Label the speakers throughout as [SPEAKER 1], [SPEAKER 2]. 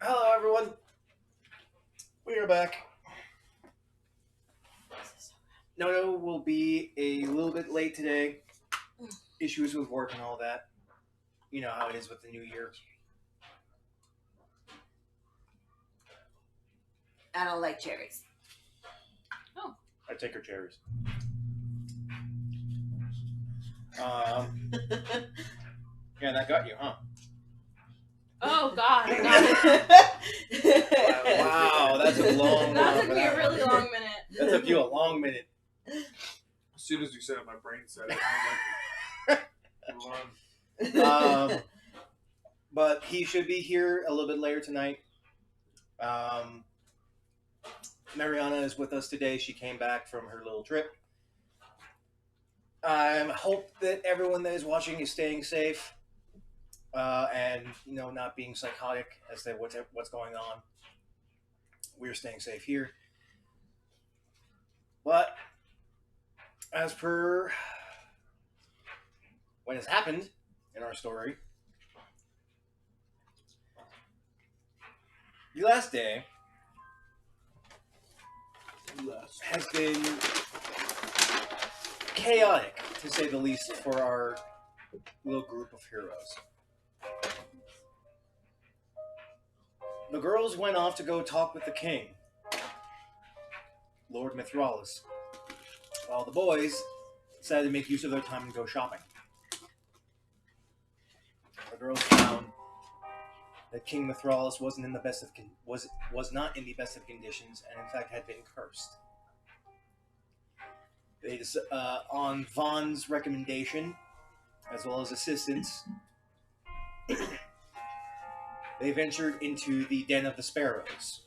[SPEAKER 1] Hello, everyone. We are back. Nono will be a little bit late today. Issues with work and all that. You know how it is with the new year.
[SPEAKER 2] I don't like cherries.
[SPEAKER 1] I take her cherries. Yeah, that got you, huh?
[SPEAKER 3] Oh God!
[SPEAKER 1] Wow, that's a long.
[SPEAKER 3] That took me a really long minute.
[SPEAKER 1] That took you a long minute.
[SPEAKER 4] As soon as you said it, my brain said it. I was like,
[SPEAKER 1] But he should be here a little bit later tonight. Mariana is with us today. She came back from her little trip. I hope that everyone that is watching is staying safe and not being psychotic as to what's going on. We're staying safe here. But as per what has happened in our story, the last day has been chaotic, to say the least, for our little group of heroes. The girls went off to go talk with the king, Lord Mithralis, while the boys decided to make use of their time and go shopping. The girls found that King Mithralis wasn't in the best of was not in the best of conditions, and in fact had been cursed. They on Vaughn's recommendation, as well as assistance, they ventured into the Den of the Sparrows,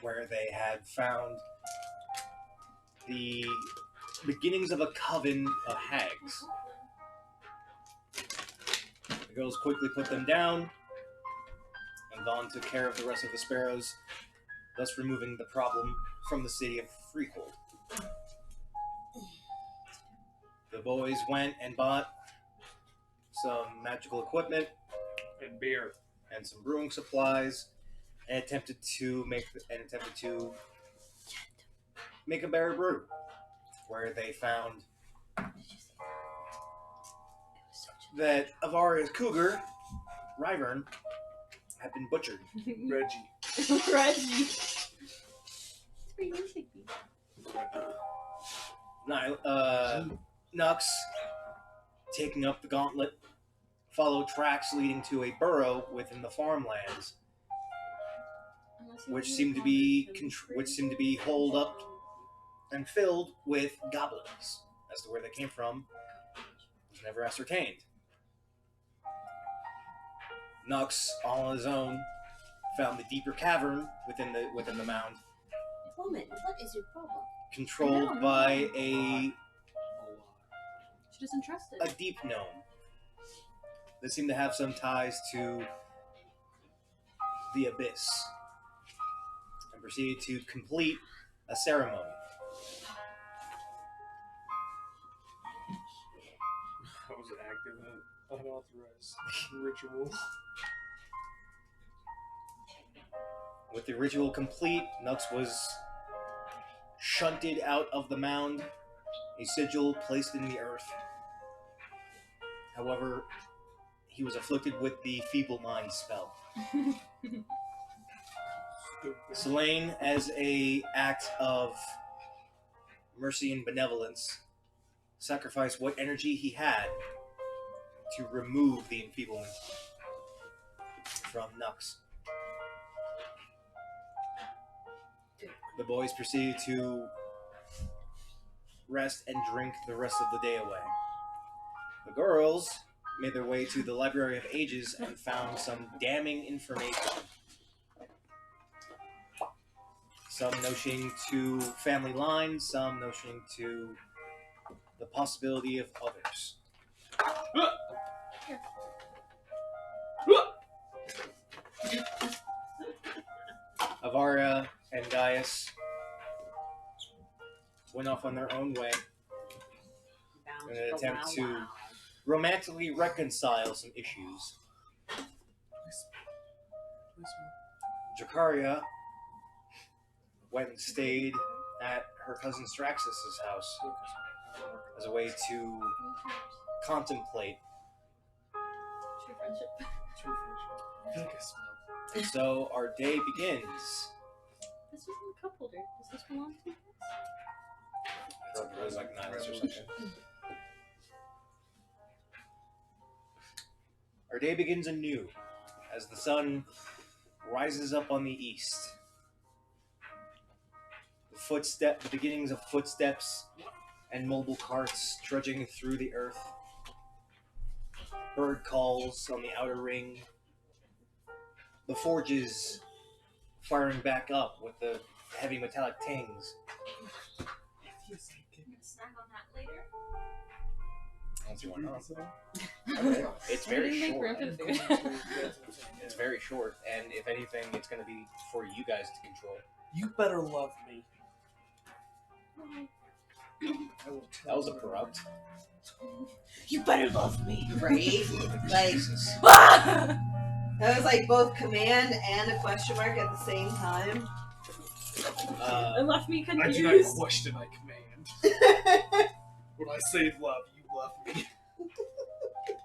[SPEAKER 1] where they had found the beginnings of a coven of hags. The girls quickly put them down, and Vaughn took care of the rest of the sparrows, thus removing the problem from the city of Freehold. The boys went and bought some magical equipment
[SPEAKER 4] and beer
[SPEAKER 1] and some brewing supplies, and attempted to make a better brew, where they found that Avaria's cougar, Ryvern, had been butchered.
[SPEAKER 4] Reggie.
[SPEAKER 3] Reggie.
[SPEAKER 1] Nux, taking up the gauntlet, followed tracks leading to a burrow within the farmlands, which seemed to be holed up and filled with goblins. As to where they came from was never ascertained. Nux, all on his own, found the deeper cavern within the mound,
[SPEAKER 2] Woman, what is your problem?
[SPEAKER 1] controlled by
[SPEAKER 3] She doesn't trust
[SPEAKER 1] a
[SPEAKER 3] it.
[SPEAKER 1] deep gnome that seemed to have some ties to the abyss, and proceeded to complete a ceremony.
[SPEAKER 4] That was an active and unauthorized ritual.
[SPEAKER 1] With the ritual complete, Nux was shunted out of the mound, a sigil placed in the earth. However, he was afflicted with the feeble mind spell. Selene, as a act of mercy and benevolence, sacrificed what energy he had to remove the enfeeblement from Nux. The boys proceeded to rest and drink the rest of the day away. The girls made their way to the Library of Ages and found some damning information. Some notioning to family lines, some notioning to the possibility of others. Avaria and Gaius went off on their own way in an attempt to romantically reconcile some issues. Dracaria went and stayed at her cousin Straxus' house as a way to contemplate.
[SPEAKER 3] True friendship.
[SPEAKER 4] True friendship. I feel like I smell.
[SPEAKER 1] So our day begins.
[SPEAKER 3] This isn't a cup holder. Does this belong to you?
[SPEAKER 1] It was like 9 or something. Our day begins anew as the sun rises up on the east. The beginnings of footsteps and mobile carts trudging through the earth. Bird calls on the outer ring. The forges firing back up with the heavy metallic tings.
[SPEAKER 3] I'm gonna snack on that later.
[SPEAKER 1] Once you want to. It's very
[SPEAKER 3] Make room
[SPEAKER 1] short.
[SPEAKER 3] for the food.
[SPEAKER 1] It's very short, and if anything, it's going to be for you guys to control.
[SPEAKER 4] You better love me.
[SPEAKER 1] That was abrupt.
[SPEAKER 2] You better love me, right? Like,
[SPEAKER 1] Jesus.
[SPEAKER 2] that was like both command and a question mark at the same time.
[SPEAKER 3] It left me
[SPEAKER 4] I do not
[SPEAKER 3] confused.
[SPEAKER 4] question my command. When I say love, you love me.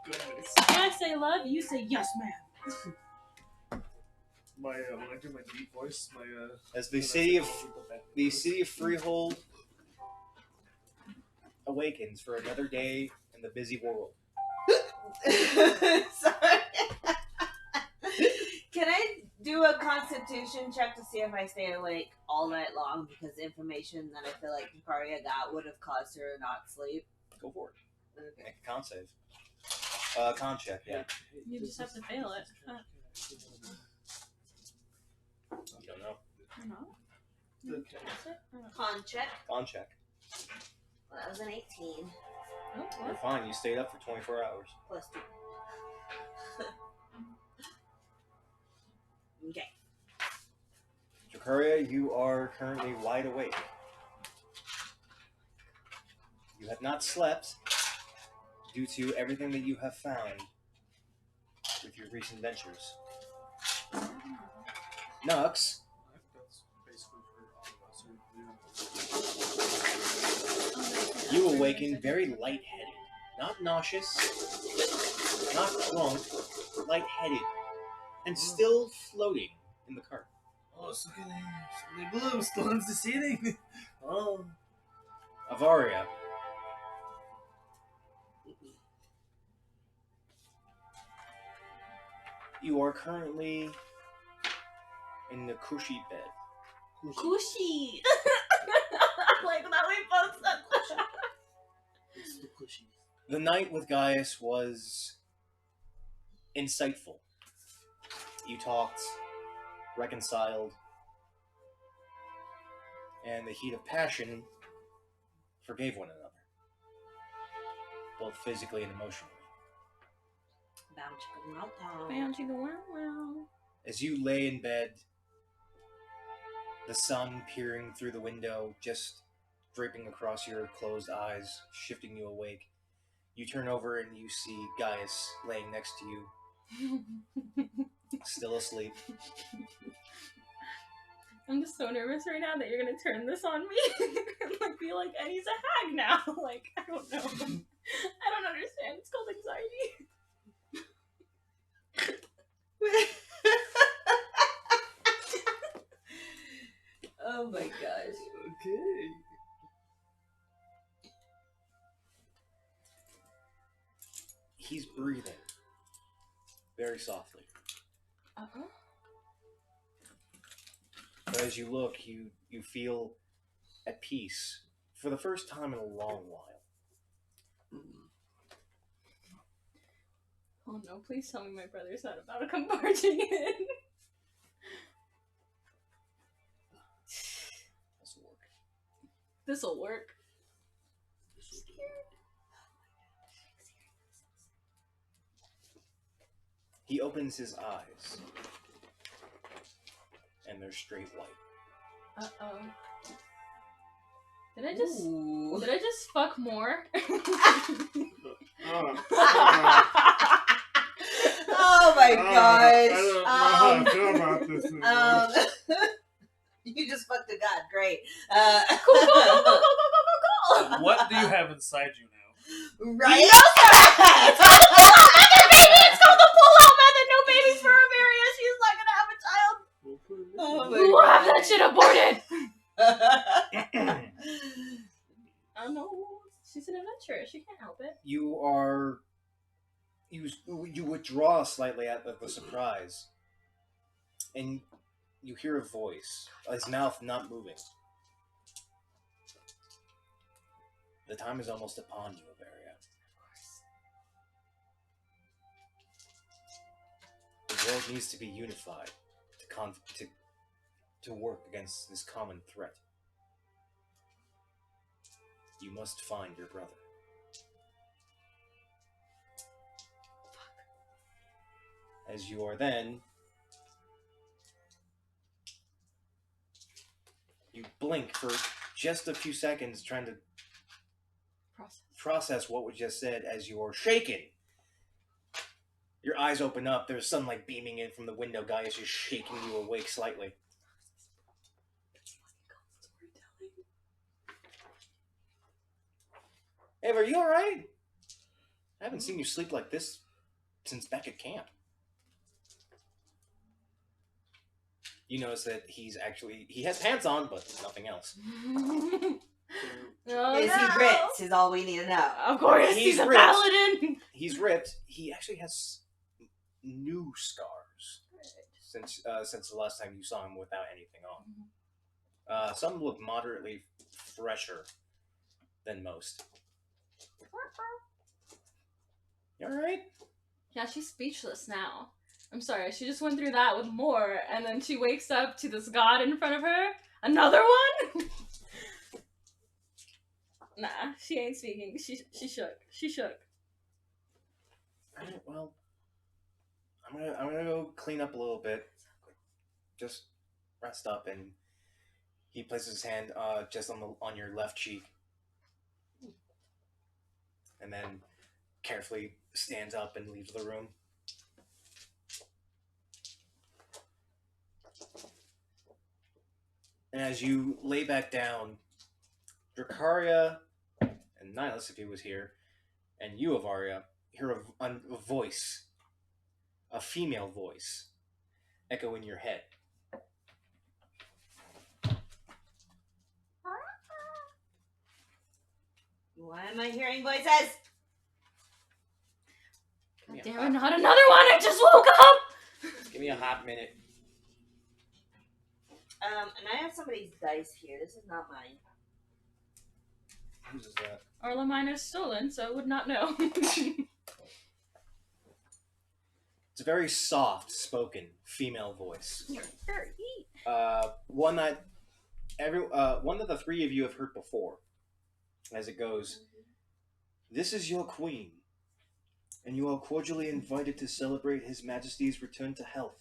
[SPEAKER 4] Goodness.
[SPEAKER 3] When I say love, you say yes, ma'am.
[SPEAKER 4] My when I do my deep voice, my
[SPEAKER 1] As the city of Freehold awakens for another day in the busy world.
[SPEAKER 2] Sorry. Can I do a constitution check to see if I stay awake all night long? Because the information that I feel like Dracaria got would have caused her to not sleep.
[SPEAKER 1] Go for it.
[SPEAKER 2] Okay.
[SPEAKER 1] Make a con save. Con check, yeah.
[SPEAKER 3] You just have to fail it.
[SPEAKER 1] You don't know.
[SPEAKER 3] No.
[SPEAKER 4] Okay.
[SPEAKER 2] Con check.
[SPEAKER 1] Con check.
[SPEAKER 2] Well, that was an 18
[SPEAKER 3] Oh,
[SPEAKER 1] You're
[SPEAKER 3] what?
[SPEAKER 1] fine. You stayed up for 24 hours.
[SPEAKER 2] plus 2. Okay.
[SPEAKER 1] Dracaria, you are currently wide awake. You have not slept due to everything that you have found with your recent ventures. Nux,
[SPEAKER 4] That's basically for all of us.
[SPEAKER 1] you awaken very lightheaded. Not nauseous, not drunk, but lightheaded. And still floating in the cart.
[SPEAKER 4] Oh, so can they blue stones this evening? Oh.
[SPEAKER 1] Avaria, you are currently in the cushy bed.
[SPEAKER 3] Cushy. Like that we both said cushy.
[SPEAKER 4] It's the cushy.
[SPEAKER 1] The night with Gaius was insightful. You talked, reconciled, and the heat of passion forgave one another, both physically and emotionally.
[SPEAKER 3] Bam, chicka, wow, wow.
[SPEAKER 1] As you lay in bed, the sun peering through the window, just draping across your closed eyes, shifting you awake, you turn over and you see Gaius laying next to you, still asleep.
[SPEAKER 3] I'm just so nervous right now that you're gonna turn this on me and like be like, and he's a hag now. Like, I don't know. I don't understand. It's called anxiety.
[SPEAKER 2] Oh my gosh.
[SPEAKER 4] Okay.
[SPEAKER 1] He's breathing very softly.
[SPEAKER 3] Uh-huh.
[SPEAKER 1] But as you look, you feel at peace for the first time in a long while.
[SPEAKER 3] Oh no, please tell me my brother's not about to come barging in.
[SPEAKER 1] This'll work.
[SPEAKER 3] This'll work.
[SPEAKER 1] He opens his eyes, and they're straight white.
[SPEAKER 3] Uh-oh. Did I just
[SPEAKER 2] Ooh.
[SPEAKER 3] did I just fuck more?
[SPEAKER 2] Oh my gosh.
[SPEAKER 4] I don't know how I feel
[SPEAKER 2] You just fucked a god. Great.
[SPEAKER 3] Cool.
[SPEAKER 4] What do you have inside you now?
[SPEAKER 2] Right?
[SPEAKER 3] It's called the pull-out method, baby! It's called the pull-out method! No babies for Ameria. She's not gonna have a child.
[SPEAKER 2] Oh my
[SPEAKER 3] We'll have
[SPEAKER 2] God.
[SPEAKER 3] that shit aborted! Oh no. She's an adventurer. She can't help it.
[SPEAKER 1] You withdraw slightly out of the surprise, and you hear a voice, his mouth not moving. The time is almost upon you, Avaria. The world needs to be unified to work against this common threat. You must find your brother. As you are then... You blink for just a few seconds trying to process what was just said as you are shaken. Your eyes open up, there's sunlight beaming in from the window. Guy is just shaking you awake slightly. Ava, are you alright? I haven't seen you sleep like this since back at camp. You notice that he has pants on, but nothing else.
[SPEAKER 3] Oh,
[SPEAKER 2] Is he ripped? Is all we need to know.
[SPEAKER 3] Of course, he's a
[SPEAKER 1] ripped.
[SPEAKER 3] paladin.
[SPEAKER 1] He's ripped. He actually has new scars since the last time you saw him without anything on. Some look moderately fresher than most. You alright?
[SPEAKER 3] Yeah, she's speechless now. I'm sorry, she just went through that with more, and then she wakes up to this god in front of her. Another one? Nah, she ain't speaking. She shook. She shook.
[SPEAKER 1] Alright, well, I'm gonna go clean up a little bit. Just rest up, and he places his hand just on your left cheek, and then carefully stands up and leaves the room. And as you lay back down, Dracaria and Nihilus, if he was here, and you, Avaria, hear a voice, a female voice, echo in your head.
[SPEAKER 2] Why am I hearing voices?
[SPEAKER 3] God damn it, not another one! I just woke up!
[SPEAKER 1] Give me a hot minute.
[SPEAKER 2] And I have somebody's dice here. This is not mine.
[SPEAKER 1] Whose is that?
[SPEAKER 3] Orla mine is stolen, so I would not know.
[SPEAKER 1] It's a very soft-spoken female voice.
[SPEAKER 3] You're dirty.
[SPEAKER 1] One that the three of you have heard before. As it goes, "This is your queen, and you are cordially invited to celebrate His Majesty's return to health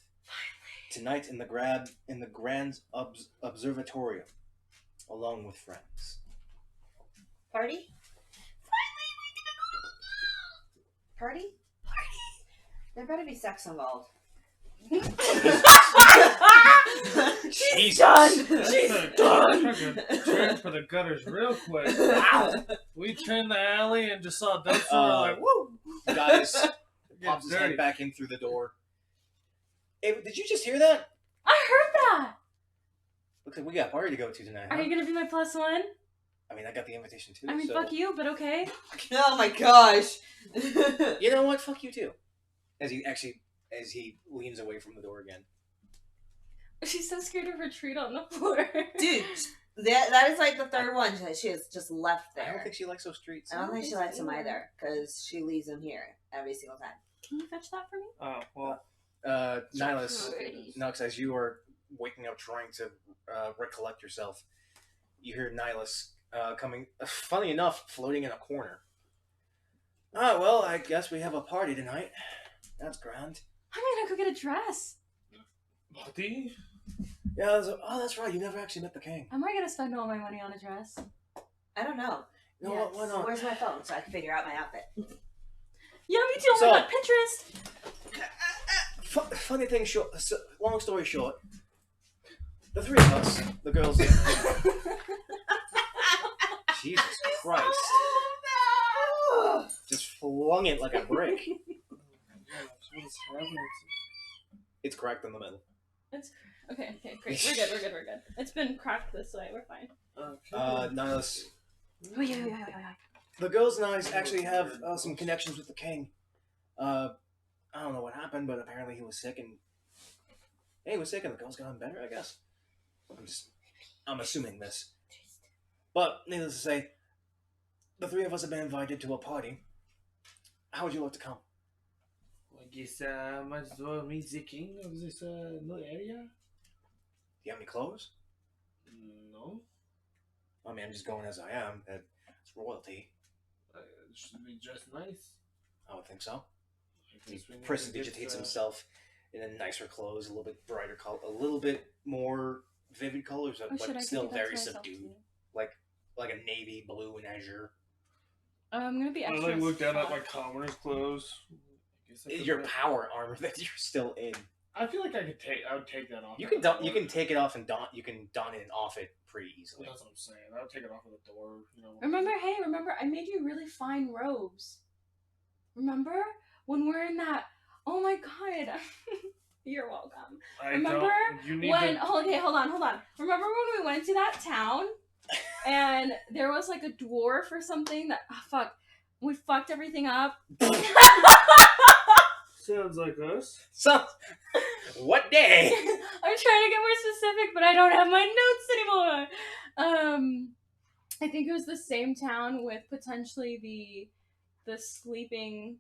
[SPEAKER 1] tonight in the Grand Observatorium, along with friends."
[SPEAKER 2] Party? Finally, we can go to the ball! Party? There better be sex involved.
[SPEAKER 3] She's done! She's done!
[SPEAKER 4] Turn for the gutters real quick. Wow! We turned the alley and just saw a dumpster. We're like, woo!
[SPEAKER 1] Guys pops his
[SPEAKER 4] dirty.
[SPEAKER 1] head back in through the door. Hey, did you just hear that?
[SPEAKER 3] I heard that!
[SPEAKER 1] Looks like we got a party to go to tonight. Huh?
[SPEAKER 3] Are you gonna be my +1?
[SPEAKER 1] I mean, I got the invitation too.
[SPEAKER 3] I mean,
[SPEAKER 1] so...
[SPEAKER 3] fuck you, but okay.
[SPEAKER 2] Oh my gosh!
[SPEAKER 1] You know what? Fuck you too. As he leans away from the door again.
[SPEAKER 3] She's so scared to retreat on the floor.
[SPEAKER 2] Dude, that is like the third one that she has just left
[SPEAKER 1] I don't
[SPEAKER 2] there.
[SPEAKER 1] think she likes those streets.
[SPEAKER 2] I don't think she likes him either, because she leaves him here every single time.
[SPEAKER 3] Can you fetch that for me?
[SPEAKER 4] oh, well.
[SPEAKER 1] Nihilus,
[SPEAKER 3] Alrighty.
[SPEAKER 1] Nux, as you are waking up trying to recollect yourself, you hear Nihilus coming, funny enough, floating in a corner. Ah, well, I guess we have a party tonight. That's grand.
[SPEAKER 3] I'm gonna go get a dress.
[SPEAKER 4] Buddy?
[SPEAKER 1] Yeah, that's right, you never actually met the king.
[SPEAKER 3] Am I gonna spend all my money on a dress?
[SPEAKER 2] I don't know.
[SPEAKER 1] You know what, why not?
[SPEAKER 2] Where's my phone so I can figure out my outfit?
[SPEAKER 3] Yeah, me too.
[SPEAKER 1] So-
[SPEAKER 3] I got Pinterest.
[SPEAKER 1] Funny thing, long story short, The three of us, the girls. Jesus Christ!
[SPEAKER 2] Oh,
[SPEAKER 1] Just flung it like a brick.
[SPEAKER 4] What's happening?
[SPEAKER 1] It's cracked in the middle.
[SPEAKER 3] Okay, great. We're good. It's been cracked this way. We're fine.
[SPEAKER 1] None of us.
[SPEAKER 3] Oh, yeah.
[SPEAKER 1] The girls and I actually have some connections with the king. I don't know what happened, but apparently he was sick, and the girls got him better, I guess. I'm assuming this. But, needless to say, the three of us have been invited to a party. How would you like to come?
[SPEAKER 4] I guess might as well meet the king of this little area.
[SPEAKER 1] Do you have any clothes?
[SPEAKER 4] No.
[SPEAKER 1] I mean, I'm just going as I am. It's royalty.
[SPEAKER 4] Should be dressed nice.
[SPEAKER 1] I would think so.
[SPEAKER 4] I
[SPEAKER 1] He
[SPEAKER 4] guess we need to
[SPEAKER 1] prestidigitates
[SPEAKER 4] get,
[SPEAKER 1] himself in a nicer clothes, a little bit brighter color, a little bit more vivid colors,
[SPEAKER 3] Oh, shit, I
[SPEAKER 1] but
[SPEAKER 3] can
[SPEAKER 1] still
[SPEAKER 3] do that
[SPEAKER 1] very
[SPEAKER 3] to myself,
[SPEAKER 1] subdued,
[SPEAKER 3] too.
[SPEAKER 1] like a navy blue and azure.
[SPEAKER 3] I'm gonna be
[SPEAKER 4] I
[SPEAKER 3] extra.
[SPEAKER 4] like look down at
[SPEAKER 3] fuck.
[SPEAKER 4] my commoner's clothes. I guess I could
[SPEAKER 1] Your
[SPEAKER 4] wear-
[SPEAKER 1] power armor that you're still in.
[SPEAKER 4] I feel like I would take that off.
[SPEAKER 1] You
[SPEAKER 4] at
[SPEAKER 1] can
[SPEAKER 4] the
[SPEAKER 1] you
[SPEAKER 4] door.
[SPEAKER 1] can take it off and you can don it and off it pretty easily.
[SPEAKER 4] That's what I'm saying. I would take it off at the door. You know.
[SPEAKER 3] Remember, I made you really fine robes. Remember? When we're in that... Oh my god. You're welcome. Remember
[SPEAKER 4] You need
[SPEAKER 3] when...
[SPEAKER 4] to...
[SPEAKER 3] Okay, hold on. Remember when we went to that town? And there was like a dwarf or something that... Oh, fuck. We fucked everything up.
[SPEAKER 4] Sounds like us.
[SPEAKER 1] So, what day?
[SPEAKER 3] I'm trying to get more specific, but I don't have my notes anymore. I think it was the same town with potentially the sleeping,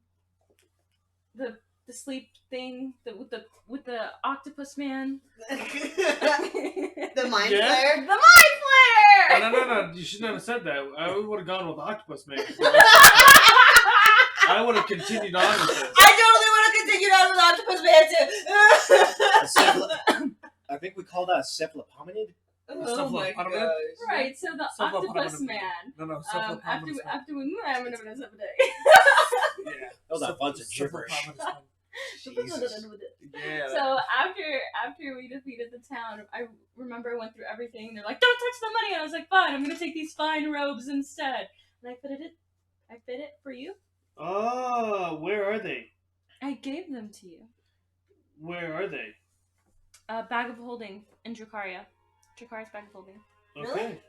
[SPEAKER 3] the sleep thing with the octopus man.
[SPEAKER 2] the mind
[SPEAKER 4] Yeah?
[SPEAKER 2] flayer.
[SPEAKER 3] The mind flare.
[SPEAKER 4] No. You shouldn't have said that. I would have gone with Octopus Man. I would have continued on with this.
[SPEAKER 2] I totally want to continue on with Octopus Man too.
[SPEAKER 1] I think we call that a cephalopominid.
[SPEAKER 2] Oh my
[SPEAKER 4] Cephalopominid?
[SPEAKER 2] gosh.
[SPEAKER 3] Right, so the octopus
[SPEAKER 4] Cephalopominid.
[SPEAKER 3] man.
[SPEAKER 4] No.
[SPEAKER 3] After we
[SPEAKER 4] Yeah.
[SPEAKER 1] That was a bunch of gibberish.
[SPEAKER 4] Cephalopominid.
[SPEAKER 1] Jesus.
[SPEAKER 4] Yeah.
[SPEAKER 3] So after we defeated the town, I remember I went through everything. They're like, "Don't touch the money," and I was like, "Fine, I'm gonna take these fine robes instead." And I fit it for you.
[SPEAKER 4] Oh, where are they?
[SPEAKER 3] I gave them to you.
[SPEAKER 4] Where are they?
[SPEAKER 3] A bag of holding in Dracaria. Dracaria's bag of holding.
[SPEAKER 4] Okay.
[SPEAKER 2] Really?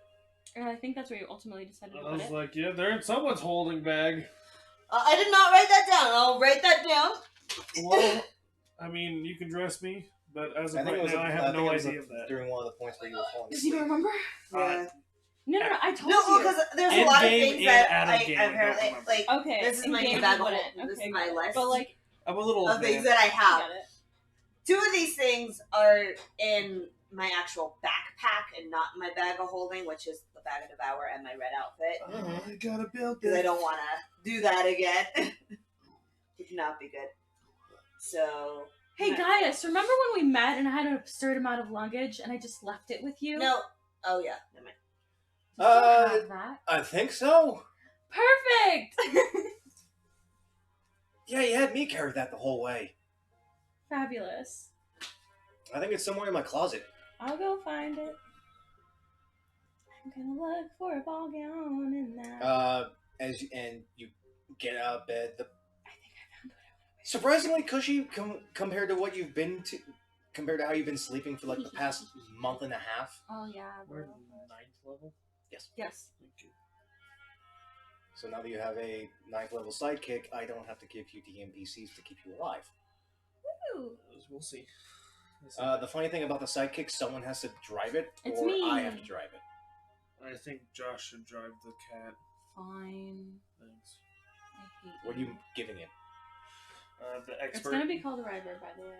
[SPEAKER 3] And I think that's where you ultimately decided to
[SPEAKER 4] I
[SPEAKER 3] put
[SPEAKER 4] was
[SPEAKER 3] it.
[SPEAKER 4] like, yeah, they're in someone's holding bag.
[SPEAKER 2] I did not write that down. I'll write that down.
[SPEAKER 4] Well, I mean, you can dress me, but as of right now, I have no idea of that.
[SPEAKER 1] During one of the points where you were falling
[SPEAKER 3] Does he
[SPEAKER 1] asleep.
[SPEAKER 3] remember?
[SPEAKER 2] Yeah.
[SPEAKER 3] No, I told
[SPEAKER 2] No,
[SPEAKER 3] you.
[SPEAKER 2] because there's a
[SPEAKER 4] In
[SPEAKER 2] lot of
[SPEAKER 4] game
[SPEAKER 2] things
[SPEAKER 4] and
[SPEAKER 2] that
[SPEAKER 4] out of
[SPEAKER 2] I
[SPEAKER 4] game, I don't
[SPEAKER 2] apparently
[SPEAKER 4] remember.
[SPEAKER 2] like.
[SPEAKER 3] Okay,
[SPEAKER 2] This is
[SPEAKER 3] in
[SPEAKER 2] my
[SPEAKER 3] game
[SPEAKER 2] new
[SPEAKER 3] you
[SPEAKER 2] bag of
[SPEAKER 3] wouldn't.
[SPEAKER 2] holding. This
[SPEAKER 3] Okay,
[SPEAKER 2] is my
[SPEAKER 3] good.
[SPEAKER 2] list
[SPEAKER 3] But like,
[SPEAKER 4] I'm a little
[SPEAKER 2] of
[SPEAKER 4] man.
[SPEAKER 2] things that I have.
[SPEAKER 3] get it.
[SPEAKER 2] 2 of these things are in my actual backpack and not my bag of holding, which is the bag of devour and my red outfit.
[SPEAKER 4] I gotta build
[SPEAKER 2] Because I
[SPEAKER 4] this.
[SPEAKER 2] don't want to do that again. Would not be good. So.
[SPEAKER 3] Hey Gaius, remember when we met and I had an absurd amount of luggage and I just left it with you?
[SPEAKER 2] No. Oh yeah. Never mind.
[SPEAKER 3] You still have that.
[SPEAKER 1] I think so.
[SPEAKER 3] Perfect.
[SPEAKER 1] Yeah, you had me carry that the whole way.
[SPEAKER 3] Fabulous.
[SPEAKER 1] I think it's somewhere in my closet.
[SPEAKER 3] I'll go find it. I'm gonna look for a ball gown in that.
[SPEAKER 1] And you get out of bed.
[SPEAKER 3] I think I found what I want.
[SPEAKER 1] Surprisingly cushy compared to what you've been to, compared to how you've been sleeping for like the past month and a half.
[SPEAKER 3] Oh yeah.
[SPEAKER 4] We're
[SPEAKER 3] bro.
[SPEAKER 4] 9th level.
[SPEAKER 3] Yes.
[SPEAKER 4] Thank you.
[SPEAKER 1] So now that you have a 9th level sidekick, I don't have to give you the NPCs to keep you alive.
[SPEAKER 3] Woo.
[SPEAKER 4] We'll see.
[SPEAKER 1] The funny thing about the sidekick, someone has to drive it,
[SPEAKER 3] It's
[SPEAKER 1] or
[SPEAKER 3] me.
[SPEAKER 1] I have to drive it.
[SPEAKER 4] I think Josh should drive the cat.
[SPEAKER 3] Fine.
[SPEAKER 4] Thanks.
[SPEAKER 3] I hate
[SPEAKER 1] What are you giving it?
[SPEAKER 4] The
[SPEAKER 3] It's
[SPEAKER 4] expert.
[SPEAKER 3] gonna be called River, by the way.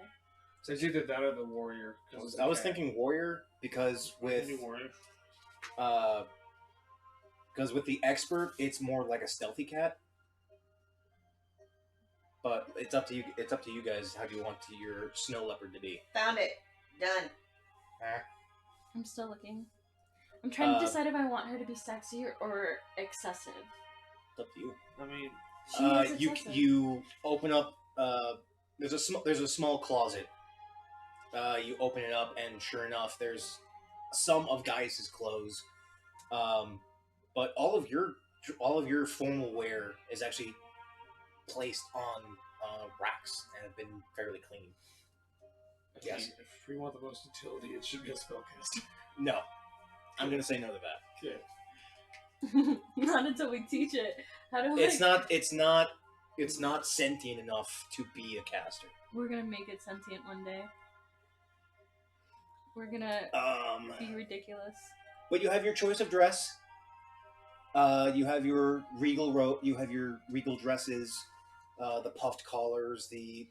[SPEAKER 4] So it's either that or the warrior.
[SPEAKER 1] I was thinking warrior because with
[SPEAKER 4] warrior.
[SPEAKER 1] because with the expert, it's more like a stealthy cat. But it's up to you. It's up to you guys. How do you want your snow leopard to be?
[SPEAKER 2] Found it. Done.
[SPEAKER 3] I'm still looking. I'm trying to decide if I want her to be sexy or excessive.
[SPEAKER 1] It's up to you.
[SPEAKER 4] I mean,
[SPEAKER 3] She is excessive.
[SPEAKER 1] You open up. There's a small closet. You open it up, and sure enough, there's some of Gaius's clothes, but all of your formal wear is actually placed on racks and have been fairly clean. Yes.
[SPEAKER 4] If we want the most utility, it should be a spellcaster.
[SPEAKER 1] No, I'm gonna say no to that.
[SPEAKER 4] Okay.
[SPEAKER 3] Not until we teach it. How do
[SPEAKER 1] It's not sentient enough to be a caster.
[SPEAKER 3] We're gonna make it sentient one day. We're gonna be ridiculous.
[SPEAKER 1] But you have your choice of dress. You have your regal dresses, the puffed collars, the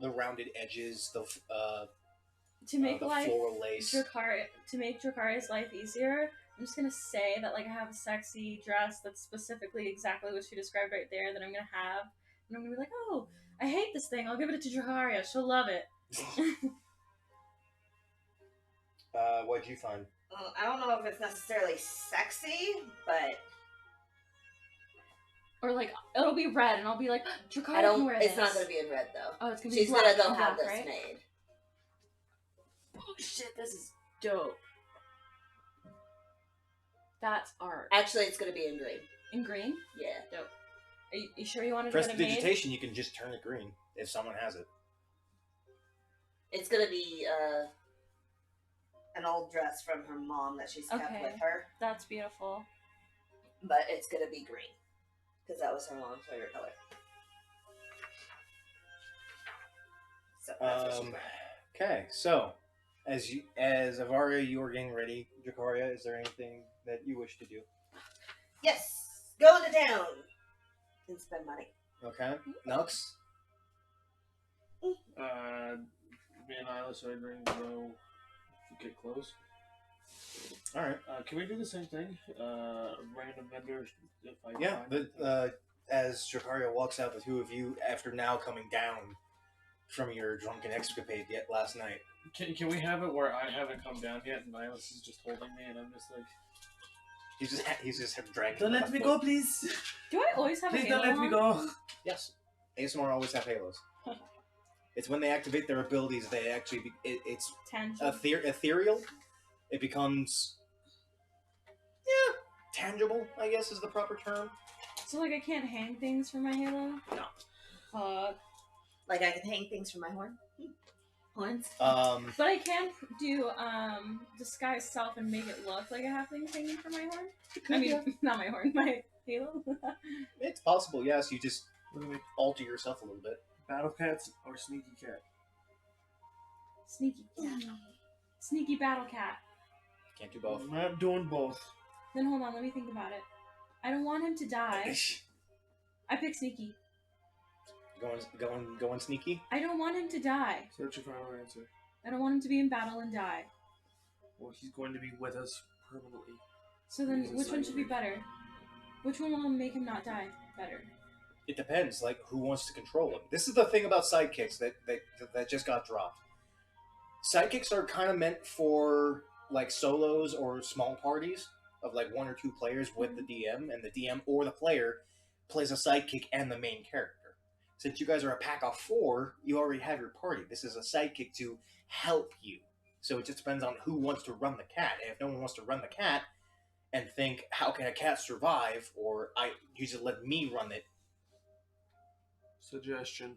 [SPEAKER 1] rounded edges, the
[SPEAKER 3] To make
[SPEAKER 1] the
[SPEAKER 3] life
[SPEAKER 1] floral lace.
[SPEAKER 3] to make Drakaria's life easier, I'm just gonna say that like I have a sexy dress that's specifically exactly what she described right there that I'm gonna have, and I'm gonna be like, oh, I hate this thing. I'll give it to Drakaria. She'll love it.
[SPEAKER 1] What'd you find?
[SPEAKER 2] I don't know if it's necessarily sexy, but
[SPEAKER 3] Or like it'll be red, and I'll be like, Drakaria
[SPEAKER 2] I don't.
[SPEAKER 3] can wear this.
[SPEAKER 2] It's not gonna be in red though.
[SPEAKER 3] Oh, it's gonna be
[SPEAKER 2] She's
[SPEAKER 3] black.
[SPEAKER 2] gonna go
[SPEAKER 3] and
[SPEAKER 2] have
[SPEAKER 3] black,
[SPEAKER 2] this
[SPEAKER 3] right?
[SPEAKER 2] made.
[SPEAKER 3] Oh shit, this is dope. That's art.
[SPEAKER 2] Actually, it's gonna be in green.
[SPEAKER 3] In green?
[SPEAKER 2] Yeah.
[SPEAKER 3] Dope. Are you sure you wanted to get it made?
[SPEAKER 1] Prestidigitation, you can just turn it green if someone has it.
[SPEAKER 2] It's gonna be an old dress from her mom that she's kept
[SPEAKER 3] Okay.
[SPEAKER 2] with her,
[SPEAKER 3] That's beautiful.
[SPEAKER 2] but it's gonna be green because that was her mom's favorite color. So that's what she
[SPEAKER 1] Okay, so as Avaria, you are getting ready. Drakaria, is there anything that you wish to do?
[SPEAKER 2] Yes, go into town and spend money.
[SPEAKER 1] Okay, Nux.
[SPEAKER 4] Me and Isla are going to go get clothes.
[SPEAKER 1] All right.
[SPEAKER 4] Can we do the same thing? Random vendors. If I
[SPEAKER 1] Yeah,
[SPEAKER 4] find
[SPEAKER 1] but as Drakaria walks out, the two of you, after now coming down from your drunken escapade yet last night.
[SPEAKER 4] Can we have it where I haven't come down yet and Nihilus is just holding me and I'm just like,
[SPEAKER 1] He's just dragging.
[SPEAKER 4] don't
[SPEAKER 1] you
[SPEAKER 4] let
[SPEAKER 1] by
[SPEAKER 4] me
[SPEAKER 1] the
[SPEAKER 4] go,
[SPEAKER 1] foot.
[SPEAKER 4] please.
[SPEAKER 3] Do I always have
[SPEAKER 4] Please
[SPEAKER 3] a
[SPEAKER 4] don't
[SPEAKER 3] halo
[SPEAKER 4] let me
[SPEAKER 3] on?
[SPEAKER 4] go.
[SPEAKER 1] Yes, ASMR always have halos. It's when they activate their abilities, they actually it's
[SPEAKER 3] Tangible.
[SPEAKER 1] ethereal. It becomes tangible, I guess is the proper term.
[SPEAKER 3] So like I can't hang things from my halo?
[SPEAKER 1] No.
[SPEAKER 3] Fuck.
[SPEAKER 2] Like I can hang things from my horns.
[SPEAKER 3] But I can do disguise self and make it look like I have things hanging from my horn. I mean, not my horn, my halo.
[SPEAKER 1] It's possible. Yes, you just
[SPEAKER 4] Look at me.
[SPEAKER 1] alter yourself a little bit.
[SPEAKER 4] Battle cats or sneaky cat?
[SPEAKER 3] Sneaky cat. Sneaky battle cat.
[SPEAKER 1] Can't do both.
[SPEAKER 4] I'm not doing both.
[SPEAKER 3] Then hold on, let me think about it. I don't want him to die. I pick sneaky.
[SPEAKER 1] Going sneaky.
[SPEAKER 3] I don't want him to die.
[SPEAKER 4] So what's your final answer?
[SPEAKER 3] I don't want him to be in battle and die.
[SPEAKER 4] Well, he's going to be with us permanently.
[SPEAKER 3] So then,
[SPEAKER 4] He's a
[SPEAKER 3] which one should be
[SPEAKER 4] cyborg.
[SPEAKER 3] better? Which one will make him not die better?
[SPEAKER 1] It depends, like who wants to control him. This is the thing about sidekicks that just got dropped. Sidekicks are kind of meant for like solos or small parties of like 1 or 2 players with the DM, and the DM or the player plays a sidekick and the main character. Since you guys are a pack of 4, you already have your party. This is a sidekick to help you. So it just depends on who wants to run the cat. And if no one wants to run the cat and think, how can a cat survive? Or you just let me run it.
[SPEAKER 4] Suggestion.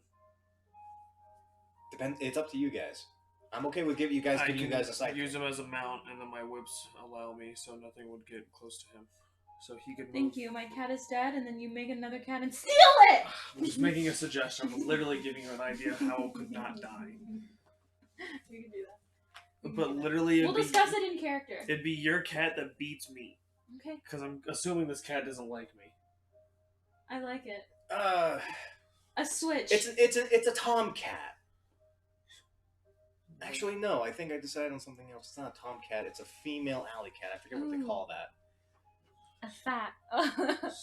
[SPEAKER 1] Depends. It's up to you guys. I'm okay with giving you guys a sidekick.
[SPEAKER 4] Use him as a mount, and then my whips allow me, so nothing would get close to him. So he could move.
[SPEAKER 3] Thank you. My cat is dead, and then you make another cat and steal it!
[SPEAKER 4] I'm just making a suggestion. I'm literally giving you an idea how it could not die.
[SPEAKER 3] We can do that.
[SPEAKER 4] But literally,
[SPEAKER 3] We'll discuss it in character.
[SPEAKER 4] It'd be your cat that beats me.
[SPEAKER 3] Okay.
[SPEAKER 4] Because I'm assuming this cat doesn't like me.
[SPEAKER 3] I like it.
[SPEAKER 1] A
[SPEAKER 3] switch.
[SPEAKER 1] It's a tomcat. Actually, no. I think I decided on something else. It's not a tomcat. It's a female alley cat. I forget what they call that.
[SPEAKER 3] A fat.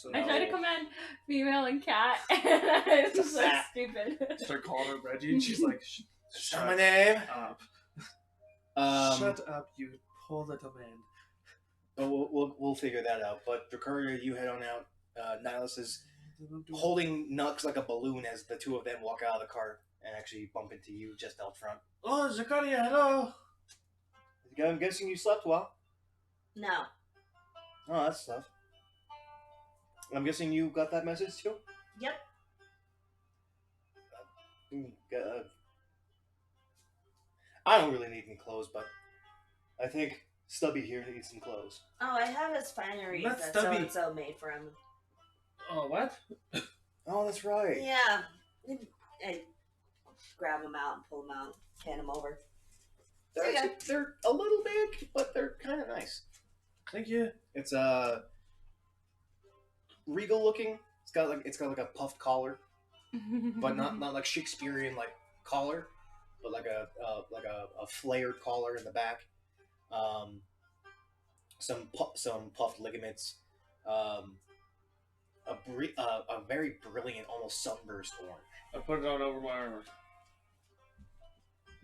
[SPEAKER 4] So-
[SPEAKER 3] I tried to command female and cat, and it's
[SPEAKER 1] a
[SPEAKER 3] just so
[SPEAKER 1] fat.
[SPEAKER 3] stupid.
[SPEAKER 4] Start calling her Reggie, and she's like,
[SPEAKER 1] That's not my name.
[SPEAKER 4] up.
[SPEAKER 1] Shut
[SPEAKER 4] up, you poor little man.
[SPEAKER 1] But we'll figure that out. But Dracaria, you head on out. Nihilus is holding Nux like a balloon as the two of them walk out of the car and actually bump into you just out front.
[SPEAKER 4] Oh, Zakaria, hello!
[SPEAKER 1] I'm guessing you slept well.
[SPEAKER 2] No.
[SPEAKER 1] Oh, that's tough. I'm guessing you got that message too?
[SPEAKER 2] Yep.
[SPEAKER 1] Uh, I don't really need any clothes, but I think Stubby here needs some clothes.
[SPEAKER 2] Oh, I have his fineries
[SPEAKER 4] Not
[SPEAKER 2] that
[SPEAKER 4] Stubby.
[SPEAKER 2] so-and-so made for him.
[SPEAKER 4] Oh, what?
[SPEAKER 1] Oh, that's right.
[SPEAKER 2] Yeah. I grab him out and pull him out, hand him over.
[SPEAKER 1] They're a little big, but they're kind of nice.
[SPEAKER 4] Thank you.
[SPEAKER 1] It's regal looking. It's got like a puffed collar, but not like Shakespearean like collar, but like a flared collar in the back. Some puffed ligaments. A very brilliant, almost sunburst orange.
[SPEAKER 4] I put it on over my armor.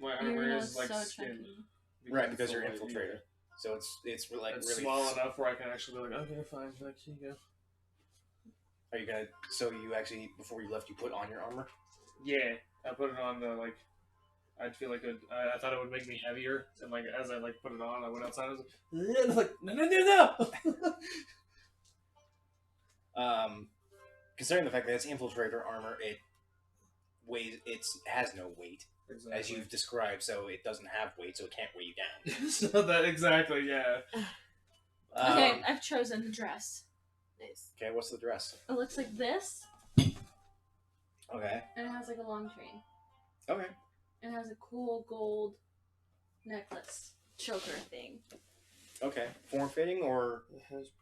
[SPEAKER 4] My armor
[SPEAKER 3] You're
[SPEAKER 4] is like
[SPEAKER 3] so
[SPEAKER 4] skin.
[SPEAKER 3] chunky.
[SPEAKER 1] Right, because you're
[SPEAKER 4] like,
[SPEAKER 1] infiltrator. So it's like
[SPEAKER 4] It's
[SPEAKER 1] really
[SPEAKER 4] small enough where I can actually be like, okay, fine, like, here you go.
[SPEAKER 1] Are you gonna? So you actually before you left, you put on your armor?
[SPEAKER 4] Yeah, I put it on the like. I'd feel like I thought it would make me heavier, and like as I like put it on, I went outside. I was like, no.
[SPEAKER 1] Considering the fact that it's infiltrator armor, it has no weight
[SPEAKER 4] Exactly.
[SPEAKER 1] as you've described, so it doesn't have weight, so it can't weigh you down.
[SPEAKER 4] So that exactly, yeah.
[SPEAKER 3] Okay, I've chosen the dress.
[SPEAKER 2] Nice.
[SPEAKER 1] Okay, what's the dress?
[SPEAKER 3] It looks like this,
[SPEAKER 1] Okay.
[SPEAKER 3] and it has like a long train.
[SPEAKER 1] Okay.
[SPEAKER 3] It has a cool gold necklace choker thing.
[SPEAKER 1] Okay. Form fitting or?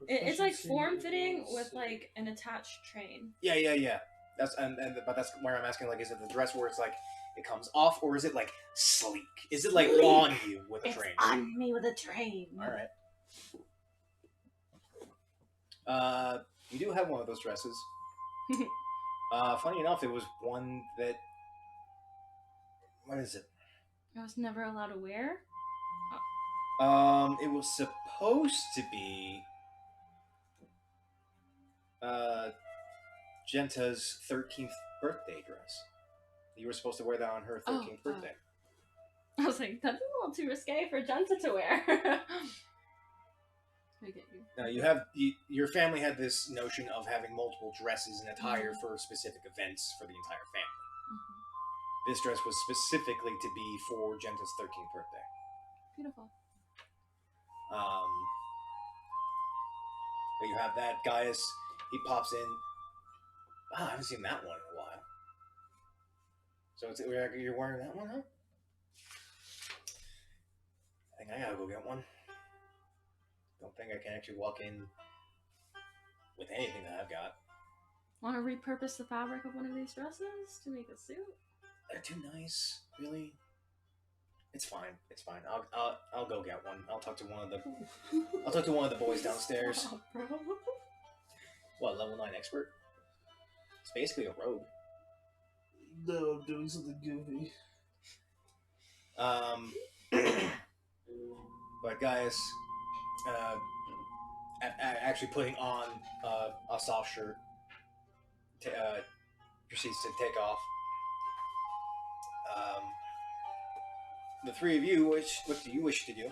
[SPEAKER 3] It's like form fitting with like an attached train.
[SPEAKER 1] Yeah. That's but that's where I'm asking. Like, is it the dress where it's like it comes off, or is it like sleek? Is it like
[SPEAKER 2] Sleek.
[SPEAKER 1] on you with a
[SPEAKER 2] It's
[SPEAKER 1] train?
[SPEAKER 2] on me with a train.
[SPEAKER 1] All right. You do have one of those dresses. Funny enough, it was one that. What is it?
[SPEAKER 3] I was never allowed to wear.
[SPEAKER 1] It was supposed to be Genta's 13th birthday dress. You were supposed to wear that on her 13th birthday.
[SPEAKER 3] I was like, that's a little too risque for Jenta to wear. I get you.
[SPEAKER 1] Now your family had this notion of having multiple dresses and attire for specific events for the entire family. This dress was specifically to be for Genta's 13th birthday.
[SPEAKER 3] Beautiful.
[SPEAKER 1] But you have that Gaius. He pops in. Wow, I haven't seen that one in a while. So you're wearing that one, huh? I think I gotta go get one. Don't think I can actually walk in with anything that I've got.
[SPEAKER 3] Want to repurpose the fabric of one of these dresses to make a suit?
[SPEAKER 1] They're too nice, really. It's fine. It's fine. I'll go get one. I'll talk to one of the boys downstairs.
[SPEAKER 3] Oh, bro.
[SPEAKER 1] What, level 9 expert? It's basically a rogue.
[SPEAKER 4] No, I'm doing something goofy.
[SPEAKER 1] But Gaius, actually putting on a soft shirt, proceeds to take off. The three of you, what do you wish to do?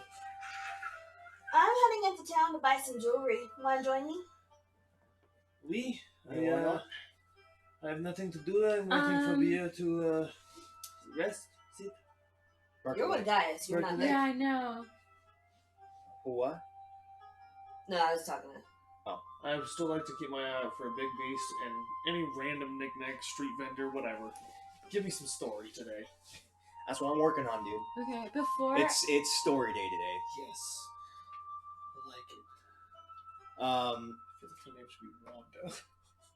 [SPEAKER 2] I'm heading into town to buy some jewelry. Want to join me?
[SPEAKER 4] We?
[SPEAKER 1] Yeah, why not?
[SPEAKER 4] I have nothing to do. I'm waiting for Bia to rest. Sit.
[SPEAKER 2] You're with Gaius. You're not there.
[SPEAKER 3] Yeah, I know.
[SPEAKER 1] What?
[SPEAKER 2] No, I was talking to.
[SPEAKER 4] I would still like to keep my eye out for a big beast and any random knick-knack, street vendor, whatever. Give me some story today.
[SPEAKER 1] That's what I'm working on, dude.
[SPEAKER 3] Okay, before
[SPEAKER 1] It's story day today.
[SPEAKER 4] Yes. I like it. I feel like her name should be Wanda.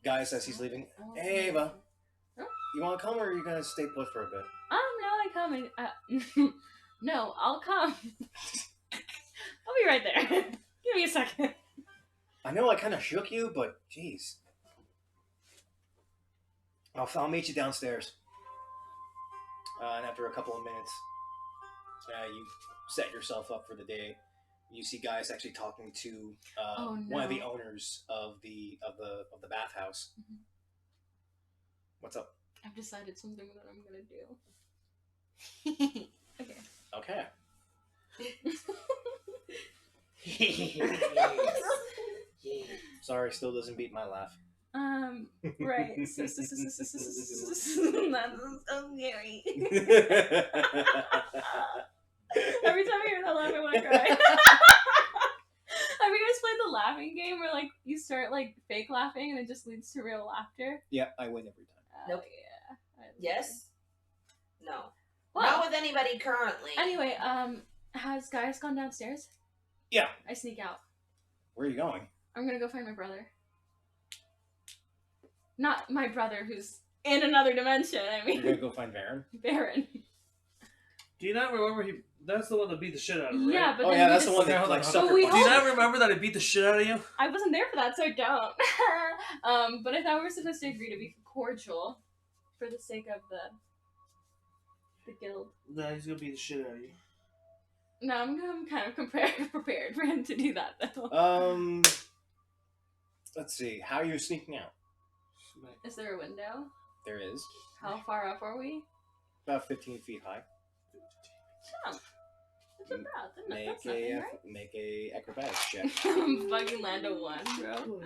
[SPEAKER 1] Gaius, as he's leaving,
[SPEAKER 3] Oh.
[SPEAKER 1] hey Ava,
[SPEAKER 3] Huh?
[SPEAKER 1] you want to come or are you gonna stay put for a bit?
[SPEAKER 3] no, I'm coming. No, I'll come. I'll be right there. Give me a second.
[SPEAKER 1] I know I kind of shook you, but jeez. I'll meet you downstairs. And after a couple of minutes, you set yourself up for the day. You see Gaius actually talking to one of the owners of the bathhouse.
[SPEAKER 3] Mhm.
[SPEAKER 1] What's up?
[SPEAKER 3] I've decided something that I'm gonna do. Okay.
[SPEAKER 1] Okay. Sorry, still doesn't beat my laugh.
[SPEAKER 3] Right. That's so scary. Every time I hear that laugh, I want to cry. Have you guys played the laughing game where like you start like fake laughing and it just leads to real laughter?
[SPEAKER 1] Yeah, I win every time.
[SPEAKER 2] Nope.
[SPEAKER 3] Yeah.
[SPEAKER 2] Yes? No.
[SPEAKER 3] Well,
[SPEAKER 2] Not with anybody currently.
[SPEAKER 3] anyway, has Gaius gone downstairs?
[SPEAKER 1] Yeah.
[SPEAKER 3] I sneak out.
[SPEAKER 1] Where are you going?
[SPEAKER 3] I'm gonna go find my brother. Not my brother who's in another dimension, I
[SPEAKER 1] You're gonna
[SPEAKER 3] mean
[SPEAKER 1] go find Baron?
[SPEAKER 3] Baron.
[SPEAKER 4] Do you not remember that's the one that beat the shit out of him, right?
[SPEAKER 3] Yeah, but
[SPEAKER 1] Oh
[SPEAKER 3] then
[SPEAKER 1] yeah,
[SPEAKER 3] we
[SPEAKER 1] that's
[SPEAKER 3] just,
[SPEAKER 1] the one that
[SPEAKER 4] Hold
[SPEAKER 1] like
[SPEAKER 4] on,
[SPEAKER 1] sucker
[SPEAKER 3] hold on.
[SPEAKER 4] Do you
[SPEAKER 1] punched.
[SPEAKER 4] not remember that it beat the shit out of you?
[SPEAKER 3] I wasn't there for that, so I don't. But I thought we were supposed to agree to be cordial for the sake of the guild.
[SPEAKER 4] Nah, he's gonna beat the shit out of you.
[SPEAKER 3] No, I'm kind of prepared for him to do that though.
[SPEAKER 1] Let's see. How are you sneaking out?
[SPEAKER 3] Is there a window?
[SPEAKER 1] There is
[SPEAKER 3] How far up are we?
[SPEAKER 1] about 15 feet high.
[SPEAKER 3] Oh, that's not bad.
[SPEAKER 1] Make
[SPEAKER 3] That's nothing,
[SPEAKER 1] a
[SPEAKER 3] right?
[SPEAKER 1] make a acrobatics check.
[SPEAKER 3] Fucking land a 1, bro.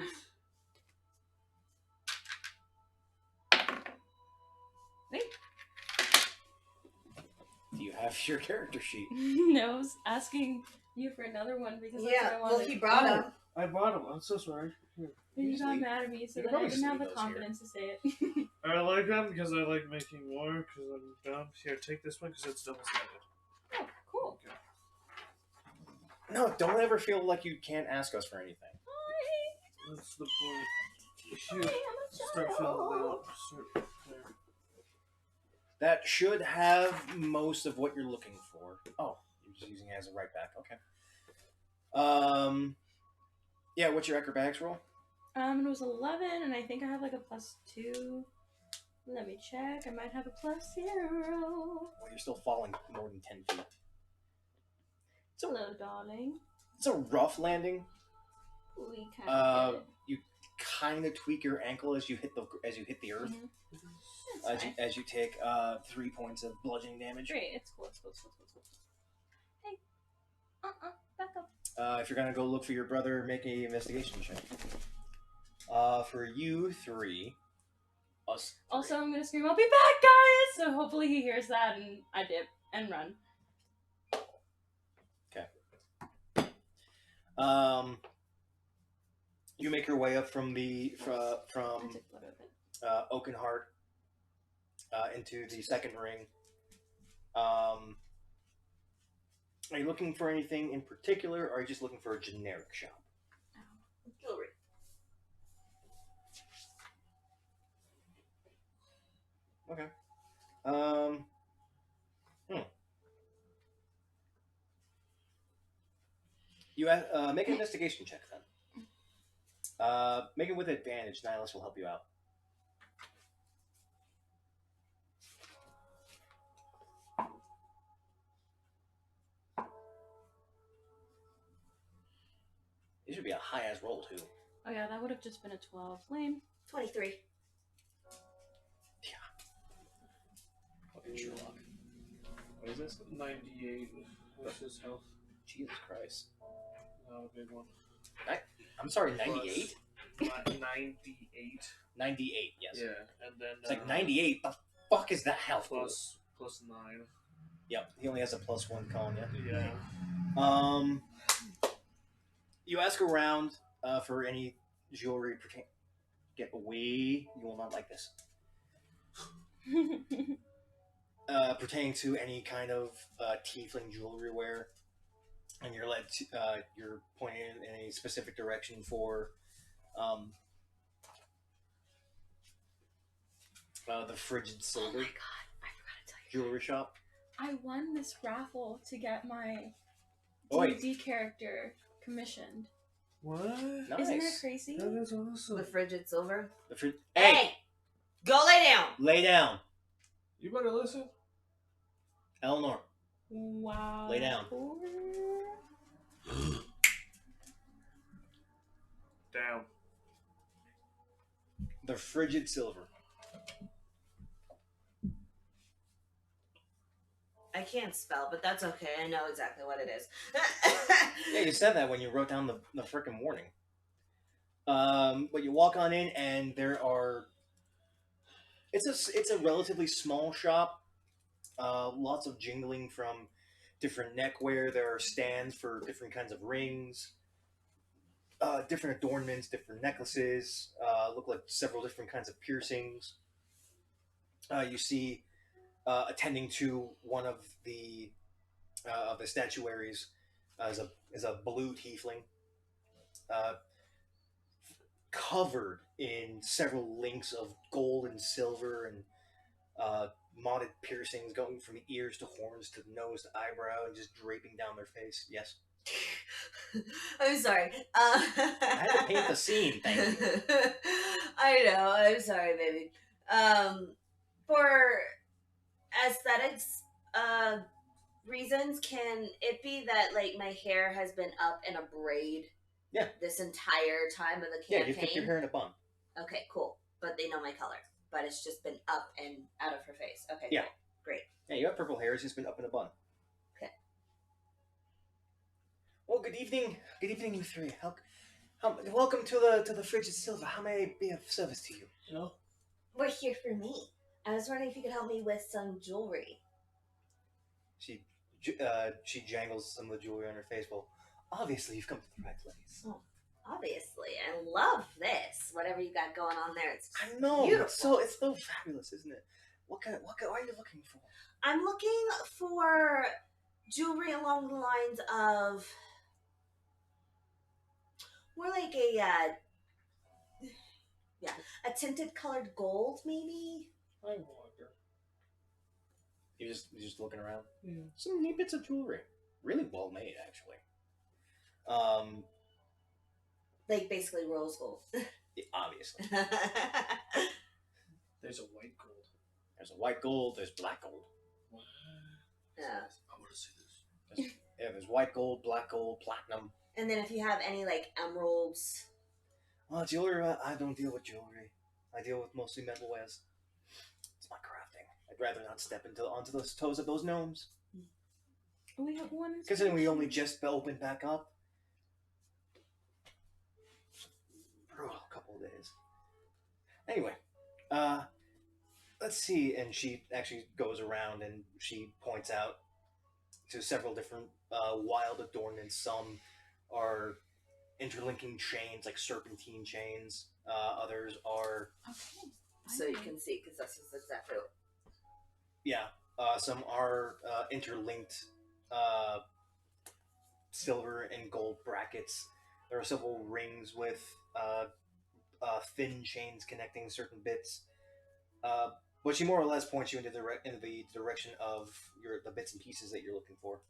[SPEAKER 1] Do you have your character sheet?
[SPEAKER 3] No, I was asking you for another one because that's what I
[SPEAKER 2] well,
[SPEAKER 3] wanted.
[SPEAKER 2] he brought him.
[SPEAKER 4] I bought him. I'm so sorry. Here.
[SPEAKER 3] You got mad at me, so
[SPEAKER 1] You
[SPEAKER 3] that
[SPEAKER 1] could
[SPEAKER 3] I
[SPEAKER 1] probably
[SPEAKER 3] didn't have the
[SPEAKER 1] just leave those
[SPEAKER 3] confidence to say it.
[SPEAKER 4] I like them because I like making more because I'm dumb. Here, take this one because it's double-sided.
[SPEAKER 3] Oh, cool.
[SPEAKER 1] No, don't ever feel like you can't ask us for anything.
[SPEAKER 4] That's the point.
[SPEAKER 3] Hi,
[SPEAKER 4] Here,
[SPEAKER 3] I'm a
[SPEAKER 4] start filling it
[SPEAKER 3] child.
[SPEAKER 4] out. Start there.
[SPEAKER 1] That should have most of what you're looking for. Oh, you're just using it as a right back. Okay. Yeah. What's your acrobatics roll?
[SPEAKER 3] It was 11, and I think I have like a +2. Let me check. I might have a +0.
[SPEAKER 1] Well, you're still falling more than 10 feet.
[SPEAKER 3] Hello, darling.
[SPEAKER 1] It's a rough landing.
[SPEAKER 3] We kind of get it.
[SPEAKER 1] You kind of tweak your ankle as you hit the earth.
[SPEAKER 3] Mhm. That's fine.
[SPEAKER 1] As you take 3 points of bludgeoning damage.
[SPEAKER 3] Great, it's cool, it's cool, it's cool, it's cool. Hey. Back up.
[SPEAKER 1] If you're gonna go look for your brother, make an investigation check. For you 3, us 3.
[SPEAKER 3] Also, I'm gonna scream, I'll be back, guys! So hopefully he hears that and I dip and run.
[SPEAKER 1] You make your way up from the
[SPEAKER 3] I
[SPEAKER 1] from
[SPEAKER 3] took blood of it.
[SPEAKER 1] Oakenheart into the second ring. Are you looking for anything in particular, or are you just looking for a generic shop?
[SPEAKER 2] Jewelry.
[SPEAKER 1] Okay. You make an investigation check then. Make it with advantage. Nihilus will help you out. It should be a high ass roll too.
[SPEAKER 3] Oh yeah, that would have just been a 12. Lame.
[SPEAKER 2] 23.
[SPEAKER 1] Fucking Sherlock.
[SPEAKER 4] What is this? 98. What's his health?
[SPEAKER 1] Jesus Christ.
[SPEAKER 4] Not a big one.
[SPEAKER 1] I'm sorry, 98?
[SPEAKER 4] 98.
[SPEAKER 1] 98, yes.
[SPEAKER 4] Yeah, and then
[SPEAKER 1] It's like 98. The fuck is that health?
[SPEAKER 4] plus 9.
[SPEAKER 1] Yep, he only has a +1 con, yeah.
[SPEAKER 4] Yeah.
[SPEAKER 1] You ask around for any jewelry get away. You will not like this. Pertaining to any kind of tiefling jewelry wear, and you're led to, you're pointed in a specific direction for the frigid silver
[SPEAKER 3] Oh my god, I forgot to tell you.
[SPEAKER 1] jewelry shop.
[SPEAKER 3] I won this raffle to get my
[SPEAKER 1] Oi.
[SPEAKER 3] D&D character commissioned.
[SPEAKER 4] What?
[SPEAKER 1] Nice.
[SPEAKER 3] Isn't that crazy?
[SPEAKER 4] That is awesome.
[SPEAKER 2] The frigid silver.
[SPEAKER 1] Hey,
[SPEAKER 2] Go lay down.
[SPEAKER 1] lay down,
[SPEAKER 4] You better listen.
[SPEAKER 1] Eleanor.
[SPEAKER 3] Wow.
[SPEAKER 1] Lay down.
[SPEAKER 4] Down.
[SPEAKER 1] The frigid silver.
[SPEAKER 2] I can't spell, but that's okay. I know exactly what it is.
[SPEAKER 1] Yeah, you said that when you wrote down the frickin' warning. But you walk on in, and there are. It's a relatively small shop. Lots of jingling from different neckwear. There are stands for different kinds of rings, different adornments, different necklaces. Look like several different kinds of piercings. You see, attending to one of the statuaries is a blue tiefling, uh, covered in several links of gold and silver and modded piercings going from ears to horns to nose to eyebrow and just draping down their face. Yes.
[SPEAKER 2] I'm sorry.
[SPEAKER 1] I had to paint the scene, thank you.
[SPEAKER 2] I know. I'm sorry, baby. For aesthetics reasons, can it be that like my hair has been up in a braid?
[SPEAKER 1] Yeah.
[SPEAKER 2] This entire time of the
[SPEAKER 1] Yeah,
[SPEAKER 2] campaign.
[SPEAKER 1] you kept your hair in a bun.
[SPEAKER 2] Okay, cool. But they know my color. But it's just been up and out of her face. Okay,
[SPEAKER 1] Yeah.
[SPEAKER 2] cool. Great.
[SPEAKER 1] Yeah, you have purple hair. It's just been up in a bun.
[SPEAKER 2] Okay.
[SPEAKER 1] Well, good evening. Good evening, you three. Welcome to the Frigid Silver. How may I be of service to you?
[SPEAKER 4] No.
[SPEAKER 2] We're here for me. I was wondering if you could help me with some jewelry.
[SPEAKER 1] She jangles some of the jewelry on her face. Well, obviously you've come to the right place.
[SPEAKER 2] Oh, obviously. I love this. Whatever you got going on there. It's
[SPEAKER 1] I know.
[SPEAKER 2] beautiful.
[SPEAKER 1] It's so fabulous, isn't it? What are you looking for?
[SPEAKER 2] I'm looking for jewelry along the lines of more like a tinted colored gold, maybe.
[SPEAKER 4] I wonder.
[SPEAKER 1] You're just looking around.
[SPEAKER 4] Yeah.
[SPEAKER 1] Some neat bits of jewelry. Really well made, actually.
[SPEAKER 2] Like basically rose gold.
[SPEAKER 1] Obviously.
[SPEAKER 4] There's a white gold.
[SPEAKER 1] There's a white gold, there's black gold.
[SPEAKER 4] What?
[SPEAKER 2] Yeah.
[SPEAKER 4] I want to see this.
[SPEAKER 1] There's white gold, black gold, platinum.
[SPEAKER 2] And then if you have any like emeralds.
[SPEAKER 1] Well, jewelry, I don't deal with jewelry. I deal with mostly metalwares. It's my crafting. I'd rather not step onto the toes of those gnomes.
[SPEAKER 3] We have one.
[SPEAKER 1] Considering we only just opened back up. For a couple of days. Anyway, let's see. And she actually goes around and she points out to several different wild adornments. Some are interlinking chains, like serpentine chains. Others are...
[SPEAKER 3] Okay.
[SPEAKER 2] So you can see, because this is exactly what...
[SPEAKER 1] Yeah. Some are interlinked silver and gold brackets. There are several rings with thin chains connecting certain bits. But she more or less points you into the direction of the bits and pieces that you're looking for.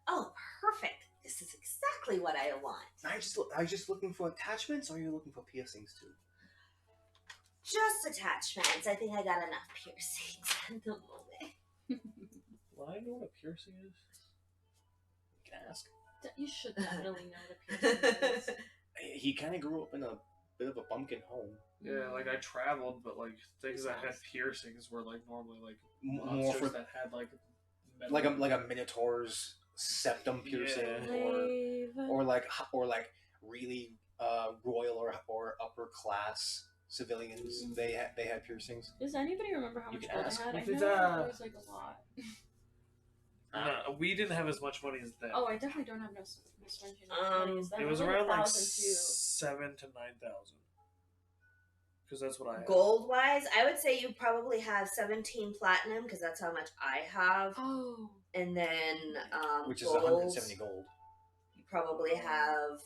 [SPEAKER 2] Oh, perfect. This is exactly what I want.
[SPEAKER 1] Are you just looking for attachments, or are you looking for piercings too?
[SPEAKER 2] Just attachments. I think I got enough piercings at the moment.
[SPEAKER 4] Well, I know what a piercing is.
[SPEAKER 1] You can ask.
[SPEAKER 3] You should definitely know what a piercing is.
[SPEAKER 1] He kind of grew up in a bit of a bumpkin home.
[SPEAKER 4] Yeah, like I traveled, but like things that had piercings were like normally like
[SPEAKER 1] More
[SPEAKER 4] monsters
[SPEAKER 1] for
[SPEAKER 4] that had metal.
[SPEAKER 1] like a minotaur's septum piercing,
[SPEAKER 3] Slave.
[SPEAKER 1] or like really royal or upper class civilians. They had piercings.
[SPEAKER 3] Does anybody remember how
[SPEAKER 1] You
[SPEAKER 3] much
[SPEAKER 1] can
[SPEAKER 3] gold
[SPEAKER 1] ask.
[SPEAKER 3] I had? I
[SPEAKER 4] If
[SPEAKER 3] know
[SPEAKER 4] it's,
[SPEAKER 3] it was like a lot.
[SPEAKER 4] We didn't have as much money as them.
[SPEAKER 3] Oh, I definitely don't have no money as that.
[SPEAKER 4] It was
[SPEAKER 3] I had
[SPEAKER 4] around like
[SPEAKER 3] 1,000 too.
[SPEAKER 4] 7,000 to 9,000. Because that's what I had.
[SPEAKER 2] Gold wise, I would say you probably have 17 platinum, because that's how much I have.
[SPEAKER 3] Oh.
[SPEAKER 2] And then
[SPEAKER 1] Which is
[SPEAKER 2] gold,
[SPEAKER 1] 170 gold.
[SPEAKER 2] you probably have...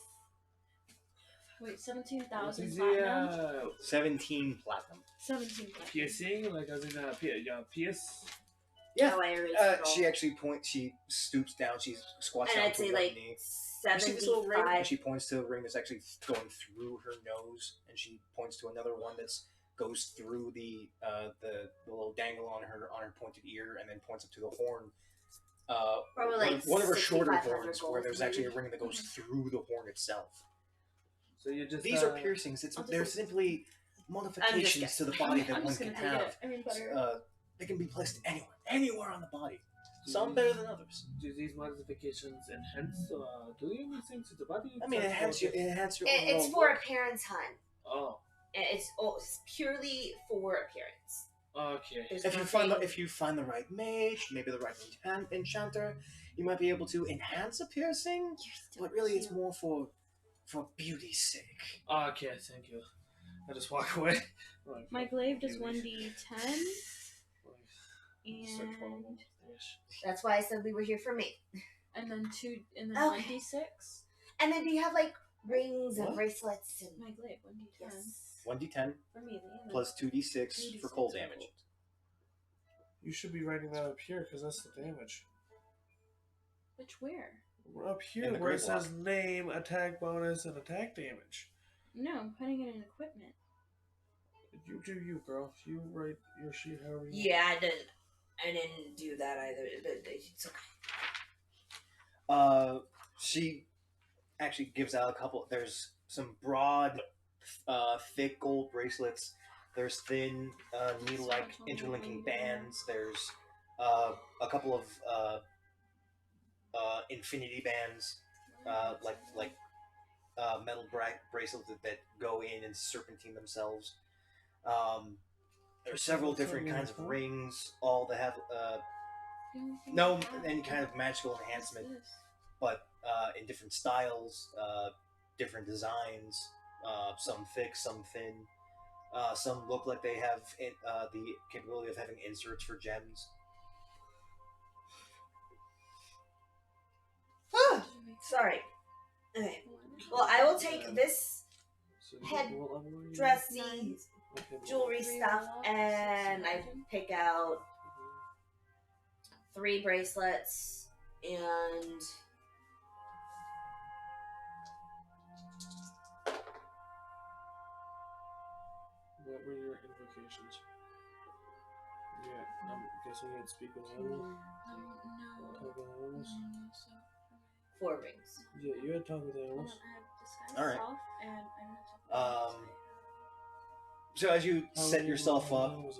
[SPEAKER 3] Wait, 17,000
[SPEAKER 4] What's
[SPEAKER 3] platinum?
[SPEAKER 1] 17 platinum.
[SPEAKER 3] 17 platinum.
[SPEAKER 4] piercing? Like as in PS?
[SPEAKER 1] Yeah.
[SPEAKER 2] Oh, I erased it
[SPEAKER 1] She
[SPEAKER 2] all.
[SPEAKER 1] actually she stoops down, she squats
[SPEAKER 2] And
[SPEAKER 1] down
[SPEAKER 2] I'd
[SPEAKER 1] to
[SPEAKER 2] say
[SPEAKER 1] one
[SPEAKER 2] like
[SPEAKER 1] knee. You see this little ring?
[SPEAKER 2] 75.
[SPEAKER 1] And she points to a ring that's actually going through her nose, and she points to another one that's goes through the little dangle on her pointed ear, and then points up to the horn.
[SPEAKER 2] Probably like
[SPEAKER 1] one of her shorter
[SPEAKER 2] 6,500
[SPEAKER 1] horns,
[SPEAKER 2] gold,
[SPEAKER 1] where there's actually a
[SPEAKER 2] maybe.
[SPEAKER 1] ring that goes through the horn itself.
[SPEAKER 4] So you just
[SPEAKER 1] These are piercings. They're simply modifications
[SPEAKER 2] guessing.
[SPEAKER 1] to the body that
[SPEAKER 3] I'm
[SPEAKER 1] one
[SPEAKER 3] just gonna
[SPEAKER 1] can
[SPEAKER 3] take
[SPEAKER 1] have.
[SPEAKER 3] it. I mean, better.
[SPEAKER 1] They can be placed anywhere on the body. Some better than others.
[SPEAKER 4] Do these modifications enhance do anything to the body?
[SPEAKER 1] I mean, it enhance your
[SPEAKER 2] It's
[SPEAKER 1] overall
[SPEAKER 2] for
[SPEAKER 1] look.
[SPEAKER 2] appearance, hun.
[SPEAKER 4] Oh,
[SPEAKER 2] It's purely for appearance.
[SPEAKER 4] okay.
[SPEAKER 2] There's
[SPEAKER 1] If you find the right mage, maybe the right enchanter, you might be able to enhance a piercing. But really, it's more for beauty's sake.
[SPEAKER 4] Okay, thank you. I just walk away. Like,
[SPEAKER 3] My glaive does
[SPEAKER 4] beauty.
[SPEAKER 3] 1d10
[SPEAKER 4] Start falling
[SPEAKER 3] and
[SPEAKER 4] off.
[SPEAKER 2] That's why I said we were here for me.
[SPEAKER 3] and then
[SPEAKER 2] Okay.
[SPEAKER 3] 1d6.
[SPEAKER 2] And then do you have like rings
[SPEAKER 1] What?
[SPEAKER 2] and bracelets and
[SPEAKER 3] My glaive 1d10
[SPEAKER 2] yes.
[SPEAKER 1] 1d10
[SPEAKER 3] for melee and
[SPEAKER 1] plus 2d6
[SPEAKER 3] then
[SPEAKER 1] for
[SPEAKER 3] 2d6
[SPEAKER 1] cold damage.
[SPEAKER 4] You should be writing that up here because that's the damage.
[SPEAKER 3] Which where?
[SPEAKER 4] Up
[SPEAKER 1] In
[SPEAKER 4] here
[SPEAKER 1] the
[SPEAKER 4] where it
[SPEAKER 1] great block.
[SPEAKER 4] says name, attack bonus, and attack damage.
[SPEAKER 3] No, I'm putting it in equipment.
[SPEAKER 4] You do you, girl. You write your sheet however you
[SPEAKER 2] Yeah, I didn't do that either. It's okay.
[SPEAKER 1] She actually gives out a couple. There's some broad, thick gold bracelets. There's thin, needle-like interlinking bands. There's a couple of infinity bands, like metal bracelets that go in and serpentine themselves. There's several different kinds of rings, all that have no any kind of magical enhancement, but in different styles, different designs. Some thick, some thin. Some look like they have the capability of having inserts for gems.
[SPEAKER 2] Sorry. Okay. Well, I will take this head dressy jewelry stuff and I pick out 3 bracelets and
[SPEAKER 4] What were your invocations? Yeah, I'm guessing you had speak with animals.
[SPEAKER 3] No.
[SPEAKER 4] Talk with animals.
[SPEAKER 3] So
[SPEAKER 2] 4 rings.
[SPEAKER 4] Yeah, you had talk with animals.
[SPEAKER 1] All right.
[SPEAKER 3] And I'm gonna talk
[SPEAKER 1] So as you
[SPEAKER 4] How
[SPEAKER 1] set
[SPEAKER 4] many
[SPEAKER 1] yourself up,
[SPEAKER 4] animals?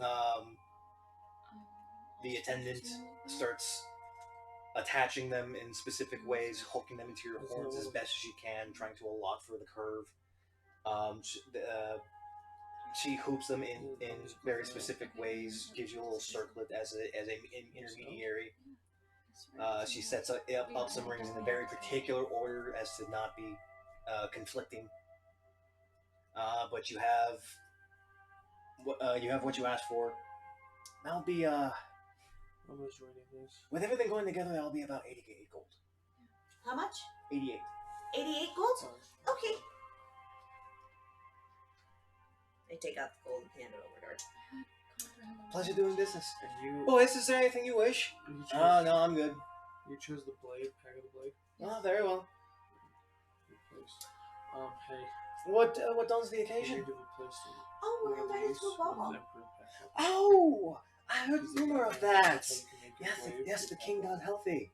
[SPEAKER 1] the attendant starts attaching them in specific ways, hooking them into your horns as best as she can, trying to allot for the curve. She hoops them in very specific ways, gives you a little circlet as an intermediary. She sets up some rings in a very particular order as to not be conflicting. But you have what you asked for. That'll be
[SPEAKER 4] I'm just writing this.
[SPEAKER 1] with everything going together, that'll be about 88 gold.
[SPEAKER 2] How much?
[SPEAKER 1] 88.
[SPEAKER 2] 88 gold? Okay. I take out the gold and hand it over to her.
[SPEAKER 1] Pleasure doing business.
[SPEAKER 4] And you,
[SPEAKER 1] Boys, is there anything you wish?
[SPEAKER 4] you choose,
[SPEAKER 1] No, I'm good.
[SPEAKER 4] You choose the blade, pack of the blade.
[SPEAKER 1] Oh, very well.
[SPEAKER 4] Replace. Hey,
[SPEAKER 1] What does the
[SPEAKER 4] you
[SPEAKER 1] occasion?
[SPEAKER 4] need to replace the
[SPEAKER 2] Oh, we're invited to a ball.
[SPEAKER 4] Emperor pack.
[SPEAKER 1] Oh, I heard rumor of that.
[SPEAKER 4] That's how you can make a blade.
[SPEAKER 1] Yes, the king got healthy.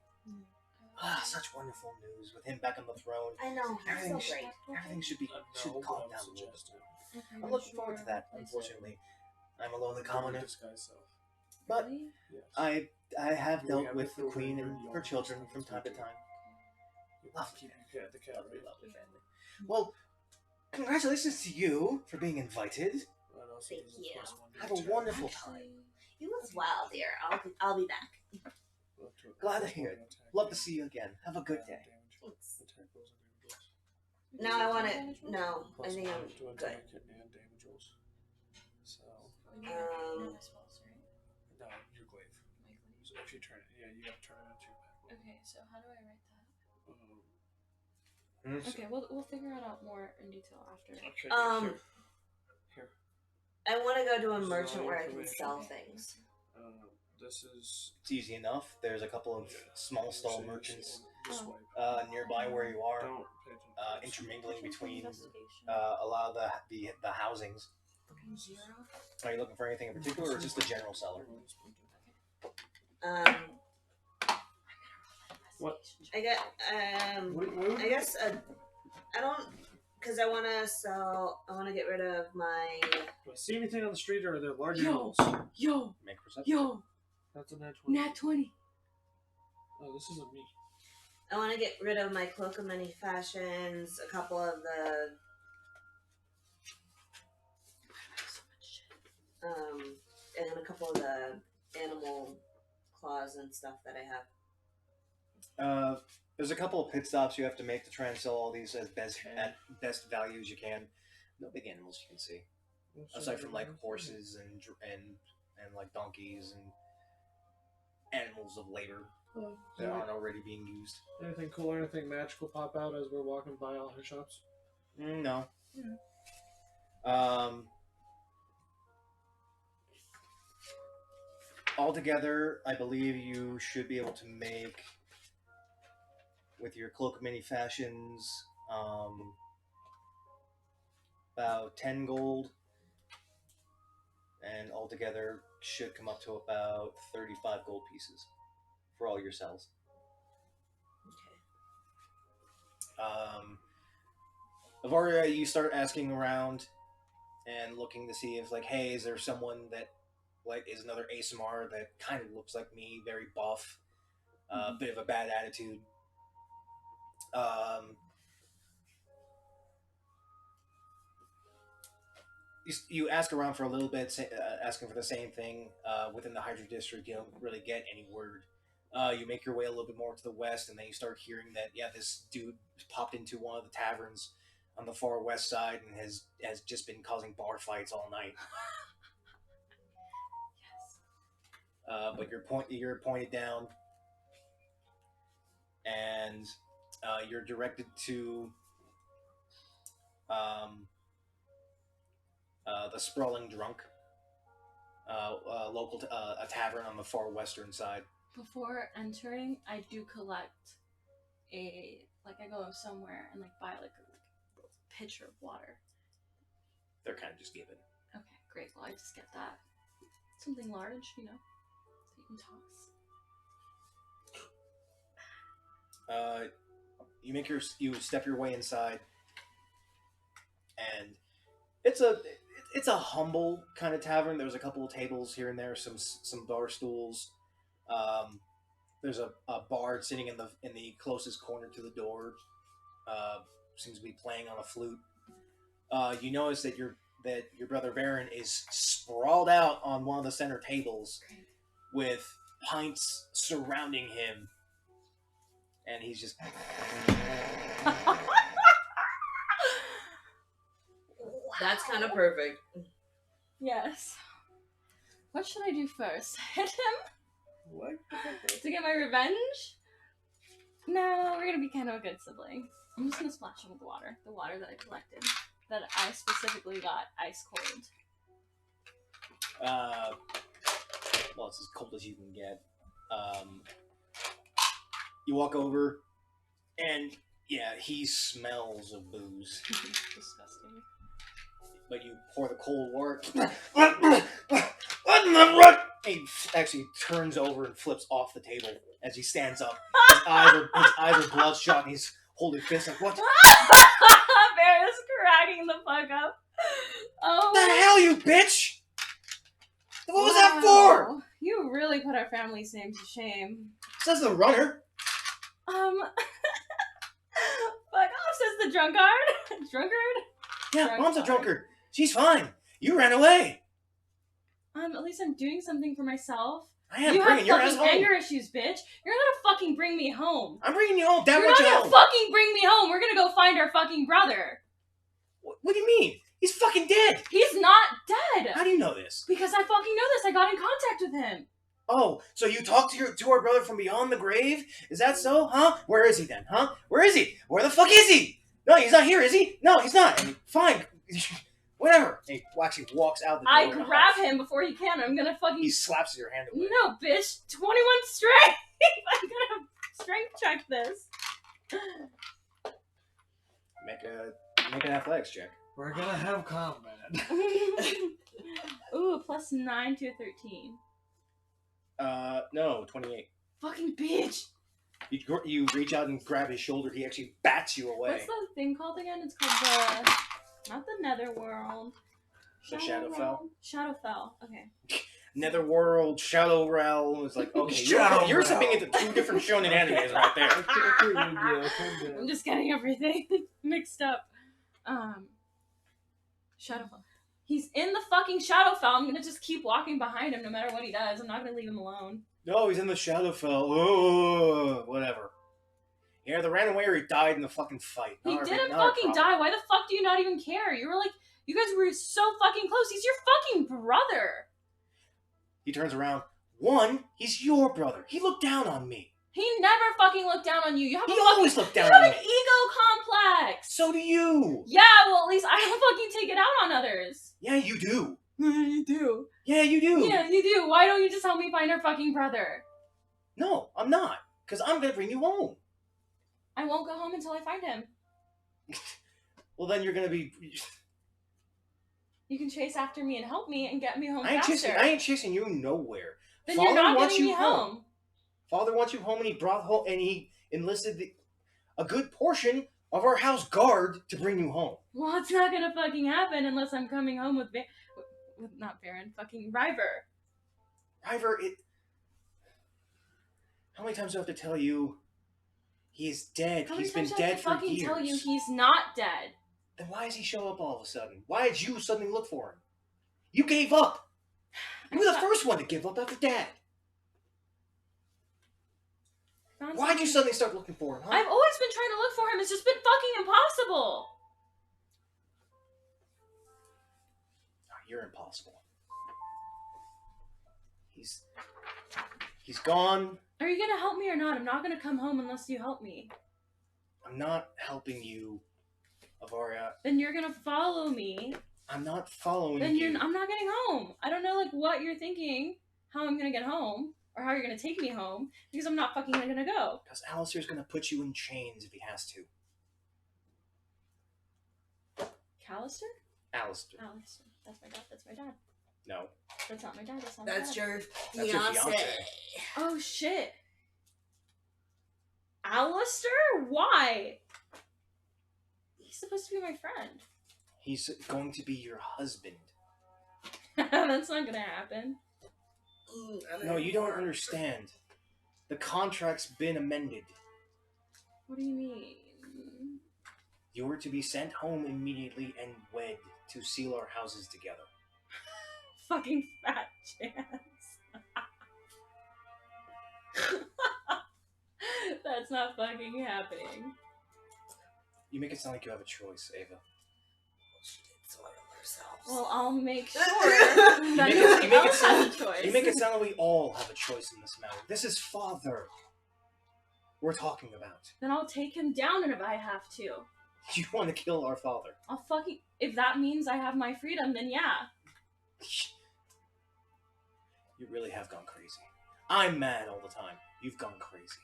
[SPEAKER 1] Such wonderful news with him back on the throne.
[SPEAKER 2] I know, he's so great.
[SPEAKER 1] Everything should
[SPEAKER 4] No,
[SPEAKER 1] calm
[SPEAKER 4] but
[SPEAKER 1] down
[SPEAKER 4] I'm
[SPEAKER 1] a little bit.
[SPEAKER 4] suggesting.
[SPEAKER 1] I'm looking forward to that. Unfortunately, I'm a lonely commoner,
[SPEAKER 4] Disguise self.
[SPEAKER 1] but
[SPEAKER 4] Yes.
[SPEAKER 1] I have
[SPEAKER 4] We
[SPEAKER 1] dealt
[SPEAKER 4] have
[SPEAKER 1] with
[SPEAKER 4] to
[SPEAKER 1] the
[SPEAKER 4] go
[SPEAKER 1] queen
[SPEAKER 4] over
[SPEAKER 1] and
[SPEAKER 4] your
[SPEAKER 1] her
[SPEAKER 4] young
[SPEAKER 1] children
[SPEAKER 4] stuff
[SPEAKER 1] from
[SPEAKER 4] as
[SPEAKER 1] time to
[SPEAKER 4] well.
[SPEAKER 1] time.
[SPEAKER 4] You
[SPEAKER 1] Lovely
[SPEAKER 4] keep your cat, the cat,
[SPEAKER 1] Lovely,
[SPEAKER 4] right?
[SPEAKER 1] lovely family. Well, congratulations to you for being invited.
[SPEAKER 4] And also
[SPEAKER 2] Thank
[SPEAKER 4] there's
[SPEAKER 2] you.
[SPEAKER 4] plus 1
[SPEAKER 1] Have a
[SPEAKER 4] attack.
[SPEAKER 1] wonderful time.
[SPEAKER 2] You as well, dear. I'll be back.
[SPEAKER 1] Glad to
[SPEAKER 4] Plus
[SPEAKER 1] hear
[SPEAKER 4] 1
[SPEAKER 1] it.
[SPEAKER 4] attack
[SPEAKER 1] Love to
[SPEAKER 4] damage.
[SPEAKER 1] see you again. Have a good day.
[SPEAKER 2] Thanks.
[SPEAKER 4] Attack rolls and damage rolls.
[SPEAKER 2] No, I want it. No, I
[SPEAKER 4] Plus
[SPEAKER 2] think
[SPEAKER 4] 1
[SPEAKER 2] I'm
[SPEAKER 4] to
[SPEAKER 2] good.
[SPEAKER 4] attack and damage rolls. So,
[SPEAKER 2] Um,
[SPEAKER 4] no, your glaive. So if you turn it, yeah, you have to turn it into your pack roll.
[SPEAKER 3] Okay, so how do I write that?
[SPEAKER 4] Um,
[SPEAKER 3] Okay, we'll figure it out more in detail after.
[SPEAKER 4] okay, here.
[SPEAKER 2] I want to go to a
[SPEAKER 4] This is
[SPEAKER 2] merchant
[SPEAKER 4] all
[SPEAKER 2] where I can
[SPEAKER 4] information.
[SPEAKER 2] sell things.
[SPEAKER 4] This is
[SPEAKER 1] It's easy enough. There's a couple of small stall
[SPEAKER 4] so you
[SPEAKER 1] merchants
[SPEAKER 4] just
[SPEAKER 3] Oh.
[SPEAKER 4] swipe.
[SPEAKER 1] nearby where you are,
[SPEAKER 4] Don't pay attention.
[SPEAKER 1] intermingling between
[SPEAKER 3] Investigation.
[SPEAKER 1] a lot of the housings.
[SPEAKER 3] Fucking 0.
[SPEAKER 1] Are you looking for anything in particular, or just a general seller?
[SPEAKER 4] What?
[SPEAKER 2] I got
[SPEAKER 4] What
[SPEAKER 2] I guess I don't because I want to sell. I want to get rid of my.
[SPEAKER 4] Do I see anything on the street, or are there large
[SPEAKER 3] Yo.
[SPEAKER 4] animals?
[SPEAKER 3] Yo,
[SPEAKER 1] Make a perception.
[SPEAKER 3] yo,
[SPEAKER 4] That's a natural.
[SPEAKER 3] nat 20.
[SPEAKER 4] Oh, this isn't me.
[SPEAKER 2] I want to get rid of my cloak of many fashions, a couple of the and a couple of the animal claws and stuff that I have.
[SPEAKER 1] There's a couple of pit stops you have to make to try and sell all these at best value as you can. No big animals you can see, aside from like horses and like donkeys and animals of labor that aren't already being used.
[SPEAKER 4] Anything cool or anything magical pop out as we're walking by all her shops?
[SPEAKER 1] No.
[SPEAKER 3] Mm.
[SPEAKER 1] Altogether, I believe you should be able to make, with your cloak of many fashions, about 10 gold, and altogether should come up to about 35 gold pieces for all your cells.
[SPEAKER 2] Okay.
[SPEAKER 1] Avaria, you start asking around and looking to see if, like, hey, is there someone that, like, is another ASMR that kind of looks like me, very buff, bit of a bad attitude. You ask around for a little bit, asking for the same thing. Within the Hydra District, you don't really get any word. You make your way a little bit more to the west, and then you start hearing that, yeah, this dude popped into one of the taverns on the far west side and has just been causing bar fights all night. But you're pointed down, and you're directed to the Sprawling Drunk, local a tavern on the far western side.
[SPEAKER 3] Before entering, I do collect I go somewhere and buy a pitcher of water.
[SPEAKER 1] They're kind of just given.
[SPEAKER 3] Okay, great. Well, I just get that. Something large, that you can toss.
[SPEAKER 1] You step your way inside, and it's a humble kind of tavern. There's a couple of tables here and there, some bar stools. There's a bard sitting in the closest corner to the door. Seems to be playing on a flute. You notice that your brother Baron is sprawled out on one of the center tables with pints surrounding him, and he's just.
[SPEAKER 2] That's kind of perfect.
[SPEAKER 3] Yes. What should I do first? Hit him?
[SPEAKER 4] What?
[SPEAKER 3] To get my revenge? No, we're gonna be kind of a good sibling. I'm just gonna splash him with water. The water that I collected. That I specifically got ice cold.
[SPEAKER 1] Well, it's as cold as you can get. You walk over, and yeah, he smells of booze.
[SPEAKER 3] Disgusting.
[SPEAKER 1] But you pour the cold water. What in the rut? He actually turns over and flips off the table as he stands up. His eyes are bloodshot, and he's holding fists like, what?
[SPEAKER 3] Bear is cracking the fuck up. Oh,
[SPEAKER 1] What the hell, you bitch? What was that for?
[SPEAKER 3] You really put our family's name to shame.
[SPEAKER 1] Says the runner.
[SPEAKER 3] Fuck off, says the drunkard. Drunkard?
[SPEAKER 1] Yeah, Mom's a drunkard. She's fine. You ran away.
[SPEAKER 3] At least I'm doing something for myself.
[SPEAKER 1] I am
[SPEAKER 3] you
[SPEAKER 1] bringing your ass
[SPEAKER 3] have
[SPEAKER 1] home.
[SPEAKER 3] fucking anger issues, bitch. You're not gonna fucking bring me home.
[SPEAKER 1] I'm bringing you home.
[SPEAKER 3] You're not gonna fucking bring me home. We're gonna go find our fucking brother.
[SPEAKER 1] What do you mean? He's fucking dead.
[SPEAKER 3] He's not dead.
[SPEAKER 1] How do you know this?
[SPEAKER 3] Because I fucking know this. I got in contact with him.
[SPEAKER 1] Oh, so you talked to our brother from beyond the grave? Is that so? Huh? Where is he then? Huh? Where is he? Where the fuck is he? No, he's not here, is he? No, he's not. Fine. Whatever. And he actually walks out the door.
[SPEAKER 3] I grab him before he can. I'm gonna fucking.
[SPEAKER 1] He slaps your hand away.
[SPEAKER 3] No, bitch. 21 strength. I'm gonna strength check this.
[SPEAKER 1] Make an athletics check.
[SPEAKER 4] We're gonna have combat.
[SPEAKER 3] Ooh, +9 to a 13.
[SPEAKER 1] No, 28.
[SPEAKER 3] Fucking bitch.
[SPEAKER 1] You reach out and grab his shoulder. He actually bats you away.
[SPEAKER 3] What's the thing called again? It's called the... Not the Netherworld.
[SPEAKER 1] The Shadowfell?
[SPEAKER 3] Shadowfell. Okay.
[SPEAKER 1] Netherworld, Shadow Realm. It's like, okay,
[SPEAKER 4] Shadow
[SPEAKER 1] you're
[SPEAKER 4] Realm.
[SPEAKER 1] stepping into 2 different shonen animes right there.
[SPEAKER 3] I'm just getting everything mixed up. Shadowfell. He's in the fucking Shadowfell. I'm gonna just keep walking behind him no matter what he does. I'm not gonna leave him alone.
[SPEAKER 1] No, he's in the Shadowfell. Oh, whatever. He either ran away or he died in the fucking fight.
[SPEAKER 3] He
[SPEAKER 1] Not our-
[SPEAKER 3] didn't
[SPEAKER 1] not our
[SPEAKER 3] fucking
[SPEAKER 1] problem.
[SPEAKER 3] die. Why the fuck do you not even care? You were like, you guys were so fucking close. He's your fucking brother.
[SPEAKER 1] He turns around. 1, he's your brother. He looked down on me.
[SPEAKER 3] He never fucking looked down on you. You have
[SPEAKER 1] He
[SPEAKER 3] a fucking,
[SPEAKER 1] always looked
[SPEAKER 3] you
[SPEAKER 1] down
[SPEAKER 3] have
[SPEAKER 1] on
[SPEAKER 3] an
[SPEAKER 1] me.
[SPEAKER 3] ego complex.
[SPEAKER 1] So do you.
[SPEAKER 3] Yeah, well, at least I don't fucking take it out on others.
[SPEAKER 1] Yeah, you do.
[SPEAKER 3] You do.
[SPEAKER 1] Yeah, you do.
[SPEAKER 3] Yeah, you do. Why don't you just help me find our fucking brother?
[SPEAKER 1] No, I'm not. Because I'm going to bring you home.
[SPEAKER 3] I won't go home until I find him.
[SPEAKER 1] Well, then you're going to be...
[SPEAKER 3] You can chase after me and help me and get me home
[SPEAKER 1] I
[SPEAKER 3] faster.
[SPEAKER 1] ain't chasing you nowhere.
[SPEAKER 3] Then you're not
[SPEAKER 1] wants
[SPEAKER 3] getting
[SPEAKER 1] you
[SPEAKER 3] me home.
[SPEAKER 1] Father wants you home, and he brought home, and he enlisted a good portion of our house guard to bring you home.
[SPEAKER 3] Well, it's not gonna fucking happen unless I'm coming home with not Baron, fucking River.
[SPEAKER 1] River, how many times do I have to tell you he is dead?
[SPEAKER 3] How many
[SPEAKER 1] He's been
[SPEAKER 3] times do I have
[SPEAKER 1] dead
[SPEAKER 3] to
[SPEAKER 1] for
[SPEAKER 3] fucking
[SPEAKER 1] years.
[SPEAKER 3] tell you he's not dead?
[SPEAKER 1] Then why does he show up all of a sudden? Why did you suddenly look for him? You gave up. You were the first one to give up after Dad. Why'd you suddenly start looking for him, huh?
[SPEAKER 3] I've always been trying to look for him. It's just been fucking impossible.
[SPEAKER 1] Oh, you're impossible. He's gone.
[SPEAKER 3] Are you gonna help me or not? I'm not gonna come home unless you help me.
[SPEAKER 1] I'm not helping you, Avaria.
[SPEAKER 3] Then you're gonna follow me.
[SPEAKER 1] I'm not following
[SPEAKER 3] Then
[SPEAKER 1] you.
[SPEAKER 3] I'm not getting home. I don't know like what you're thinking, how I'm gonna get home, or how you're gonna take me home, because I'm not fucking gonna go.
[SPEAKER 1] Because Alistair's gonna put you in chains if he has to.
[SPEAKER 3] Callister?
[SPEAKER 1] Alistair.
[SPEAKER 3] Alistair. That's my dad. That's my dad.
[SPEAKER 1] No.
[SPEAKER 3] That's not my dad. That's not my
[SPEAKER 2] That's
[SPEAKER 3] dad.
[SPEAKER 2] your
[SPEAKER 1] That's your
[SPEAKER 2] fiance.
[SPEAKER 1] fiance.
[SPEAKER 3] Oh shit. Alistair? Why? He's supposed to be my friend.
[SPEAKER 1] He's going to be your husband.
[SPEAKER 3] That's not gonna happen.
[SPEAKER 1] No, you don't understand. The contract's been amended.
[SPEAKER 3] What do you mean?
[SPEAKER 1] You're to be sent home immediately and wed to seal our houses together.
[SPEAKER 3] Fucking fat chance. That's not fucking happening.
[SPEAKER 1] You make it sound like you have a choice, Ava.
[SPEAKER 3] Well, I'll make sure
[SPEAKER 1] You
[SPEAKER 3] that
[SPEAKER 1] make
[SPEAKER 3] no
[SPEAKER 1] it-
[SPEAKER 3] one
[SPEAKER 1] you make it
[SPEAKER 3] else
[SPEAKER 1] sound-
[SPEAKER 3] has a choice.
[SPEAKER 1] You make it sound like we all have a choice in this matter. This is Father we're talking about.
[SPEAKER 3] Then I'll take him down if I have to.
[SPEAKER 1] You want to kill our father.
[SPEAKER 3] I'll fucking... If that means I have my freedom, then yeah.
[SPEAKER 1] You really have gone crazy. I'm mad all the time. You've gone crazy.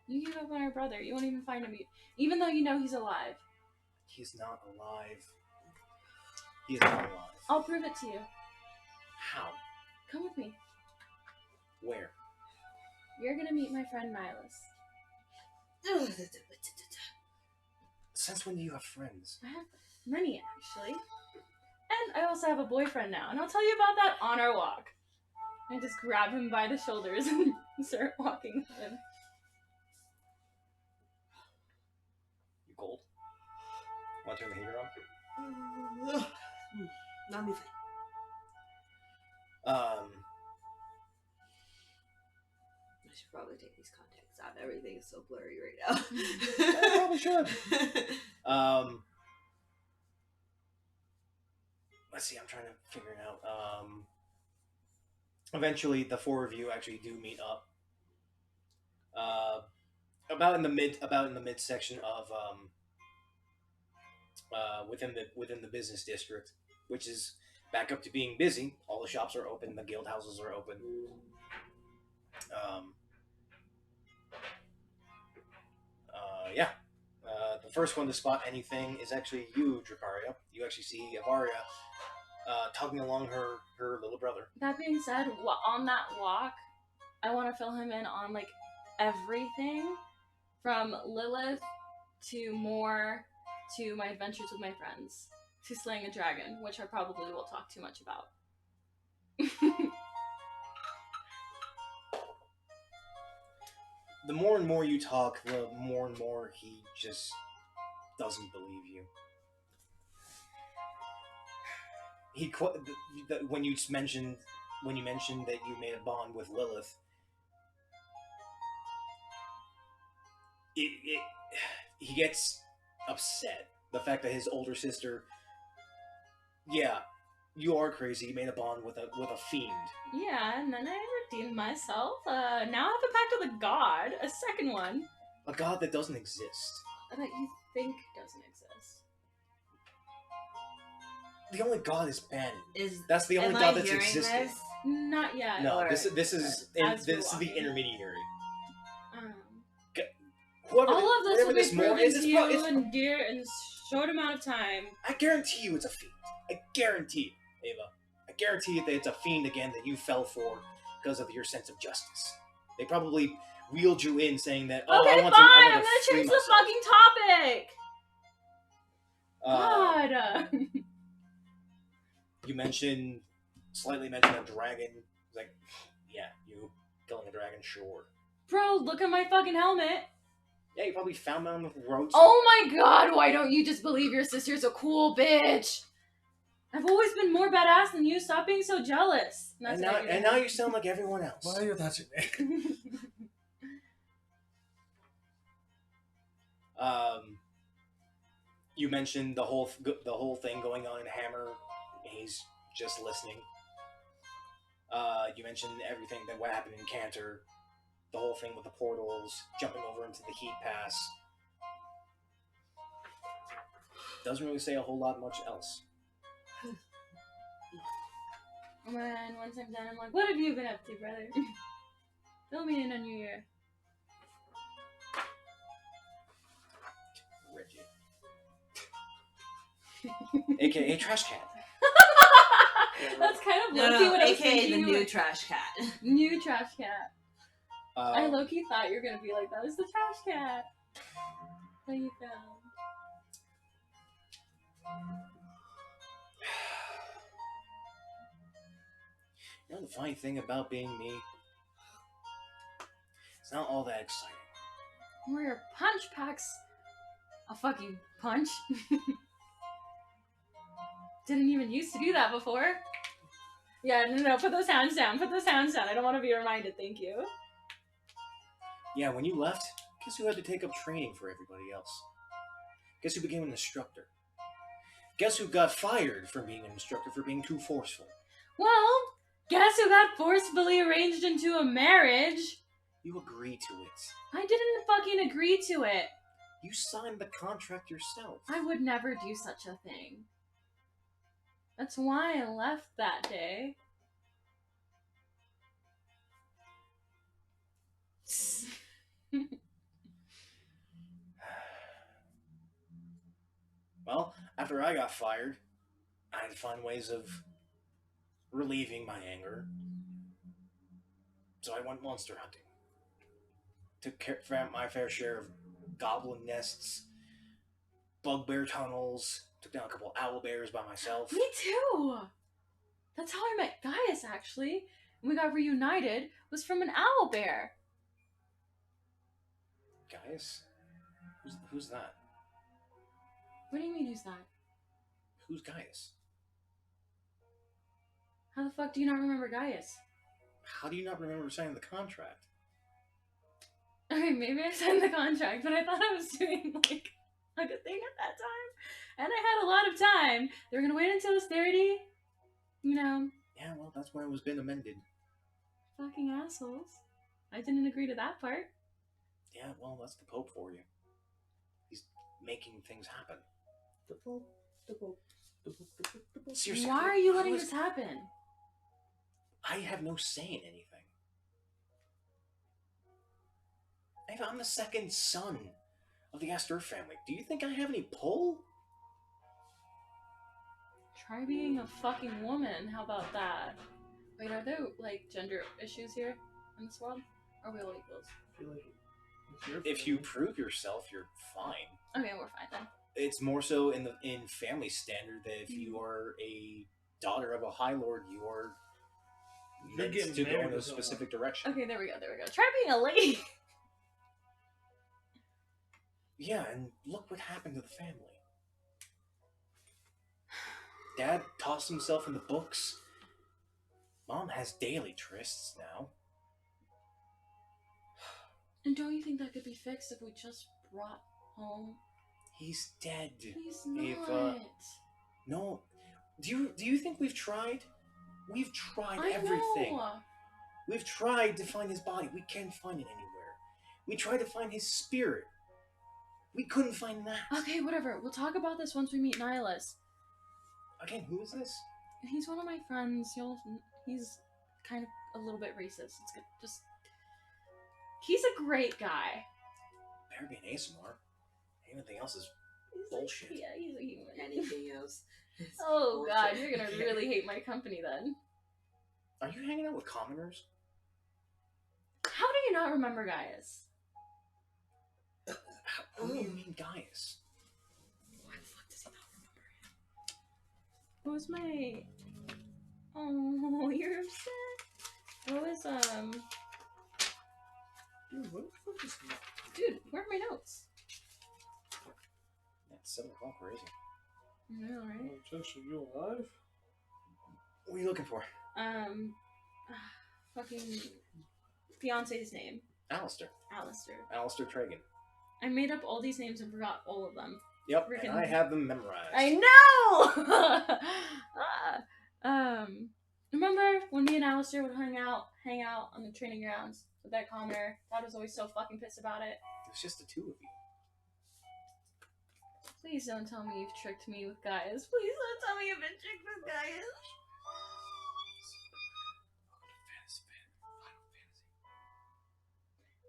[SPEAKER 3] You gave up on our brother. You won't even find him. Even though you know he's alive.
[SPEAKER 1] He's not alive. He is not alive.
[SPEAKER 3] I'll prove it to you.
[SPEAKER 1] How?
[SPEAKER 3] Come with me.
[SPEAKER 1] Where?
[SPEAKER 3] You're gonna meet my friend Nihilus.
[SPEAKER 1] Since when do you have friends?
[SPEAKER 3] I have many, actually. And I also have a boyfriend now. And I'll tell you about that on our walk. I just grab him by the shoulders and start walking with him.
[SPEAKER 1] You cold? Want to turn the heater on?
[SPEAKER 2] Not me.
[SPEAKER 1] Um,
[SPEAKER 2] I should probably take these contacts out. Everything is so blurry right now.
[SPEAKER 1] I probably should. Let's see, I'm trying to figure it out. Eventually, the 4 of you actually do meet up. About in the midsection of within the business district, which is back up to being busy. All the shops are open. The guild houses are open. Yeah. The first one to spot anything is actually you, Dracaria. You actually see Avaria tugging along her little brother.
[SPEAKER 3] That being said, on that walk, I want to fill him in on, like, everything. From Lilith to more to my adventures with my friends. To slaying a dragon, which I probably will talk too much about.
[SPEAKER 1] the more and more you talk, the more and more he just doesn't believe you. When you mentioned that you made a bond with Lilith, he gets upset. The fact that his older sister, yeah, you are crazy. You made a bond with a fiend.
[SPEAKER 3] Yeah, and then I redeemed myself. Now I have a pact with a god, a second one.
[SPEAKER 1] A god that doesn't exist.
[SPEAKER 3] That you think doesn't exist.
[SPEAKER 1] The only god is Ben.
[SPEAKER 2] That's
[SPEAKER 1] the only
[SPEAKER 2] am
[SPEAKER 1] god
[SPEAKER 2] I
[SPEAKER 1] that's
[SPEAKER 2] hearing
[SPEAKER 1] existed.
[SPEAKER 2] this?
[SPEAKER 3] Not yet.
[SPEAKER 1] No,
[SPEAKER 2] Or-
[SPEAKER 1] this is
[SPEAKER 3] as we're
[SPEAKER 1] the
[SPEAKER 3] walking.
[SPEAKER 1] intermediary.
[SPEAKER 3] Um,
[SPEAKER 1] Whoever,
[SPEAKER 3] all of this will be
[SPEAKER 1] more
[SPEAKER 3] proven
[SPEAKER 1] is,
[SPEAKER 3] to you in short amount of time.
[SPEAKER 1] I guarantee you it's a fiend. I guarantee it, Ava. I guarantee that it's a fiend again that you fell for because of your sense of justice. They probably wheeled you in saying that, oh,
[SPEAKER 3] Okay,
[SPEAKER 1] I want
[SPEAKER 3] fine.
[SPEAKER 1] to
[SPEAKER 3] I'm gonna
[SPEAKER 1] free
[SPEAKER 3] change the
[SPEAKER 1] myself.
[SPEAKER 3] fucking topic. God.
[SPEAKER 1] You slightly mentioned a dragon. It's like, yeah, you killing a dragon, sure.
[SPEAKER 3] Bro, look at my fucking helmet.
[SPEAKER 1] Yeah, you probably found them on the road.
[SPEAKER 3] Oh my god, why don't you just believe your sister's a cool bitch? I've always been more badass than you. Stop being so jealous.
[SPEAKER 1] And now you sound like everyone else.
[SPEAKER 4] Why are you touching me?
[SPEAKER 1] You mentioned the whole thing going on in Hammer. He's just listening. You mentioned everything what happened in Cantor, the whole thing with the portals, jumping over into the heat pass. Doesn't really say a whole lot much else.
[SPEAKER 3] And once I'm done, I'm like, what have you been up to, brother? Fill me in on New Year.
[SPEAKER 1] Reggie. AKA Trash Cat.
[SPEAKER 3] That's kind of
[SPEAKER 2] No,
[SPEAKER 3] low-key what I was
[SPEAKER 2] AKA
[SPEAKER 3] thinking.
[SPEAKER 2] the new trash cat.
[SPEAKER 3] New trash cat. I low-key thought you were gonna be like, that was the trash cat that you found.
[SPEAKER 1] You know the funny thing about being me? It's not all that exciting.
[SPEAKER 3] Where your punch packs a fucking punch. Didn't even used to do that before. Yeah, no, put those hands down. Put those hands down. I don't want to be reminded, thank you.
[SPEAKER 1] Yeah, when you left, guess who had to take up training for everybody else? Guess who became an instructor? Guess who got fired from being an instructor for being too forceful?
[SPEAKER 3] Well, guess who got forcefully arranged into a marriage?
[SPEAKER 1] You agreed to it.
[SPEAKER 3] I didn't fucking agree to it.
[SPEAKER 1] You signed the contract yourself.
[SPEAKER 3] I would never do such a thing. That's why I left that day.
[SPEAKER 1] Well, after I got fired, I had to find ways of relieving my anger. So I went monster hunting. Took my fair share of goblin nests, bugbear tunnels, took down a couple owlbears by myself.
[SPEAKER 3] Me too! That's how I met Gaius, actually. When we got reunited, was from an owlbear.
[SPEAKER 1] Gaius? Who's that?
[SPEAKER 3] What do you mean, who's that?
[SPEAKER 1] Who's Gaius?
[SPEAKER 3] How the fuck do you not remember Gaius?
[SPEAKER 1] How do you not remember signing the contract?
[SPEAKER 3] Okay, maybe I signed the contract, but I thought I was doing, like, a good thing at that time. And I had a lot of time. They were gonna wait until it's 30. You know.
[SPEAKER 1] Yeah, well, that's when it was been amended.
[SPEAKER 3] Fucking assholes. I didn't agree to that part.
[SPEAKER 1] Yeah, well, that's the Pope for you. He's making things happen. Seriously,
[SPEAKER 3] Why are you letting this happen?
[SPEAKER 1] I have no say in anything. I'm the second son of the Astor family. Do you think I have any pull?
[SPEAKER 3] Try being a fucking woman. How about that? Wait, are there, like, gender issues here in this world? Or are we all equals?
[SPEAKER 4] I feel like it's your
[SPEAKER 1] If you
[SPEAKER 4] family.
[SPEAKER 1] prove yourself, you're fine.
[SPEAKER 3] Okay, we're fine then.
[SPEAKER 1] It's more so in family standard that if you are a daughter of a High Lord, you are
[SPEAKER 4] You're
[SPEAKER 1] meant
[SPEAKER 4] getting
[SPEAKER 1] to go
[SPEAKER 4] married
[SPEAKER 1] in a
[SPEAKER 4] to someone.
[SPEAKER 1] specific direction.
[SPEAKER 3] Okay, there we go. Try being a lady.
[SPEAKER 1] Yeah, and look what happened to the family. Dad tossed himself in the books. Mom has daily trysts now.
[SPEAKER 3] And don't you think that could be fixed if we just brought home?
[SPEAKER 1] He's dead.
[SPEAKER 3] He's not.
[SPEAKER 1] Ava. No. Do you think we've tried? We've tried
[SPEAKER 3] I
[SPEAKER 1] everything.
[SPEAKER 3] know.
[SPEAKER 1] We've tried to find his body. We can't find it anywhere. We tried to find his spirit. We couldn't find that.
[SPEAKER 3] Okay, whatever. We'll talk about this once we meet Nihilus.
[SPEAKER 1] Again, who is this?
[SPEAKER 3] He's one of my friends. He's kind of a little bit racist. It's good. Just he's a great guy.
[SPEAKER 1] Better be an ASMR. Anything else is bullshit.
[SPEAKER 3] Yeah, he's a human.
[SPEAKER 2] Anything else?
[SPEAKER 3] Oh god, you're gonna really hate my company then.
[SPEAKER 1] Are you hanging out with commoners?
[SPEAKER 3] How do you not remember Gaius?
[SPEAKER 1] Who do you mean Gaius?
[SPEAKER 3] Why the fuck does he not remember him? What was my... Oh, you're upset. What was,
[SPEAKER 4] Dude, what the fuck is that?
[SPEAKER 3] Dude, where are my notes?
[SPEAKER 1] It's 7 o'clock, where is he?
[SPEAKER 3] I know, right?
[SPEAKER 4] Objection, you alive?
[SPEAKER 1] What are you looking for?
[SPEAKER 3] Fucking... Fiance's name.
[SPEAKER 1] Alistair.
[SPEAKER 3] Alistair.
[SPEAKER 1] Alistair Tragan.
[SPEAKER 3] I made up all these names and forgot all of them.
[SPEAKER 1] Yep,
[SPEAKER 3] Frickin-
[SPEAKER 1] and I have them memorized.
[SPEAKER 3] I know! Remember when me and Alistair would hang out on the training grounds with that commoner? Dad was always so fucking pissed about it.
[SPEAKER 1] It was just the two of you.
[SPEAKER 3] Please don't tell me you've tricked me with Gaius. Please don't tell me you've been tricked with Gaius.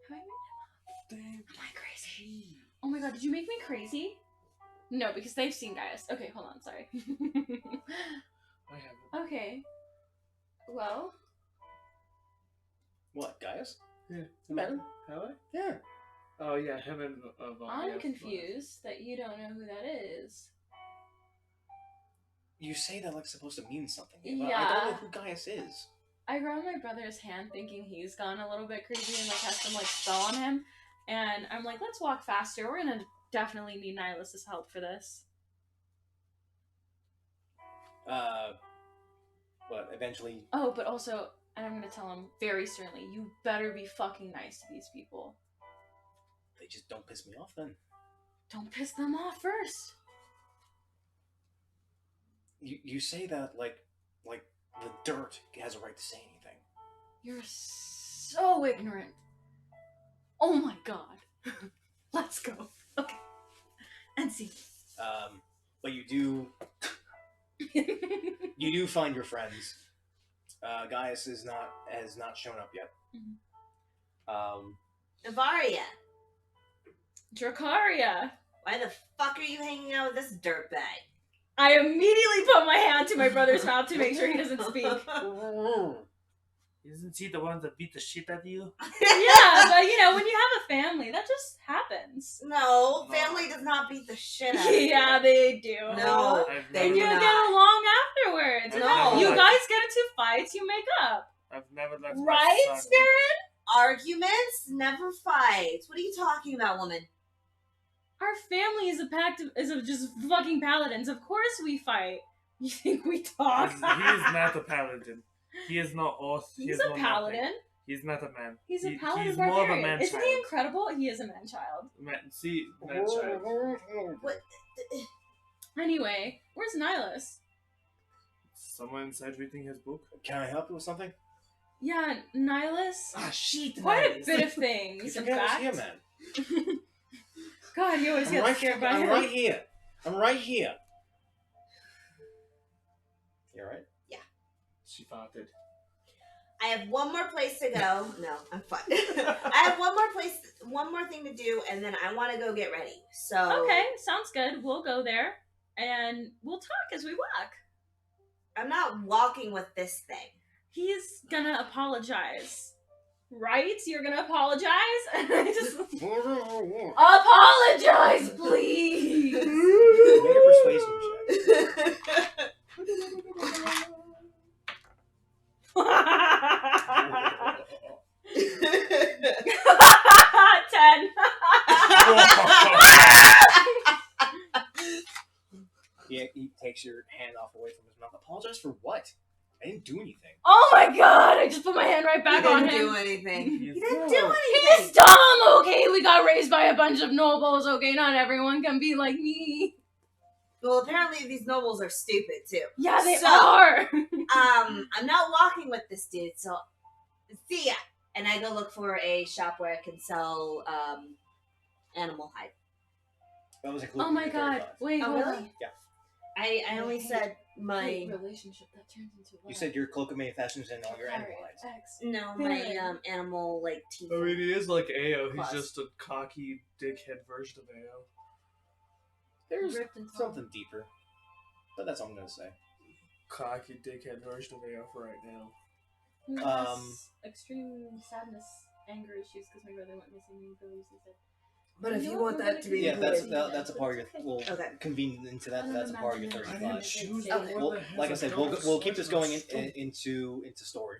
[SPEAKER 3] Have I made him up? Am I crazy? Oh my god, did you make me crazy? No, because they've seen Gaius. Okay, hold on, sorry.
[SPEAKER 4] I haven't.
[SPEAKER 3] Okay. Well,
[SPEAKER 1] What, Gaius?
[SPEAKER 4] Yeah.
[SPEAKER 1] You met him?
[SPEAKER 4] Have I?
[SPEAKER 1] Yeah.
[SPEAKER 4] Oh, yeah, him and Vaughn.
[SPEAKER 3] I'm
[SPEAKER 4] yeah,
[SPEAKER 3] confused that you don't know who that is.
[SPEAKER 1] You say that like it's supposed to mean something. But
[SPEAKER 3] Yeah.
[SPEAKER 1] I don't know who Gaius is.
[SPEAKER 3] I grabbed my brother's hand thinking he's gone a little bit crazy and like has some like spell on him. And I'm like, let's walk faster. We're gonna definitely need Nihilus's help for this.
[SPEAKER 1] But eventually,
[SPEAKER 3] Oh, but also, and I'm gonna tell him very sternly, you better be fucking nice to these people.
[SPEAKER 1] they just don't piss me off then.
[SPEAKER 3] Don't piss them off first.
[SPEAKER 1] You say that like the dirt has a right to say anything.
[SPEAKER 3] You're so ignorant. Oh my god. Let's go. Okay. And see.
[SPEAKER 1] But you do find your friends. Gaius has not shown up yet.
[SPEAKER 2] Navaria,
[SPEAKER 3] Dracaria.
[SPEAKER 2] why the fuck are you hanging out with this dirtbag?
[SPEAKER 3] I immediately put my hand to my brother's mouth to make sure he doesn't speak.
[SPEAKER 4] Isn't he the one that beat the shit out of you?
[SPEAKER 3] Yeah, but you know, when you have a family, that just happens.
[SPEAKER 2] No, family does not beat the shit out of you.
[SPEAKER 3] Yeah, they do.
[SPEAKER 2] No,
[SPEAKER 4] I've
[SPEAKER 2] they
[SPEAKER 3] And
[SPEAKER 2] do
[SPEAKER 3] you
[SPEAKER 2] not.
[SPEAKER 3] get along afterwards.
[SPEAKER 2] No.
[SPEAKER 3] You guys get into fights, you make up.
[SPEAKER 4] I've never left
[SPEAKER 3] Right,
[SPEAKER 4] my son.
[SPEAKER 3] Spirit?
[SPEAKER 2] Arguments never fights. What are you talking about, woman?
[SPEAKER 3] Our family is of just fucking paladins. Of course we fight. You think we talk?
[SPEAKER 4] He is not a paladin. He is not oath. He
[SPEAKER 3] He's
[SPEAKER 4] is
[SPEAKER 3] a
[SPEAKER 4] no
[SPEAKER 3] paladin.
[SPEAKER 4] nothing. He's not a man.
[SPEAKER 3] He's a paladin
[SPEAKER 4] He's
[SPEAKER 3] barbarian.
[SPEAKER 4] more of a man
[SPEAKER 3] Isn't
[SPEAKER 4] child.
[SPEAKER 3] he incredible? He is a man-child.
[SPEAKER 4] Man child.
[SPEAKER 2] What?
[SPEAKER 3] Anyway, where's Nihilus?
[SPEAKER 4] Someone inside reading his book.
[SPEAKER 1] Can I help you with something?
[SPEAKER 3] Yeah, Nihilus.
[SPEAKER 4] Ah, shit.
[SPEAKER 3] Quite a bit of
[SPEAKER 1] You
[SPEAKER 3] things, in
[SPEAKER 1] forget I was
[SPEAKER 3] fact.
[SPEAKER 1] here, man.
[SPEAKER 3] God, you always
[SPEAKER 1] I'm
[SPEAKER 3] get
[SPEAKER 1] right,
[SPEAKER 3] scared by
[SPEAKER 1] I'm
[SPEAKER 3] him.
[SPEAKER 1] right here. I'm right here. You alright?
[SPEAKER 4] She farted.
[SPEAKER 2] I have one more place to go. No, I'm fine. I have one more thing to do, and then I want to go get ready. So
[SPEAKER 3] Okay, sounds good. We'll go there, and we'll talk as we walk.
[SPEAKER 2] I'm not walking with this thing.
[SPEAKER 3] He's gonna apologize. Right? You're gonna apologize? And I just... Apologize, please!
[SPEAKER 1] Make a persuasion check.
[SPEAKER 3] 10. He's dumb, okay? We got raised by a bunch of nobles, okay? Not everyone can be like me.
[SPEAKER 2] Well, apparently these nobles are stupid too.
[SPEAKER 3] Yeah, they
[SPEAKER 2] So,
[SPEAKER 3] are.
[SPEAKER 2] I'm not walking with this dude, so see ya. And I go look for a shop where I can sell animal hide.
[SPEAKER 1] That was
[SPEAKER 3] Oh my god. Wait,
[SPEAKER 2] Oh,
[SPEAKER 3] hold
[SPEAKER 2] really?
[SPEAKER 3] on.
[SPEAKER 1] Yeah.
[SPEAKER 2] I only said my
[SPEAKER 3] relationship that turns into what?
[SPEAKER 1] You said your cloak of many fashions and all your animal hides.
[SPEAKER 2] my animal like teeth.
[SPEAKER 4] I mean, he is like Ao. He's
[SPEAKER 2] Plus.
[SPEAKER 4] just a cocky dickhead version of Ao.
[SPEAKER 1] There's
[SPEAKER 3] Ripped and torn.
[SPEAKER 1] something deeper. But that's all I'm going to say.
[SPEAKER 4] Cocky dickhead version of Ao for right now.
[SPEAKER 3] Who has extreme sadness, anger issues because my brother went missing and believes he said.
[SPEAKER 2] But if
[SPEAKER 3] You
[SPEAKER 2] you
[SPEAKER 3] know
[SPEAKER 2] want
[SPEAKER 3] what,
[SPEAKER 2] that
[SPEAKER 3] we're
[SPEAKER 2] to be
[SPEAKER 3] gonna
[SPEAKER 1] Yeah,
[SPEAKER 3] included.
[SPEAKER 1] that's a part of your. We'll
[SPEAKER 2] Okay.
[SPEAKER 1] convene into that.
[SPEAKER 3] I don't
[SPEAKER 1] That's a part of your
[SPEAKER 3] imagine
[SPEAKER 1] 30
[SPEAKER 3] it.
[SPEAKER 4] I didn't
[SPEAKER 1] slides.
[SPEAKER 4] choose
[SPEAKER 2] Okay.
[SPEAKER 4] the
[SPEAKER 1] Well,
[SPEAKER 4] one that has
[SPEAKER 1] like I
[SPEAKER 4] a
[SPEAKER 1] said,
[SPEAKER 4] double
[SPEAKER 1] we'll keep this
[SPEAKER 4] sword
[SPEAKER 1] going
[SPEAKER 4] and a stump.
[SPEAKER 1] into story.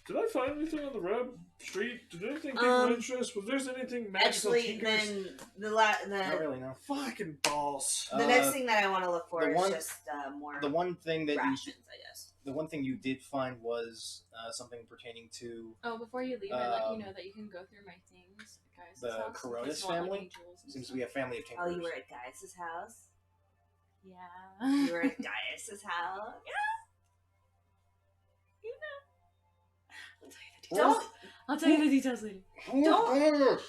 [SPEAKER 4] Did I find anything on the road street? Did anything pique my interest? Was there anything magical
[SPEAKER 2] Actually,
[SPEAKER 4] tinkers?
[SPEAKER 2] then
[SPEAKER 1] Not
[SPEAKER 2] the
[SPEAKER 1] really, no.
[SPEAKER 4] Fucking balls.
[SPEAKER 2] next thing that I want to look for
[SPEAKER 1] the
[SPEAKER 2] is
[SPEAKER 1] one-
[SPEAKER 2] just more
[SPEAKER 1] The one thing that you
[SPEAKER 2] rations, I guess.
[SPEAKER 1] the one thing you did find was something pertaining to
[SPEAKER 3] Oh, before you leave, I let you know that you can go through my things, guys.
[SPEAKER 1] the
[SPEAKER 3] house, in
[SPEAKER 1] Coronis
[SPEAKER 3] case you want, like,
[SPEAKER 1] family.
[SPEAKER 3] angels and
[SPEAKER 1] Seems to
[SPEAKER 3] stuff.
[SPEAKER 1] be a family of
[SPEAKER 2] Oh,
[SPEAKER 1] tinkerers.
[SPEAKER 2] you were at Gaius's house.
[SPEAKER 3] Yeah.
[SPEAKER 2] You were at Gaius's house. Don't
[SPEAKER 3] I'll tell you the details later.
[SPEAKER 2] Don't-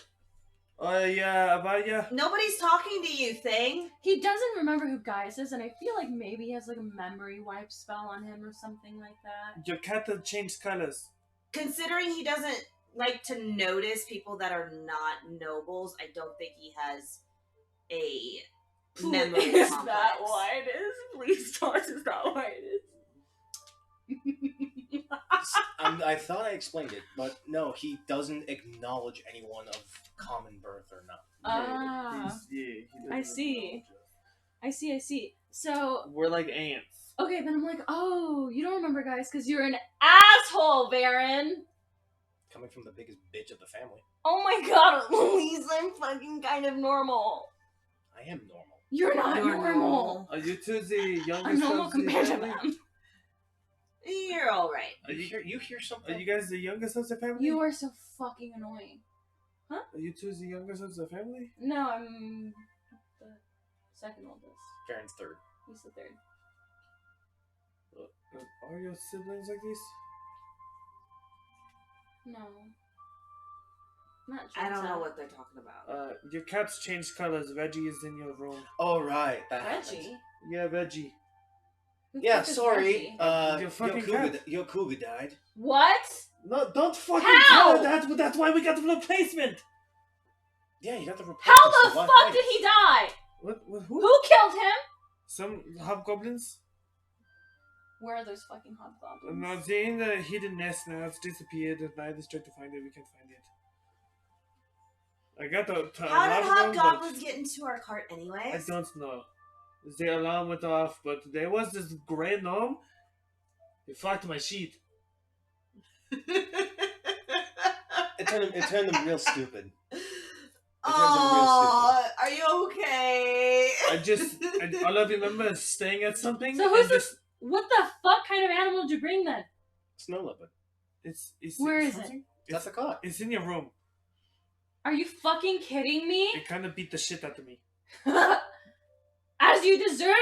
[SPEAKER 4] Yeah, about yeah.
[SPEAKER 2] nobody's talking to you, thing.
[SPEAKER 3] He doesn't remember who Gaius is, and I feel like maybe he has like a memory wipe spell on him or something like that.
[SPEAKER 4] Your cat has changed colors.
[SPEAKER 2] Considering he doesn't like to notice people that are not nobles, I don't think he has a memory
[SPEAKER 3] Is
[SPEAKER 2] complex.
[SPEAKER 3] that why it is? Please tell us, is that why it is?
[SPEAKER 1] I thought I explained it, but no, he doesn't acknowledge anyone of common birth or not.
[SPEAKER 3] Ah,
[SPEAKER 4] He doesn't
[SPEAKER 3] I see. I see. So,
[SPEAKER 4] We're like ants.
[SPEAKER 3] okay, then I'm like, oh, you don't remember Gaius because you're an asshole, Baron.
[SPEAKER 1] Coming from the biggest bitch of the family,
[SPEAKER 3] Oh my god, Louise, I'm fucking kind of normal.
[SPEAKER 1] I am normal.
[SPEAKER 3] You're not
[SPEAKER 2] You're
[SPEAKER 3] normal.
[SPEAKER 4] Are you two the youngest
[SPEAKER 3] I'm normal
[SPEAKER 4] of the
[SPEAKER 3] compared to
[SPEAKER 4] family?
[SPEAKER 3] them.
[SPEAKER 2] You're all right.
[SPEAKER 1] You hear something?
[SPEAKER 4] Are you guys the youngest of the family?
[SPEAKER 3] You are so fucking annoying.
[SPEAKER 4] Are you two the youngest of the family?
[SPEAKER 3] No, I'm the second oldest.
[SPEAKER 1] Baron's third.
[SPEAKER 3] He's the third.
[SPEAKER 4] Are your siblings like this?
[SPEAKER 3] No. Not
[SPEAKER 2] I don't know
[SPEAKER 3] Jetta.
[SPEAKER 2] what they're talking about.
[SPEAKER 4] Your cat's changed colors. Veggie is in your room.
[SPEAKER 1] Oh right, that
[SPEAKER 3] Reggie?
[SPEAKER 1] happened.
[SPEAKER 4] Yeah, Veggie.
[SPEAKER 3] Who the
[SPEAKER 1] Yeah,
[SPEAKER 3] fuck is
[SPEAKER 1] sorry.
[SPEAKER 3] Reggie?
[SPEAKER 4] Your fucking cat.
[SPEAKER 1] Your cougar died.
[SPEAKER 3] What?
[SPEAKER 4] No, don't fucking
[SPEAKER 3] How?
[SPEAKER 4] tell her that, but that's why we got the replacement!
[SPEAKER 1] Yeah, you got the replacement.
[SPEAKER 3] How
[SPEAKER 1] so
[SPEAKER 3] the
[SPEAKER 1] why
[SPEAKER 3] fuck
[SPEAKER 1] fight
[SPEAKER 3] did
[SPEAKER 1] it?
[SPEAKER 3] he die?
[SPEAKER 4] What
[SPEAKER 3] Who
[SPEAKER 4] who?
[SPEAKER 3] killed him?
[SPEAKER 4] Some hobgoblins?
[SPEAKER 3] Where are those fucking hobgoblins?
[SPEAKER 4] No, they're in the hidden nest now. It's disappeared, and I just tried to find it. We can't find it. I got the
[SPEAKER 2] How did
[SPEAKER 4] alarm, but
[SPEAKER 2] hobgoblins get into our cart,
[SPEAKER 4] I
[SPEAKER 2] anyways?
[SPEAKER 4] don't know. The alarm went off, but there was this grey gnome. He flocked to my sheet.
[SPEAKER 1] It turned them real stupid.
[SPEAKER 2] Oh, are you okay?
[SPEAKER 4] All I remember is staying at something.
[SPEAKER 3] So who's
[SPEAKER 4] and just,
[SPEAKER 3] What the fuck kind of animal did you bring then?
[SPEAKER 1] Snow leopard.
[SPEAKER 4] It's
[SPEAKER 3] Where is
[SPEAKER 4] something?
[SPEAKER 1] That's a cot.
[SPEAKER 4] It's in your room.
[SPEAKER 3] Are you fucking kidding me?
[SPEAKER 4] It kind of beat the shit out of me.
[SPEAKER 3] As you deserve.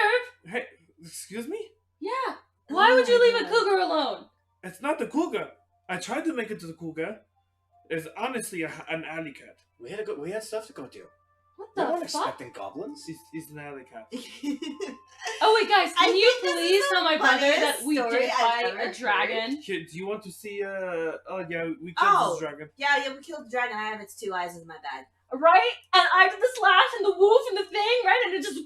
[SPEAKER 4] Hey, excuse me?
[SPEAKER 3] Yeah. Why would you leave a cougar alone?
[SPEAKER 4] It's not the cougar. I tried to make it to the cougar. It's honestly an alley cat.
[SPEAKER 1] We had stuff to go do.
[SPEAKER 3] What
[SPEAKER 1] We
[SPEAKER 3] the
[SPEAKER 1] weren't
[SPEAKER 3] fuck?
[SPEAKER 1] expecting goblins.
[SPEAKER 4] It's an alley cat.
[SPEAKER 3] Oh wait, guys,
[SPEAKER 2] I
[SPEAKER 3] can you
[SPEAKER 2] think this
[SPEAKER 3] please
[SPEAKER 2] is the
[SPEAKER 3] tell my brother
[SPEAKER 2] funniest
[SPEAKER 3] that we
[SPEAKER 2] story
[SPEAKER 3] did
[SPEAKER 2] I've
[SPEAKER 3] fight
[SPEAKER 2] ever
[SPEAKER 3] a dragon?
[SPEAKER 4] Here, do you want to see? Oh yeah, we killed
[SPEAKER 2] Oh.
[SPEAKER 4] this dragon.
[SPEAKER 2] yeah, we killed the dragon. I have its two eyes in my bag.
[SPEAKER 3] Right? And I did the slash and the wolf and the thing, right? And it just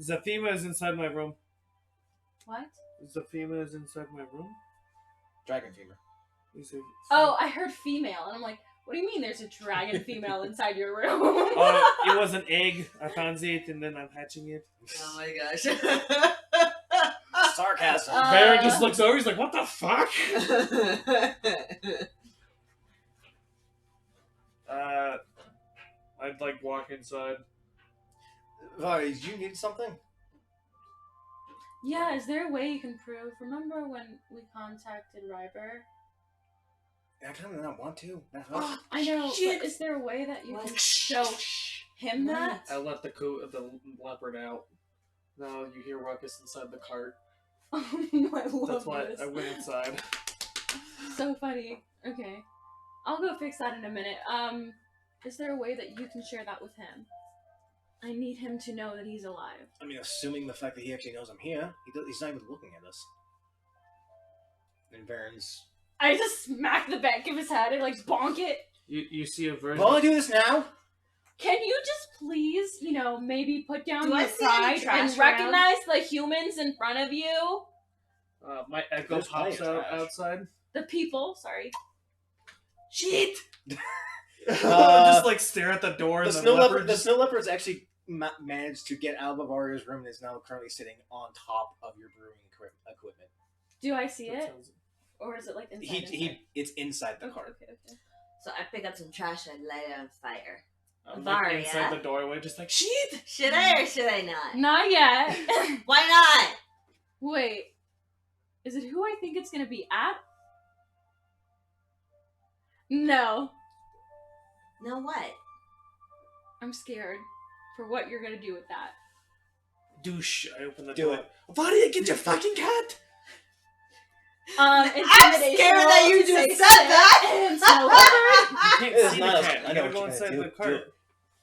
[SPEAKER 4] Zafima is inside my room.
[SPEAKER 3] What?
[SPEAKER 4] Zafima is inside my room.
[SPEAKER 1] Dragon femur.
[SPEAKER 4] Is it?
[SPEAKER 3] Oh, I heard female, and I'm like, what do you mean there's a dragon female inside your room?
[SPEAKER 4] It was an egg. I found it, and then I'm hatching it.
[SPEAKER 2] Oh my gosh.
[SPEAKER 1] Sarcasm.
[SPEAKER 4] Baron just looks over. He's like, "What the fuck?" I'd like walk inside.
[SPEAKER 1] Vari, did you need something?
[SPEAKER 3] Yeah, is there a way you can prove? Remember when we contacted Ryber
[SPEAKER 1] I kind of not want to. That hurts.
[SPEAKER 3] I know,
[SPEAKER 2] Shit.
[SPEAKER 3] but is there a way that you
[SPEAKER 2] What?
[SPEAKER 3] can show him that?
[SPEAKER 4] I let the leopard out. Now you hear ruckus inside the cart.
[SPEAKER 3] I love
[SPEAKER 4] That's why
[SPEAKER 3] this.
[SPEAKER 4] I went inside.
[SPEAKER 3] So funny. Okay. I'll go fix that in a minute. Is there a way that you can share that with him? I need him to know that he's alive.
[SPEAKER 1] I mean, assuming the fact that he actually knows I'm here, he's not even looking at us. And Varen's...
[SPEAKER 3] I just smack the back of his head and, like, bonk it.
[SPEAKER 4] You see a version.
[SPEAKER 1] Well, I do this now.
[SPEAKER 3] Can you just please, maybe put down
[SPEAKER 2] Do I
[SPEAKER 3] your
[SPEAKER 2] see any
[SPEAKER 3] pride
[SPEAKER 2] trash
[SPEAKER 3] and
[SPEAKER 2] around?
[SPEAKER 3] recognize the humans in front of you?
[SPEAKER 4] My echo
[SPEAKER 1] There's plenty
[SPEAKER 4] pops
[SPEAKER 1] of
[SPEAKER 4] out
[SPEAKER 1] trash.
[SPEAKER 4] outside.
[SPEAKER 3] The people, sorry.
[SPEAKER 2] Shit!
[SPEAKER 4] Just like stare at the door
[SPEAKER 1] The
[SPEAKER 4] and
[SPEAKER 1] snow
[SPEAKER 4] leopard
[SPEAKER 1] leopard. The
[SPEAKER 4] just-
[SPEAKER 1] snow leopard's actually managed to get out of Bavaria's room and is now currently sitting on top of your brewing equipment.
[SPEAKER 3] Do I see
[SPEAKER 4] That
[SPEAKER 3] it?
[SPEAKER 4] sounds-
[SPEAKER 3] Or is it, like, inside?
[SPEAKER 1] It's inside the
[SPEAKER 3] Okay,
[SPEAKER 1] cart.
[SPEAKER 3] okay.
[SPEAKER 2] So I pick up some trash and light it on fire.
[SPEAKER 4] I'm
[SPEAKER 2] Varia.
[SPEAKER 4] like inside the doorway, just like shit.
[SPEAKER 2] Should I or should I not?
[SPEAKER 3] Not yet.
[SPEAKER 2] Why not?
[SPEAKER 3] Wait. Is it who I think it's gonna be at? No.
[SPEAKER 2] No, what?
[SPEAKER 3] I'm scared for what you're gonna do with that.
[SPEAKER 4] Douche! I open the
[SPEAKER 1] Do
[SPEAKER 4] door.
[SPEAKER 1] it.
[SPEAKER 4] Varia, get your fucking cat.
[SPEAKER 2] I'm
[SPEAKER 3] Intimidation
[SPEAKER 2] scared
[SPEAKER 3] roll
[SPEAKER 2] that you
[SPEAKER 3] to
[SPEAKER 2] just
[SPEAKER 3] say
[SPEAKER 2] said that.
[SPEAKER 3] And snow leopard.
[SPEAKER 4] You can't
[SPEAKER 1] It's
[SPEAKER 4] see
[SPEAKER 1] not
[SPEAKER 4] the
[SPEAKER 1] a-
[SPEAKER 4] cat.
[SPEAKER 1] I
[SPEAKER 4] You
[SPEAKER 1] know
[SPEAKER 4] gotta
[SPEAKER 1] what
[SPEAKER 4] go
[SPEAKER 1] you're
[SPEAKER 4] inside
[SPEAKER 1] gonna
[SPEAKER 4] the
[SPEAKER 1] do.
[SPEAKER 4] cart.
[SPEAKER 1] Do it.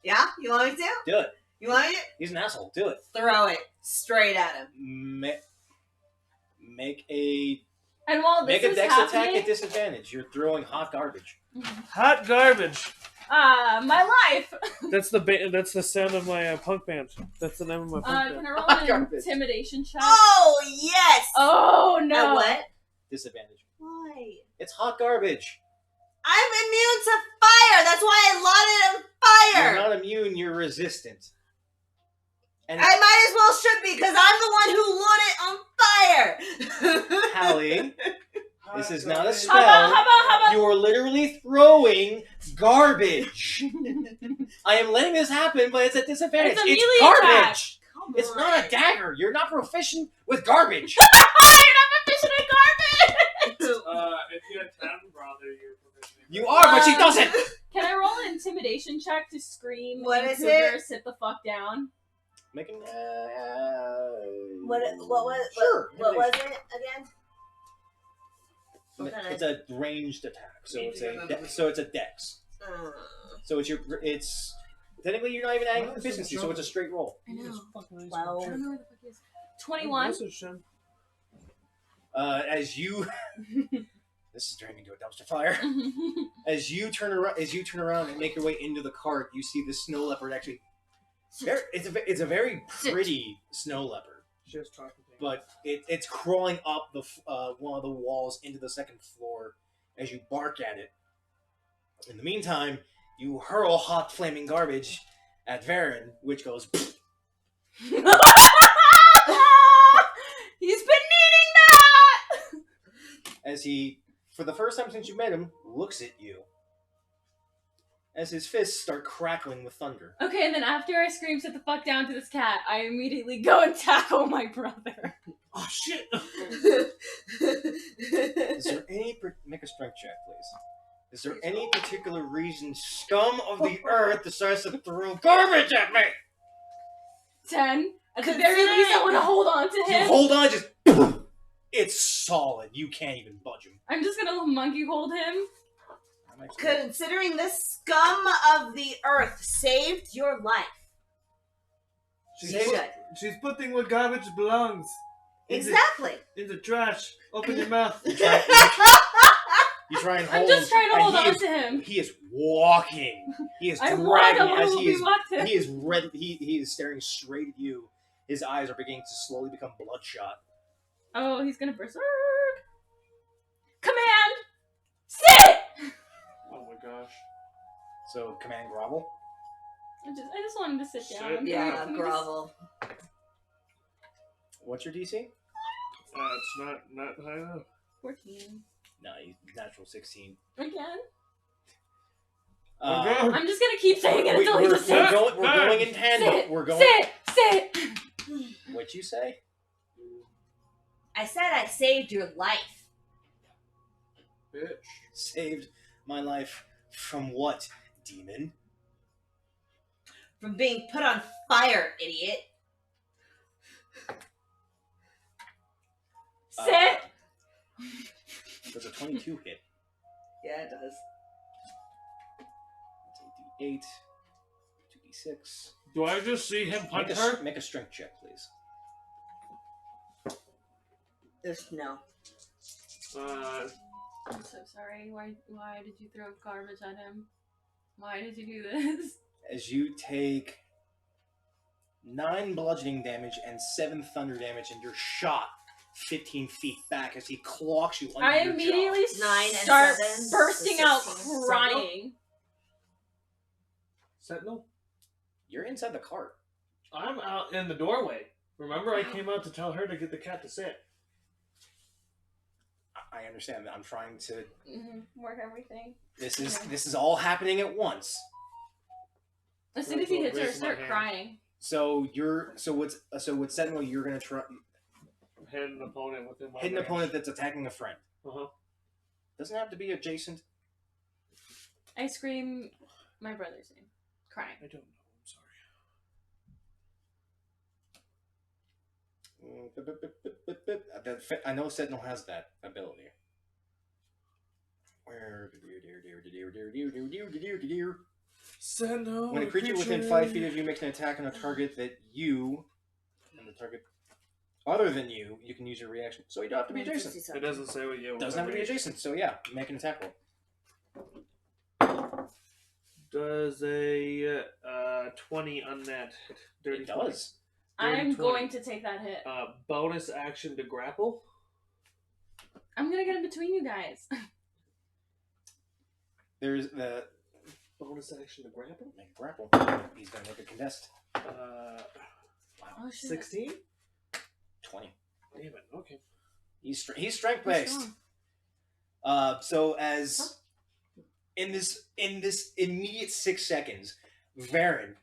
[SPEAKER 2] Yeah? You want me to?
[SPEAKER 1] Do it.
[SPEAKER 2] You want me to?
[SPEAKER 1] He's an asshole. Do it.
[SPEAKER 2] Throw it straight at him.
[SPEAKER 1] Make a
[SPEAKER 3] And while this
[SPEAKER 1] make a
[SPEAKER 3] is
[SPEAKER 1] dex
[SPEAKER 3] happening,
[SPEAKER 1] attack at disadvantage. You're throwing hot garbage.
[SPEAKER 4] Hot garbage.
[SPEAKER 3] my life.
[SPEAKER 4] That's the sound of my punk band. That's the name of my punk
[SPEAKER 3] Can
[SPEAKER 4] band.
[SPEAKER 3] I roll
[SPEAKER 1] Hot
[SPEAKER 3] an
[SPEAKER 1] garbage.
[SPEAKER 3] intimidation check?
[SPEAKER 2] Oh, yes!
[SPEAKER 3] Oh
[SPEAKER 2] At
[SPEAKER 3] no!
[SPEAKER 2] what?
[SPEAKER 1] Disadvantage.
[SPEAKER 2] Why?
[SPEAKER 1] It's hot garbage.
[SPEAKER 2] I'm immune to fire! That's why I lit it on fire!
[SPEAKER 1] You're not immune. You're resistant. And
[SPEAKER 2] I might as well should be, because I'm the one who lit it on fire!
[SPEAKER 1] Hallie, this is not a
[SPEAKER 3] How
[SPEAKER 1] spell.
[SPEAKER 3] about?
[SPEAKER 1] You are literally throwing garbage. I am letting this happen, but it's a disadvantage.
[SPEAKER 3] It's a
[SPEAKER 1] It's
[SPEAKER 3] melee attack.
[SPEAKER 1] garbage.
[SPEAKER 2] Come
[SPEAKER 1] It's
[SPEAKER 2] on.
[SPEAKER 1] not a dagger. You're not proficient with garbage.
[SPEAKER 3] You're not proficient in garbage.
[SPEAKER 4] If you had 10, brother, you're proficient.
[SPEAKER 1] You are, but she doesn't.
[SPEAKER 3] Can I roll an intimidation check to scream?
[SPEAKER 2] What is
[SPEAKER 3] Cougar,
[SPEAKER 2] it?
[SPEAKER 3] Sit the fuck down.
[SPEAKER 1] Making.
[SPEAKER 2] What was
[SPEAKER 1] Sure.
[SPEAKER 2] what was it again? What kind
[SPEAKER 1] It's a ranged attack, so
[SPEAKER 4] Need
[SPEAKER 1] it's
[SPEAKER 4] to
[SPEAKER 1] a
[SPEAKER 4] remember.
[SPEAKER 1] so it's a dex. So it's technically you're not even adding
[SPEAKER 4] Well,
[SPEAKER 1] proficiency,
[SPEAKER 4] it's
[SPEAKER 1] so it's a straight roll.
[SPEAKER 3] I know.
[SPEAKER 2] Well,
[SPEAKER 3] I don't know where the fuck he is. 21.
[SPEAKER 1] As you, this is turning into a dumpster fire. As you turn around and make your way into the cart, you see the snow leopard actually. It's a very pretty snow leopard,
[SPEAKER 4] Just talking.
[SPEAKER 1] but it's crawling up the one of the walls into the second floor as you bark at it. In the meantime, you hurl hot flaming garbage at Varen, which goes.
[SPEAKER 3] He's been needing that.
[SPEAKER 1] As he, for the first time since you met him, looks at you. As his fists start crackling with thunder.
[SPEAKER 3] Okay, and then after I scream "Sit the fuck down" to this cat, I immediately go and tackle my brother.
[SPEAKER 4] Oh shit!
[SPEAKER 1] Is there any make a strength check, please? Is there any particular reason scum of the earth decides to throw garbage at me?
[SPEAKER 3] 10. At the very least, I want to hold on to
[SPEAKER 1] You
[SPEAKER 3] him.
[SPEAKER 1] hold on, just it's solid. You can't even budge him.
[SPEAKER 3] I'm just gonna monkey hold him.
[SPEAKER 1] I'm actually-
[SPEAKER 2] Considering this scum of the earth saved your life, you should.
[SPEAKER 4] She's putting where garbage belongs.
[SPEAKER 2] Exactly.
[SPEAKER 4] In the trash. Open your mouth.
[SPEAKER 1] You try and
[SPEAKER 3] I'm
[SPEAKER 1] hold
[SPEAKER 3] just trying to
[SPEAKER 1] and
[SPEAKER 3] hold
[SPEAKER 1] he
[SPEAKER 3] on
[SPEAKER 1] is-
[SPEAKER 3] to him.
[SPEAKER 1] He is walking. He is
[SPEAKER 3] I walk
[SPEAKER 1] dragging
[SPEAKER 3] along
[SPEAKER 1] as
[SPEAKER 3] when
[SPEAKER 1] he
[SPEAKER 3] we
[SPEAKER 1] is.
[SPEAKER 3] walk to
[SPEAKER 1] He is red. He is staring straight at you. His eyes are beginning to slowly become bloodshot.
[SPEAKER 3] Oh, he's gonna berserk. Command! Sit!
[SPEAKER 4] Oh my gosh.
[SPEAKER 1] So command grovel.
[SPEAKER 3] I just wanted to sit down.
[SPEAKER 4] Sit.
[SPEAKER 3] Can we-
[SPEAKER 2] Yeah,
[SPEAKER 3] can we just-
[SPEAKER 2] grovel.
[SPEAKER 1] What's your DC?
[SPEAKER 4] It's not high enough.
[SPEAKER 3] 14.
[SPEAKER 1] No, he's natural 16.
[SPEAKER 3] Again?
[SPEAKER 4] Okay.
[SPEAKER 3] I'm just gonna keep saying it
[SPEAKER 1] we,
[SPEAKER 3] until he just sits.
[SPEAKER 1] we're going in tandem.
[SPEAKER 3] Sit!
[SPEAKER 1] We're going.
[SPEAKER 3] Sit!
[SPEAKER 1] What'd you say?
[SPEAKER 2] I said I saved your life.
[SPEAKER 4] Bitch.
[SPEAKER 1] Saved my life from what, demon?
[SPEAKER 2] From being put on fire, idiot.
[SPEAKER 3] Sit!
[SPEAKER 1] Does a 22 hit?
[SPEAKER 2] Yeah, it does.
[SPEAKER 1] That's a D8, 2D6.
[SPEAKER 4] Do I just see him punch her?
[SPEAKER 1] Make a strength check, please.
[SPEAKER 2] There's no.
[SPEAKER 3] I'm so sorry. Why did you throw garbage at him? Why did you do this?
[SPEAKER 1] As you take 9 bludgeoning damage and 7 thunder damage, and you're shot 15 feet back as he clocks you under
[SPEAKER 3] I
[SPEAKER 1] your
[SPEAKER 3] immediately
[SPEAKER 1] jaw.
[SPEAKER 2] 9 and
[SPEAKER 3] start
[SPEAKER 2] 7,
[SPEAKER 3] bursting
[SPEAKER 2] so
[SPEAKER 3] out
[SPEAKER 2] 16.
[SPEAKER 3] crying.
[SPEAKER 4] Sentinel?
[SPEAKER 1] You're inside the cart.
[SPEAKER 4] I'm out in the doorway. Remember, I came out to tell her to get the cat to sit.
[SPEAKER 1] I understand that. I'm trying to.
[SPEAKER 3] Work everything.
[SPEAKER 1] This is all happening at once.
[SPEAKER 3] As soon as he hits her,
[SPEAKER 4] Raise my
[SPEAKER 3] start
[SPEAKER 4] hand.
[SPEAKER 3] crying.
[SPEAKER 1] So with Sentinel, you're gonna try
[SPEAKER 4] Hit an opponent within my
[SPEAKER 1] hit an
[SPEAKER 4] range.
[SPEAKER 1] opponent that's attacking a friend.
[SPEAKER 4] Uh-huh.
[SPEAKER 1] Doesn't have to be adjacent.
[SPEAKER 3] I scream my brother's name, crying.
[SPEAKER 4] I don't know. I'm sorry.
[SPEAKER 1] I know Sentinel has that ability. Where?
[SPEAKER 4] Sentinel.
[SPEAKER 1] When a creature within 5 feet of you makes an attack on a target that you and the target other than you can use your reaction. So you don't have to be adjacent.
[SPEAKER 4] It doesn't say what you
[SPEAKER 1] Doesn't have to be adjacent. So yeah, make an attack roll.
[SPEAKER 4] Does a 20 unnet hit? Dirty
[SPEAKER 1] It does.
[SPEAKER 3] I'm
[SPEAKER 4] 20.
[SPEAKER 3] going to take that hit.
[SPEAKER 4] Bonus action to grapple.
[SPEAKER 3] I'm gonna get in between you guys.
[SPEAKER 1] There's the
[SPEAKER 4] Bonus action to grapple.
[SPEAKER 1] make a grapple. He's gonna make a contest.
[SPEAKER 3] Oh shit.
[SPEAKER 4] 16?
[SPEAKER 1] 20.
[SPEAKER 4] Damn it. Okay.
[SPEAKER 1] He's strength
[SPEAKER 3] What's
[SPEAKER 1] based.
[SPEAKER 3] wrong?
[SPEAKER 1] So as in this immediate 6 seconds, Varen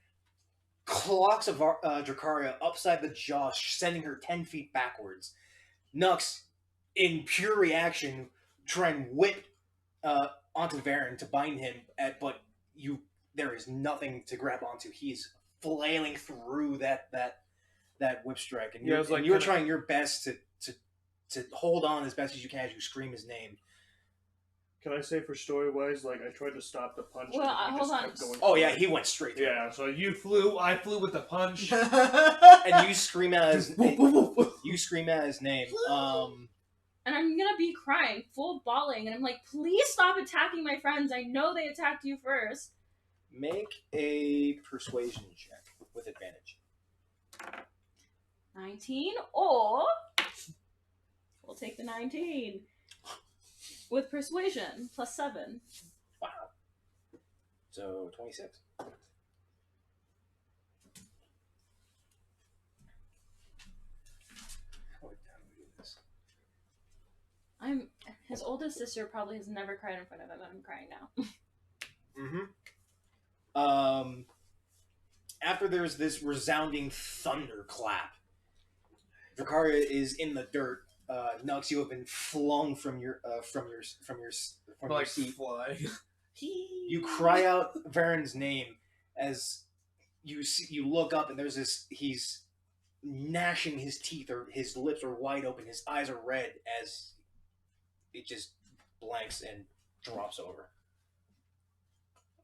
[SPEAKER 1] clocks of Dracaria upside the jaw, sending her 10 feet backwards. Nux, in pure reaction, try and whip onto Varen to bind him, but there is nothing to grab onto. He's flailing through that whip strike, and you're trying your best to hold on as best as you can as you scream his name.
[SPEAKER 4] Can I say for story-wise, like, I tried to stop the punch.
[SPEAKER 3] Well,
[SPEAKER 4] and he
[SPEAKER 3] hold
[SPEAKER 4] just
[SPEAKER 3] on.
[SPEAKER 4] kept going
[SPEAKER 1] Oh
[SPEAKER 4] for
[SPEAKER 1] yeah,
[SPEAKER 4] it.
[SPEAKER 1] he went straight through.
[SPEAKER 4] Yeah, so I flew with the punch.
[SPEAKER 1] And you scream out his name.
[SPEAKER 3] And I'm gonna be crying, full bawling, and I'm like, please stop attacking my friends. I know they attacked you first.
[SPEAKER 1] Make a persuasion check with advantage.
[SPEAKER 3] 19, or we'll take the 19 with persuasion plus 7.
[SPEAKER 1] Wow. So 26. How do we do this?
[SPEAKER 3] His oldest sister probably has never cried in front of him, and I'm crying now.
[SPEAKER 1] After there's this resounding thunderclap, Dracaria is in the dirt. Nux, you have been flung from your seat.
[SPEAKER 4] Fly.
[SPEAKER 1] You cry out Varen's name as you look up, and there's this. He's gnashing his teeth, or his lips are wide open. His eyes are red as it just blanks and drops over.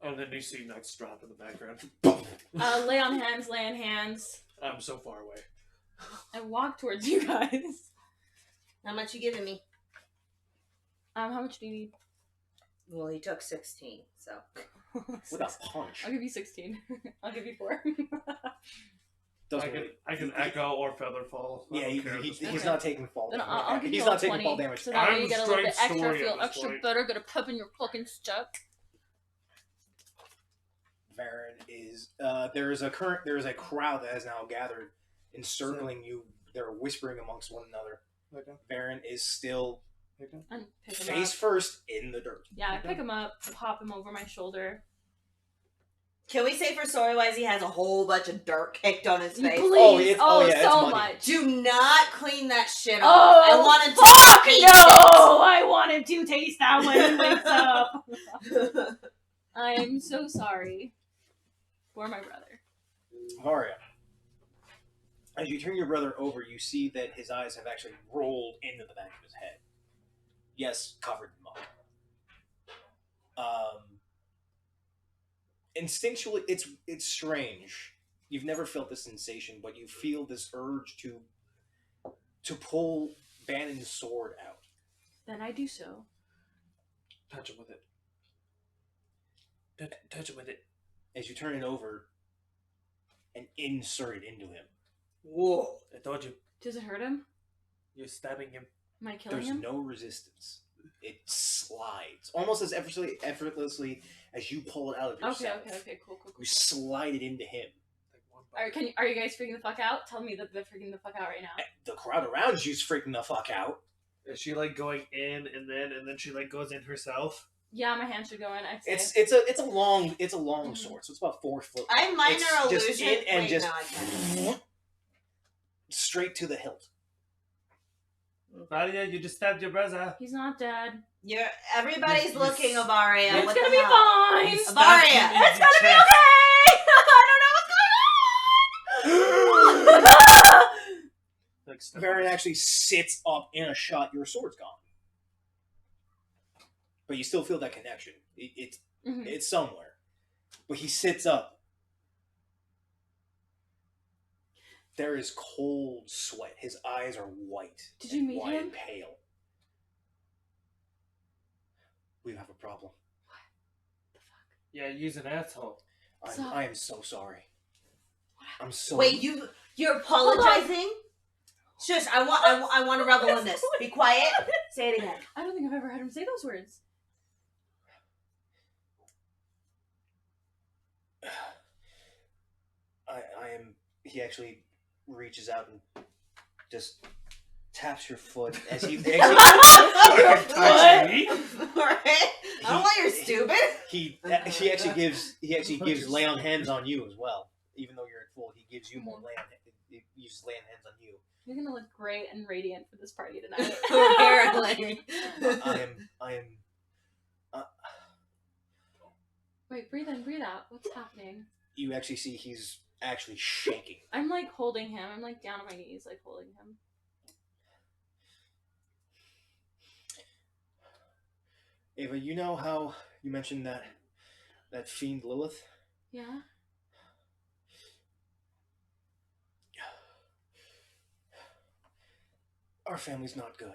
[SPEAKER 4] And then you see Nux drop in the background.
[SPEAKER 3] Lay on hands.
[SPEAKER 4] I'm so far away.
[SPEAKER 3] I walk towards you guys.
[SPEAKER 2] How much you giving me?
[SPEAKER 3] How much do you need?
[SPEAKER 2] Well, he took 16, so.
[SPEAKER 1] With a punch.
[SPEAKER 3] I'll give you 16. I'll give you 4.
[SPEAKER 4] I can echo or feather fall. I
[SPEAKER 1] Yeah,
[SPEAKER 4] don't care at this
[SPEAKER 1] he's
[SPEAKER 4] point.
[SPEAKER 1] not taking fall
[SPEAKER 3] Then
[SPEAKER 1] damage.
[SPEAKER 3] I'll give
[SPEAKER 1] He's
[SPEAKER 3] you
[SPEAKER 1] not
[SPEAKER 3] all
[SPEAKER 1] taking
[SPEAKER 3] 20,
[SPEAKER 1] fall damage.
[SPEAKER 3] so that way
[SPEAKER 4] I'm
[SPEAKER 3] you get a little bit
[SPEAKER 4] straight
[SPEAKER 3] extra,
[SPEAKER 4] story
[SPEAKER 3] feel
[SPEAKER 4] at this
[SPEAKER 3] extra
[SPEAKER 4] point.
[SPEAKER 3] better, get a pep in your fucking step.
[SPEAKER 1] Varen is there is a crowd that has now gathered, encircling you. They're whispering amongst one another.
[SPEAKER 4] Okay.
[SPEAKER 1] Varen is still
[SPEAKER 3] And pick him
[SPEAKER 1] face
[SPEAKER 3] up.
[SPEAKER 1] first in the dirt.
[SPEAKER 3] Yeah, I pick him up, pop him over my shoulder.
[SPEAKER 2] Can we say for story-wise, he has a whole bunch of dirt kicked on his face?
[SPEAKER 3] Please.
[SPEAKER 1] Oh, yeah, it's
[SPEAKER 3] so
[SPEAKER 1] muddy.
[SPEAKER 3] much.
[SPEAKER 2] Do not clean that shit off.
[SPEAKER 3] Oh,
[SPEAKER 2] I want him to
[SPEAKER 3] fuck
[SPEAKER 2] taste
[SPEAKER 3] no! I want him to taste that when he wakes up.
[SPEAKER 2] it.
[SPEAKER 3] I'm so sorry for my brother.
[SPEAKER 1] Varia, as you turn your brother over, you see that his eyes have actually rolled into the back of his head. Yes, covered in mud. Instinctually, it's strange. You've never felt this sensation, but you feel this urge to pull Bannon's sword out.
[SPEAKER 3] Then I do so.
[SPEAKER 4] Touch him with it. Touch him with it.
[SPEAKER 1] As you turn it over and insert it into him.
[SPEAKER 2] Whoa.
[SPEAKER 4] I told you.
[SPEAKER 3] Does it hurt him?
[SPEAKER 4] You're stabbing him.
[SPEAKER 3] Am I killing
[SPEAKER 1] There's
[SPEAKER 3] him?
[SPEAKER 1] no resistance. It slides almost as effortlessly as you pull it out of yourself.
[SPEAKER 3] Okay, cool.
[SPEAKER 1] You slide it into him.
[SPEAKER 4] Like one
[SPEAKER 3] Are you guys freaking the fuck out? Tell me that they're freaking the fuck out right now.
[SPEAKER 1] The crowd around you's freaking the fuck out.
[SPEAKER 4] Is she like going in and then she like goes in herself?
[SPEAKER 3] Yeah, my hand should go in. I'd say.
[SPEAKER 1] It's a long sword, so it's about 4 foot.
[SPEAKER 2] I'm minor
[SPEAKER 1] It's
[SPEAKER 2] illusion.
[SPEAKER 1] just in and
[SPEAKER 2] Wait,
[SPEAKER 1] just
[SPEAKER 2] no, I can't.
[SPEAKER 1] straight to the hilt.
[SPEAKER 4] Varia, you just stabbed your brother.
[SPEAKER 3] He's not dead.
[SPEAKER 2] Everybody's
[SPEAKER 4] You-
[SPEAKER 2] looking, Avaria.
[SPEAKER 3] It's
[SPEAKER 2] what
[SPEAKER 3] gonna
[SPEAKER 2] the
[SPEAKER 3] be
[SPEAKER 2] hell?
[SPEAKER 3] fine.
[SPEAKER 4] You
[SPEAKER 3] It's
[SPEAKER 4] stabbed
[SPEAKER 2] Varia,
[SPEAKER 4] him in
[SPEAKER 3] gonna
[SPEAKER 4] the
[SPEAKER 3] be
[SPEAKER 4] chest.
[SPEAKER 3] okay. I don't know what's going on.
[SPEAKER 4] Like, step
[SPEAKER 1] Varian
[SPEAKER 4] on.
[SPEAKER 1] actually sits up in a shot. Your sword's gone, but you still feel that connection.
[SPEAKER 3] Mhm.
[SPEAKER 1] It's somewhere, but he sits up. There is cold sweat. His eyes are white.
[SPEAKER 3] Did you
[SPEAKER 1] and
[SPEAKER 3] meet
[SPEAKER 1] white
[SPEAKER 3] him?
[SPEAKER 1] and pale. We have a problem.
[SPEAKER 4] Yeah, use an asshole.
[SPEAKER 1] I am so sorry. I'm so.
[SPEAKER 2] Wait, you're apologizing? Shush! I want to revel in this. Be quiet. Say it again.
[SPEAKER 3] I don't think I've ever heard him say those words.
[SPEAKER 1] I am. He actually reaches out and just taps your foot as he.
[SPEAKER 2] What?
[SPEAKER 1] Actually,
[SPEAKER 2] Alright. I don't want you're stupid.
[SPEAKER 1] he actually gives lay on hands on you as well. Even though you're at full, he gives you more lay on. He uses lay on hands on you.
[SPEAKER 3] You're gonna look great and radiant for this party tonight.
[SPEAKER 2] Apparently.
[SPEAKER 1] I am.
[SPEAKER 3] Wait, breathe in, breathe out. What's happening?
[SPEAKER 1] You actually see he's actually shaking.
[SPEAKER 3] I'm like holding him. I'm like down on my knees, like holding him.
[SPEAKER 1] Ava, you know how you mentioned that fiend Lilith?
[SPEAKER 3] Yeah.
[SPEAKER 1] Our family's not good.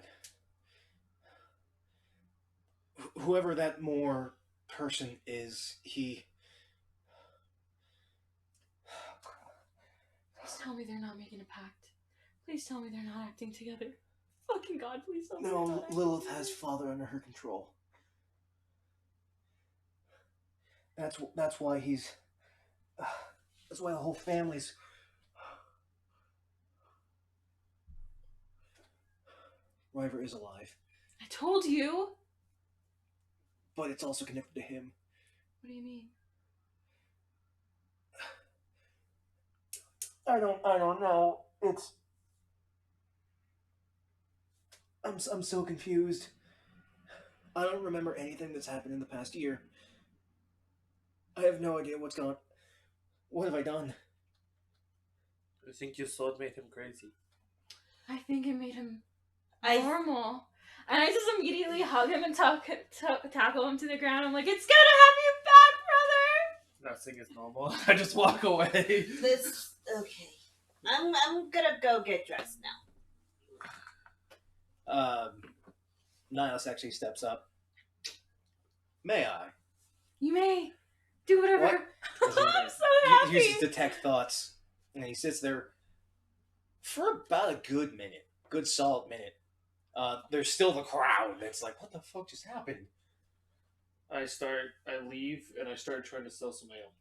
[SPEAKER 1] Whoever that more person is, he.
[SPEAKER 3] Please tell me they're not making a pact. Please tell me they're not acting together. Fucking God, please tell me. they're not
[SPEAKER 1] No,
[SPEAKER 3] acting
[SPEAKER 1] Lilith
[SPEAKER 3] together.
[SPEAKER 1] has father under her control. That's why he's. That's why the whole family's. River is alive,
[SPEAKER 3] I told you.
[SPEAKER 1] but it's also connected to him.
[SPEAKER 3] What do you mean?
[SPEAKER 1] I don't know. It's. I'm so confused. I don't remember anything that's happened in the past year. I have no idea what's gone. What have I done?
[SPEAKER 4] I think your sword made him crazy.
[SPEAKER 3] I think it made him
[SPEAKER 2] I
[SPEAKER 3] normal. And I just immediately hug him and tackle him to the ground. I'm like, it's good to have you back, brother!
[SPEAKER 4] Nothing is normal. I just walk away.
[SPEAKER 2] this okay. I'm gonna go get dressed now.
[SPEAKER 1] Niles actually steps up. May I?
[SPEAKER 3] You may do whatever.
[SPEAKER 1] What?
[SPEAKER 3] I'm so happy.
[SPEAKER 1] He uses detect thoughts, and he sits there for about a good minute, good solid minute. There's still the crowd that's like, "What the fuck just happened?"
[SPEAKER 4] I leave, and I start trying to sell some ale.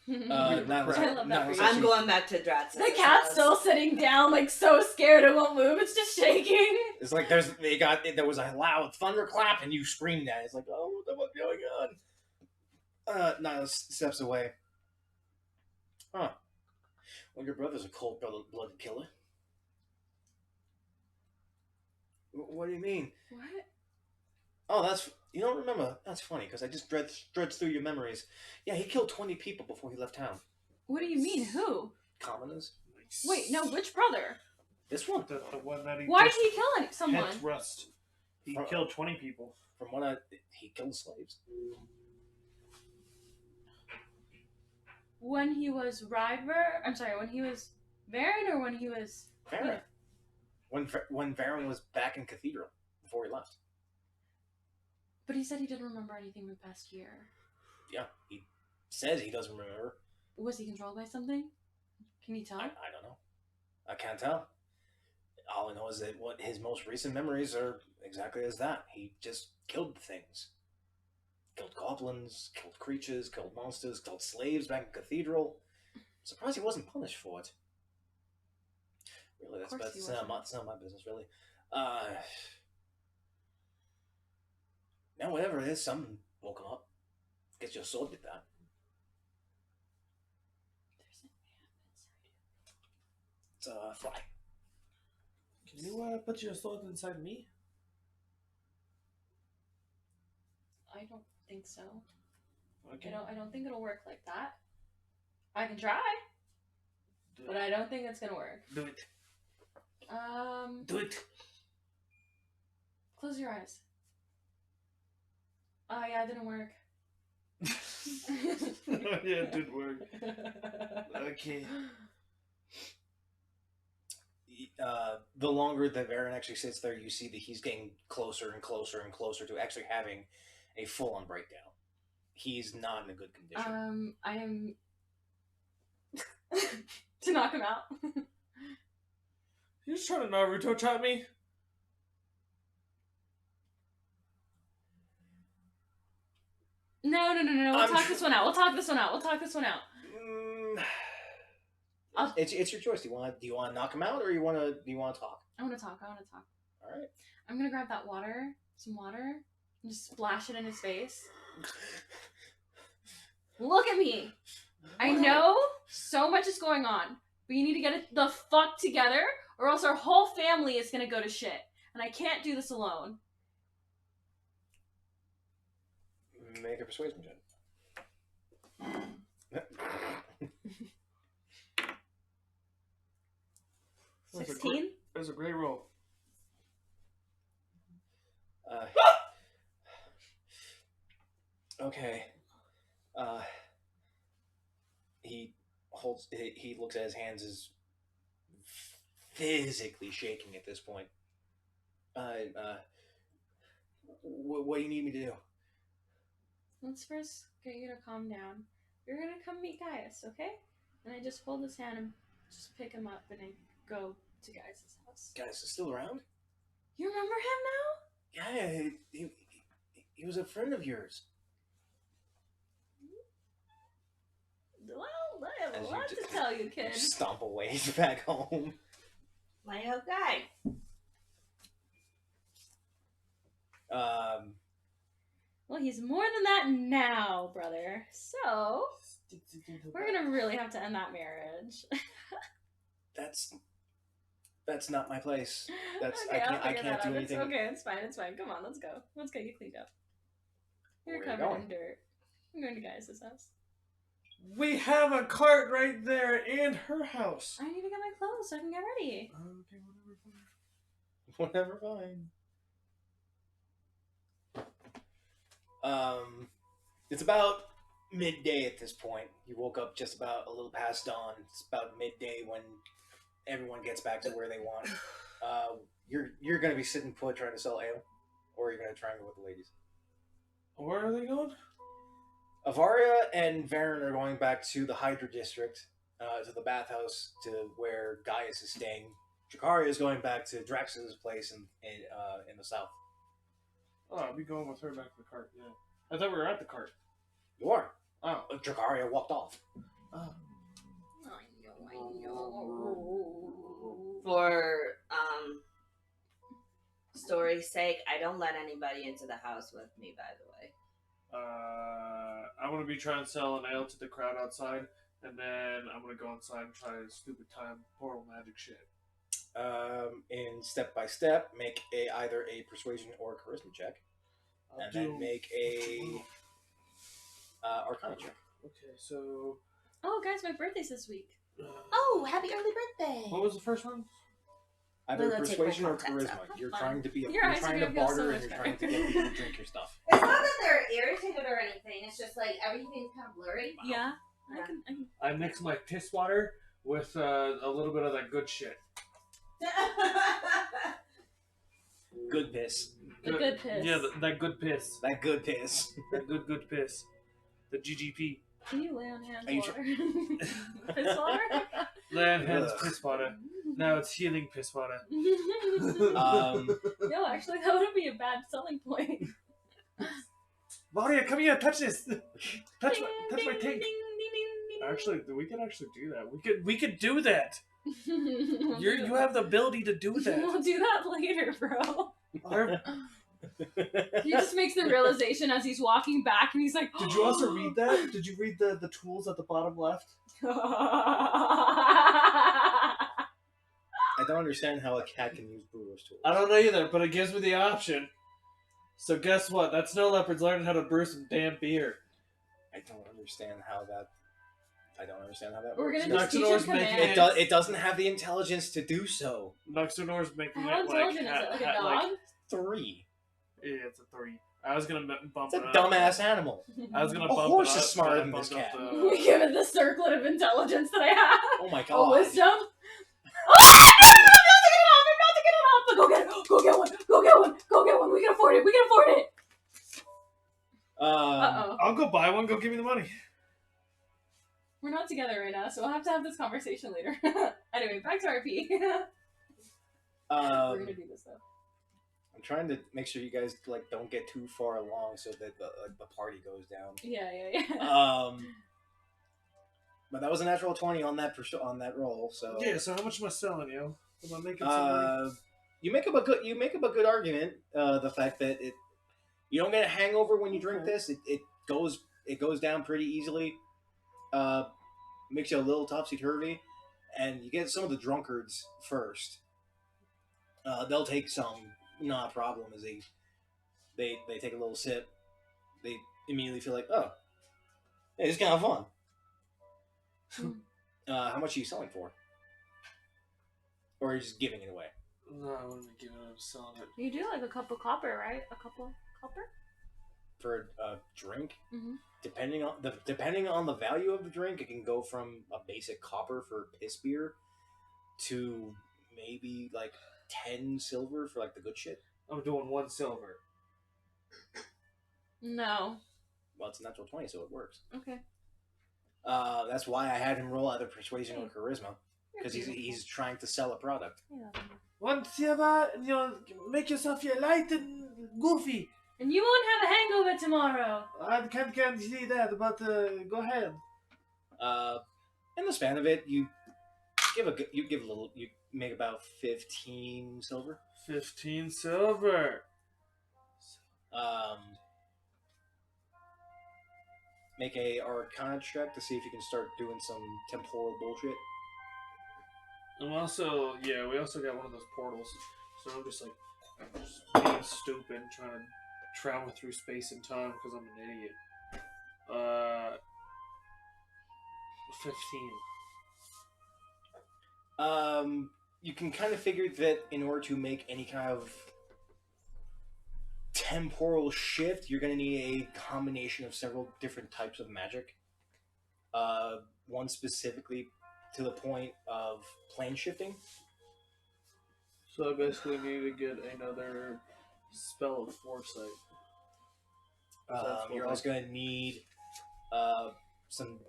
[SPEAKER 1] Niles,
[SPEAKER 3] I love that
[SPEAKER 1] Niles
[SPEAKER 3] for you.
[SPEAKER 2] I'm going back to Drat's.
[SPEAKER 3] The cat's still sitting down, like so scared it won't move. It's just shaking.
[SPEAKER 1] It's like there was a loud thunderclap, and you screamed at it. It's like, "Oh, what the fuck's going on?" Niles steps away. Huh. Well, your brother's a cold-blooded killer. What do you mean?
[SPEAKER 3] What?
[SPEAKER 1] Oh, that's... You don't remember? That's funny, because I just dredged through your memories. Yeah, he killed 20 people before he left town.
[SPEAKER 3] What do you mean? Who?
[SPEAKER 1] Commoners?
[SPEAKER 3] Wait, no, which brother?
[SPEAKER 1] This one.
[SPEAKER 4] The one that he
[SPEAKER 3] Why did
[SPEAKER 4] just
[SPEAKER 3] he kill someone?
[SPEAKER 4] had thrust. He
[SPEAKER 1] From-
[SPEAKER 4] killed 20 people.
[SPEAKER 1] From what he killed slaves.
[SPEAKER 3] When he was when he was Varen, or when he was...
[SPEAKER 1] Varen. When Varen was back in Cathedral before he left.
[SPEAKER 3] But he said he didn't remember anything from the past year.
[SPEAKER 1] Yeah, he says he doesn't remember.
[SPEAKER 3] Was he controlled by something? Can you tell?
[SPEAKER 1] I don't know. I can't tell. All I know is that what his most recent memories are exactly as that. He just killed things. Killed goblins, killed creatures, killed monsters, killed slaves back in Cathedral. Surprised he wasn't punished for it. Really, that's none of my business, really. Now, whatever it is, something woke him up. Guess your sword did that. It's a fly.
[SPEAKER 4] Can you put your sword inside me?
[SPEAKER 3] I don't think so.
[SPEAKER 4] Okay.
[SPEAKER 3] I don't think it'll work like that. I can try, but I don't think it's gonna work.
[SPEAKER 4] Do it.
[SPEAKER 1] Do it.
[SPEAKER 3] Close your eyes. Oh yeah, it didn't work.
[SPEAKER 4] Yeah, it did work. Okay.
[SPEAKER 1] The longer that Varen actually sits there, you see that he's getting closer and closer and closer to actually having a full-on breakdown. He's not in a good condition.
[SPEAKER 3] I am to knock him out.
[SPEAKER 4] You just trying to Naruto chop me?
[SPEAKER 3] No. We'll talk this one out.
[SPEAKER 1] It's your choice. Do you want to knock him out, or do you want to talk?
[SPEAKER 3] I want to talk.
[SPEAKER 1] All right.
[SPEAKER 3] I'm gonna grab some water, and just splash it in his face. Look at me. I know so much is going on, but you need to get it the fuck together, or else our whole family is gonna go to shit, and I can't do this alone.
[SPEAKER 1] Make a persuasion check.
[SPEAKER 3] 16?
[SPEAKER 4] That's a great roll.
[SPEAKER 1] Okay. He looks at his hands as physically shaking at this point. What do you need me to do?
[SPEAKER 3] Let's first get you to calm down. You're gonna come meet Gaius, okay? And I just hold his hand and just pick him up, and I go to Gaius' house.
[SPEAKER 1] Gaius is still around?
[SPEAKER 3] You remember him now?
[SPEAKER 1] Yeah, he was a friend of yours.
[SPEAKER 3] Well, I have a lot to tell you, kid.
[SPEAKER 1] Stomp away back home.
[SPEAKER 2] My old guy.
[SPEAKER 3] Well, he's more than that now, brother. So, we're gonna really have to end that marriage.
[SPEAKER 1] That's not my place. That's
[SPEAKER 3] Okay,
[SPEAKER 1] I can't do anything.
[SPEAKER 3] It's fine. Come on, let's go. Let's get you cleaned up. You're
[SPEAKER 1] Where are you
[SPEAKER 3] covered
[SPEAKER 1] going?
[SPEAKER 3] in dirt. I'm going to Gaius' house.
[SPEAKER 4] We have a cart right there in her house.
[SPEAKER 3] I need to get my clothes so I can get ready.
[SPEAKER 4] Okay, whatever.
[SPEAKER 1] Whatever, fine. It's about midday at this point. You woke up just about a little past dawn. It's about midday when everyone gets back to where they want. You're gonna be sitting put trying to sell ale, or you're gonna triangle with the ladies.
[SPEAKER 4] Where are they going?
[SPEAKER 1] Avaria and Varen are going back to the Hydra district, to the bathhouse, to where Gaius is staying. Jakaria is going back to Drax's place in the south.
[SPEAKER 4] Oh, I'll be going with her back to the cart, yeah. I thought we were at the cart.
[SPEAKER 1] You are.
[SPEAKER 4] Oh.
[SPEAKER 1] Jakaria walked off.
[SPEAKER 4] Oh.
[SPEAKER 3] I know.
[SPEAKER 2] For story's sake, I don't let anybody into the house with me, by the way.
[SPEAKER 4] I'm gonna be trying to sell an ale to the crowd outside, and then I'm gonna go inside and try stupid time portal magic shit.
[SPEAKER 1] In step by step, make either a persuasion or charisma check, and then make a arcana check.
[SPEAKER 4] Okay, so.
[SPEAKER 3] Oh, guys, my birthday's this week.
[SPEAKER 2] Oh, happy early birthday!
[SPEAKER 4] What was the first one?
[SPEAKER 1] Either
[SPEAKER 2] We'll go take
[SPEAKER 1] persuasion
[SPEAKER 2] my
[SPEAKER 1] or
[SPEAKER 2] contacts
[SPEAKER 1] charisma.
[SPEAKER 2] out.
[SPEAKER 1] You're
[SPEAKER 3] Fine.
[SPEAKER 1] trying to be
[SPEAKER 3] Your
[SPEAKER 1] you're
[SPEAKER 3] eyes are
[SPEAKER 1] trying to
[SPEAKER 3] gonna feel
[SPEAKER 1] barter
[SPEAKER 3] so
[SPEAKER 1] and you're
[SPEAKER 3] much
[SPEAKER 1] trying to
[SPEAKER 3] better.
[SPEAKER 1] get people to drink your stuff.
[SPEAKER 2] It's not that they're irritated or anything. It's just like everything's kind of blurry.
[SPEAKER 3] Yeah.
[SPEAKER 2] Yeah.
[SPEAKER 3] I can.
[SPEAKER 4] I mix my piss water with a little bit of that good shit.
[SPEAKER 1] Good piss.
[SPEAKER 3] The good piss.
[SPEAKER 4] Yeah, that good piss.
[SPEAKER 1] That good piss.
[SPEAKER 4] That good piss. The GGP.
[SPEAKER 3] Can you lay on hands
[SPEAKER 1] Are you
[SPEAKER 3] water? Piss water?
[SPEAKER 4] Land hands
[SPEAKER 1] Ugh.
[SPEAKER 4] piss water. Now it's healing piss water.
[SPEAKER 3] No, actually, that wouldn't be a bad selling point.
[SPEAKER 4] Maria, come here, touch this. Touch
[SPEAKER 3] Ding,
[SPEAKER 4] my
[SPEAKER 3] ding,
[SPEAKER 4] tank.
[SPEAKER 3] ding, ding, ding, ding.
[SPEAKER 4] Actually, we could actually do that. We could do that.
[SPEAKER 3] We'll
[SPEAKER 4] You have the ability to do that.
[SPEAKER 3] We'll do that later, bro.
[SPEAKER 4] Our-
[SPEAKER 3] He just makes the realization as he's walking back, and he's like,
[SPEAKER 4] Did you also read that? Did you read the tools at the bottom left?
[SPEAKER 1] I don't understand how a cat can use brewer's tools.
[SPEAKER 4] I don't know either, but it gives me the option. So guess what? That snow leopard's learning how to brew some damn beer.
[SPEAKER 1] I don't understand how that. I don't understand how that
[SPEAKER 3] We're
[SPEAKER 1] works.
[SPEAKER 3] gonna just teach him
[SPEAKER 4] Noxanor's making
[SPEAKER 3] commands.
[SPEAKER 1] It doesn't have the intelligence to do so.
[SPEAKER 4] Noxanor's making
[SPEAKER 3] How
[SPEAKER 4] it
[SPEAKER 3] intelligent is it? Like a dog?
[SPEAKER 1] 3.
[SPEAKER 4] Yeah, it's a 3. I was gonna bump
[SPEAKER 1] It's a
[SPEAKER 4] it up.
[SPEAKER 1] dumbass animal.
[SPEAKER 4] I was gonna
[SPEAKER 1] A
[SPEAKER 4] bump
[SPEAKER 1] horse
[SPEAKER 4] it up,
[SPEAKER 1] is smarter
[SPEAKER 4] but I
[SPEAKER 1] than this
[SPEAKER 4] bumped up
[SPEAKER 1] cat.
[SPEAKER 3] We
[SPEAKER 4] the-
[SPEAKER 3] give it the circlet of intelligence that I have.
[SPEAKER 1] Oh my
[SPEAKER 3] Oh,
[SPEAKER 1] god.
[SPEAKER 3] wisdom. Oh, I'm not to get it off. Go get it. Go get one. Go get one. Go get one. We can afford it. We can afford it. Uh-oh.
[SPEAKER 4] I'll go buy one. Go give me the money.
[SPEAKER 3] We're not together right now, so we'll have to have this conversation later. Anyway, back to RP. We're gonna do this though.
[SPEAKER 1] I'm trying to make sure you guys don't get too far along so that the party goes down.
[SPEAKER 3] Yeah.
[SPEAKER 1] But that was a natural 20 on that roll. So
[SPEAKER 4] Yeah. So how much am I selling you? Am I making some money?
[SPEAKER 1] you make up a good argument. The fact that you don't get a hangover when you drink this. It goes down pretty easily. Makes you a little topsy turvy, and you get some of the drunkards first. They'll take some, not a problem, as they take a little sip. They immediately feel like, oh, hey, this is kind of fun. How much are you selling for? Or are you just giving it away?
[SPEAKER 4] No, I wouldn't be giving it. I'm selling it.
[SPEAKER 3] You do like a cup of copper, right? A cup of copper?
[SPEAKER 1] For a drink?
[SPEAKER 3] Mm-hmm.
[SPEAKER 1] Depending on the value of the drink, it can go from a basic copper for piss beer to maybe 10 silver for the good shit.
[SPEAKER 4] I'm doing 1 silver.
[SPEAKER 3] No.
[SPEAKER 1] Well, it's a natural 20, so it works.
[SPEAKER 3] Okay.
[SPEAKER 1] That's why I had him roll either persuasion or charisma, because he's trying to sell a product.
[SPEAKER 3] Yeah.
[SPEAKER 4] 1 silver, and you'll make yourself your light and goofy.
[SPEAKER 3] And you won't have a hangover tomorrow.
[SPEAKER 4] I can't see that, but go ahead.
[SPEAKER 1] In the span of it, you make about 15 silver.
[SPEAKER 4] 15 silver.
[SPEAKER 1] Make a Arcana check to see if you can start doing some temporal bullshit.
[SPEAKER 4] And also, we also got one of those portals. So I'm just being stupid, trying to travel through space and time because I'm an idiot. 15.
[SPEAKER 1] You can kind of figure that in order to make any kind of temporal shift, you're going to need a combination of several different types of magic. One specifically to the point of plane shifting.
[SPEAKER 4] So I basically need to get another spell of foresight.
[SPEAKER 1] You're also going to need some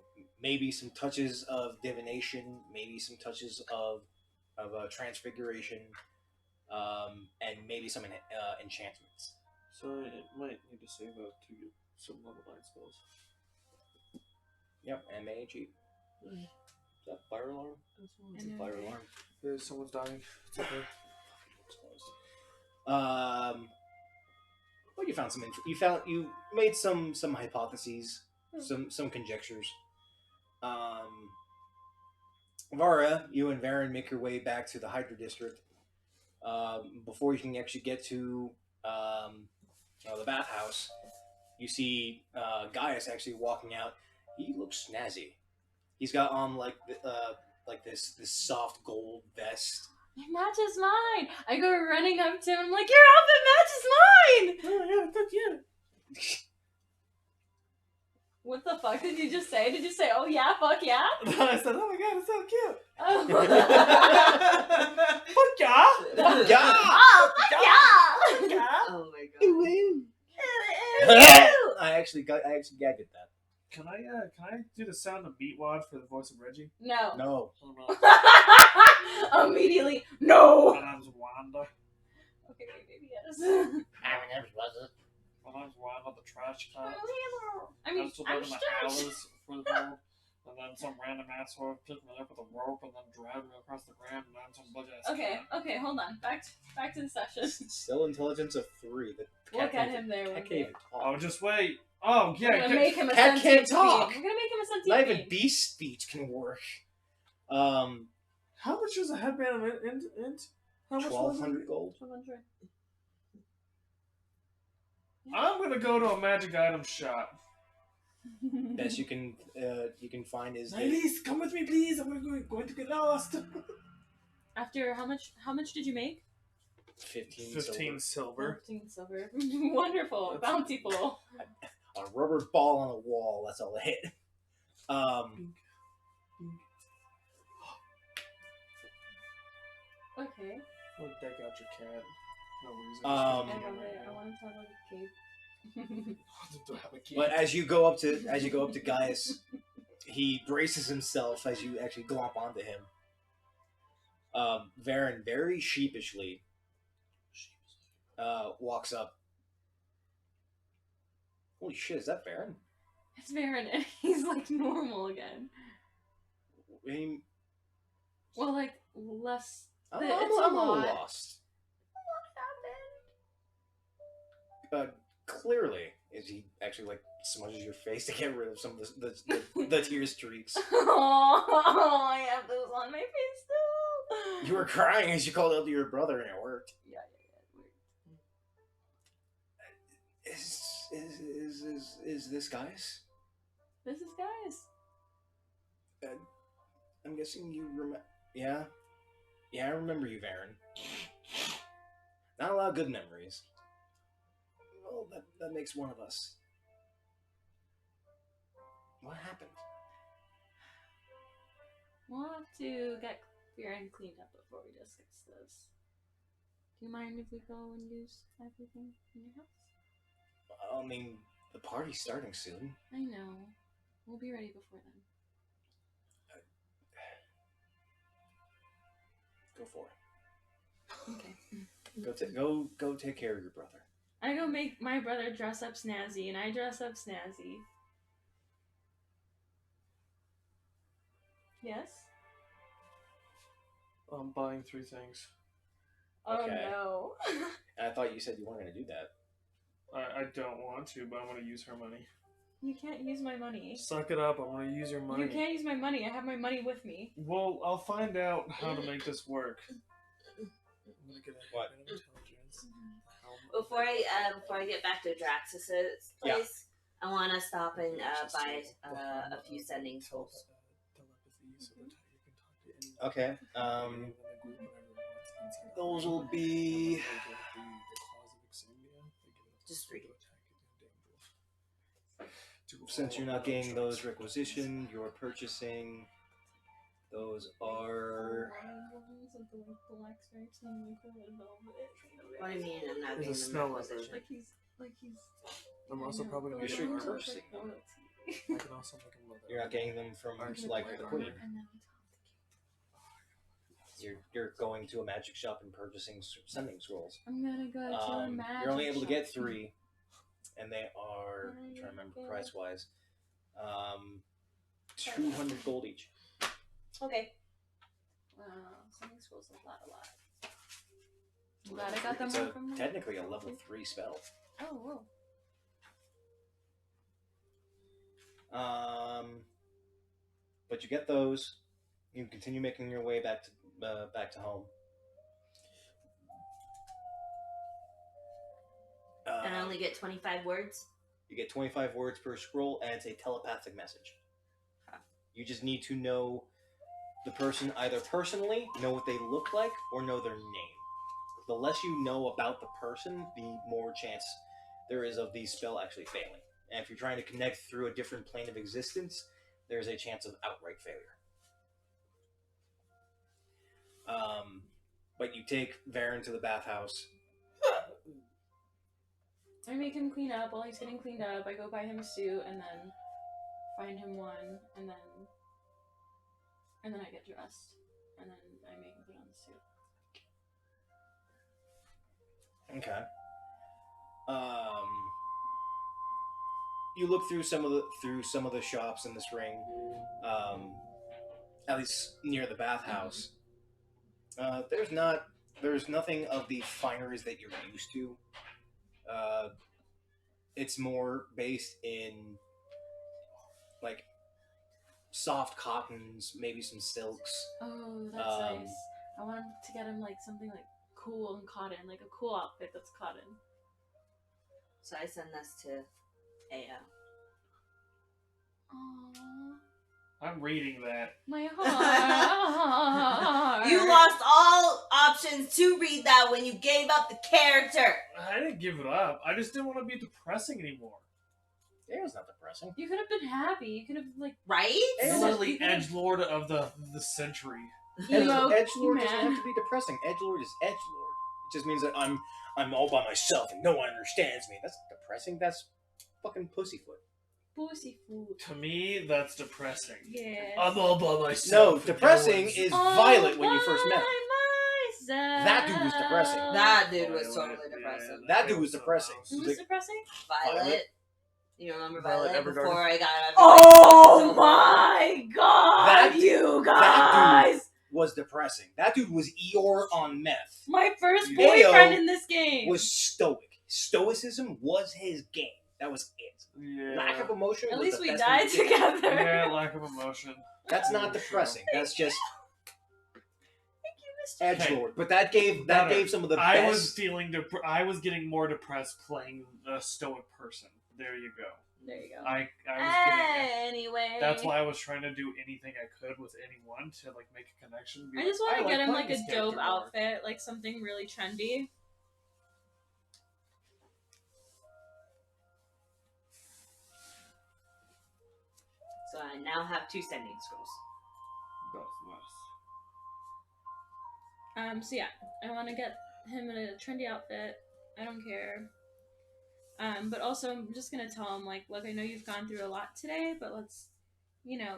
[SPEAKER 1] touches of divination, maybe some touches of transfiguration, and maybe some enchantments.
[SPEAKER 4] So it might need to save up to get some level 9 spells.
[SPEAKER 1] Yep, and they ain't cheap. Is that fire alarm? It's a fire alarm.
[SPEAKER 4] Someone's dying. It's okay.
[SPEAKER 1] Well, you found some. You made some hypotheses, some conjectures. Vara, you and Varen make your way back to the Hydra District. Before you can actually get to the bathhouse, you see Gaius actually walking out. He looks snazzy. He's got on like this soft gold vest.
[SPEAKER 3] It matches mine. I go running up to him. I'm like, your outfit matches mine.
[SPEAKER 4] Oh yeah, fuck yeah.
[SPEAKER 3] What the fuck did you just say? Did you say, oh yeah, fuck yeah?
[SPEAKER 4] I said, oh my god, it's so cute.
[SPEAKER 3] Oh,
[SPEAKER 4] Fuck yeah.
[SPEAKER 1] Yeah.
[SPEAKER 3] oh fuck yeah.
[SPEAKER 2] Oh my
[SPEAKER 1] I actually gagged at that.
[SPEAKER 4] Can I do the sound of beat wad for the voice of Reggie?
[SPEAKER 3] No.
[SPEAKER 1] No.
[SPEAKER 4] Oh no.
[SPEAKER 3] Immediately, no.
[SPEAKER 4] My name's Wanda.
[SPEAKER 3] Okay, maybe yes.
[SPEAKER 4] My name's Wanda, the trash can.
[SPEAKER 3] I mean,
[SPEAKER 4] I'm still
[SPEAKER 3] I'm
[SPEAKER 4] down in the
[SPEAKER 3] stretched.
[SPEAKER 4] houses for the world. And then some random asshole picked me up with a rope and then dragged me across the ground and I'm some bug ass.
[SPEAKER 3] Okay, hold on. Back to the session.
[SPEAKER 1] Still intelligence of 3. The
[SPEAKER 3] Look at him there.
[SPEAKER 1] Cat can't even talk.
[SPEAKER 4] Oh, just wait. Oh, yeah.
[SPEAKER 3] We're gonna make him a
[SPEAKER 1] Cat
[SPEAKER 3] sentient
[SPEAKER 1] can't talk.
[SPEAKER 3] being. We're gonna make him a sentient
[SPEAKER 1] Not
[SPEAKER 3] being.
[SPEAKER 1] even beast speech can work.
[SPEAKER 4] How much is a headband of int? How much was it?
[SPEAKER 1] 1,200 gold.
[SPEAKER 3] 100.
[SPEAKER 4] I'm gonna go to a magic item shop.
[SPEAKER 1] Best you can find is
[SPEAKER 4] Niles, come with me, please. I'm going to get lost.
[SPEAKER 3] After how much did you make?
[SPEAKER 1] 15
[SPEAKER 4] silver.
[SPEAKER 3] 15 silver. Wonderful. Bountiful.
[SPEAKER 1] A rubber ball on a wall. That's all it hit.
[SPEAKER 3] Okay.
[SPEAKER 4] I'll deck out your cat. No reason.
[SPEAKER 3] I love it. I want to talk about the cape.
[SPEAKER 4] To have a cat.
[SPEAKER 1] But as you go up to Gaius, he braces himself as you actually glomp onto him. Varen very sheepishly walks up. Holy shit, is that Varen?
[SPEAKER 3] It's Varen, and he's like normal again.
[SPEAKER 1] I mean,
[SPEAKER 3] Well, like less.
[SPEAKER 1] I'm
[SPEAKER 3] It's
[SPEAKER 1] a
[SPEAKER 3] a
[SPEAKER 1] little
[SPEAKER 3] lot.
[SPEAKER 1] lost.
[SPEAKER 3] What happened?
[SPEAKER 1] Clearly, is he actually like smudges your face to get rid of some of the tear streaks?
[SPEAKER 3] Oh, I have those on my face too.
[SPEAKER 1] You were crying as you called out to your brother, and it worked.
[SPEAKER 3] Yeah.
[SPEAKER 1] Is this Gaius?
[SPEAKER 3] This is Gaius.
[SPEAKER 1] I'm guessing you remember. Yeah, I remember you, Varen. Not a lot of good memories. Well, that makes one of us. What happened?
[SPEAKER 3] We'll have to get Varen cleaned up before we discuss this. Do you mind if we go and use everything in your house?
[SPEAKER 1] I mean, the party's starting soon.
[SPEAKER 3] I know. We'll be ready before then.
[SPEAKER 1] Go for it.
[SPEAKER 3] Okay.
[SPEAKER 1] Go take care of your brother.
[SPEAKER 3] I go make my brother dress up snazzy, and I dress up snazzy. Yes?
[SPEAKER 4] I'm buying 3 things.
[SPEAKER 3] Oh
[SPEAKER 1] Okay.
[SPEAKER 3] no.
[SPEAKER 1] And I thought you said you weren't going to do that.
[SPEAKER 4] I don't want to, but I'm going to use her money.
[SPEAKER 3] You can't use my money.
[SPEAKER 4] Suck it up. I'm going to use your money.
[SPEAKER 3] You can't use my money. I have my money with me.
[SPEAKER 4] Well, I'll find out how to make this work. I'm going to get a
[SPEAKER 1] What?
[SPEAKER 4] bit of intelligence.
[SPEAKER 2] Before I get back to Draxus's place, I want to stop and buy a few sending tools.
[SPEAKER 1] Okay. Those will be
[SPEAKER 2] Just 3.
[SPEAKER 1] Since you're not getting those requisitioned, you're purchasing. Those are.
[SPEAKER 2] What do you mean I'm not
[SPEAKER 4] There's a
[SPEAKER 2] getting
[SPEAKER 4] snow
[SPEAKER 2] the
[SPEAKER 4] leopard.
[SPEAKER 2] requisition?
[SPEAKER 3] Like he's.
[SPEAKER 4] I'm also probably going
[SPEAKER 1] You're
[SPEAKER 4] to
[SPEAKER 1] straight
[SPEAKER 4] get
[SPEAKER 1] cursing.
[SPEAKER 4] I can also make a mother.
[SPEAKER 1] You're not getting them from like the queen. You're going to a magic shop and purchasing sending scrolls.
[SPEAKER 3] I'm gonna go to a magic
[SPEAKER 1] You're only able to get
[SPEAKER 3] shop.
[SPEAKER 1] 3, and they are. I'm trying to remember price wise. 200 gold each.
[SPEAKER 2] Okay.
[SPEAKER 3] Wow, sending scrolls is a lot. I'm glad I got them
[SPEAKER 1] It's
[SPEAKER 3] all from
[SPEAKER 1] technically a level 3 spell.
[SPEAKER 3] Oh, whoa.
[SPEAKER 1] But you get those. You continue making your way back to home.
[SPEAKER 2] And I only get 25 words.
[SPEAKER 1] You get 25 words per scroll, and it's a telepathic message.
[SPEAKER 2] Huh.
[SPEAKER 1] You just need to know the person either personally, know what they look like, or know their name. The less you know about the person, the more chance there is of the spell actually failing. And if you're trying to connect through a different plane of existence, there's a chance of outright failure. But you take Varen to the bathhouse.
[SPEAKER 3] I make him clean up. While he's getting cleaned up, I go buy him a suit and then find him one, and then I get dressed, and then I make him put on the suit.
[SPEAKER 1] Okay. You look through some of the shops in this ring, at least near the bathhouse. There's nothing of the fineries that you're used to. It's more based in like soft cottons, maybe some silks.
[SPEAKER 3] Oh, that's nice. I want to get him like something like cool and cotton, like a cool outfit that's cotton.
[SPEAKER 2] So I send this to Aya.
[SPEAKER 3] Aww,
[SPEAKER 4] I'm reading that.
[SPEAKER 3] my heart.
[SPEAKER 2] You lost all options to read that when you gave up the character.
[SPEAKER 4] I didn't give it up. I just didn't want to be depressing anymore.
[SPEAKER 1] It was not depressing.
[SPEAKER 3] You could have been happy. You could have like
[SPEAKER 2] Right?
[SPEAKER 1] Aya was-
[SPEAKER 4] Literally edgelord of the century.
[SPEAKER 3] emo
[SPEAKER 1] Edgelord doesn't
[SPEAKER 3] man.
[SPEAKER 1] have to be depressing. Edgelord is edgelord. It just means that I'm all by myself and no one understands me. That's depressing. That's fucking pussyfoot.
[SPEAKER 3] Pussy food.
[SPEAKER 4] To me, that's depressing.
[SPEAKER 3] Yes.
[SPEAKER 4] I'm all by myself.
[SPEAKER 1] No,
[SPEAKER 4] and
[SPEAKER 1] depressing
[SPEAKER 4] one's-
[SPEAKER 1] is Violet when you first met him.
[SPEAKER 3] Myself.
[SPEAKER 1] That dude was depressing.
[SPEAKER 2] That dude was
[SPEAKER 4] Violet,
[SPEAKER 2] totally
[SPEAKER 4] yeah,
[SPEAKER 2] depressing.
[SPEAKER 1] That dude was depressing.
[SPEAKER 3] Who was depressing?
[SPEAKER 2] Violet.
[SPEAKER 1] Violet.
[SPEAKER 2] You remember
[SPEAKER 1] Violet
[SPEAKER 2] Violet
[SPEAKER 1] Evergarden.
[SPEAKER 2] before I got out of
[SPEAKER 3] Oh my god,
[SPEAKER 1] That-
[SPEAKER 3] you
[SPEAKER 1] that
[SPEAKER 3] guys!
[SPEAKER 1] Was depressing. That dude was Eeyore on meth.
[SPEAKER 3] My first
[SPEAKER 1] Ayo
[SPEAKER 3] boyfriend in this game.
[SPEAKER 1] Was stoic. Stoicism was his game. That was it.
[SPEAKER 4] Yeah.
[SPEAKER 1] Lack of emotion.
[SPEAKER 3] At
[SPEAKER 1] was
[SPEAKER 3] least
[SPEAKER 1] the
[SPEAKER 3] we
[SPEAKER 1] best
[SPEAKER 3] died
[SPEAKER 1] thing he did.
[SPEAKER 3] together.
[SPEAKER 4] Yeah, lack of emotion.
[SPEAKER 1] That's not depressing. That's just
[SPEAKER 3] Thank you, Mr.
[SPEAKER 1] edgelord. But that gave some of the
[SPEAKER 4] I
[SPEAKER 1] best.
[SPEAKER 4] was feeling I was getting more depressed playing a stoic person. There you go.
[SPEAKER 3] There you go.
[SPEAKER 4] I was getting.
[SPEAKER 3] Anyway.
[SPEAKER 4] That's why I was trying to do anything I could with anyone to like make a connection.
[SPEAKER 3] I just want to get him
[SPEAKER 4] playing
[SPEAKER 3] like a
[SPEAKER 4] this
[SPEAKER 3] dope
[SPEAKER 4] character more.
[SPEAKER 3] outfit, like something really trendy.
[SPEAKER 2] So I now have 2 sending scrolls.
[SPEAKER 3] So yeah, I want to get him in a trendy outfit. I don't care. But also I'm just gonna tell him like, look, I know you've gone through a lot today, but let's,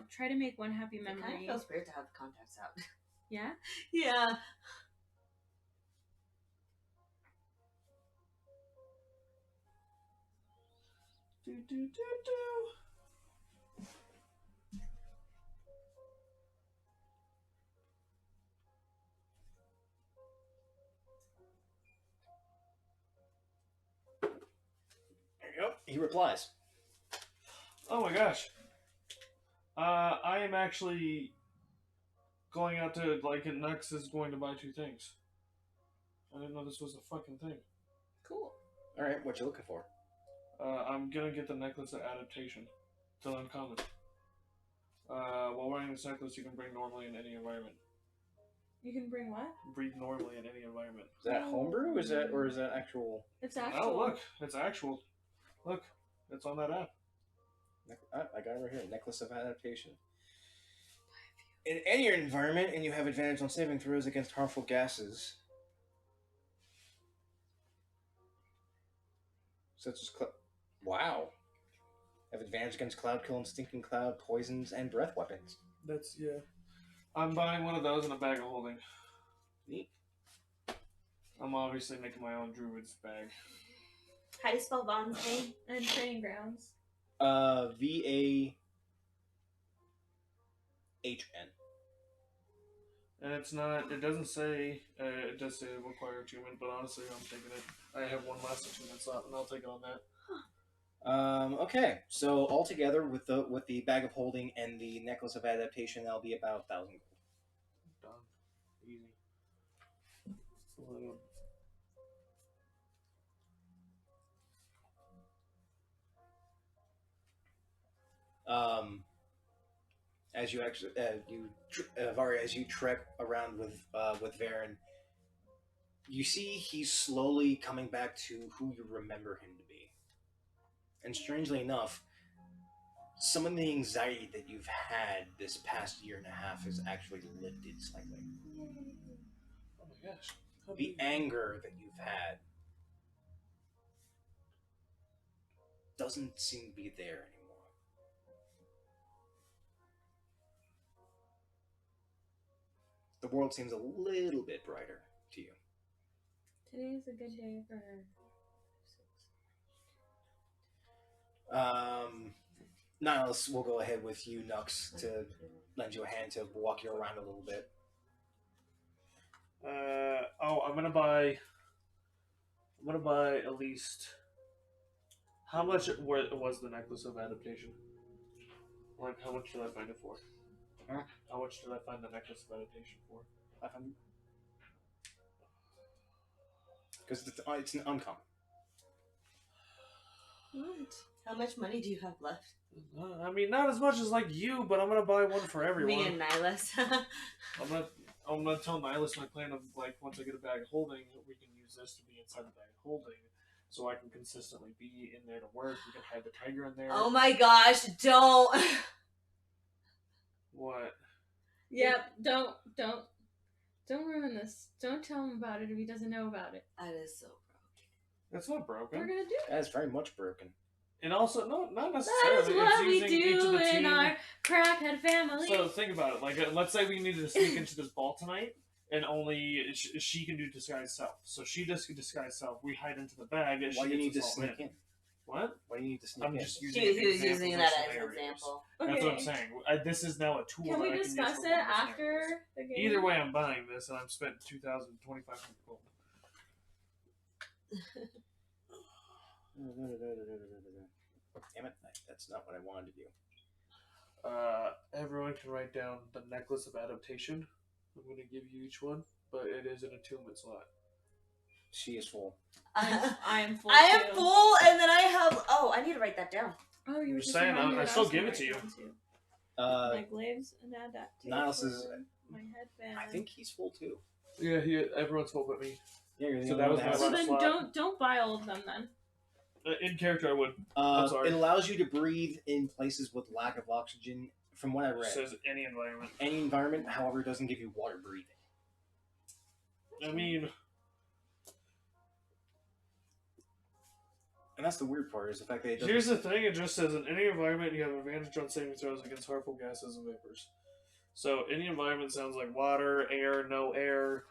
[SPEAKER 3] try to make one happy
[SPEAKER 2] It kind of
[SPEAKER 3] memory.
[SPEAKER 2] feels weird to have the contacts out.
[SPEAKER 3] Yeah.
[SPEAKER 2] Yeah.
[SPEAKER 1] There you go. He replies.
[SPEAKER 4] Oh my gosh. I am actually going out to Nux is going to buy 2 things. I didn't know this was a fucking thing.
[SPEAKER 3] Cool.
[SPEAKER 1] All right, what you looking for?
[SPEAKER 4] I'm gonna get the necklace of adaptation. It's an uncommon. While wearing this necklace, you can breathe normally in any environment.
[SPEAKER 3] You can bring what?
[SPEAKER 4] Breathe normally in any environment.
[SPEAKER 1] Is that homebrew? Is that actual?
[SPEAKER 3] It's actual.
[SPEAKER 4] Oh, look, it's actual. Look, it's on that app.
[SPEAKER 1] I got it right here. Necklace of adaptation. In any environment, and you have advantage on saving throws against harmful gases, such as wow. Have advantage against cloud kill and stinking cloud, poisons, and breath weapons.
[SPEAKER 4] That's, yeah. I'm buying one of those in a bag of holding.
[SPEAKER 1] Neat.
[SPEAKER 4] I'm obviously making my own druid's bag.
[SPEAKER 2] How do you spell Vaughn's name?
[SPEAKER 3] And training grounds.
[SPEAKER 1] VAHN.
[SPEAKER 4] And it's not. It doesn't say. It does say require attunement, but honestly, I'm taking it. I have one last attunement slot, and I'll take it on that.
[SPEAKER 1] Okay, so altogether with the bag of holding and the necklace of adaptation, that'll be about 1,000
[SPEAKER 4] Done. Easy.
[SPEAKER 1] gold. As you actually Varya, as you trek around with Varen, you see he's slowly coming back to who you remember him to be. And strangely enough, some of the anxiety that you've had this past year and a half has actually lifted slightly.
[SPEAKER 4] Oh my gosh.
[SPEAKER 1] The anger that you've had doesn't seem to be there anymore. The world seems a little bit brighter to you.
[SPEAKER 3] Today's a good day for her.
[SPEAKER 1] Niles, we'll go ahead with you, Nux, to lend you a hand to walk you around a little bit.
[SPEAKER 4] I'm gonna buy at least. How much was the necklace of adaptation? Like, how much did I find it for?
[SPEAKER 1] Huh?
[SPEAKER 4] How much did I find the necklace of adaptation for?
[SPEAKER 1] 500. Because it's an uncommon.
[SPEAKER 3] What?
[SPEAKER 2] How much money do you have left?
[SPEAKER 4] I mean, not as much as like you, but I'm gonna buy one for everyone.
[SPEAKER 2] Me and Nihilus.
[SPEAKER 4] I'm gonna tell Nihilus my plan of like once I get a bag of holding, we can use this to be inside the bag of holding, so I can consistently be in there to work. We can hide the tiger in there.
[SPEAKER 2] Oh my gosh! Don't.
[SPEAKER 4] What?
[SPEAKER 3] Yep. Don't ruin this. Don't tell him about it if he doesn't know about it.
[SPEAKER 2] That is so broken.
[SPEAKER 4] That's not broken.
[SPEAKER 3] We're gonna do it.
[SPEAKER 1] That is very much broken.
[SPEAKER 4] And also, no, not
[SPEAKER 3] That
[SPEAKER 4] necessarily.
[SPEAKER 3] is what we
[SPEAKER 4] It's using each of
[SPEAKER 3] do
[SPEAKER 4] the
[SPEAKER 3] in
[SPEAKER 4] team.
[SPEAKER 3] our crackhead family.
[SPEAKER 4] So think about it. Like, let's say we needed to sneak into this ball tonight, and only she can do disguise self. So she does disguise self. We hide into the bag. And
[SPEAKER 1] Why do
[SPEAKER 4] she
[SPEAKER 1] you need
[SPEAKER 4] gets
[SPEAKER 1] to
[SPEAKER 4] us all
[SPEAKER 1] sneak in?
[SPEAKER 4] What?
[SPEAKER 1] Why do you need to sneak
[SPEAKER 4] I'm
[SPEAKER 1] in?
[SPEAKER 4] just using.
[SPEAKER 2] He was
[SPEAKER 4] examples
[SPEAKER 2] using
[SPEAKER 4] of
[SPEAKER 2] that as an
[SPEAKER 4] scenarios.
[SPEAKER 2] example.
[SPEAKER 4] That's what I'm saying. This is now a tool.
[SPEAKER 3] Can we
[SPEAKER 4] that I
[SPEAKER 3] discuss
[SPEAKER 4] use
[SPEAKER 3] it
[SPEAKER 4] for one of the
[SPEAKER 3] after
[SPEAKER 4] scenarios.
[SPEAKER 3] the game?
[SPEAKER 4] Either way, I'm buying this, and I've spent 2,500 gold.
[SPEAKER 1] Damn it, that's not what I wanted to do.
[SPEAKER 4] Everyone can write down the necklace of adaptation. I'm going to give you each one, but it is an attunement slot.
[SPEAKER 1] She is full.
[SPEAKER 3] I am full.
[SPEAKER 2] I am
[SPEAKER 3] too.
[SPEAKER 2] full, and then I have. Oh, I need to write that down.
[SPEAKER 3] Oh, you were
[SPEAKER 4] Just
[SPEAKER 3] just
[SPEAKER 4] saying,
[SPEAKER 3] reminding me
[SPEAKER 4] I
[SPEAKER 3] what
[SPEAKER 4] still
[SPEAKER 3] was
[SPEAKER 4] give
[SPEAKER 3] gonna
[SPEAKER 4] it to
[SPEAKER 3] write
[SPEAKER 4] you.
[SPEAKER 3] down, too. My glaives and adaptation.
[SPEAKER 1] Niles is.
[SPEAKER 3] My headband.
[SPEAKER 1] I think he's full too.
[SPEAKER 4] Yeah, everyone's full but me.
[SPEAKER 1] Yeah, you're the
[SPEAKER 4] So
[SPEAKER 1] only
[SPEAKER 4] that
[SPEAKER 1] one
[SPEAKER 4] was
[SPEAKER 1] that
[SPEAKER 4] my
[SPEAKER 1] has
[SPEAKER 3] So
[SPEAKER 1] it.
[SPEAKER 4] last
[SPEAKER 3] then
[SPEAKER 4] slot.
[SPEAKER 3] don't buy all of them then.
[SPEAKER 4] In character, I would. I'm sorry.
[SPEAKER 1] It allows you to breathe in places with lack of oxygen. From what I
[SPEAKER 4] It
[SPEAKER 1] read,
[SPEAKER 4] says any environment.
[SPEAKER 1] any environment, however, it doesn't give you water breathing.
[SPEAKER 4] I mean,
[SPEAKER 1] And that's the weird part is the fact that it doesn't.
[SPEAKER 4] here's the thing: it just says in any environment you have advantage on saving throws against harmful gases and vapors. So any environment sounds like water, air, no air.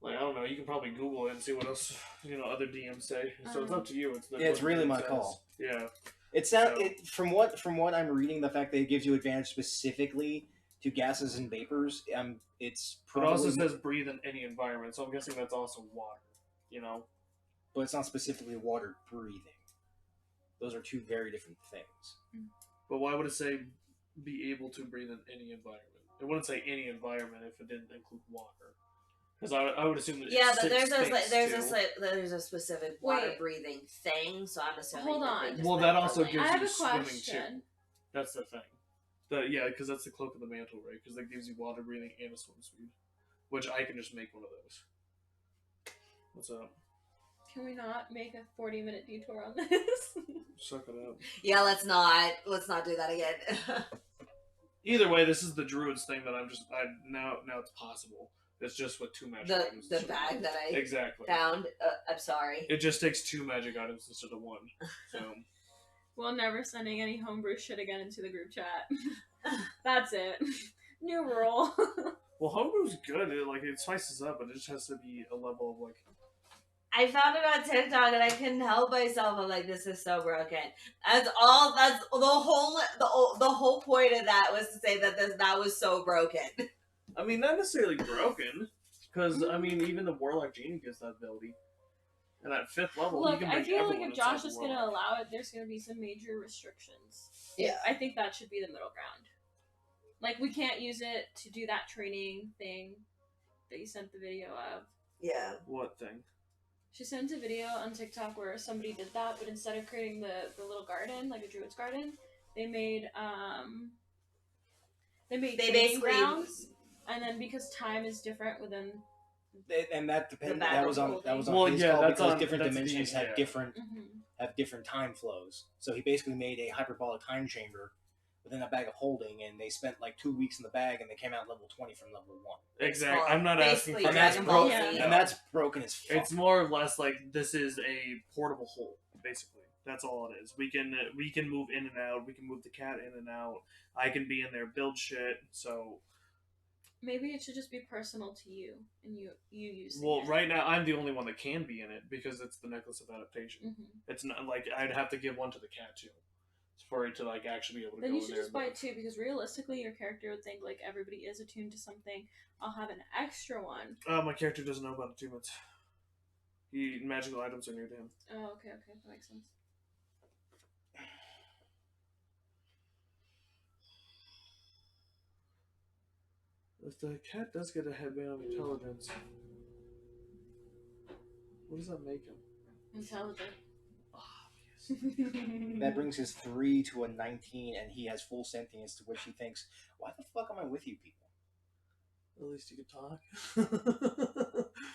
[SPEAKER 4] Like, I don't know. You can probably Google it and see what else other DMs say. So it's up to you.
[SPEAKER 1] It's really
[SPEAKER 4] what
[SPEAKER 1] my
[SPEAKER 4] it says.
[SPEAKER 1] call.
[SPEAKER 4] Yeah.
[SPEAKER 1] It's not
[SPEAKER 4] So-
[SPEAKER 1] it from what I'm reading. The fact that it gives you advantage specifically to gases and vapors. It's
[SPEAKER 4] But it
[SPEAKER 1] probably,
[SPEAKER 4] also says breathe in any environment, so I'm guessing that's also water.
[SPEAKER 1] but it's not specifically water breathing. Those are two very different things.
[SPEAKER 4] But why would it say be able to breathe in any environment? It wouldn't say any environment if it didn't include water. Because I would assume that
[SPEAKER 2] Yeah,
[SPEAKER 4] it's
[SPEAKER 2] but
[SPEAKER 4] six things,
[SPEAKER 2] there's a specific water
[SPEAKER 3] Wait.
[SPEAKER 2] breathing thing, so I'm assuming.
[SPEAKER 3] Hold
[SPEAKER 2] that
[SPEAKER 3] on.
[SPEAKER 2] they just
[SPEAKER 4] Well,
[SPEAKER 2] meant
[SPEAKER 4] that
[SPEAKER 2] for
[SPEAKER 4] also
[SPEAKER 2] land.
[SPEAKER 4] gives
[SPEAKER 3] I have
[SPEAKER 4] you
[SPEAKER 3] a
[SPEAKER 4] swimming
[SPEAKER 3] question.
[SPEAKER 4] too. That's the thing. Because that's the cloak of the mantle, right? Because that gives you water breathing and a swim speed, which I can just make one of those. What's up?
[SPEAKER 3] Can we not make a 40-minute detour on this?
[SPEAKER 4] Suck it up.
[SPEAKER 2] Yeah, let's not do that again.
[SPEAKER 4] Either way, this is the druid's thing that now it's possible. It's just with 2 magic items.
[SPEAKER 2] the bag that I
[SPEAKER 4] Exactly.
[SPEAKER 2] found. I'm sorry.
[SPEAKER 4] It just takes 2 magic items instead of 1. So
[SPEAKER 3] Well, never sending any homebrew shit again into the group chat. That's it. New rule.
[SPEAKER 4] well, homebrew's good. It spices up, but it just has to be a level of
[SPEAKER 2] I found it on TikTok and I couldn't help myself. I'm like, this is so broken. That's all. That's the whole point of that was to say that that was so broken.
[SPEAKER 4] I mean, not necessarily broken, because I mean, even the Warlock Genie gets that ability. And at 5th level, he
[SPEAKER 3] Look,
[SPEAKER 4] can
[SPEAKER 3] I
[SPEAKER 4] bring
[SPEAKER 3] feel like
[SPEAKER 4] everyone
[SPEAKER 3] if Josh
[SPEAKER 4] inside
[SPEAKER 3] is
[SPEAKER 4] the
[SPEAKER 3] going to
[SPEAKER 4] Warlock.
[SPEAKER 3] allow it, there's going to be some major restrictions.
[SPEAKER 2] Yeah.
[SPEAKER 3] I think that should be the middle ground. Like, we can't use it to do that training thing that you sent the video of.
[SPEAKER 2] Yeah.
[SPEAKER 4] What thing?
[SPEAKER 3] She sent a video on TikTok where somebody did that, but instead of creating the little garden, like a druid's garden, they made training
[SPEAKER 2] basically-
[SPEAKER 3] grounds, and then because time is different within.
[SPEAKER 1] And that depends.
[SPEAKER 2] The
[SPEAKER 1] That was on
[SPEAKER 4] Well,
[SPEAKER 1] his
[SPEAKER 4] yeah,
[SPEAKER 1] call
[SPEAKER 4] that's
[SPEAKER 1] because
[SPEAKER 4] on-
[SPEAKER 1] different
[SPEAKER 4] that's
[SPEAKER 1] dimensions
[SPEAKER 4] the-
[SPEAKER 1] have
[SPEAKER 4] yeah.
[SPEAKER 1] different
[SPEAKER 3] Mm-hmm.
[SPEAKER 1] time flows. So he basically made a hyperbolic time chamber within a bag of holding, and they spent like 2 weeks in the bag, and they came out level 20 from level 1.
[SPEAKER 4] Exactly. I'm not asking
[SPEAKER 2] Basically
[SPEAKER 4] for
[SPEAKER 1] And that's
[SPEAKER 2] Dragon
[SPEAKER 4] that.
[SPEAKER 2] Ball
[SPEAKER 1] broken.
[SPEAKER 2] Z.
[SPEAKER 1] And that's broken as fuck.
[SPEAKER 4] It's more or less like this is a portable hole, basically. That's all it is. We can move in and out. We can move the cat in and out. I can be in there, build shit. So,
[SPEAKER 3] Maybe it should just be personal to you, and you use.
[SPEAKER 4] well, right now I'm the only one that can be in it because it's the Necklace of Adaptation.
[SPEAKER 3] Mm-hmm.
[SPEAKER 4] It's not like I'd have to give one to the cat too, for it to like actually be able to
[SPEAKER 3] Then
[SPEAKER 4] go
[SPEAKER 3] you
[SPEAKER 4] in
[SPEAKER 3] should
[SPEAKER 4] there.
[SPEAKER 3] just buy it too, because realistically, your character would think like everybody is attuned to something. I'll have an extra one.
[SPEAKER 4] My character doesn't know about attunements. Magical items are new to him.
[SPEAKER 3] Oh, okay, that makes sense.
[SPEAKER 4] If the cat does get a headband of intelligence, what does that make him?
[SPEAKER 3] Intelligent.
[SPEAKER 1] That brings his 3 to a 19, and he has full sentience, to which he thinks, "Why the fuck am I with you people?"
[SPEAKER 4] At least you can talk.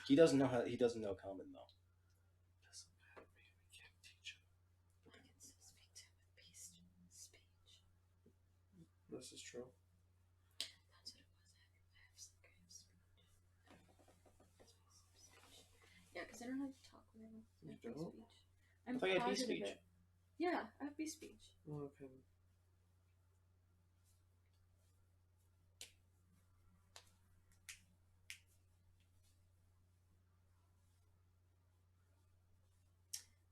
[SPEAKER 1] He doesn't know common though.
[SPEAKER 4] Doesn't matter, man. We can't teach him.
[SPEAKER 3] I can still speak to him with beast speech.
[SPEAKER 4] This is true.
[SPEAKER 3] That's what it was. I have some kind of speech. Yeah, because I don't have to talk with him.
[SPEAKER 4] You
[SPEAKER 3] I have
[SPEAKER 4] don't?
[SPEAKER 3] speech. I'm
[SPEAKER 1] I thought you had beast
[SPEAKER 3] positive
[SPEAKER 1] speech.
[SPEAKER 3] it. Yeah, I have beast speech.
[SPEAKER 4] Okay.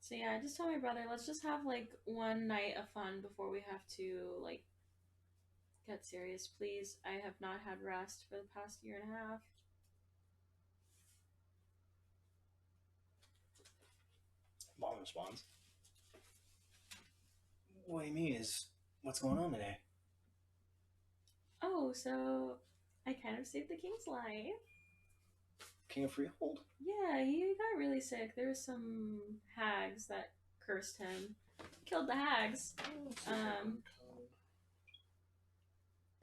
[SPEAKER 3] So yeah, I just told my brother, let's just have like one night of fun before we have to like get serious, please. I have not had rest for the past year and a half.
[SPEAKER 1] Mom responds, "What do you mean? What's going on today?"
[SPEAKER 3] Oh, so I kind of saved the king's life.
[SPEAKER 1] King of Freehold?
[SPEAKER 3] Yeah, he got really sick. There were some hags that cursed him. Killed the hags.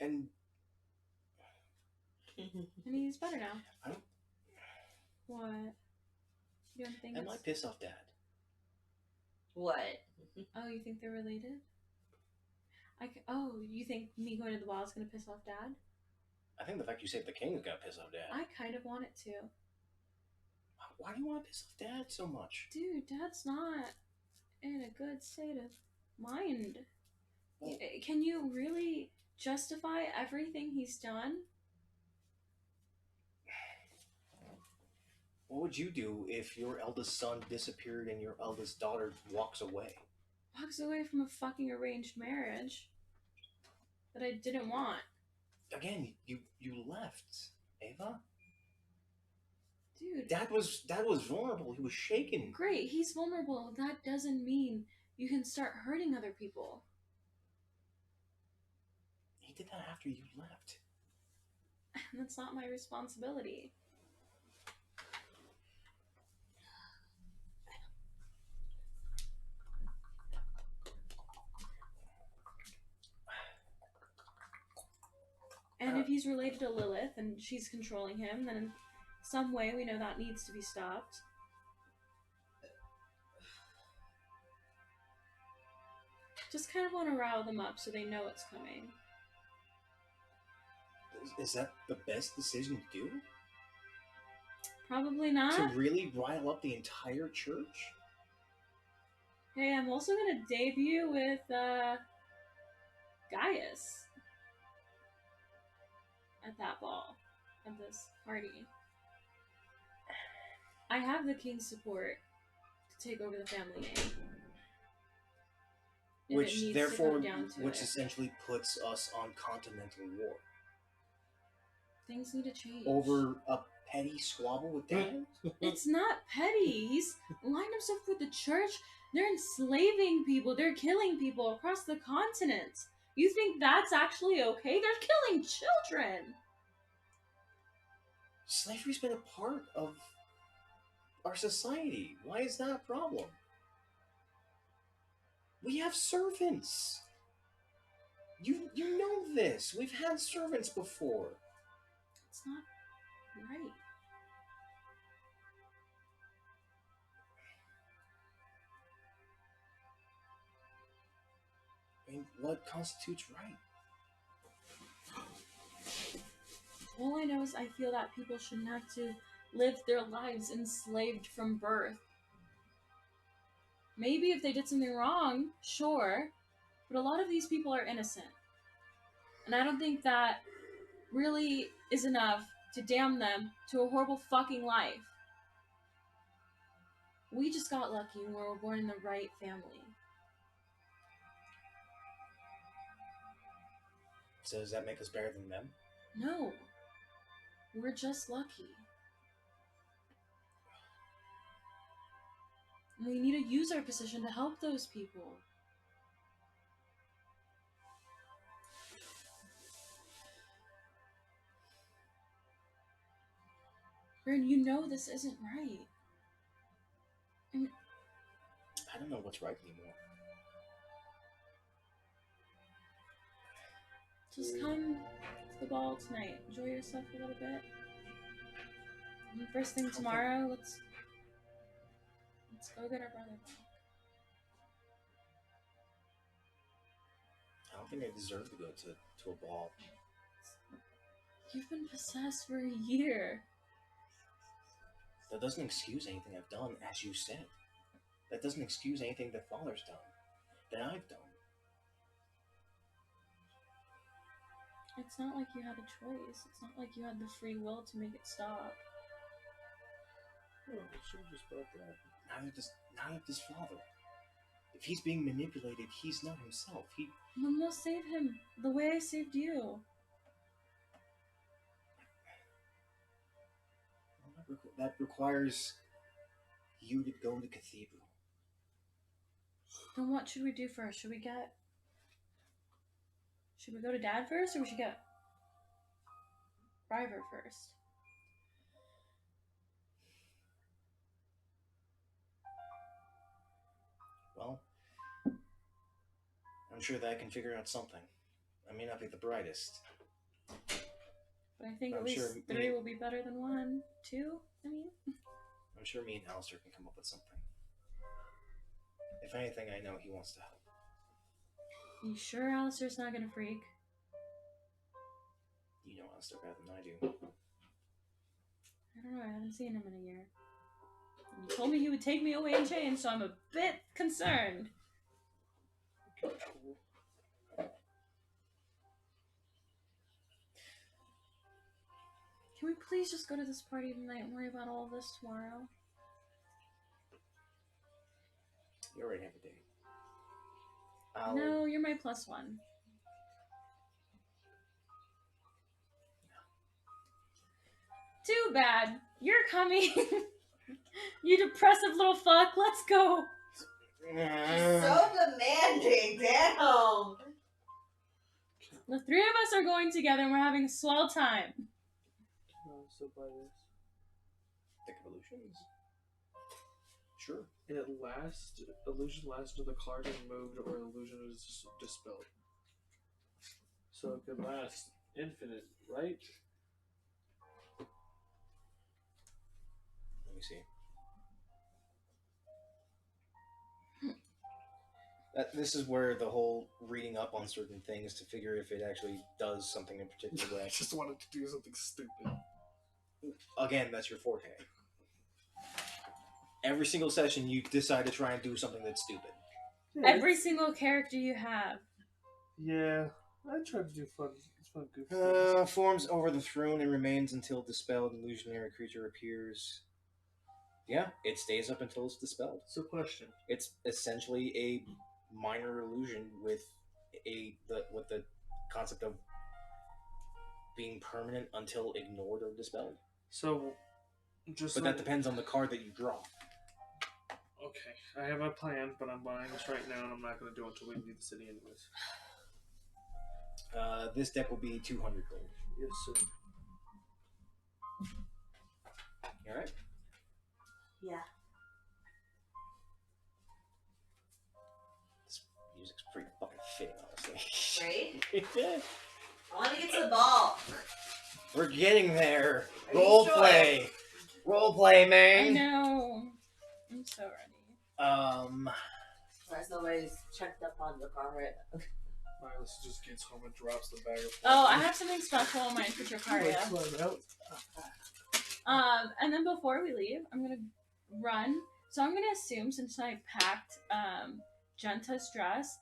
[SPEAKER 1] And
[SPEAKER 3] And he's better now.
[SPEAKER 1] I don't-
[SPEAKER 3] What? You don't think
[SPEAKER 1] that might
[SPEAKER 3] it's...
[SPEAKER 1] piss off Dad.
[SPEAKER 2] What?
[SPEAKER 3] Oh, you think they're related? Oh, you think me going to the ball is going to piss off Dad?
[SPEAKER 1] I think the fact you saved the king is gonna piss off Dad.
[SPEAKER 3] I kind of want it to.
[SPEAKER 1] Why do you want to piss off Dad so much?
[SPEAKER 3] Dude, Dad's not in a good state of mind.
[SPEAKER 1] Well-
[SPEAKER 3] Can you really justify everything he's done?
[SPEAKER 1] What would you do if your eldest son disappeared and your eldest daughter walks away?
[SPEAKER 3] Walks away from a fucking arranged marriage that I didn't want.
[SPEAKER 1] Again, you left, Ava.
[SPEAKER 3] Dude,
[SPEAKER 1] Dad was vulnerable. He was shaken.
[SPEAKER 3] great, he's vulnerable. That doesn't mean you can start hurting other people.
[SPEAKER 1] He did that after you left.
[SPEAKER 3] That's not my responsibility. And if he's related to Lilith and she's controlling him, then in some way we know that needs to be stopped. Just kind of want to rile them up so they know it's coming.
[SPEAKER 1] Is that the best decision to do?
[SPEAKER 3] Probably not.
[SPEAKER 1] To really rile up the entire church?
[SPEAKER 3] Hey, I'm also gonna debut with Gaius at that ball, at this party. I have the king's support to take over the family name. If
[SPEAKER 1] Which
[SPEAKER 3] it needs
[SPEAKER 1] therefore,
[SPEAKER 3] to come down to
[SPEAKER 1] which
[SPEAKER 3] it.
[SPEAKER 1] essentially puts us on continental war.
[SPEAKER 3] Things need to change.
[SPEAKER 1] Over a petty squabble with Dad?
[SPEAKER 3] It's not petty. He's lined himself with the church. They're enslaving people. They're killing people across the continent. You think that's actually okay? They're killing children.
[SPEAKER 1] Slavery's been a part of our society. Why is that a problem? We have servants. You know this. We've had servants before.
[SPEAKER 3] It's not right.
[SPEAKER 1] I mean, what constitutes right?
[SPEAKER 3] All I know is I feel that people shouldn't have to live their lives enslaved from birth. Maybe if they did something wrong, sure, but a lot of these people are innocent. And I don't think that really is enough to damn them to a horrible fucking life. We just got lucky when we were born in the right family.
[SPEAKER 1] So does that make us better than them?
[SPEAKER 3] No. We're just lucky. And we need to use our position to help those people. Vern, you know this isn't right.
[SPEAKER 1] I don't know what's right anymore.
[SPEAKER 3] Just come to the ball tonight. Enjoy yourself a little bit. And first thing tomorrow, let's go get our brother back.
[SPEAKER 1] I don't think I deserve to go to a ball.
[SPEAKER 3] You've been possessed for a year.
[SPEAKER 1] That doesn't excuse anything I've done, as you said. That doesn't excuse anything that Father's done, that I've done.
[SPEAKER 3] It's not like you had a choice. It's not like you had the free will to make it stop.
[SPEAKER 4] Oh, I should have just brought that.
[SPEAKER 1] Neither does Father. If he's being manipulated, he's not himself.
[SPEAKER 3] Then we'll save him the way I saved you.
[SPEAKER 1] That requires you to go to the cathedral.
[SPEAKER 3] Then what should we do first? Should we go to Dad first, or we should get River first?
[SPEAKER 1] Well, I'm sure that I can figure out something. I may not be the brightest.
[SPEAKER 3] But I think
[SPEAKER 1] I'm
[SPEAKER 3] at least
[SPEAKER 1] sure
[SPEAKER 3] 3 will be better than 1. 2, I mean.
[SPEAKER 1] I'm sure me and Alistair can come up with something. If anything, I know he wants to help.
[SPEAKER 3] You sure Alistair's not gonna freak?
[SPEAKER 1] You know Alistair better than I do.
[SPEAKER 3] I don't know, I haven't seen him in a year. And he told me he would take me away in chains, so I'm a bit concerned.
[SPEAKER 4] Okay, cool.
[SPEAKER 3] Can we please just go to this party tonight and worry about all of this tomorrow?
[SPEAKER 1] You already have a date.
[SPEAKER 3] No, you're my +1. Too bad. You're coming. You depressive little fuck. Let's go.
[SPEAKER 2] So demanding, damn.
[SPEAKER 3] The 3 of us are going together and we're having a swell time.
[SPEAKER 4] Can I also buy this?
[SPEAKER 1] Thick Evolutions? Sure.
[SPEAKER 4] Illusion lasts until the card is moved or illusion is dispelled. So it could last infinite, right?
[SPEAKER 1] Let me see. This is where the whole reading up on certain things to figure if it actually does something in a particular way.
[SPEAKER 4] I just wanted to do something stupid.
[SPEAKER 1] Again, that's your forte. Every single session, you decide to try and do something that's stupid.
[SPEAKER 3] Every single character you have.
[SPEAKER 4] Yeah, I try to do fun goofy things.
[SPEAKER 1] Forms over the throne and remains until dispelled illusionary creature appears. Yeah, it stays up until it's dispelled.
[SPEAKER 4] So, question.
[SPEAKER 1] It's essentially a minor illusion with the concept of being permanent until ignored or dispelled.
[SPEAKER 4] So, just
[SPEAKER 1] But that depends on the card that you draw.
[SPEAKER 4] Okay, I have a plan, but I'm buying this right now, and I'm not going to do it until we leave the city anyways.
[SPEAKER 1] This deck will be 200 gold.
[SPEAKER 4] Yes, sir.
[SPEAKER 1] You alright?
[SPEAKER 2] Yeah.
[SPEAKER 1] This music's pretty fucking fitting, honestly.
[SPEAKER 2] Right?
[SPEAKER 1] Yeah.
[SPEAKER 2] I want to get to the ball.
[SPEAKER 1] We're getting there.
[SPEAKER 2] Are you
[SPEAKER 1] Role
[SPEAKER 2] sure?
[SPEAKER 1] play. Role play,
[SPEAKER 3] I
[SPEAKER 1] man.
[SPEAKER 3] know. I'm so ready.
[SPEAKER 2] Unless nobody's checked up on the car right now.
[SPEAKER 4] Miles just gets home and drops the bag of
[SPEAKER 3] Oh, I have something special in mind for Dracaria. And then before we leave, I'm gonna run. So I'm gonna assume since I packed Genta's dress,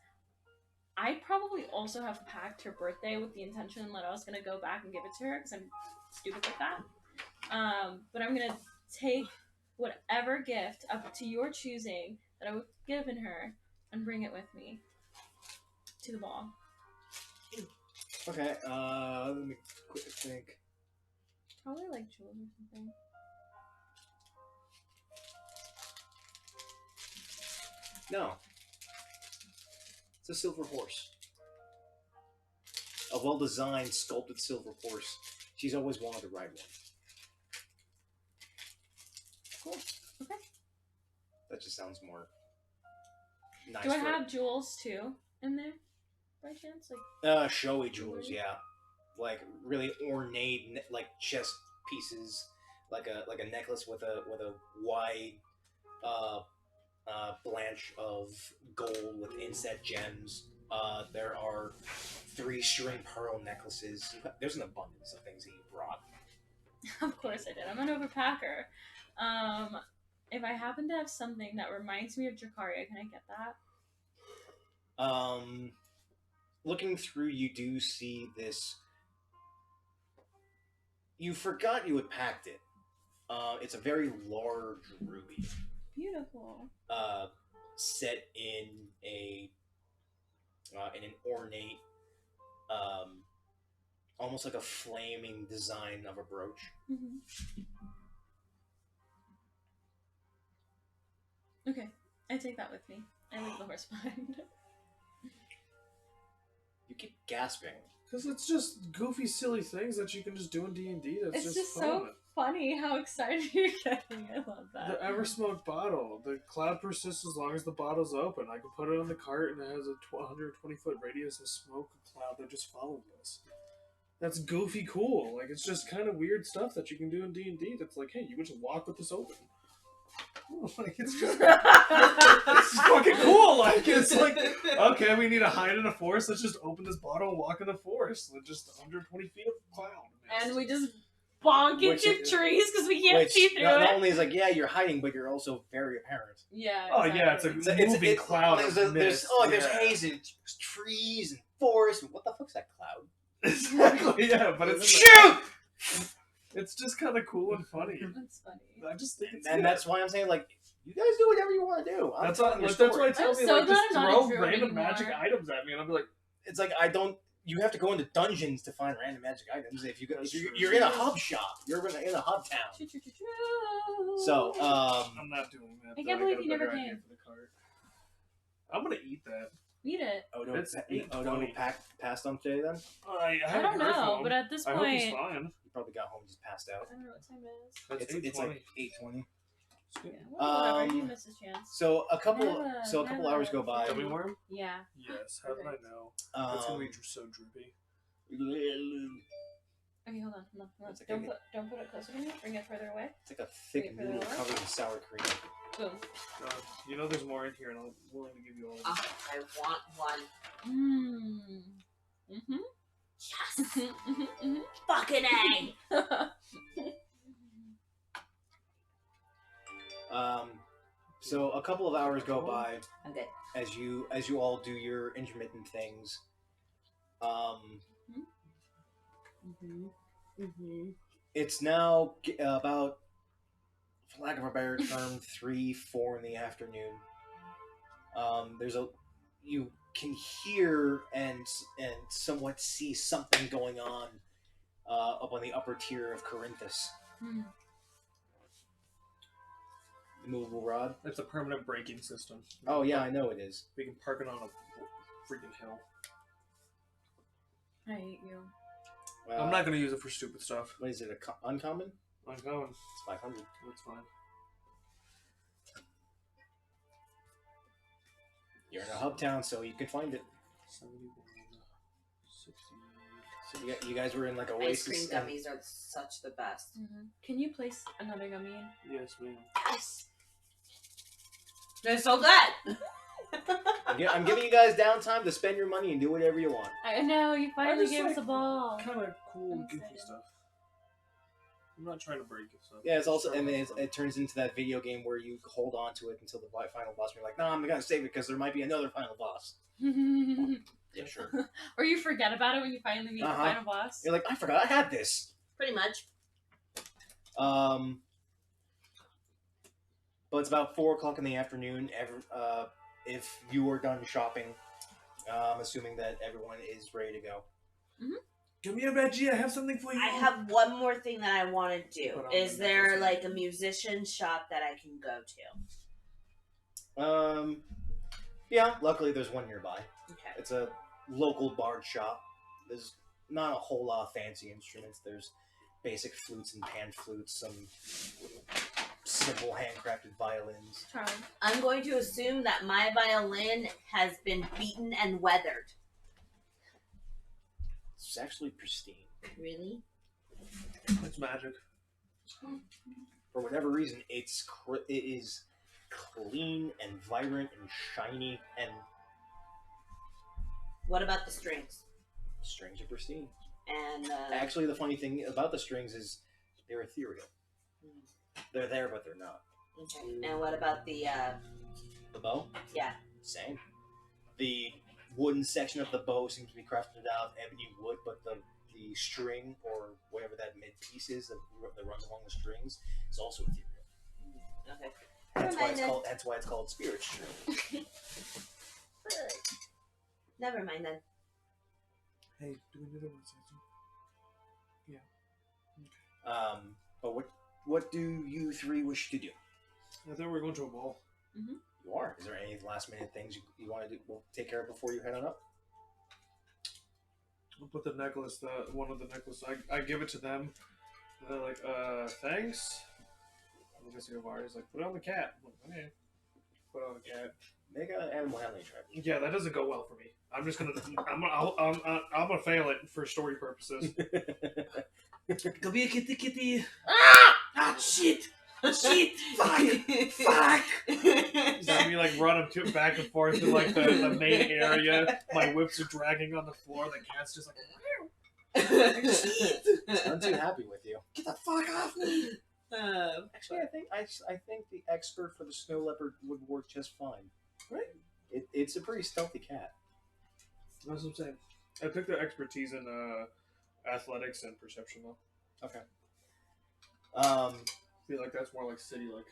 [SPEAKER 3] I probably also have packed her birthday with the intention that I was gonna go back and give it to her because I'm stupid like that. But I'm gonna take whatever gift up to your choosing that I would have given her and bring it with me to the ball.
[SPEAKER 1] Okay, let me quick think.
[SPEAKER 3] Probably like jewels or something.
[SPEAKER 1] No. It's a silver horse. A well-designed, sculpted silver horse. She's always wanted to ride one.
[SPEAKER 3] Cool. Okay.
[SPEAKER 1] That just sounds more nice.
[SPEAKER 3] Do I have jewels too in there by chance? Like
[SPEAKER 1] showy jewels, yeah. Like really ornate, like chest pieces, like a necklace with a wide blanch of gold with inset gems. There are 3-string pearl necklaces. There's an abundance of things that you brought.
[SPEAKER 3] Of course I did. I'm an overpacker. If I happen to have something that reminds me of Dracaria, can I get that?
[SPEAKER 1] Looking through, you do see this. You forgot you had packed it. It's a very large ruby.
[SPEAKER 3] Beautiful.
[SPEAKER 1] Set in an ornate, almost like a flaming design of a brooch.
[SPEAKER 3] Mm-hmm. Okay, I take that with me. I leave the horse behind.
[SPEAKER 1] You keep gasping.
[SPEAKER 4] Because it's just goofy, silly things that you can just do in D&D. That's
[SPEAKER 3] It's just
[SPEAKER 4] fun.
[SPEAKER 3] so funny how excited you're getting. I love that.
[SPEAKER 4] The Eversmoke bottle. The cloud persists as long as the bottle's open. I can put it on the cart and it has a 120-foot radius of smoke cloud that just follows us. That's goofy cool. Like, it's just kind of weird stuff that you can do in D&D that's like, hey, you can just walk with this open. Like, it's just it's fucking cool. Like, it's like, okay, we need to hide in a forest. Let's just open this bottle and walk in the forest with just 120 feet of cloud.
[SPEAKER 3] And we just bonk into trees because we can't see through
[SPEAKER 1] not
[SPEAKER 3] it.
[SPEAKER 1] only is like, yeah, you're hiding, but you're also very apparent.
[SPEAKER 3] Yeah.
[SPEAKER 4] Oh yeah, it's a moving cloud.
[SPEAKER 1] There's haze and trees and forest. And what the fuck's that cloud?
[SPEAKER 4] Exactly. Yeah, but it's
[SPEAKER 1] shoot.
[SPEAKER 4] It's just kind of cool and funny.
[SPEAKER 3] That's funny.
[SPEAKER 4] I just think it's
[SPEAKER 1] and that's why I'm saying, like, you guys do whatever you want to do.
[SPEAKER 4] That's why I tell
[SPEAKER 3] I'm
[SPEAKER 4] me,
[SPEAKER 3] so
[SPEAKER 4] like,
[SPEAKER 3] glad
[SPEAKER 4] just
[SPEAKER 3] I'm not a
[SPEAKER 4] throw
[SPEAKER 3] druid
[SPEAKER 4] random
[SPEAKER 3] anymore.
[SPEAKER 4] magic items at me, and I'll be like,
[SPEAKER 1] it's like you have to go into dungeons to find random magic items. If
[SPEAKER 4] That's
[SPEAKER 1] you're in a hub shop, you're in a hub town. So
[SPEAKER 4] I'm not doing that.
[SPEAKER 3] I can't believe you never came.
[SPEAKER 4] For the cart. I'm gonna eat that.
[SPEAKER 3] Eat it.
[SPEAKER 4] It's 8:20.
[SPEAKER 1] Passed on today then?
[SPEAKER 4] I
[SPEAKER 3] I
[SPEAKER 4] haven't
[SPEAKER 3] don't
[SPEAKER 4] heard
[SPEAKER 3] know,
[SPEAKER 4] from
[SPEAKER 3] but
[SPEAKER 4] him.
[SPEAKER 3] at this
[SPEAKER 4] I hope he's
[SPEAKER 3] point,
[SPEAKER 4] fine.
[SPEAKER 1] He probably got home, just passed out.
[SPEAKER 3] I don't know what time it is.
[SPEAKER 4] That's
[SPEAKER 1] It's like 8:20.
[SPEAKER 3] Yeah, well, whatever. He
[SPEAKER 1] Um,
[SPEAKER 3] missed his chance.
[SPEAKER 1] So a couple
[SPEAKER 3] Never.
[SPEAKER 1] hours go by.
[SPEAKER 4] Dummy worm?
[SPEAKER 3] Yeah.
[SPEAKER 4] Yes. How did I know? That's gonna be so droopy.
[SPEAKER 3] Okay, hold on.
[SPEAKER 1] It's like
[SPEAKER 3] Don't put it closer to me. Bring it further away.
[SPEAKER 1] It's like a thick
[SPEAKER 3] Wait for
[SPEAKER 1] noodle
[SPEAKER 3] the
[SPEAKER 1] covered in sour cream.
[SPEAKER 3] Boom.
[SPEAKER 4] You know there's more in here, and I'm willing to give you all of it.
[SPEAKER 2] I want one.
[SPEAKER 3] Mmm. Mhm.
[SPEAKER 2] Yes.
[SPEAKER 3] Mhm.
[SPEAKER 2] Fucking A.
[SPEAKER 1] So a couple of hours go by
[SPEAKER 2] I'm good.
[SPEAKER 1] as you all do your intermittent things.
[SPEAKER 2] Mm-hmm. Mm-hmm.
[SPEAKER 1] It's now about for lack of a better term, 3, 4 in the afternoon. You can hear and somewhat see something going on up on the upper tier of Corinthus.
[SPEAKER 3] Hmm.
[SPEAKER 1] The movable rod.
[SPEAKER 4] It's a permanent braking system.
[SPEAKER 1] Oh yeah, I know it is.
[SPEAKER 4] We can park it on a freaking hill.
[SPEAKER 3] I hate you.
[SPEAKER 4] I'm not gonna use it for stupid stuff.
[SPEAKER 1] What is it? Uncommon?
[SPEAKER 4] I'm going.
[SPEAKER 1] It's 500.
[SPEAKER 4] That's fine.
[SPEAKER 1] You're in a hub town, so you can find it.
[SPEAKER 4] 71, 60.
[SPEAKER 1] So you guys were in like
[SPEAKER 2] Ice cream
[SPEAKER 1] Oasis.
[SPEAKER 2] gummies are such the best.
[SPEAKER 3] Can you place another gummy in?
[SPEAKER 4] Yes, ma'am.
[SPEAKER 3] Yes.
[SPEAKER 2] They're so good.
[SPEAKER 1] I'm giving you guys downtime to spend your money and do whatever you want.
[SPEAKER 3] I know, you finally
[SPEAKER 4] just
[SPEAKER 3] gave us
[SPEAKER 4] like-
[SPEAKER 3] a ball.
[SPEAKER 4] Kind of cool,
[SPEAKER 3] I'm
[SPEAKER 4] goofy
[SPEAKER 3] excited.
[SPEAKER 4] stuff. I'm not trying to break it. So
[SPEAKER 1] Yeah, it's also and it turns into that video game where you hold on to it until the final boss. And you're like, no, I'm gonna save it because there might be another final boss. Yeah, sure.
[SPEAKER 3] Or you forget about it when you finally meet the final boss.
[SPEAKER 1] You're like, I forgot I had this.
[SPEAKER 2] Pretty much.
[SPEAKER 1] But it's about 4:00 in the afternoon. If you are done shopping, assuming that everyone is ready to go.
[SPEAKER 4] Give me a veggie. I have something for you.
[SPEAKER 2] I have one more thing that I want to do.
[SPEAKER 4] Put on
[SPEAKER 2] Is
[SPEAKER 4] the
[SPEAKER 2] there
[SPEAKER 4] necklace.
[SPEAKER 2] like a musician shop that I can go to?
[SPEAKER 1] Yeah. Luckily, there's one nearby.
[SPEAKER 2] Okay.
[SPEAKER 1] It's a local bard shop. There's not a whole lot of fancy instruments. There's basic flutes and pan flutes, some simple handcrafted violins.
[SPEAKER 3] Charlie.
[SPEAKER 2] I'm going to assume that my violin has been beaten and weathered.
[SPEAKER 1] It's actually pristine.
[SPEAKER 2] Really?
[SPEAKER 4] It's magic.
[SPEAKER 1] For whatever reason, it is clean and vibrant and shiny, and
[SPEAKER 2] What about the strings?
[SPEAKER 1] strings are pristine.
[SPEAKER 2] And
[SPEAKER 1] Actually, the funny thing about the strings is they're ethereal. They're there, but they're not.
[SPEAKER 2] okay. And what about the
[SPEAKER 1] The bow?
[SPEAKER 2] yeah?
[SPEAKER 1] Same. The wooden section of the bow seems to be crafted out of ebony wood, but the string, or whatever that mid piece is that runs along the strings, is also ethereal.
[SPEAKER 2] Okay.
[SPEAKER 1] That's why it's called spirit string.
[SPEAKER 2] Never mind then.
[SPEAKER 4] Hey, do we need a one?
[SPEAKER 1] But what do you three wish to do?
[SPEAKER 4] I thought we were going to a ball.
[SPEAKER 1] You are. Is there any last minute things you want to do? We'll take care of before you head on up.
[SPEAKER 4] I'll put the necklace, one of the necklaces. I give it to them. And they're like, thanks. I'm guessing Avari's like, put it on the cat. I'm like, okay. Put it on the cat.
[SPEAKER 1] Make an animal handling check.
[SPEAKER 4] Yeah, that doesn't go well for me. I'm just gonna, I'm gonna fail it for story purposes. Go be a kitty. Ah, shit. Shit! Fuck! That me like running back and forth to like the main area. My whips are dragging on the floor. The cat's just like,
[SPEAKER 1] It's not too happy with you.
[SPEAKER 4] get the fuck off me!
[SPEAKER 1] Actually, I think the expert for the snow leopard would work just fine. Right? It's a pretty stealthy cat.
[SPEAKER 4] That's what I'm saying. I took the expertise in athletics and perception though.
[SPEAKER 1] Okay.
[SPEAKER 4] I feel like that's more like city like,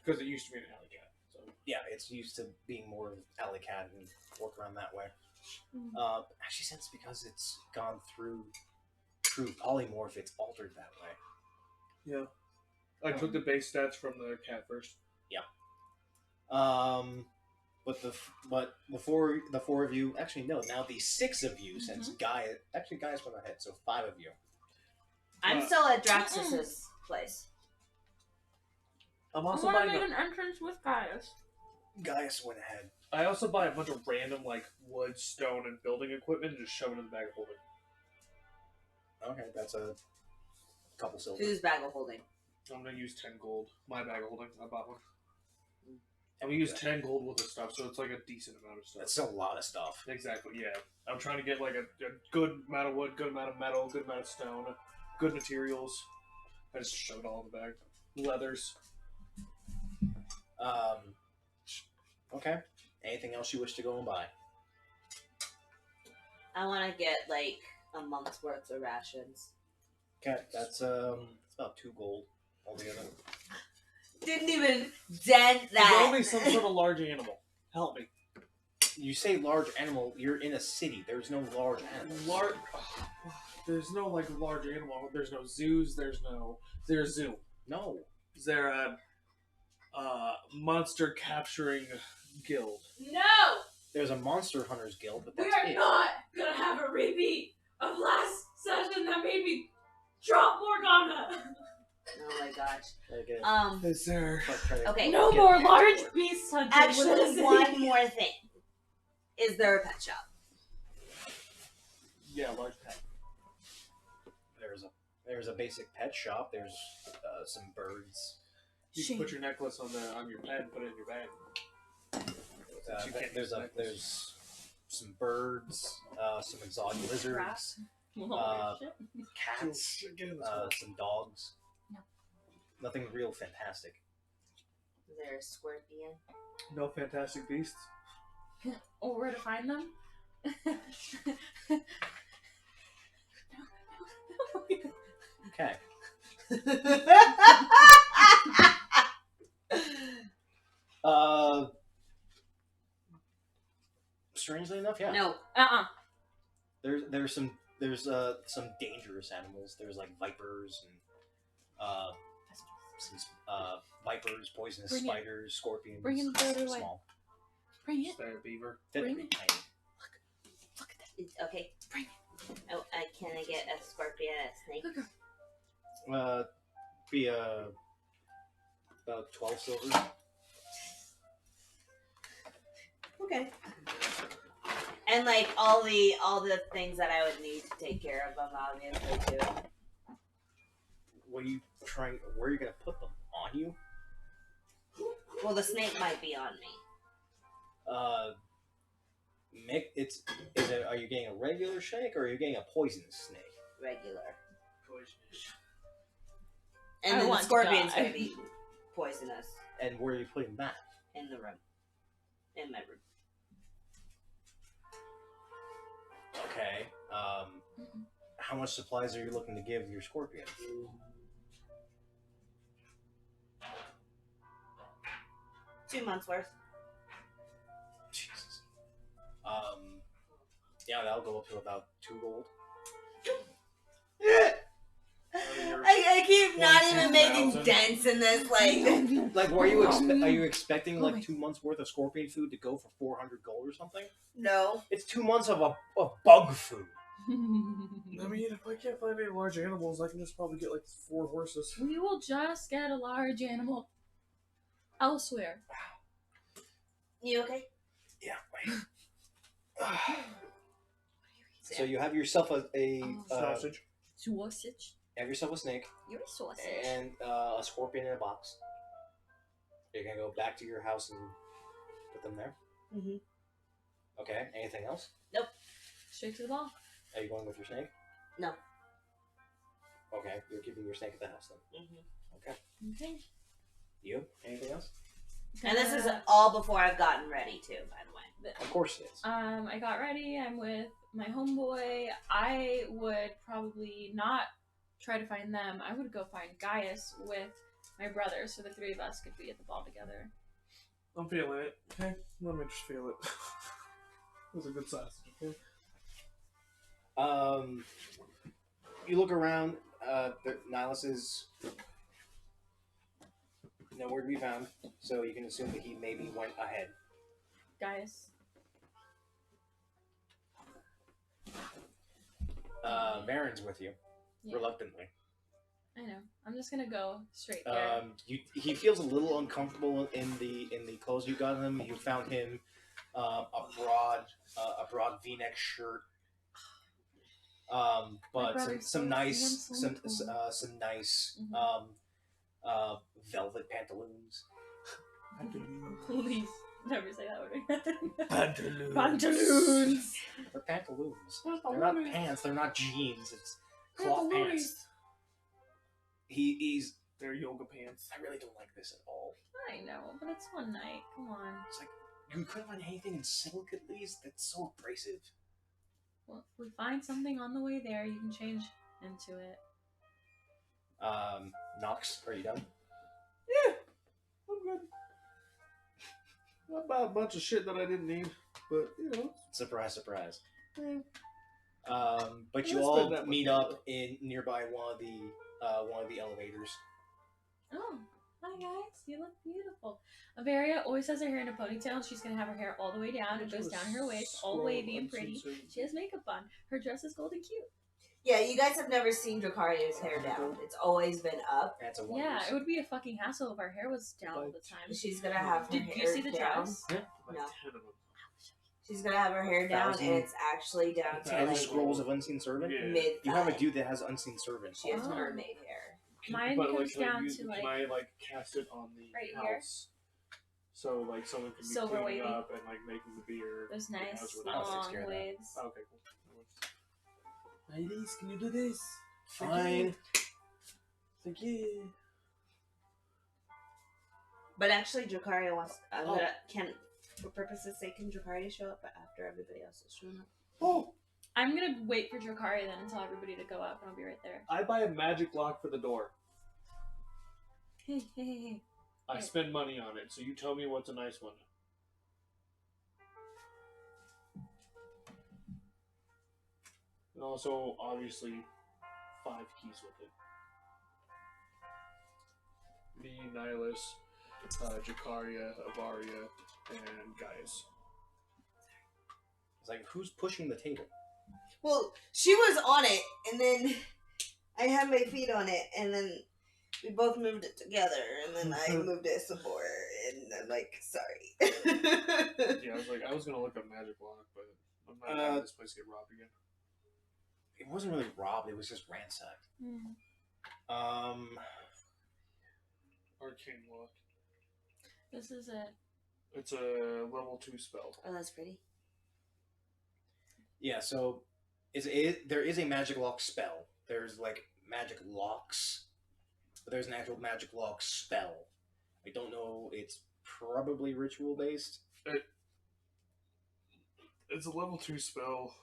[SPEAKER 4] because it used to be an alley cat. So
[SPEAKER 1] Yeah, it's used to being more of alley cat and work around that way. Actually, since because it's gone through true polymorph, it's altered that way.
[SPEAKER 4] yeah, I took the base stats from the cat first.
[SPEAKER 1] But the four of you, actually no, now the 6 of you, since Gaius went ahead, so 5 of you.
[SPEAKER 2] I'm still at Draxus's place.
[SPEAKER 4] I'm
[SPEAKER 3] I
[SPEAKER 4] also
[SPEAKER 3] want to
[SPEAKER 4] buying.
[SPEAKER 3] make an entrance with Gaius.
[SPEAKER 1] Gaius went ahead.
[SPEAKER 4] I also buy a bunch of random like wood, stone, and building equipment and just shove it in the bag of holding.
[SPEAKER 1] Okay, that's a couple silver.
[SPEAKER 2] Whose bag of holding?
[SPEAKER 4] I'm gonna use 10 gold. My bag of holding. I bought one. I'm gonna use 10 gold worth of stuff, so it's like a decent amount of stuff.
[SPEAKER 1] That's a lot of stuff.
[SPEAKER 4] Exactly, yeah. I'm trying to get like a good amount of wood, good amount of metal, good amount of stone, good materials. I just shove it all in the bag. Leathers.
[SPEAKER 1] Okay. Anything else you wish to go and buy?
[SPEAKER 2] I want to get like a month's worth of rations.
[SPEAKER 1] Okay, that's it's about 2 gold altogether.
[SPEAKER 2] Didn't even dent that.
[SPEAKER 4] Roll me some sort of large animal. Help me.
[SPEAKER 1] You say large animal, you're in a city. There's no large animals.
[SPEAKER 4] There's no like large animal. There's no zoos. There's a zoo.
[SPEAKER 1] No.
[SPEAKER 4] Is there a monster capturing guild?
[SPEAKER 3] No!
[SPEAKER 1] There's a monster hunters guild, but
[SPEAKER 3] We
[SPEAKER 1] that's
[SPEAKER 3] are
[SPEAKER 1] it.
[SPEAKER 3] not gonna have a repeat of last session that made me drop Morgana!
[SPEAKER 2] Oh my gosh.
[SPEAKER 1] Okay.
[SPEAKER 4] Is there?
[SPEAKER 2] Okay.
[SPEAKER 3] No
[SPEAKER 1] Get
[SPEAKER 3] more
[SPEAKER 1] it.
[SPEAKER 3] large beast hunting.
[SPEAKER 2] Actually, one more thing. Is there a pet shop?
[SPEAKER 4] Yeah, large pet.
[SPEAKER 1] There's a basic pet shop. There's some birds.
[SPEAKER 4] You can put your necklace on your bed, put it in your bag. You can't use necklace.
[SPEAKER 1] There's some birds, some exotic lizards,
[SPEAKER 3] Rats.
[SPEAKER 1] cats, some dogs.
[SPEAKER 3] No.
[SPEAKER 1] Nothing real fantastic.
[SPEAKER 2] Is there a scorpion?
[SPEAKER 4] No fantastic beasts.
[SPEAKER 3] Or where to find them?
[SPEAKER 1] Okay. Strangely enough, yeah.
[SPEAKER 2] No.
[SPEAKER 1] There's some dangerous animals. There's like vipers and some vipers, poisonous
[SPEAKER 3] Bring it.
[SPEAKER 1] spiders, scorpions.
[SPEAKER 3] Bring it further away.
[SPEAKER 1] Small.
[SPEAKER 3] Bring it.
[SPEAKER 4] Is there a beaver?
[SPEAKER 1] They're
[SPEAKER 3] Bring
[SPEAKER 1] pretty
[SPEAKER 3] it.
[SPEAKER 1] tiny.
[SPEAKER 3] Look at that.
[SPEAKER 2] Okay.
[SPEAKER 3] Bring
[SPEAKER 2] it. Oh, can I get a scorpion and a snake?
[SPEAKER 3] Look.
[SPEAKER 1] Be about 12 silver.
[SPEAKER 2] Okay. And like all the things that I would need to take care of them, obviously too.
[SPEAKER 1] What are you trying? Where are you gonna put them? On you?
[SPEAKER 2] Well, the snake might be on me.
[SPEAKER 1] Mick, are you getting a regular snake or are you getting a poisonous snake?
[SPEAKER 2] Regular.
[SPEAKER 4] Poisonous.
[SPEAKER 2] And
[SPEAKER 3] I
[SPEAKER 2] then the
[SPEAKER 3] want to
[SPEAKER 2] scorpion's
[SPEAKER 3] die.
[SPEAKER 2] gonna be poisonous
[SPEAKER 1] And where are you putting that?
[SPEAKER 2] in the room. In my room.
[SPEAKER 1] Okay. How much supplies are you looking to give your scorpion?
[SPEAKER 2] $2 months worth.
[SPEAKER 1] Jesus. Yeah, that'll go up to about 2 gold.
[SPEAKER 2] I keep not even making
[SPEAKER 4] 22,000.
[SPEAKER 2] dents in this, like.
[SPEAKER 1] Like, are you expecting like 2 months worth of scorpion food to go for 400 gold or something?
[SPEAKER 2] No.
[SPEAKER 1] It's 2 months of bug food.
[SPEAKER 4] I mean, if I can't find any large animals, I can just probably get like 4 horses.
[SPEAKER 3] We will just get a large animal elsewhere.
[SPEAKER 2] You okay?
[SPEAKER 1] Yeah, right. So you have yourself a
[SPEAKER 4] Sausage.
[SPEAKER 3] Sausage.
[SPEAKER 1] have yourself a snake
[SPEAKER 3] You're a sausage.
[SPEAKER 1] and a scorpion in a box. You're gonna go back to your house and put them there.
[SPEAKER 2] Mm-hmm.
[SPEAKER 1] Okay. Anything else?
[SPEAKER 3] Straight to the ball.
[SPEAKER 1] Are you going with your snake?
[SPEAKER 2] No.
[SPEAKER 1] Okay, you're keeping your snake at the house then.
[SPEAKER 2] Mm-hmm.
[SPEAKER 3] Okay.
[SPEAKER 1] You? Anything else?
[SPEAKER 2] And this is all before I've gotten ready, too, by the way.
[SPEAKER 1] Of course it is.
[SPEAKER 3] I got ready. I'm with my homeboy. I would probably not try to find them. I would go find Gaius with my brother, so the 3 of us could be at the ball together.
[SPEAKER 4] I'm feeling it. Okay, let me just feel it. It was a good sausage. Okay.
[SPEAKER 1] You look around. Nihilus is nowhere to be found, so you can assume that he maybe went ahead.
[SPEAKER 3] Gaius.
[SPEAKER 1] Varen's with you,
[SPEAKER 3] Yeah,
[SPEAKER 1] reluctantly.
[SPEAKER 3] I know. I'm just gonna go straight there.
[SPEAKER 1] He feels a little uncomfortable in the clothes you got him. You found him a broad V-neck shirt, but
[SPEAKER 3] brother's
[SPEAKER 1] some
[SPEAKER 3] so
[SPEAKER 1] nice
[SPEAKER 3] handsome.
[SPEAKER 1] velvet pantaloons.
[SPEAKER 3] Please never say that word.
[SPEAKER 4] Pantaloons.
[SPEAKER 3] Pantaloons.
[SPEAKER 1] They're pantaloons. They're not pants. They're not jeans. It's cloth pants. He's.
[SPEAKER 4] They're yoga pants.
[SPEAKER 1] I really don't like this at all.
[SPEAKER 3] I know, but it's one night. Come on.
[SPEAKER 1] It's like you couldn't find anything in silk at least. That's so abrasive.
[SPEAKER 3] Well, if we find something on the way there, you can change into it.
[SPEAKER 1] Nox, are you done?
[SPEAKER 2] Yeah.
[SPEAKER 4] About a bunch of shit that I didn't need, but you know.
[SPEAKER 1] Surprise, surprise.
[SPEAKER 4] Eh.
[SPEAKER 1] But you
[SPEAKER 4] Let's
[SPEAKER 1] all
[SPEAKER 4] spend that
[SPEAKER 1] meet
[SPEAKER 4] money,
[SPEAKER 1] up in nearby one of the elevators.
[SPEAKER 3] Oh, hi guys. You look beautiful. Averia always has her hair in a ponytail, and she's gonna have her hair all the way down. It goes down her waist, all wavy and pretty. She has makeup on. Her dress is golden cute.
[SPEAKER 2] Yeah, you guys have never seen Dracaria's hair down. It's always been up.
[SPEAKER 1] That's a
[SPEAKER 3] Yeah,
[SPEAKER 1] wonders.
[SPEAKER 3] it would be a fucking hassle if our hair was down all the time.
[SPEAKER 2] She's gonna have her
[SPEAKER 3] Did
[SPEAKER 2] hair
[SPEAKER 3] you see the
[SPEAKER 2] down.
[SPEAKER 3] dress?
[SPEAKER 1] Yeah.
[SPEAKER 2] No.
[SPEAKER 4] 10 of them.
[SPEAKER 2] She's gonna have her hair down,
[SPEAKER 1] 1,000
[SPEAKER 2] and it's actually down to
[SPEAKER 1] Thousand
[SPEAKER 2] like
[SPEAKER 1] scrolls of unseen servant.
[SPEAKER 4] Yeah.
[SPEAKER 2] mid.
[SPEAKER 1] You have a dude that has unseen servant.
[SPEAKER 2] She has
[SPEAKER 3] Oh.
[SPEAKER 2] mermaid hair.
[SPEAKER 3] Mine
[SPEAKER 4] But,
[SPEAKER 3] comes
[SPEAKER 4] can I
[SPEAKER 3] down
[SPEAKER 4] use-
[SPEAKER 3] to, like,
[SPEAKER 4] Can I like cast it on the
[SPEAKER 3] right here?
[SPEAKER 4] house? So like someone can be
[SPEAKER 3] Silver
[SPEAKER 4] cleaning
[SPEAKER 3] wavy.
[SPEAKER 4] up and like making the beer.
[SPEAKER 3] Those
[SPEAKER 4] in the
[SPEAKER 3] nice
[SPEAKER 4] house with
[SPEAKER 1] I'll
[SPEAKER 4] us.
[SPEAKER 1] take care
[SPEAKER 3] long
[SPEAKER 1] of that.
[SPEAKER 3] waves.
[SPEAKER 4] Okay, cool.
[SPEAKER 1] Ladies, can you do this? Fine.
[SPEAKER 4] Thank you.
[SPEAKER 2] But actually, Dracaria wants.
[SPEAKER 1] Oh.
[SPEAKER 2] For purposes' sake, can Dracaria show up after everybody else has shown up?
[SPEAKER 4] Oh,
[SPEAKER 3] I'm gonna wait for Dracaria then and tell everybody to go up, and I'll be right there.
[SPEAKER 4] I buy a magic lock for the door.
[SPEAKER 3] Hey, hey, hey, hey.
[SPEAKER 4] I
[SPEAKER 3] Yeah.
[SPEAKER 4] spend money on it, so you tell me what's a nice one. And also, obviously, 5 keys with it. Me, Nihilus, Jacaria, Avaria, and Gaius.
[SPEAKER 1] It's like, who's pushing the table?
[SPEAKER 2] Well, she was on it, and then I had my feet on it, and then we both moved it together, and then I moved it some more, and I'm like, sorry.
[SPEAKER 4] Yeah, I was gonna look up magic lock, but I'm not gonna have this place get robbed again.
[SPEAKER 1] It wasn't really robbed, it was just ransacked.
[SPEAKER 4] Arcane lock.
[SPEAKER 3] This is it.
[SPEAKER 4] It's a level 2 spell.
[SPEAKER 2] Oh, that's pretty.
[SPEAKER 1] Yeah, so there is a magic lock spell. There's like magic locks, but there's an actual magic lock spell. I don't know. It's probably ritual based.
[SPEAKER 4] It's a level 2 spell.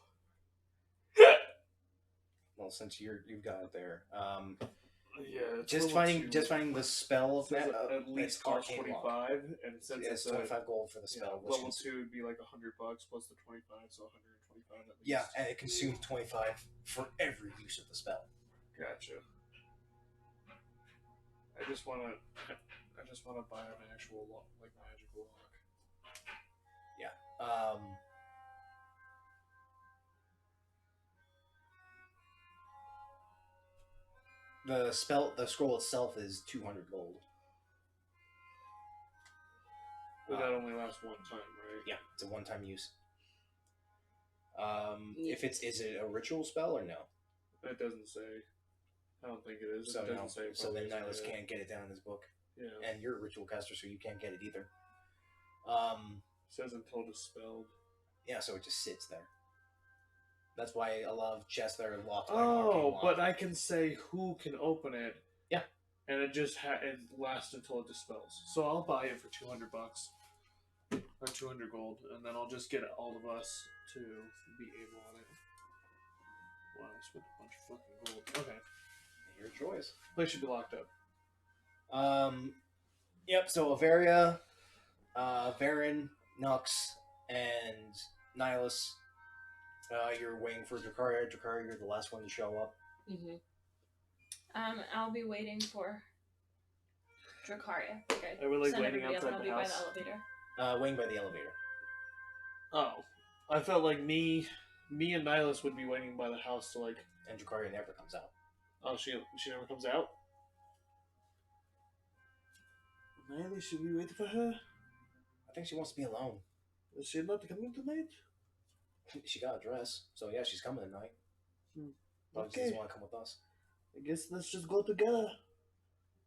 [SPEAKER 1] Well, since you've got it there,
[SPEAKER 4] Yeah, it's
[SPEAKER 1] just
[SPEAKER 4] level 2.
[SPEAKER 1] finding the spell
[SPEAKER 4] It
[SPEAKER 1] of
[SPEAKER 4] says
[SPEAKER 1] that.
[SPEAKER 4] at least cost 25, and since
[SPEAKER 1] It's
[SPEAKER 4] it's a
[SPEAKER 1] 25 gold for the
[SPEAKER 4] yeah,
[SPEAKER 1] spell. which
[SPEAKER 4] level
[SPEAKER 1] cons-
[SPEAKER 4] 2 would be like $100 plus the 25, so 125 at least.
[SPEAKER 1] Yeah, and it consumes 25 for every use of the spell.
[SPEAKER 4] Gotcha. I just wanna buy an actual like magical lock.
[SPEAKER 1] The scroll itself is 200 gold.
[SPEAKER 4] But that only lasts one time, right?
[SPEAKER 1] Yeah, it's a one-time use.
[SPEAKER 2] Yeah.
[SPEAKER 1] Is it a ritual spell or no?
[SPEAKER 4] It doesn't say. I don't think it is.
[SPEAKER 1] So
[SPEAKER 4] It
[SPEAKER 1] no.
[SPEAKER 4] doesn't say. it
[SPEAKER 1] So then
[SPEAKER 4] probably
[SPEAKER 1] Nihilus
[SPEAKER 4] isn't.
[SPEAKER 1] can't get it down in his book,
[SPEAKER 4] Yeah.
[SPEAKER 1] and you're a ritual caster, so you can't get it either.
[SPEAKER 4] It says until dispelled.
[SPEAKER 1] Yeah, so it just sits there. That's why a lot of chests that are locked. By an arcane
[SPEAKER 4] Oh,
[SPEAKER 1] lock.
[SPEAKER 4] but I can say who can open it.
[SPEAKER 1] Yeah.
[SPEAKER 4] And it just it lasts until it dispels. So I'll buy it for $200 or 200 gold, and then I'll just get all of us to be able on it. Wow, I spent a bunch of fucking gold. Okay,
[SPEAKER 1] Your choice.
[SPEAKER 4] place should be locked up.
[SPEAKER 1] Yep. So Averia, Varen, Nux, and Nihilus. You're waiting for Dracaria. Dracaria, you're the last one to show up.
[SPEAKER 2] Mm-hmm.
[SPEAKER 3] I'll be waiting for Dracaria. Okay.
[SPEAKER 4] I would like
[SPEAKER 3] Send
[SPEAKER 4] waiting
[SPEAKER 3] everybody up, and
[SPEAKER 4] outside
[SPEAKER 3] I'll
[SPEAKER 4] the
[SPEAKER 3] be by
[SPEAKER 4] house.
[SPEAKER 3] the elevator.
[SPEAKER 1] Waiting by the elevator.
[SPEAKER 4] Oh, I felt like me and Nihilus would be waiting by the house to like.
[SPEAKER 1] And Dracaria never comes out.
[SPEAKER 4] Oh, she never comes out. Nihilus, should we wait for her?
[SPEAKER 1] I think she wants to be alone.
[SPEAKER 4] Is she not coming tonight?
[SPEAKER 1] She got a dress, so yeah, she's coming tonight. But she
[SPEAKER 4] Okay.
[SPEAKER 1] doesn't want to come with us.
[SPEAKER 4] I guess let's just go together.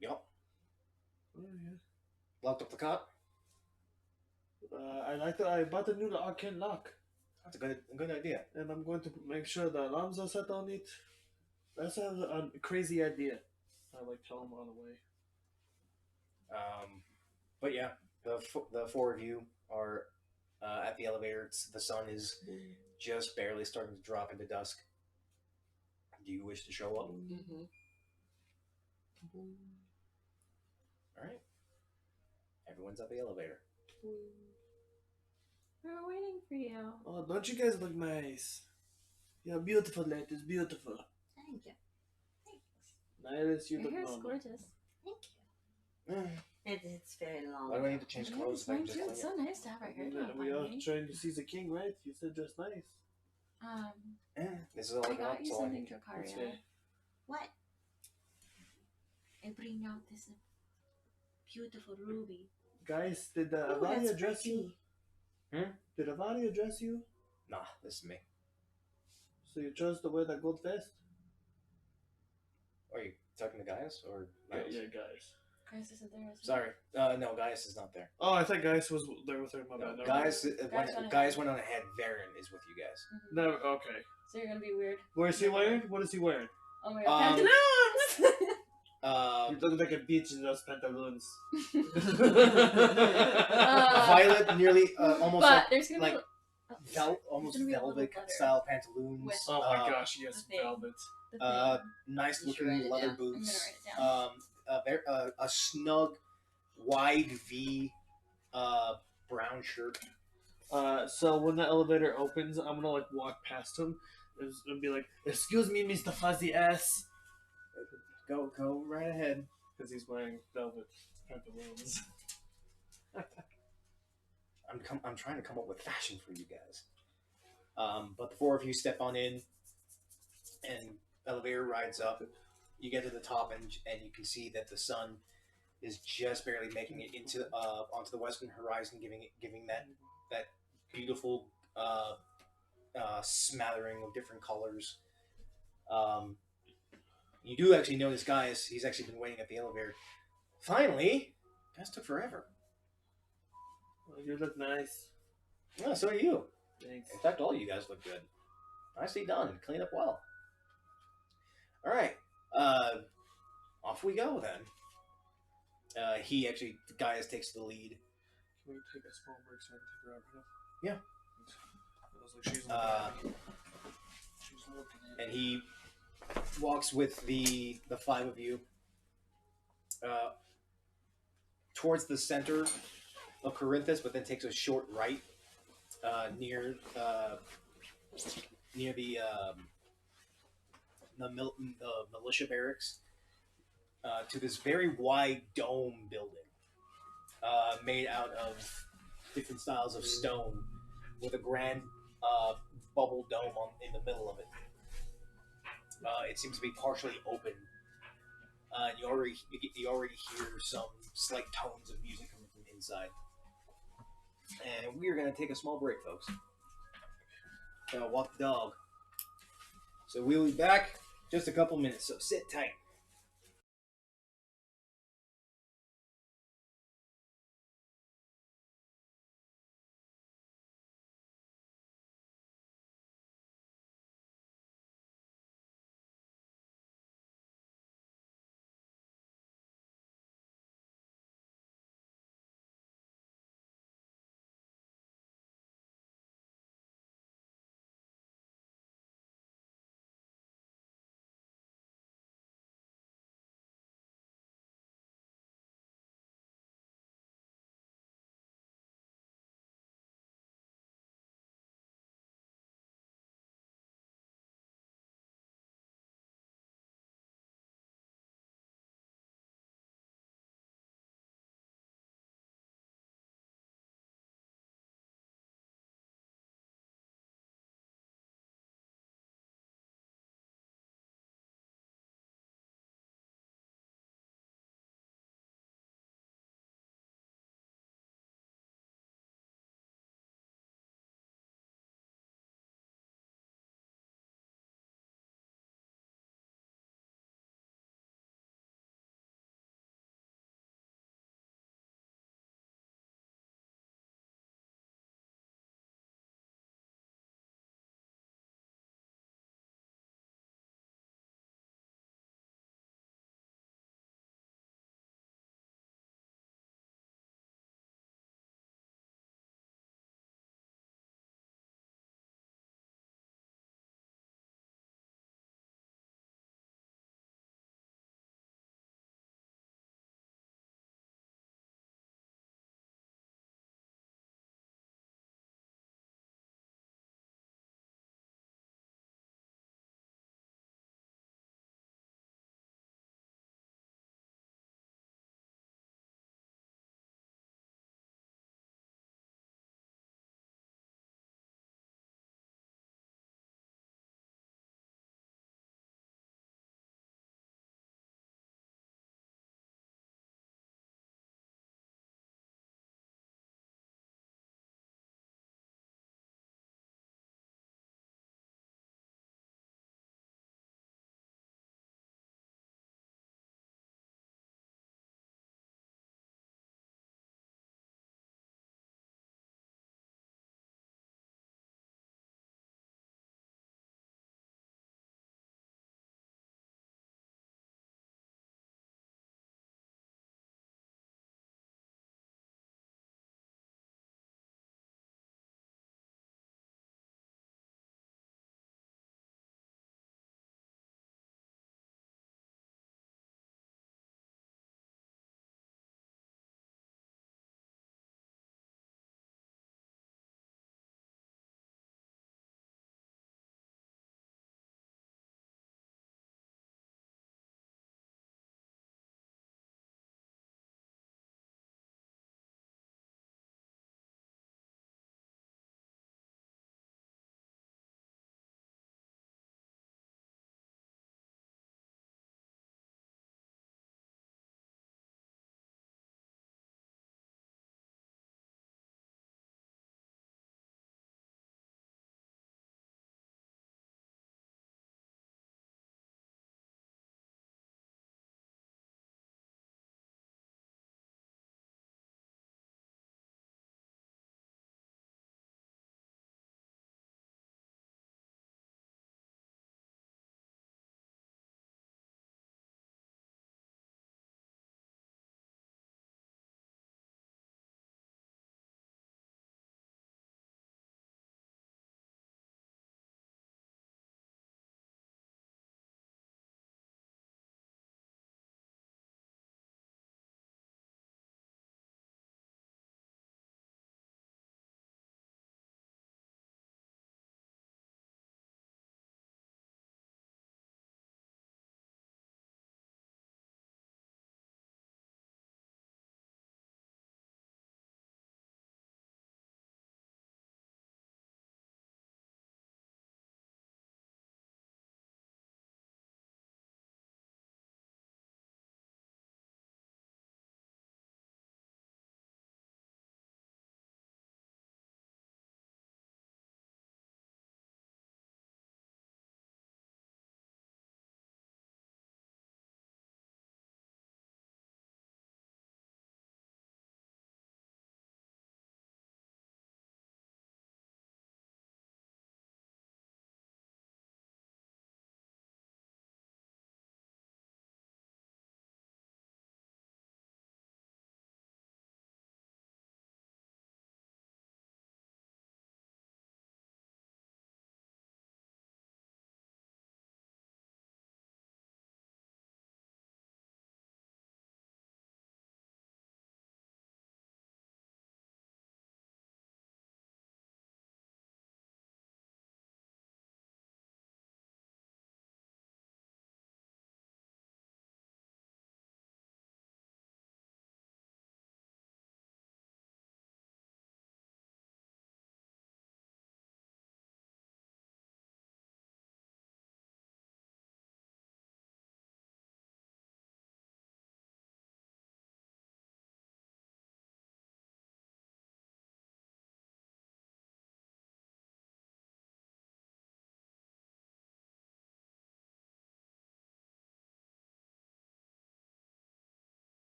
[SPEAKER 1] Yup.
[SPEAKER 4] Oh, yeah.
[SPEAKER 1] Locked up the cot.
[SPEAKER 4] I bought a new arcane lock,
[SPEAKER 1] That's a good idea.
[SPEAKER 4] and I'm going to make sure the alarms are set on it. That's a crazy idea. I like tell them on the way.
[SPEAKER 1] But yeah, the four of you are at the elevator. The sun is just barely starting to drop into dusk. Do you wish to show up?
[SPEAKER 2] Mm-hmm.
[SPEAKER 1] All right. Everyone's at the elevator.
[SPEAKER 3] We were waiting for you.
[SPEAKER 4] Oh, don't you guys look nice? You're beautiful, ladies. Beautiful.
[SPEAKER 2] Thank you.
[SPEAKER 4] Nihilus, you
[SPEAKER 3] Your
[SPEAKER 4] look
[SPEAKER 3] hair is
[SPEAKER 4] normal.
[SPEAKER 3] gorgeous.
[SPEAKER 2] Thank you. It's very long.
[SPEAKER 1] Why do I need to change
[SPEAKER 3] Your
[SPEAKER 1] clothes if I
[SPEAKER 3] mine
[SPEAKER 1] can
[SPEAKER 3] too.
[SPEAKER 1] just
[SPEAKER 3] It's
[SPEAKER 1] clean
[SPEAKER 3] so nice to have our hair done.
[SPEAKER 4] We are
[SPEAKER 3] finally.
[SPEAKER 4] trying to see the king, right? You said just nice.
[SPEAKER 1] it? This is all
[SPEAKER 3] I
[SPEAKER 1] I got.
[SPEAKER 3] got you
[SPEAKER 1] That's all I
[SPEAKER 3] something,
[SPEAKER 1] need.
[SPEAKER 4] That's
[SPEAKER 3] Dracaria.
[SPEAKER 4] fair.
[SPEAKER 2] What?
[SPEAKER 3] I bring out this beautiful ruby.
[SPEAKER 4] Guys, did
[SPEAKER 2] Ooh,
[SPEAKER 4] Avani
[SPEAKER 2] that's
[SPEAKER 4] address you?
[SPEAKER 2] pretty.
[SPEAKER 4] Did Avani address you?
[SPEAKER 1] Nah, this is me.
[SPEAKER 4] So you chose to wear that gold vest?
[SPEAKER 1] Are you talking to Gaius or
[SPEAKER 4] Yeah,
[SPEAKER 1] Niles?
[SPEAKER 4] guys.
[SPEAKER 3] Gaius isn't there. Is he?
[SPEAKER 1] Sorry. No, Gaius is not there.
[SPEAKER 4] Oh, I thought Gaius was there with her. My
[SPEAKER 1] No,
[SPEAKER 4] bad. Never
[SPEAKER 1] Gaius,
[SPEAKER 3] went
[SPEAKER 1] Gaius
[SPEAKER 3] ahead.
[SPEAKER 1] went on ahead. Varen is with you guys.
[SPEAKER 3] Mhm.
[SPEAKER 4] mind. No, okay.
[SPEAKER 3] So you're gonna be weird.
[SPEAKER 4] What is he wearing? What is he wearing?
[SPEAKER 3] Oh my god, pantaloons!
[SPEAKER 4] You look like a bitch in those pantaloons.
[SPEAKER 1] Violet, nearly almost
[SPEAKER 3] but there's gonna
[SPEAKER 1] like
[SPEAKER 3] be
[SPEAKER 1] almost
[SPEAKER 3] gonna be a little
[SPEAKER 1] velvet
[SPEAKER 3] butter
[SPEAKER 1] style pantaloons.
[SPEAKER 3] with-
[SPEAKER 4] Oh my gosh, yes,
[SPEAKER 3] the thing.
[SPEAKER 4] velvet.
[SPEAKER 3] the thing.
[SPEAKER 1] Nice
[SPEAKER 2] You should write
[SPEAKER 1] looking
[SPEAKER 2] it
[SPEAKER 1] leather
[SPEAKER 2] down.
[SPEAKER 1] boots.
[SPEAKER 3] I'm gonna write it down.
[SPEAKER 1] A snug, wide V, brown shirt.
[SPEAKER 4] So when the elevator opens, I'm gonna like walk past him and be like, "Excuse me, Mr. Fuzzy Ass,"
[SPEAKER 1] Go right ahead.
[SPEAKER 4] because he's wearing velvet pantaloons.
[SPEAKER 1] I'm trying to come up with fashion for you guys. But the four of you step on in, and elevator rides up. You get to the top, and you can see that the sun is just barely making it into onto the western horizon, giving that beautiful smattering of different colors. You do actually notice Gaius. He's actually been waiting at the elevator. Finally, guys took forever.
[SPEAKER 4] Oh, you look nice.
[SPEAKER 1] Yeah, so do you.
[SPEAKER 4] Thanks.
[SPEAKER 1] In fact, all of you guys look good. Nicely done. Clean up well. All right. Off we go then. Gaius takes the lead.
[SPEAKER 4] Can we take a small break so I can take her out right now?
[SPEAKER 1] Yeah.
[SPEAKER 4] It was like she's looking at me. She's looking at me.
[SPEAKER 1] And he walks with the five of you towards the center of Corinthus, but then takes a short right near the militia barracks to this very wide dome building made out of different styles of stone with a grand bubble dome in the middle of it. It seems to be partially open. You already hear some slight tones of music coming from inside. And we're going to take a small break, folks. Walk the dog. So we'll be back just a couple minutes, so sit tight.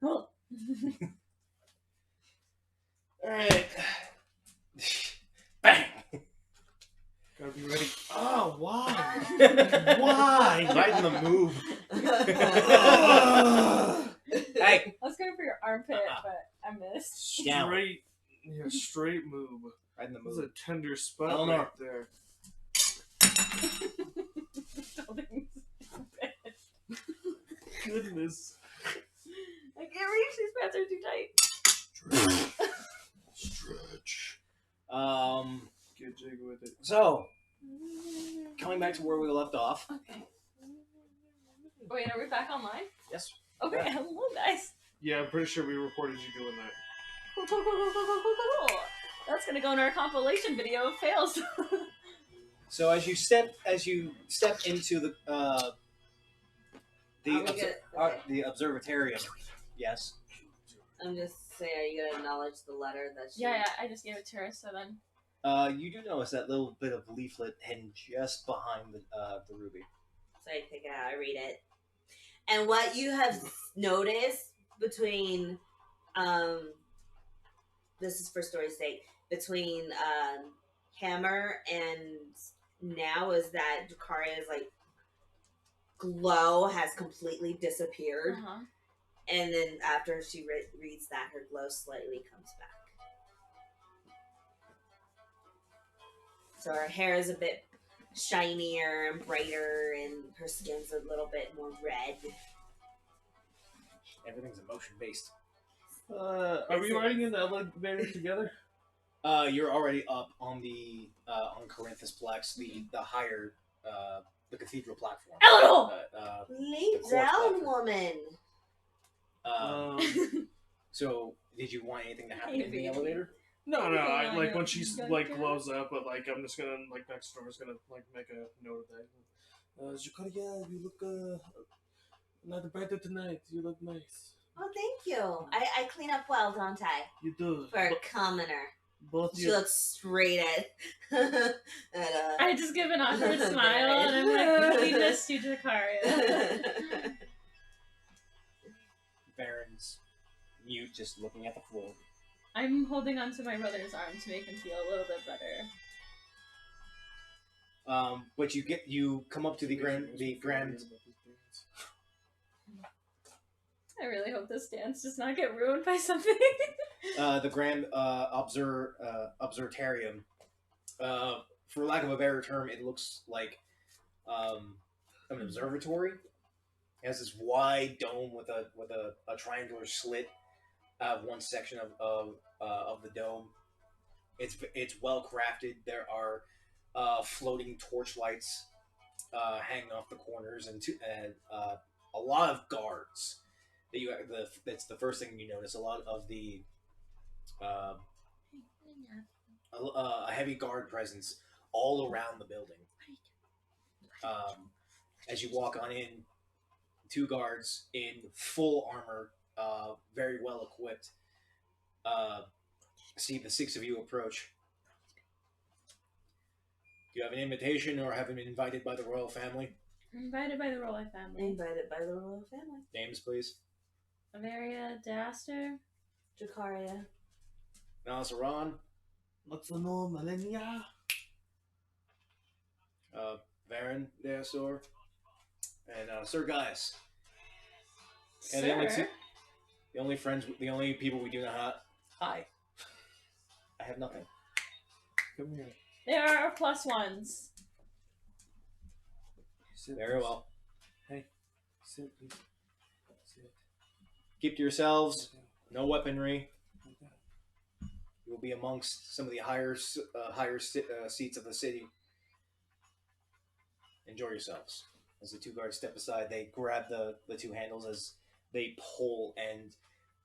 [SPEAKER 3] Roll.
[SPEAKER 1] Alright. Bang!
[SPEAKER 4] Gotta be ready. Oh, why?
[SPEAKER 1] Why? Right in the move. Hey!
[SPEAKER 3] I was going for your armpit, but I missed.
[SPEAKER 1] Down.
[SPEAKER 4] Straight. Yeah, straight move.
[SPEAKER 1] Right in the
[SPEAKER 4] That's
[SPEAKER 1] move.
[SPEAKER 4] a tender spot
[SPEAKER 1] Eleanor.
[SPEAKER 4] right there. Goodness.
[SPEAKER 3] I can't reach, these pants are too tight.
[SPEAKER 4] Stretch.
[SPEAKER 1] Get
[SPEAKER 4] jig with it.
[SPEAKER 1] So, coming back to where we left off.
[SPEAKER 3] Okay. Wait, are we back online?
[SPEAKER 1] Yes.
[SPEAKER 3] Okay,
[SPEAKER 1] Yeah.
[SPEAKER 3] hello guys.
[SPEAKER 4] Yeah, I'm pretty sure we reported you doing that.
[SPEAKER 3] Cool. That's gonna go in our compilation video of fails.
[SPEAKER 1] So as you step into the the observatarium, yes.
[SPEAKER 2] I'm just saying, are you gonna acknowledge the letter that she...
[SPEAKER 3] yeah, I just gave it to her, so then...
[SPEAKER 1] You do notice that little bit of leaflet hidden just behind the ruby.
[SPEAKER 2] So I take it out, I read it. And what you have noticed between, this is for story's sake, between Hammer and now is that Jakaria's like glow has completely disappeared.
[SPEAKER 3] Uh-huh.
[SPEAKER 2] And then after she reads that, her glow slightly comes back. So her hair is a bit shinier and brighter, and her skin's a little bit more red.
[SPEAKER 1] Everything's emotion based.
[SPEAKER 4] Are we riding in the elevator together?
[SPEAKER 1] You're already up on the on Corinthus Plex, the higher the cathedral platform.
[SPEAKER 3] Eleanor!
[SPEAKER 2] Lay
[SPEAKER 1] The court
[SPEAKER 2] down,
[SPEAKER 1] platform.
[SPEAKER 2] woman.
[SPEAKER 1] So, did you want anything to happen in the elevator?
[SPEAKER 4] No, I, like when she's like glows up, but like I'm just gonna like next door is gonna like make a note of that. Zhukaria, you look not better tonight. You look nice.
[SPEAKER 2] Oh, thank you. I clean up well, don't I?
[SPEAKER 4] You do.
[SPEAKER 2] For a commoner.
[SPEAKER 4] Both
[SPEAKER 2] She
[SPEAKER 4] you.
[SPEAKER 2] looks straight at
[SPEAKER 3] I just give an awkward smile, and I'm like, we missed you, Jakaria.
[SPEAKER 1] Baron's mute, just looking at the floor.
[SPEAKER 3] I'm holding onto my brother's arm to make him feel a little bit better.
[SPEAKER 1] But you come up to the grand.
[SPEAKER 3] I really hope this dance does not get ruined by something.
[SPEAKER 1] The grand observatarium. For lack of a better term, it looks like an observatory. It has this wide dome with a triangular slit. One section of the dome. It's well crafted. There are floating torchlights hanging off the corners, and a lot of guards. That's the first thing you notice. A lot of the a heavy guard presence all around the building. As you walk on in, 2 guards in full armor, very well equipped. See the 6 of you approach. Do you have an invitation, or have you been invited by the royal family?
[SPEAKER 3] Invited by the royal family.
[SPEAKER 2] Invited by the royal family.
[SPEAKER 1] Names, please.
[SPEAKER 3] Averia, Daster.
[SPEAKER 2] Jakaria.
[SPEAKER 1] Nalasaran.
[SPEAKER 4] Matsano Malenia.
[SPEAKER 1] Varen Deasor. And Sir Gaius. And
[SPEAKER 3] Sir?
[SPEAKER 1] the only people we do not have. I have nothing.
[SPEAKER 4] Come here.
[SPEAKER 3] There are +1s.
[SPEAKER 4] Sit,
[SPEAKER 1] Very well.
[SPEAKER 4] Hey, sit, please. Sit.
[SPEAKER 1] Keep to yourselves. No weaponry.
[SPEAKER 4] Like that.
[SPEAKER 1] You will be amongst some of the higher seats of the city. Enjoy yourselves. As the 2 guards step aside, they grab the 2 handles as they pull, and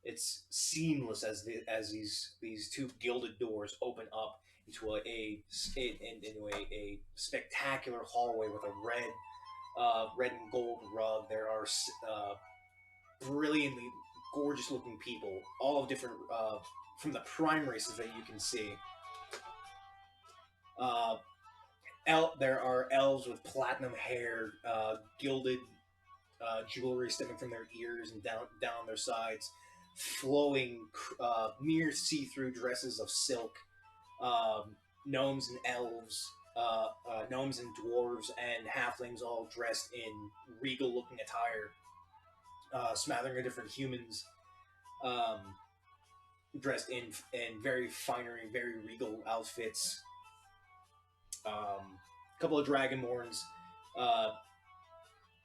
[SPEAKER 1] it's seamless as these 2 gilded doors open up into a spectacular hallway with a red and gold rug. There are brilliantly gorgeous looking people, all of different from the prime races that you can see. There are elves with platinum hair, gilded jewelry stemming from their ears and down their sides, flowing near see-through dresses of silk, gnomes and elves, gnomes and dwarves and halflings all dressed in regal-looking attire, smattering of different humans, um, dressed in very finery, very regal outfits. A couple of dragonborns. Uh,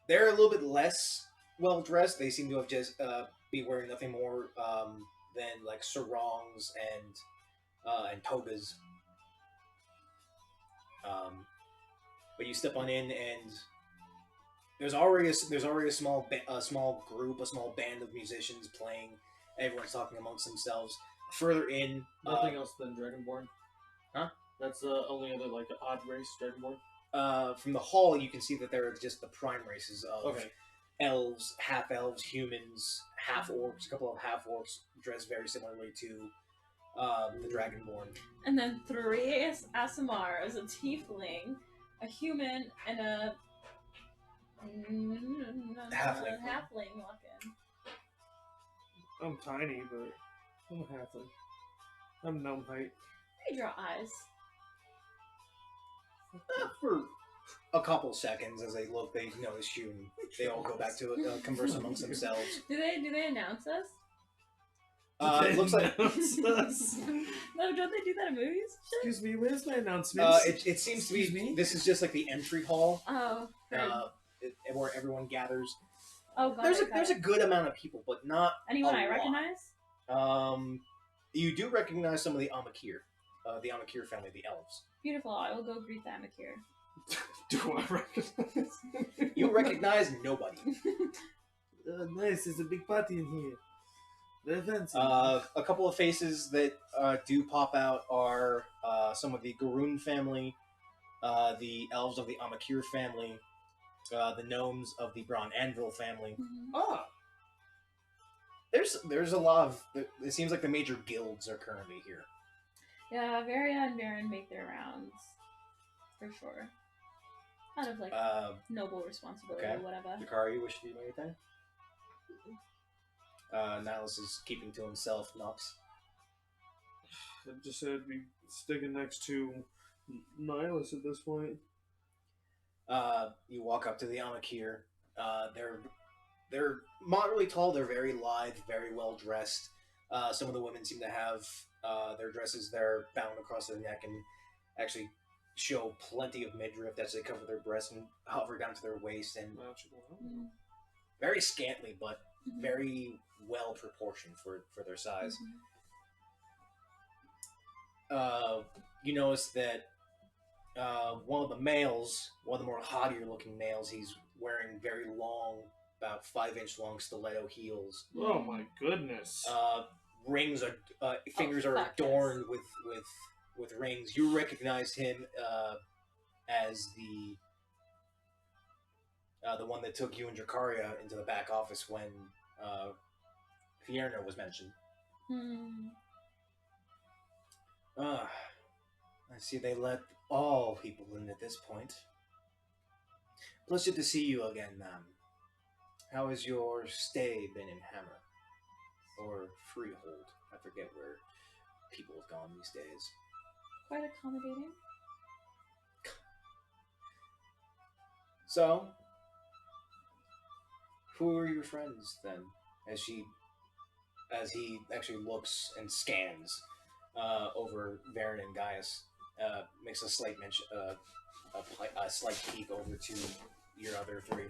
[SPEAKER 1] they're a little bit less well dressed. They seem to have just be wearing nothing more than like sarongs and togas. But you step on in, and there's already a small group, a small band of musicians playing. Everyone's talking amongst themselves. Further in,
[SPEAKER 4] Nothing else than Dragonborn?
[SPEAKER 1] Huh?
[SPEAKER 4] That's the only other, like, odd race, Dragonborn?
[SPEAKER 1] From the hall, you can see that there are just the prime races of
[SPEAKER 4] Okay.
[SPEAKER 1] elves, half elves, humans, half orcs. A couple of half orcs dressed very similarly to the dragonborn.
[SPEAKER 3] And then 3 Asimars, a tiefling, a human, and a halfling walk in.
[SPEAKER 4] I'm tiny, but I'm a halfling. I'm gnome height.
[SPEAKER 3] You draw eyes.
[SPEAKER 1] For a couple seconds, as they look, they notice you, and they all go back to converse amongst themselves.
[SPEAKER 3] Do they announce us?
[SPEAKER 1] It looks like
[SPEAKER 3] No, don't they do that in movies?
[SPEAKER 4] Excuse me, where's my announcement?
[SPEAKER 1] it seems to
[SPEAKER 4] Excuse
[SPEAKER 1] be.
[SPEAKER 4] me?
[SPEAKER 1] This is just like the entry hall,
[SPEAKER 3] Oh, right.
[SPEAKER 1] where everyone gathers.
[SPEAKER 3] Oh, got
[SPEAKER 1] There's a good amount of people, but not
[SPEAKER 3] anyone
[SPEAKER 1] a
[SPEAKER 3] I
[SPEAKER 1] lot.
[SPEAKER 3] recognize?
[SPEAKER 1] You do recognize some of the Amakir, the Amakir family, the elves.
[SPEAKER 3] Beautiful. I will go greet the Amakir.
[SPEAKER 4] Do I recognize?
[SPEAKER 1] You recognize nobody.
[SPEAKER 4] Nice, there's a big party in here. Very fancy.
[SPEAKER 1] A couple of faces that do pop out are some of the Garoon family, the elves of the Amakir family, the gnomes of the Braun Anvil family.
[SPEAKER 3] Mm-hmm.
[SPEAKER 4] Ah!
[SPEAKER 1] There's a lot of. It seems like the major guilds are currently here.
[SPEAKER 3] Yeah, Varia and Baron make their rounds. For sure. Out of, like, noble responsibility
[SPEAKER 1] okay.
[SPEAKER 3] or whatever.
[SPEAKER 1] Dakari, you wish to do anything? Nihilus is keeping to himself, Nux.
[SPEAKER 4] I just said I'd be sticking next to Nihilus at this point.
[SPEAKER 1] You walk up to the Amakir. They're moderately tall. They're very lithe, very well dressed. Some of the women seem to have their dresses there bound across their neck and actually show plenty of midriff as they cover their breasts and hover down to their waist, and
[SPEAKER 3] Mm-hmm.
[SPEAKER 1] very scantily, but
[SPEAKER 3] Mm-hmm.
[SPEAKER 1] very well proportioned for their size.
[SPEAKER 3] Mm-hmm.
[SPEAKER 1] You notice that one of the males, one of the more haughtier looking males, he's wearing very long, about 5-inch long stiletto heels.
[SPEAKER 4] Oh my goodness.
[SPEAKER 1] Rings are fingers are
[SPEAKER 3] fuck
[SPEAKER 1] adorned with rings. You recognize him as the one that took you and Dracaria into the back office when Fierno was mentioned.
[SPEAKER 3] Hmm.
[SPEAKER 1] I see they let all people in at this point. Pleasure to see you again, ma'am. How has your stay been in Hammer? Or Freehold? I forget where people have gone these days.
[SPEAKER 3] Quite accommodating.
[SPEAKER 1] So, who are your friends then? As he actually looks and scans over Varen and Gaius, makes a slight mention, a slight peek over to your other 3.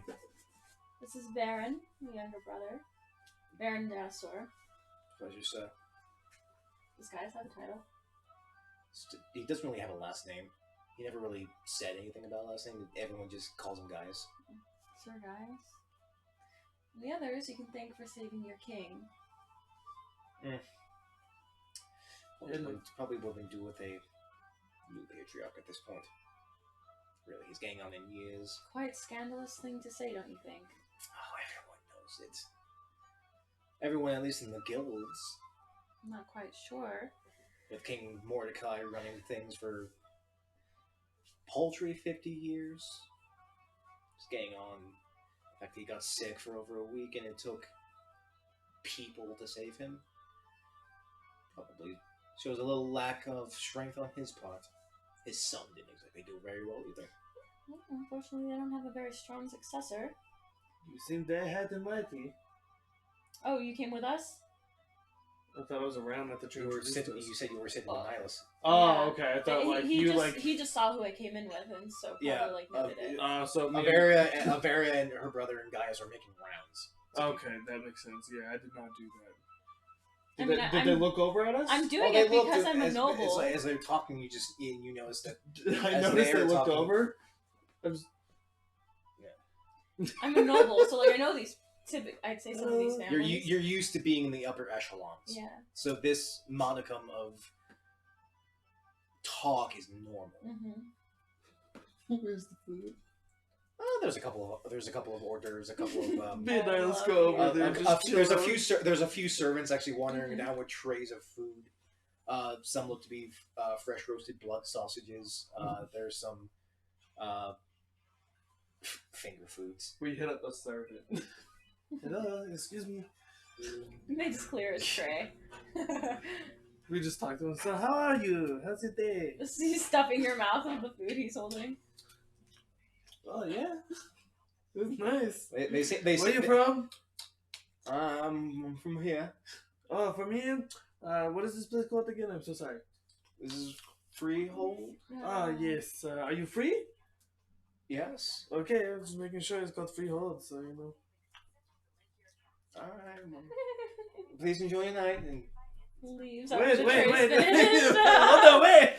[SPEAKER 3] This is Baron, my younger brother. Baron Dasor.
[SPEAKER 1] Pleasure, sir.
[SPEAKER 3] These guys have a title.
[SPEAKER 1] He doesn't really have a last name. He never really said anything about a last name. Everyone just calls him Gaius.
[SPEAKER 3] Sir Gaius. And the others you can thank for saving your king.
[SPEAKER 1] Probably what we do with a new patriarch at this point. Really, he's getting on in years.
[SPEAKER 3] Quite scandalous thing to say, don't you think?
[SPEAKER 1] Oh, everyone knows it. Everyone, at least in the guilds.
[SPEAKER 3] I'm not quite sure.
[SPEAKER 1] With King Mordecai running things for paltry 50 years. Just getting on In fact, he got sick for over a week, and it took people to save him. Probably shows a little lack of strength on his part. His son didn't exactly do very well either.
[SPEAKER 3] Well, unfortunately, I don't have a very strong successor.
[SPEAKER 4] You seem very high and mighty.
[SPEAKER 3] Oh, you came with us?
[SPEAKER 4] I thought I was around at the church.
[SPEAKER 1] You said you were sitting with Nihilus.
[SPEAKER 4] Oh,
[SPEAKER 3] Yeah.
[SPEAKER 4] okay. I thought
[SPEAKER 3] he just saw who I came in with, and so probably noted it.
[SPEAKER 4] So
[SPEAKER 1] Averia and her brother and Gaius are making rounds.
[SPEAKER 4] Okay, that makes sense. Yeah, I did not do that.
[SPEAKER 3] I
[SPEAKER 4] Did,
[SPEAKER 3] mean,
[SPEAKER 4] did they look over at us?
[SPEAKER 3] I'm doing it because I'm a
[SPEAKER 1] as,
[SPEAKER 3] noble.
[SPEAKER 1] As they're talking, you notice that.
[SPEAKER 4] I noticed they looked over.
[SPEAKER 3] I'm a noble, so like I know these. I'd say some of these families.
[SPEAKER 1] You're used to being in the upper echelons.
[SPEAKER 3] Yeah.
[SPEAKER 1] So this modicum of talk is normal.
[SPEAKER 4] Where's the food?
[SPEAKER 1] There's a couple of hors d'oeuvres, a couple of.
[SPEAKER 4] Let's go over there.
[SPEAKER 1] There's a few servants actually wandering down with trays of food. Some look to be fresh roasted blood sausages. There's some finger foods.
[SPEAKER 4] We hit up a servant. Hello, excuse me.
[SPEAKER 3] They just clear his tray.
[SPEAKER 4] We just talked to him. So, how are you? How's your day?
[SPEAKER 3] He's stuffing your mouth with the food he's holding.
[SPEAKER 4] Oh yeah, it's nice.
[SPEAKER 1] Where
[SPEAKER 4] are you from?
[SPEAKER 1] I'm from here.
[SPEAKER 4] Oh, from here. What is this place called again? I'm so sorry.
[SPEAKER 1] This is Freehold.
[SPEAKER 4] Ah, yes. Are you free?
[SPEAKER 1] Yes.
[SPEAKER 4] Okay, I was just making sure it's called Freehold, so you know.
[SPEAKER 1] All right. Please enjoy your night and.
[SPEAKER 3] Leaves.
[SPEAKER 4] Wait!
[SPEAKER 3] Finished.
[SPEAKER 4] Hold on, wait!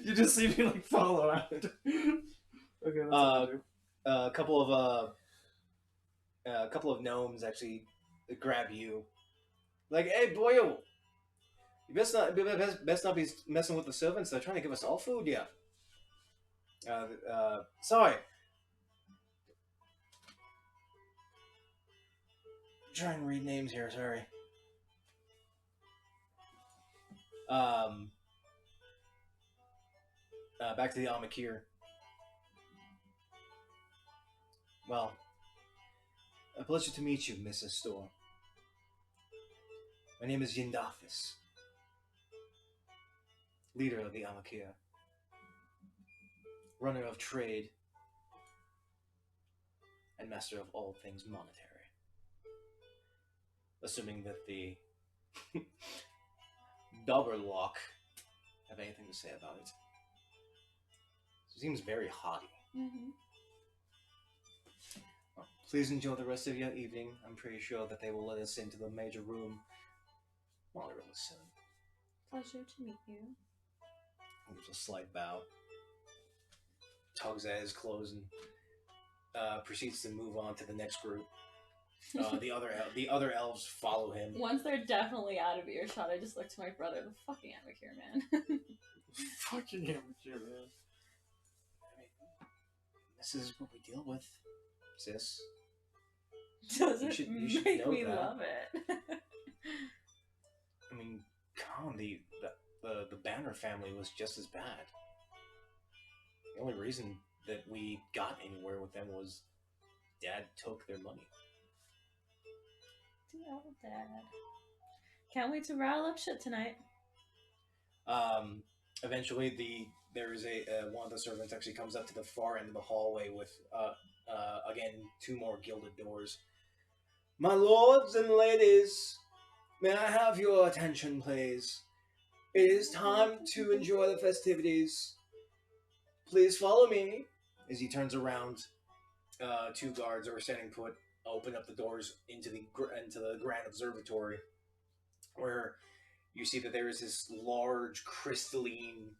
[SPEAKER 4] You just see me like follow after. Okay.
[SPEAKER 1] A couple of gnomes actually grab you, like, "Hey, boyo, you best not be messing with the servants. They're trying to give us all food, yeah." Sorry. Try and read names here. Sorry. Back to the Amakir. Well, a pleasure to meet you, Mrs. Storr. My name is Yindafis, leader of the Amakir, runner of trade, and master of all things monetary. Assuming that the Dobberlock have anything to say about it. It seems very haughty. Well, please enjoy the rest of your evening. I'm pretty sure that they will let us into the major room moderately soon.
[SPEAKER 3] Pleasure to meet you.
[SPEAKER 1] Gives a slight bow. Tugs at his clothes and proceeds to move on to the next group. The other elves follow him.
[SPEAKER 3] Once they're definitely out of earshot, I just look to my brother, the fucking amateur man.
[SPEAKER 4] Fucking amateur man.
[SPEAKER 1] I mean, this is what we deal with, sis.
[SPEAKER 3] Does
[SPEAKER 1] You
[SPEAKER 3] it
[SPEAKER 1] should
[SPEAKER 3] make
[SPEAKER 1] know
[SPEAKER 3] me
[SPEAKER 1] that.
[SPEAKER 3] love it?
[SPEAKER 1] I mean, come on, the Banner family was just as bad. The only reason that we got anywhere with them was Dad took their money.
[SPEAKER 3] Oh, Dad. Can't wait to rattle up shit tonight.
[SPEAKER 1] Eventually, there's one of the servants actually comes up to the far end of the hallway with again 2 more gilded doors. My lords and ladies, may I have your attention, please? It is time to enjoy the festivities. Please follow me. As he turns around, 2 guards are standing put. Open up the doors into the grand observatory, where you see that there is this large crystalline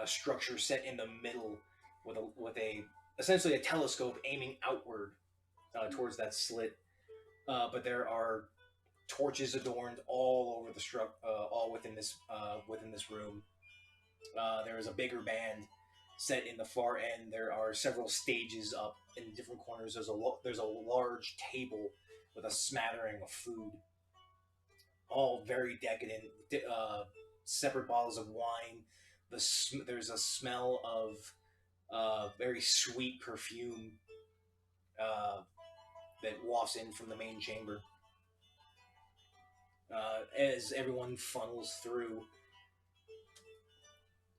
[SPEAKER 1] structure set in the middle with essentially a telescope aiming outward towards that slit. But there are torches adorned all over the all within this room. There is a bigger band set in the far end. There are several stages up in different corners. There's a large table with a smattering of food, all very decadent. Separate bottles of wine. There's a smell of very sweet perfume uh, that wafts in from the main chamber. As everyone funnels through,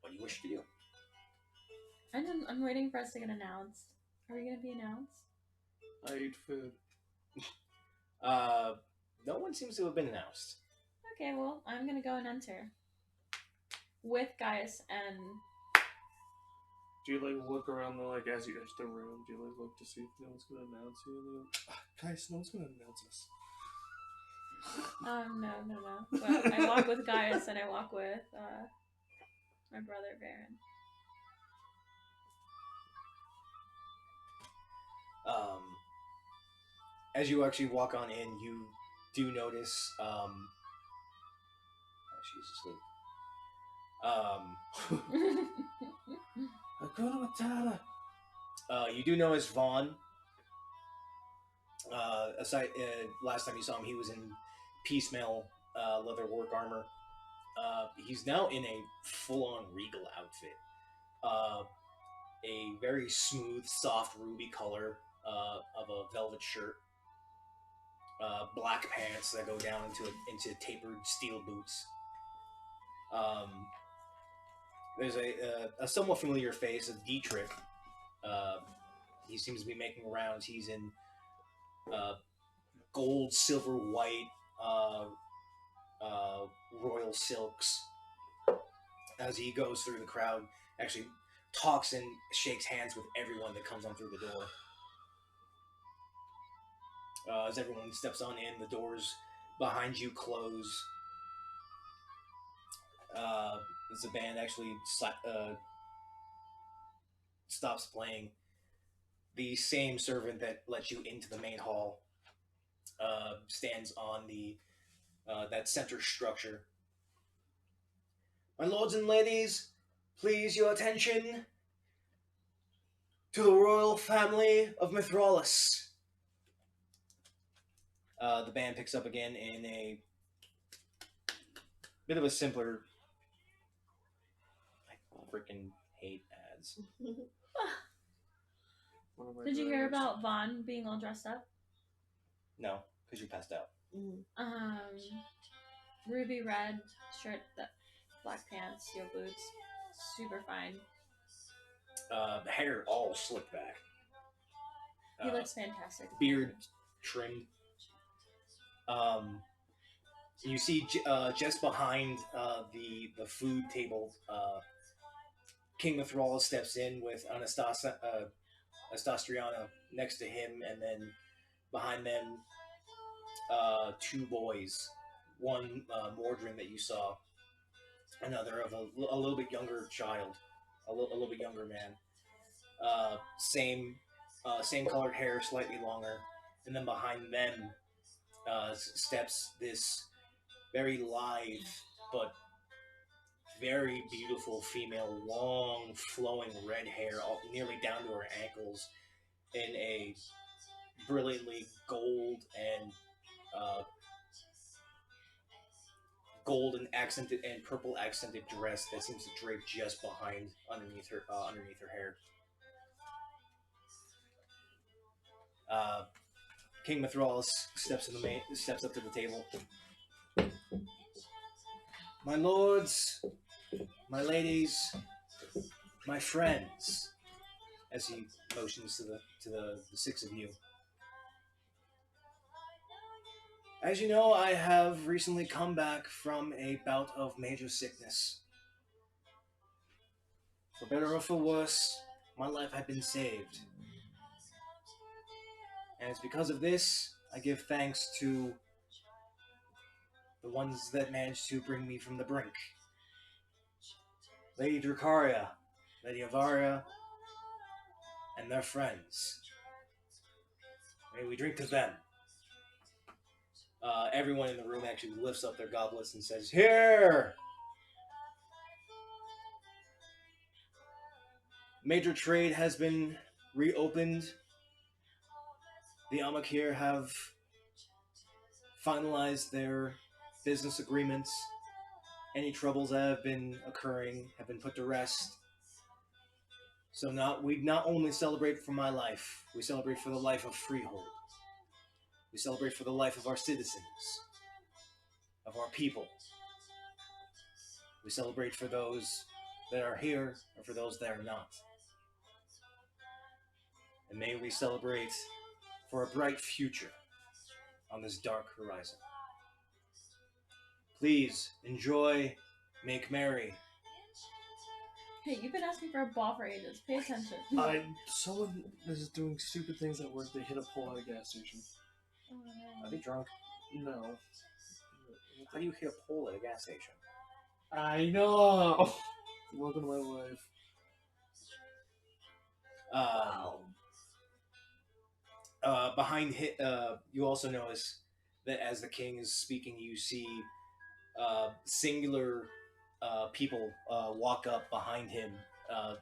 [SPEAKER 1] what do you wish to do?
[SPEAKER 3] I'm waiting for us to get announced. Are we gonna be announced?
[SPEAKER 4] I eat food.
[SPEAKER 1] No one seems to have been announced.
[SPEAKER 3] Okay, well, I'm gonna go and enter. With Gaius and...
[SPEAKER 4] Do you like look around as you enter the room? Do you like look to see if no one's gonna announce you? And go, guys, no one's gonna announce us.
[SPEAKER 3] No. Well, I walk with Gaius and I walk with my brother Baron.
[SPEAKER 1] As you actually walk on in, you do notice. She's asleep.
[SPEAKER 4] Hakuna Matata.
[SPEAKER 1] You do notice Vaughn. Last time you saw him, he was in piecemeal leather work armor. He's now in a full-on regal outfit. A very smooth, soft ruby color of a velvet shirt. Black pants that go down into tapered steel boots. There's a somewhat familiar face of Dietrich. He seems to be making rounds. He's in gold, silver, white, royal silks. As he goes through the crowd, actually talks and shakes hands with everyone that comes on through the door. As everyone steps on in, the doors behind you close. As the band actually stops playing, the same servant that let you into the main hall stands on the that center structure. My lords and ladies, please your attention to the royal family of Mithralis. The band picks up again in a bit of a simpler. I freaking hate ads.
[SPEAKER 3] Did you hear about Vaughn being all dressed up?
[SPEAKER 1] No, because you passed out.
[SPEAKER 3] Ruby red shirt, black pants, steel boots, super fine.
[SPEAKER 1] Hair all slicked back.
[SPEAKER 3] He looks fantastic.
[SPEAKER 1] Beard trimmed. You see just behind the food table, King Mithralis steps in with Anastastriana next to him, and then behind them, two boys. One Mordrin that you saw, another of a little bit younger child, a little bit younger man. Same colored hair, slightly longer, and then behind them steps this very lithe but very beautiful female, long flowing red hair, nearly down to her ankles, in a brilliantly gold and accented and purple accented dress that seems to drape just behind underneath her hair. King Mithralis steps up to the table. My lords, my ladies, my friends, as he motions to the six of you. As you know, I have recently come back from a bout of major sickness. For better or for worse, my life had been saved. And it's because of this, I give thanks to the ones that managed to bring me from the brink. Lady Dracaria, Lady Avaria, and their friends. May we drink to them. Everyone in the room actually lifts up their goblets and says, "Here!" Major trade has been reopened. The Amakir have finalized their business agreements. Any troubles that have been occurring have been put to rest. So we not only celebrate for my life, we celebrate for the life of Freehold. We celebrate for the life of our citizens, of our people. We celebrate for those that are here and for those that are not. And may we celebrate for a bright future on this dark horizon. Please enjoy, make merry.
[SPEAKER 3] Hey, you've been asking for a ball for ages. Pay attention.
[SPEAKER 4] Someone is doing stupid things at work. They hit a pole at a gas station.
[SPEAKER 1] Are they drunk?
[SPEAKER 4] No.
[SPEAKER 1] How do you hit a pole at a gas station?
[SPEAKER 4] I know. Welcome to my life.
[SPEAKER 2] Wow.
[SPEAKER 1] Behind you also notice that as the king is speaking, you see singular people walk up behind him,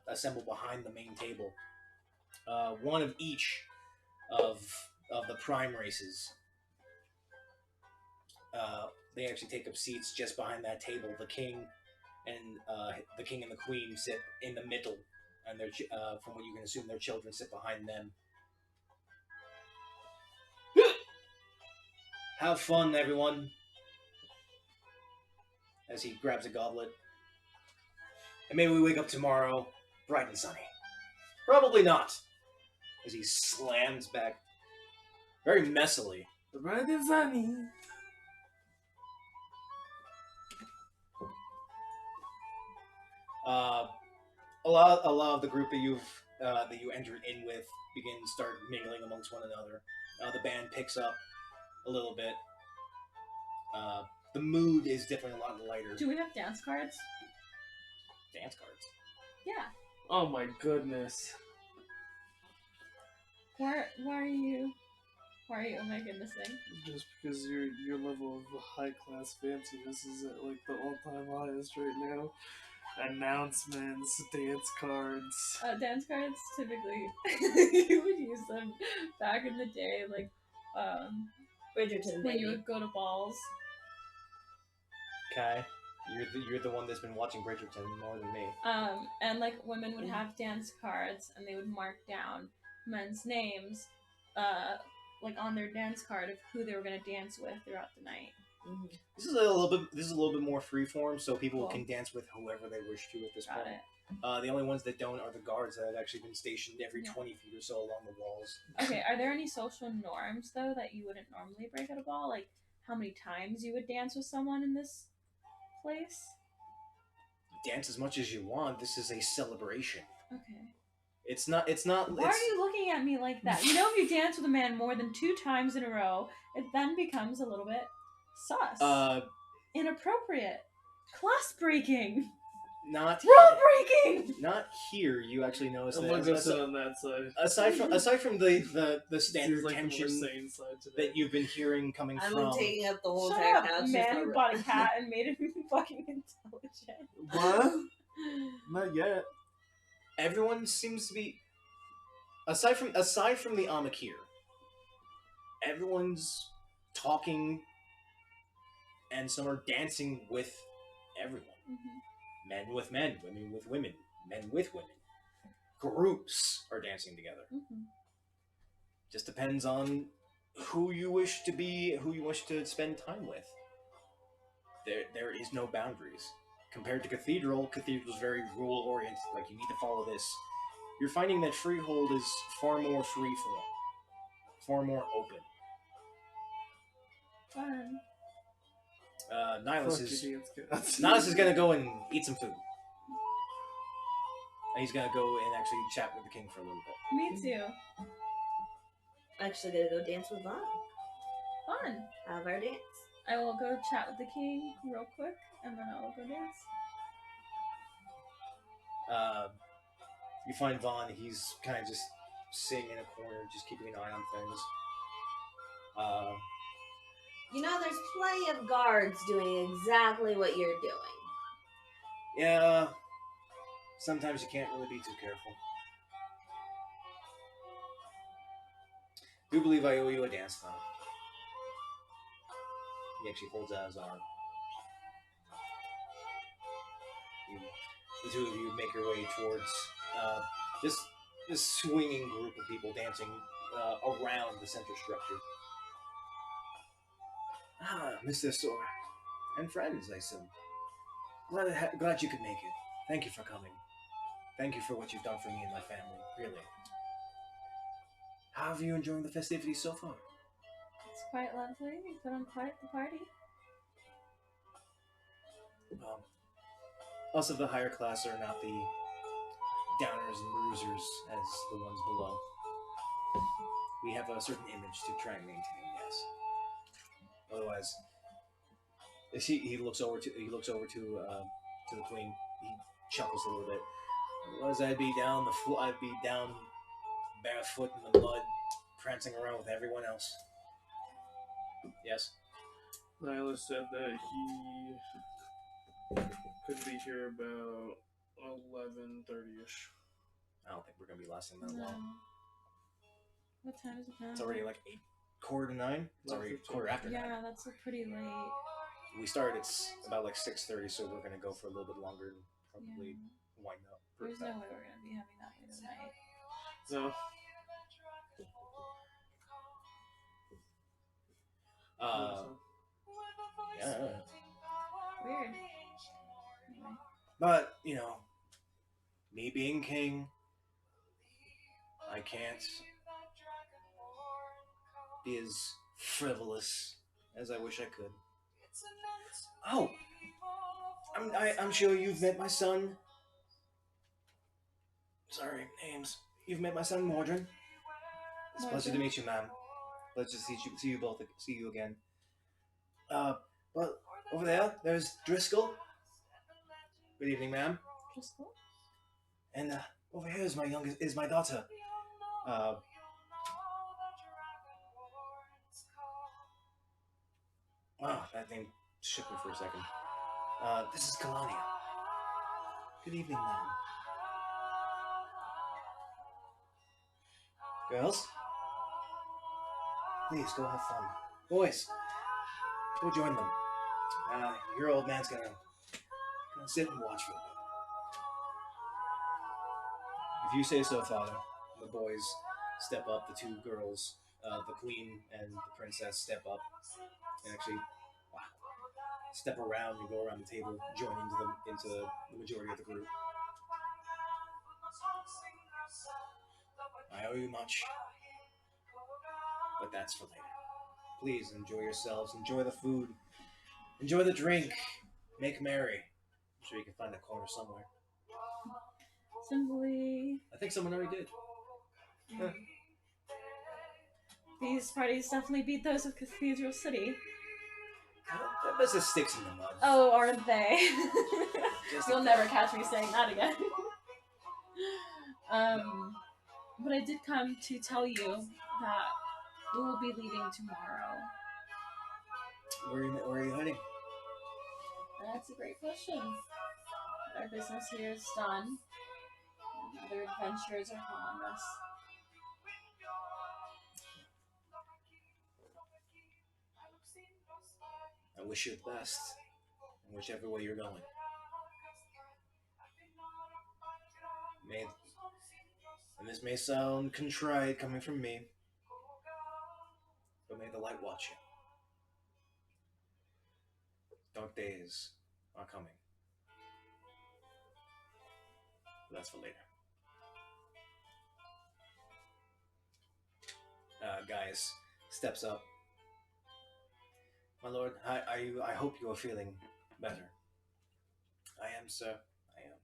[SPEAKER 1] assemble behind the main table. One of each of the prime races. They actually take up seats just behind that table. The king and the queen sit in the middle, and from what you can assume, their children sit behind them. Have fun, everyone. As he grabs a goblet. And maybe we wake up tomorrow bright and sunny. Probably not. As he slams back very messily.
[SPEAKER 4] Bright and sunny.
[SPEAKER 1] A lot of the group that you entered in with start mingling amongst one another. The band picks up a little bit. The mood is definitely a lot lighter.
[SPEAKER 3] Do we have dance cards?
[SPEAKER 1] Dance cards?
[SPEAKER 3] Yeah.
[SPEAKER 4] Oh my goodness.
[SPEAKER 3] Why are you making this thing?
[SPEAKER 4] Just because your level of high class fanciness is at like the all-time highest right now. Announcements, dance cards.
[SPEAKER 3] Dance cards, typically, you would use them back in the day, like,
[SPEAKER 2] Bridgerton,
[SPEAKER 3] when you
[SPEAKER 2] baby.
[SPEAKER 3] would go to balls.
[SPEAKER 1] Okay. You're the one that's been watching Bridgerton more than me.
[SPEAKER 3] And, like, women would have dance cards, and they would mark down men's names, like, on their dance card of who they were going to dance with throughout the night.
[SPEAKER 2] Mm-hmm.
[SPEAKER 1] This is a little bit more freeform, so people
[SPEAKER 3] Cool.
[SPEAKER 1] can dance with whoever they wish to at this
[SPEAKER 3] Got
[SPEAKER 1] point.
[SPEAKER 3] it.
[SPEAKER 1] The only ones that don't are the guards that have actually been stationed every
[SPEAKER 3] Yeah.
[SPEAKER 1] 20 feet or so along the walls.
[SPEAKER 3] Okay, are there any social norms, though, that you wouldn't normally break at a ball? Like, how many times you would dance with someone in this place?
[SPEAKER 1] Dance as much as you want. This is a celebration.
[SPEAKER 3] Okay.
[SPEAKER 1] It's not.
[SPEAKER 3] Why are you looking at me like that? You know, if you dance with a man more than 2 times in a row, it then becomes a little bit sus. Inappropriate. Class breaking.
[SPEAKER 1] Not
[SPEAKER 3] Rule breaking.
[SPEAKER 1] Not here. You actually notice
[SPEAKER 4] I'm
[SPEAKER 1] that.
[SPEAKER 4] gonna go sit on that side.
[SPEAKER 1] Aside from the standard
[SPEAKER 4] Seems like the more
[SPEAKER 1] tension
[SPEAKER 4] sane side today.
[SPEAKER 1] that you've been hearing coming
[SPEAKER 2] I'm
[SPEAKER 1] from.
[SPEAKER 2] taking up the whole
[SPEAKER 3] Shut
[SPEAKER 2] entire
[SPEAKER 3] up,
[SPEAKER 2] couch.
[SPEAKER 3] man who bought a cat and made it fucking intelligent.
[SPEAKER 4] What? Not yet.
[SPEAKER 1] Everyone seems to be aside from the Amakir. Everyone's talking, and some are dancing with everyone.
[SPEAKER 3] Mm-hmm.
[SPEAKER 1] Men with men, women with women, men with women. Groups are dancing together.
[SPEAKER 3] Mm-hmm.
[SPEAKER 1] Just depends on who you wish to be, who you wish to spend time with. There is no boundaries. Compared to Cathedral's very rule-oriented, like you need to follow this. You're finding that Freehold is far more free-form, far more open.
[SPEAKER 3] Fun.
[SPEAKER 1] Nihilus
[SPEAKER 4] Fuck
[SPEAKER 1] is
[SPEAKER 4] you, dance
[SPEAKER 1] Nihilus is gonna go and eat some food. And he's gonna go and actually chat with the king for a little bit.
[SPEAKER 3] Me too.
[SPEAKER 2] Actually, gonna go dance with Vaughn.
[SPEAKER 3] Fun.
[SPEAKER 2] Have our dance.
[SPEAKER 3] I will go chat with the king real quick, and then I will go dance.
[SPEAKER 1] You find Vaughn, he's kind of just sitting in a corner, just keeping an eye on things.
[SPEAKER 2] You know, there's plenty of guards doing exactly what you're doing.
[SPEAKER 1] Yeah, sometimes you can't really be too careful. Do believe I owe you a dance, though. He actually holds out his arm. The two of you make your way towards this swinging group of people dancing around the center structure. Ah, Mr. Sora. And friends, I assume. Glad you could make it. Thank you for coming. Thank you for what you've done for me and my family, really. How have you enjoying the festivities so far?
[SPEAKER 3] It's quite lovely. We put on quite the party.
[SPEAKER 1] Us of the higher class are not the downers and bruisers as the ones below. We have a certain image to try and maintain, yes. Otherwise, he looks over to the queen. He chuckles a little bit. Otherwise, I'd be down barefoot in the mud, prancing around with everyone else. Yes.
[SPEAKER 4] Nyla said that he could be here about 11:30ish.
[SPEAKER 1] I don't think we're gonna be lasting that long.
[SPEAKER 3] What time is it now?
[SPEAKER 1] It's already like 8:45. It's already 9:15.
[SPEAKER 3] Yeah, that's pretty late.
[SPEAKER 1] We started at about like 6:30, so we're gonna go for a little bit longer and probably wind up.
[SPEAKER 3] There's no way we're gonna be having that late at night.
[SPEAKER 4] No.
[SPEAKER 1] Yeah.
[SPEAKER 3] Weird. Anyway.
[SPEAKER 1] But, me being king, I can't be as frivolous as I wish I could. Oh! I'm sure you've met my son. Sorry, names. You've met my son, Mordrin. It's a pleasure to meet you, ma'am. Pleasure to see you again. Well, over there's Driscoll. Good evening, ma'am.
[SPEAKER 3] Driscoll?
[SPEAKER 1] And over here is my daughter. Wow, that name shook me for a second. This is Kalania. Good evening, ma'am. Girls, please go have fun. Boys, go join them. Your old man's gonna sit and watch for a bit. If you say so, Father. The boys step up. The two girls, the queen and the princess, step up and actually step around and go around the table, join into the majority of the group. I owe you much, but that's for later. Please enjoy yourselves, enjoy the food, enjoy the drink, make merry. I'm sure you can find a corner somewhere.
[SPEAKER 3] Simply.
[SPEAKER 1] I think someone already did. Huh.
[SPEAKER 3] These parties definitely beat those of Cathedral City.
[SPEAKER 1] That business sticks in the mud.
[SPEAKER 3] Oh, aren't they? You'll never catch me saying that again. But I did come to tell you that we will be leaving tomorrow.
[SPEAKER 1] Where are you heading?
[SPEAKER 3] That's a great question. Our business here is done. And other adventures are calling us.
[SPEAKER 1] I wish you the best in whichever way you're going. And this may sound contrite coming from me, but may the light watch you. Dark days are coming. But that's for later. Gaius steps up. My lord, I hope you are feeling better. I am, sir. I am.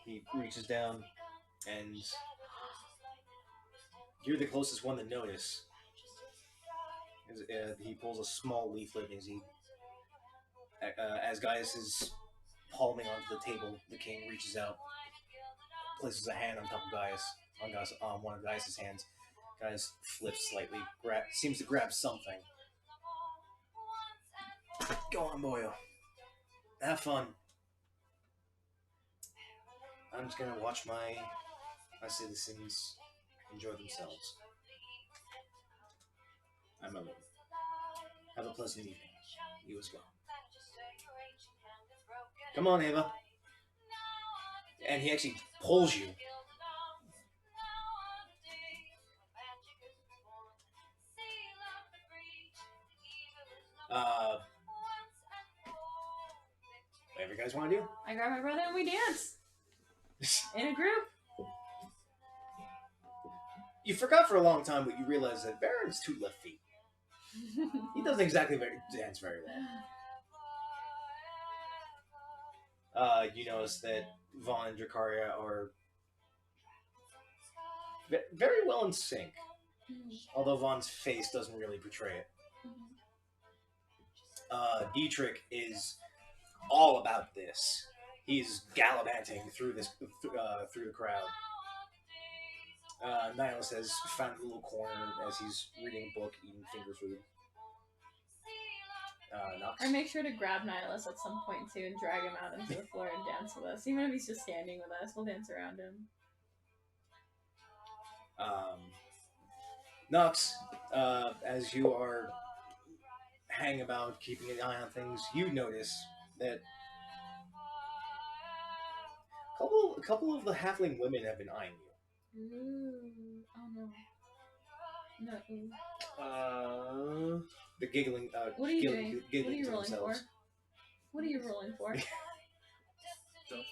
[SPEAKER 1] He reaches down, and you're the closest one to notice. He pulls a small leaflet as Gaius is palming onto the table. The king reaches out, places a hand on top of Gaius, on one of Gaius's hands. Gaius flips slightly, seems to grab something. Go on, boyo. Have fun. I'm just gonna watch my citizens enjoy themselves. I'm alone. Have a pleasant evening. You as well. Come on, Ava. and he actually pulls you. Whatever you guys want to do.
[SPEAKER 3] I grab my brother and we dance in a group.
[SPEAKER 1] You forgot for a long time, but you realize that Baron's 2 left feet. He doesn't exactly dance very well. You notice that Vaughn and Dracaria are very well in sync, although Vaughn's face doesn't really portray it. Dietrich is all about this. He's gallivanting through through the crowd. Nihilus has found a little corner as he's reading a book, eating finger food.
[SPEAKER 3] I make sure to grab Nihilus at some point too and drag him out into the floor and dance with us. Even if he's just standing with us, we'll dance around him.
[SPEAKER 1] Nux, as you are hanging about, keeping an eye on things, you notice that a couple of the halfling women have been eyeing you.
[SPEAKER 3] Ooh. Oh no. No.
[SPEAKER 1] The giggling.
[SPEAKER 3] What are you doing?
[SPEAKER 1] Giggling
[SPEAKER 3] What are you
[SPEAKER 1] to
[SPEAKER 3] rolling
[SPEAKER 1] themselves.
[SPEAKER 3] for? What are you rolling for?
[SPEAKER 1] Stealth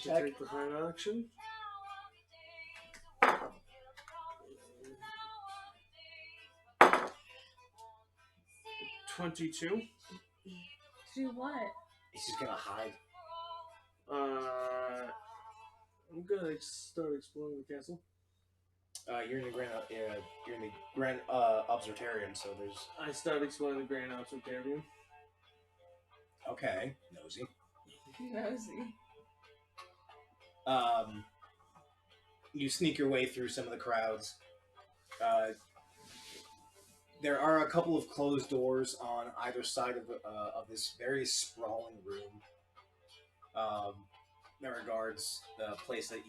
[SPEAKER 1] check.
[SPEAKER 4] Take the high action. 22.
[SPEAKER 3] To do what?
[SPEAKER 1] He's just gonna hide.
[SPEAKER 4] I'm gonna start exploring the castle.
[SPEAKER 1] You're in the grand observarium, so there's.
[SPEAKER 4] I start exploring the Grand Observarium.
[SPEAKER 1] Okay, nosy.
[SPEAKER 3] Nosy.
[SPEAKER 1] You sneak your way through some of the crowds. There are a couple of closed doors on either side of this very sprawling room. That guards placed at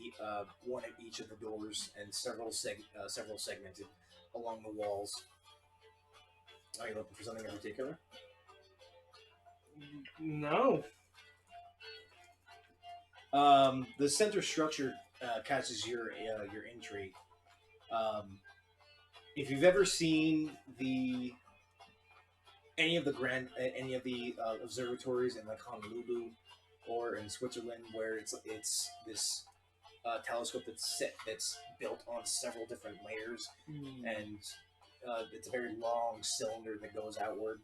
[SPEAKER 1] one at each of the doors, and several segmented along the walls. Are you looking for something in particular?
[SPEAKER 4] No.
[SPEAKER 1] The center structure catches your intrigue. If you've ever seen any of the observatories in like Honolulu or in Switzerland, where it's this telescope that's built on several different layers, and it's a very long cylinder that goes outward.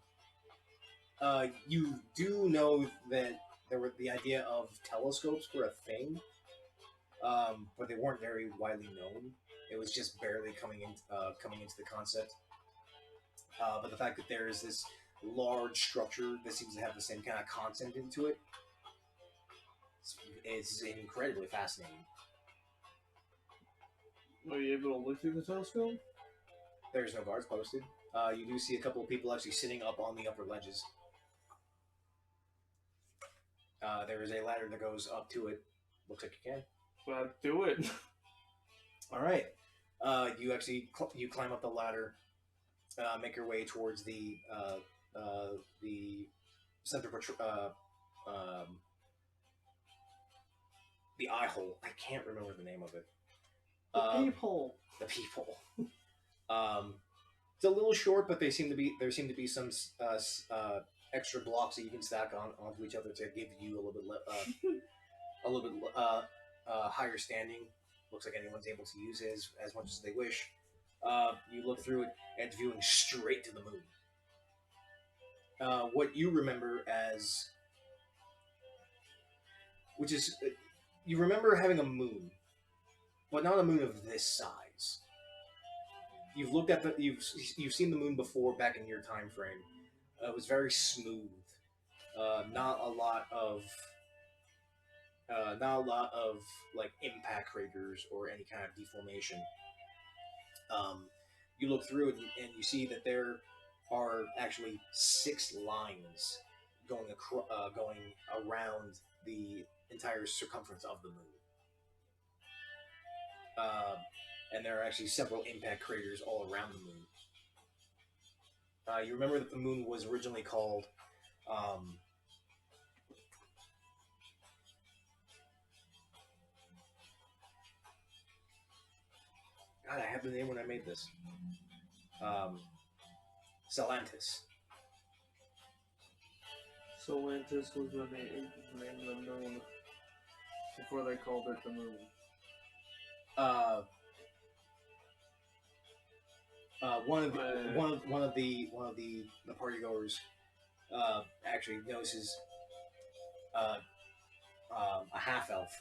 [SPEAKER 1] You do know that the idea of telescopes were a thing, but they weren't very widely known. It was just barely coming into the concept. But the fact that there is this large structure that seems to have the same kind of content into it is incredibly fascinating.
[SPEAKER 4] Are you able to look through the telescope?
[SPEAKER 1] There's no guards posted. You do see a couple of people actually sitting up on the upper ledges. There is a ladder that goes up to it. Looks like you can.
[SPEAKER 4] Well, do it.
[SPEAKER 1] All right. You actually you climb up the ladder, make your way towards the center the eye hole. I can't remember the name of it.
[SPEAKER 4] The peephole.
[SPEAKER 1] The peephole. It's a little short, but there seem to be some extra blocks that you can stack onto each other to give you a little bit higher standing. Looks like anyone's able to use it as much as they wish. You look through it and it's viewing straight to the moon. What you remember you remember having a moon, but not a moon of this size. You've looked at you've seen the moon before back in your time frame. It was very smooth. Not a lot of like impact craters or any kind of deformation. You look through it and you see that there are actually 6 lines going around the entire circumference of the moon. And there are actually several impact craters all around the moon. You remember that the moon was originally called God, I have the name when I made this. Salantis.
[SPEAKER 4] Solantis was the name of the moon before they called it the moon.
[SPEAKER 1] One of the party goers actually notices a half elf,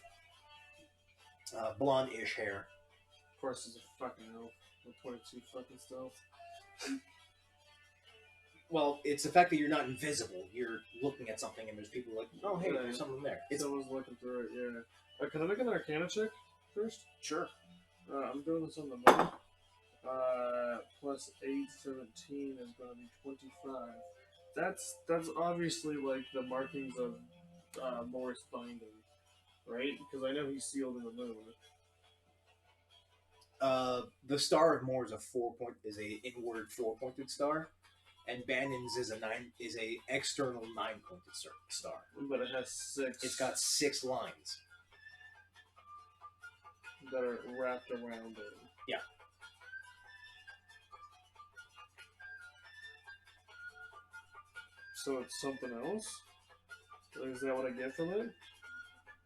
[SPEAKER 1] blonde-ish hair.
[SPEAKER 4] Of course, it's a fucking elf with 22 fucking stealth.
[SPEAKER 1] Well, it's the fact that you're not invisible. You're looking at something, and there's people like, oh, hey,
[SPEAKER 4] Yeah.
[SPEAKER 1] there's something there.
[SPEAKER 4] Someone's looking through it, yeah. Can I make an Arcana check first?
[SPEAKER 1] Sure.
[SPEAKER 4] I'm doing this on the moon. Plus 8, 17 is going to be 25. That's obviously like the markings of Morris binding, right? Because I know he's sealed in the moon.
[SPEAKER 1] The Star of Moor is a inward 4-pointed star, and Bannon's is a external 9-pointed star.
[SPEAKER 4] But it has 6.
[SPEAKER 1] It's got 6 lines
[SPEAKER 4] that are wrapped around it.
[SPEAKER 1] Yeah.
[SPEAKER 4] So it's something else? Is that what I get from it?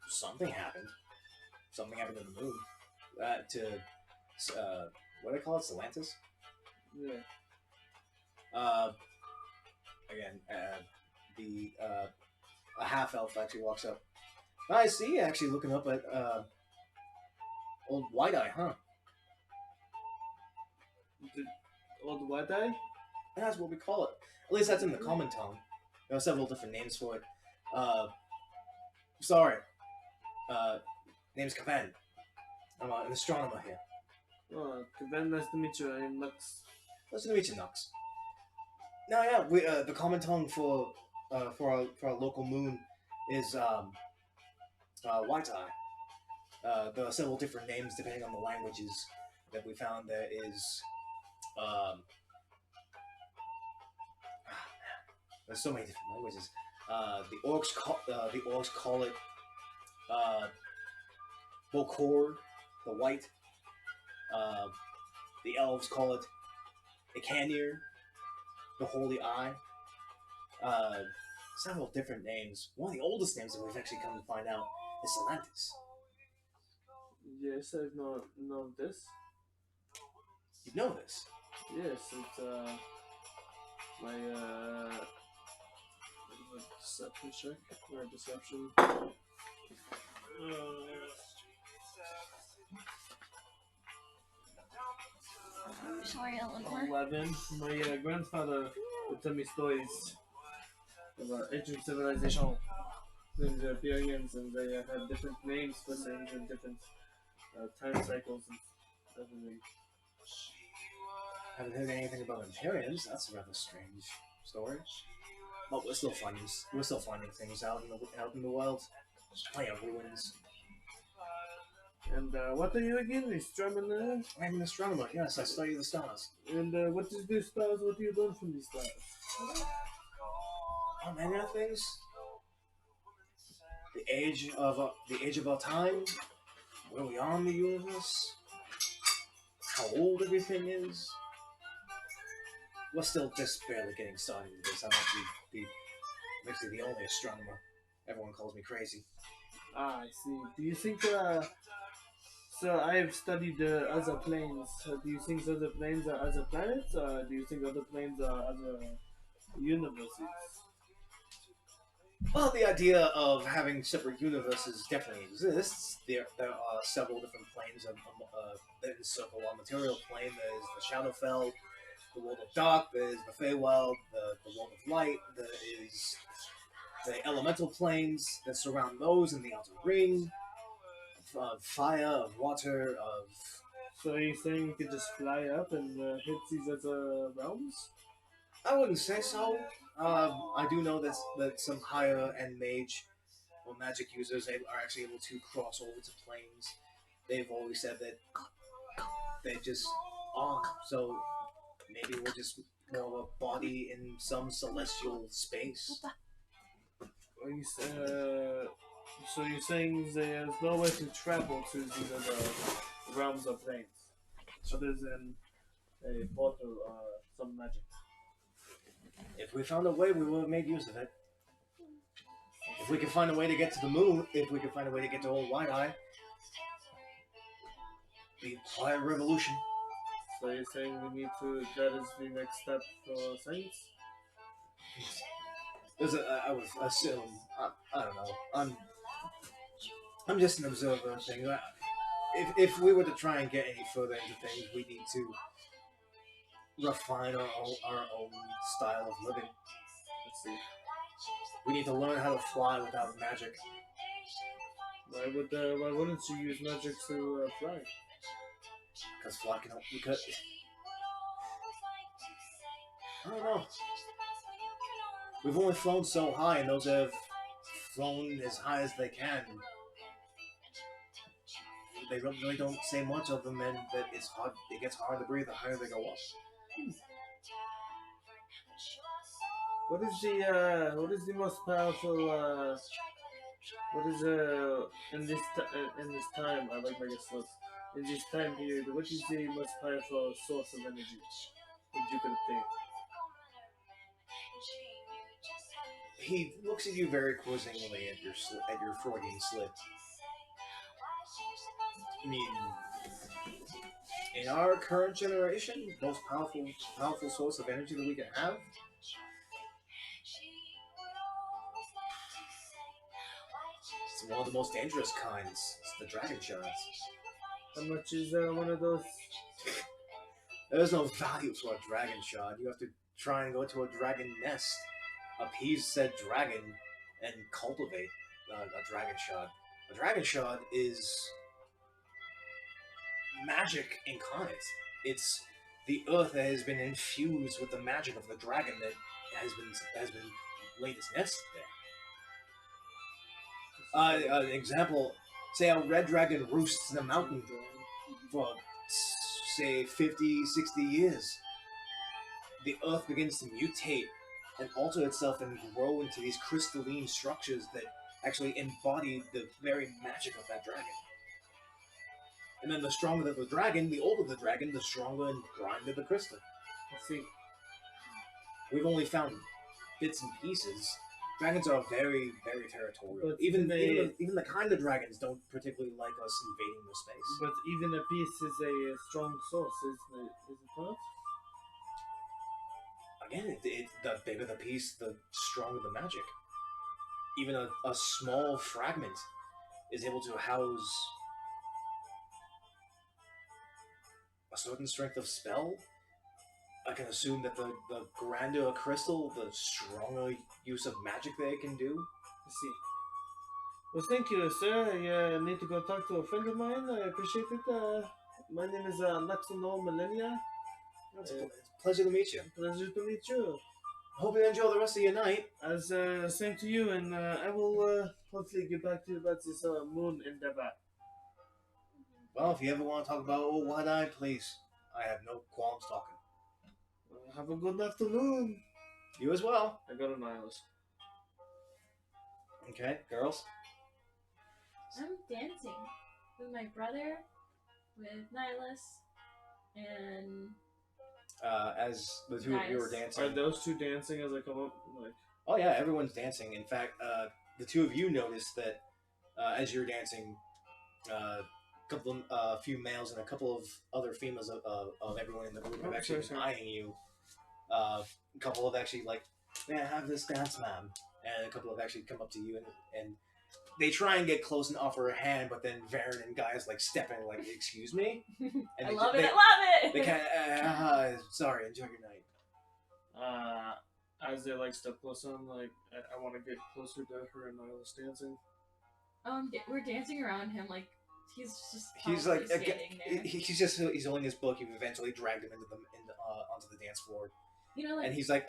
[SPEAKER 1] Something happened. Something happened to the moon. What do they call it? Salantis?
[SPEAKER 4] Yeah.
[SPEAKER 1] Again, a half elf actually walks up. I see you actually looking up at old White Eye, huh?
[SPEAKER 4] Old White Eye?
[SPEAKER 1] That's what we call it. At least that's in the common tongue. There are several different names for it. Sorry. Name's Kavan. I'm an astronomer here.
[SPEAKER 4] Oh, Kavan, nice to meet you. I'm Lux.
[SPEAKER 1] Nice to meet you, Nux. No, yeah, we the common tongue for our local moon is White Eye. There are several different names depending on the languages that we found. There is there's so many different languages. The orcs call it Bokor, the white. The elves call it Ikanir, the Holy Eye. Several different names. One of the oldest names that we've actually come to find out is Salantis.
[SPEAKER 4] Yes, I've known this.
[SPEAKER 1] You know this?
[SPEAKER 4] Yes, it's my deception check or deception.
[SPEAKER 3] Sorry, Eleanor.
[SPEAKER 4] 11. My grandfather would tell me stories about ancient civilization and their appearance, and they had different names for things and different time cycles and everything.
[SPEAKER 1] Haven't heard anything about Imperiums. That's a rather strange story. But we're still finding things out in the world. Plenty of ruins.
[SPEAKER 4] And what are you again? Astronomer?
[SPEAKER 1] I'm an astronomer. Yes, I study the stars.
[SPEAKER 4] And what is these stars? What do you learn from these stars?
[SPEAKER 1] Many other things. The age of our time. Where we are in the universe. How old everything is. We're still just barely getting started with this. I'm actually the only astronomer. Everyone calls me crazy.
[SPEAKER 4] Ah, I see. Do you think, so I have studied other planes. Do you think other planes are other planets? Or do you think other planes are other universes?
[SPEAKER 1] Well, the idea of having separate universes definitely exists. There are several different planes that encircle our material plane. There's the Shadowfell, the World of Dark, there's the Feywild, the World of Light, there is the elemental planes that surround those in the Outer Ring, of fire, of water, of...
[SPEAKER 4] So are you saying you could just fly up and hit these other realms?
[SPEAKER 1] I wouldn't say so. I do know that some higher end mage or magic users are actually able to cross over to planes. They've always said that they just are. So maybe we're just more of a body in some celestial space.
[SPEAKER 4] Are you so you're saying there's no way to travel to these other realms or planes? other than a portal or some magic.
[SPEAKER 1] If we found a way, we would have made use of it. If we could find a way to get to the moon, if we could find a way to get to Old White Eye, be quite a revolution.
[SPEAKER 4] So you're saying we need to, that is the next step for science?
[SPEAKER 1] I would assume. I don't know. I'm just an observer of things. If we were to try and get any further into things, we need to refine our own style of living.
[SPEAKER 4] Let's see.
[SPEAKER 1] We need to learn how to fly without magic.
[SPEAKER 4] Why wouldn't you use magic to fly?
[SPEAKER 1] Because fly can help. Because I don't know. We've only flown so high, and those that have flown as high as they can, they really don't say much of them, and that it's hard. It gets hard to breathe the higher they go up.
[SPEAKER 4] What is the most powerful? What is in this time? I like my guess list. In this time period, what is the most powerful source of energy that you could think?
[SPEAKER 1] He looks at you very quizzingly at your Freudian slip. I mean, in our current generation, most powerful source of energy that we can have. It's one of the most dangerous kinds. It's the dragon shards.
[SPEAKER 4] How much is one of those?
[SPEAKER 1] There's no value for a dragon shard. You have to try and go to a dragon nest, appease said dragon, and cultivate a dragon shard. A dragon shard is magic incarnate. It's the earth that has been infused with the magic of the dragon that has been laid its nest there. An example, say a red dragon roosts in a mountain for, say, 50, 60 years. The earth begins to mutate and alter itself and grow into these crystalline structures that actually embody the very magic of that dragon. And then the stronger the dragon, the older the dragon, the stronger and grinder the crystal.
[SPEAKER 4] Let's see.
[SPEAKER 1] We've only found bits and pieces. Dragons are very, very territorial.
[SPEAKER 4] But
[SPEAKER 1] Even the kind of dragons don't particularly like us invading their space.
[SPEAKER 4] But even a piece is a strong source, isn't it not?
[SPEAKER 1] Again, the bigger the piece, the stronger the magic. Even a small fragment is able to house a certain strength of spell. I can assume that the grander a crystal, the stronger use of magic they can do.
[SPEAKER 4] Let's see. Well, thank you, sir. I need to go talk to a friend of mine. I appreciate it. My name is Natsuno Millennia.
[SPEAKER 1] It's a pleasure to meet you.
[SPEAKER 4] Pleasure to meet you.
[SPEAKER 1] Hope you enjoy the rest of your night.
[SPEAKER 4] As same to you, and I will hopefully get back to you about this moon endeavor.
[SPEAKER 1] Well, if you ever want to talk about Old White Eye, please. I have no qualms talking.
[SPEAKER 4] Have a good afternoon.
[SPEAKER 1] You as well.
[SPEAKER 4] I got a nihilist.
[SPEAKER 1] Okay, girls.
[SPEAKER 3] I'm dancing with my brother, with Nihilus, and
[SPEAKER 1] As the two of you were
[SPEAKER 3] Nice.
[SPEAKER 1] dancing.
[SPEAKER 4] Are those two dancing as I come up? Like,
[SPEAKER 1] Oh yeah, everyone's dancing. In fact, the two of you noticed that as you're dancing, a few males and a couple of other females of everyone in the group have actually been eyeing you. A couple have actually like, may I have this dance, ma'am? And a couple have actually come up to you and they try and get close and offer a hand, but then Varen and guys like step in like, excuse me? And
[SPEAKER 3] I
[SPEAKER 1] they,
[SPEAKER 3] love
[SPEAKER 1] they,
[SPEAKER 3] it. I love it.
[SPEAKER 1] They kind of, sorry, enjoy your night.
[SPEAKER 4] as they like step closer, I'm like, I want to get closer to her and Nihilus dancing.
[SPEAKER 3] We're dancing around him like he's just
[SPEAKER 1] He's like,
[SPEAKER 3] standing there.
[SPEAKER 1] he's holding his book. You've eventually dragged him onto the dance floor,
[SPEAKER 3] You know, like
[SPEAKER 1] and he's like,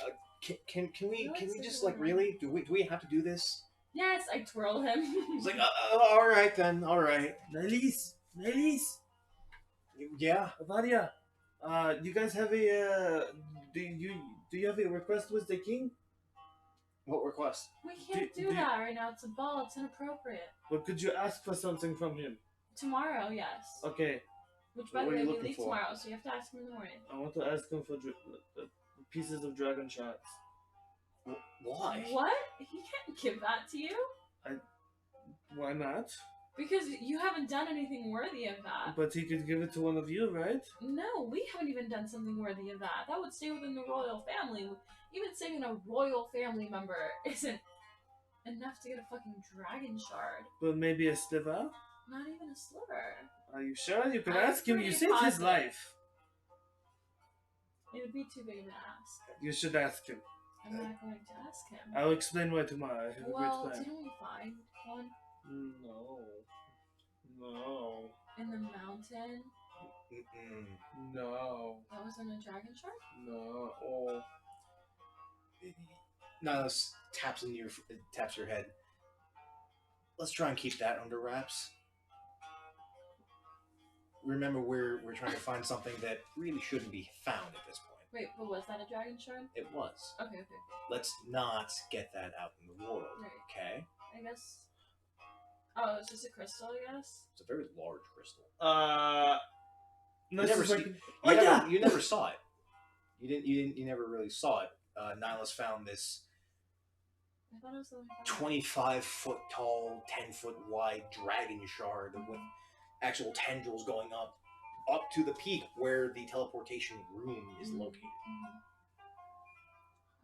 [SPEAKER 1] can we
[SPEAKER 3] What's
[SPEAKER 1] just
[SPEAKER 3] the
[SPEAKER 1] like
[SPEAKER 3] word?
[SPEAKER 1] really do we have to do this?
[SPEAKER 3] yes, I twirl him.
[SPEAKER 1] He's like, all right then, all right,
[SPEAKER 4] Nihilus!
[SPEAKER 1] yeah.
[SPEAKER 4] Avaria! You guys have a, do you have a request with the king?
[SPEAKER 1] What request?
[SPEAKER 3] we can't do that right now. It's a ball. It's inappropriate.
[SPEAKER 4] But could you ask for something from him?
[SPEAKER 3] Tomorrow, yes.
[SPEAKER 4] Okay.
[SPEAKER 3] Which, by the
[SPEAKER 1] What are
[SPEAKER 3] way,
[SPEAKER 1] you
[SPEAKER 3] we
[SPEAKER 1] looking
[SPEAKER 3] leave
[SPEAKER 1] for?
[SPEAKER 3] tomorrow, so you have to ask him in the morning.
[SPEAKER 4] I want to ask him for the pieces of dragon shots.
[SPEAKER 1] Why?
[SPEAKER 3] What? He can't give that to you?
[SPEAKER 4] Why not?
[SPEAKER 3] Because you haven't done anything worthy of that.
[SPEAKER 4] But he could give it to one of you, right?
[SPEAKER 3] No, we haven't even done something worthy of that. That would stay within the royal family. Even saving a royal family member isn't enough to get a fucking dragon shard.
[SPEAKER 4] But maybe a sliver?
[SPEAKER 3] Not even a sliver.
[SPEAKER 4] Are you sure? You can
[SPEAKER 3] I'm
[SPEAKER 4] ask him. You
[SPEAKER 3] pretty
[SPEAKER 4] saved his
[SPEAKER 3] positive.
[SPEAKER 4] life.
[SPEAKER 3] It would be too big of an ask.
[SPEAKER 4] You should ask him.
[SPEAKER 3] I'm not going to ask him.
[SPEAKER 4] I'll explain why tomorrow. I have a
[SPEAKER 3] Well,
[SPEAKER 4] great plan.
[SPEAKER 3] didn't we find one
[SPEAKER 4] No.
[SPEAKER 3] in the mountain
[SPEAKER 4] No.
[SPEAKER 3] that was in a dragon shard?
[SPEAKER 4] No. Oh.
[SPEAKER 1] Nihilus taps your head. Let's try and keep that under wraps. Remember, we're trying to find something that really shouldn't be found at this point.
[SPEAKER 3] Wait, but was that a dragon shard?
[SPEAKER 1] It was.
[SPEAKER 3] Okay.
[SPEAKER 1] Let's not get that out in the world,
[SPEAKER 3] Right.
[SPEAKER 1] okay?
[SPEAKER 3] I guess. Oh, it's just a crystal, I guess?
[SPEAKER 1] It's a very large crystal. You never saw it. You never really saw it. Nihilus found this
[SPEAKER 3] I thought it was the one.
[SPEAKER 1] 25-foot tall, 10-foot wide dragon shard with actual tendrils going up to the peak where the teleportation room is located.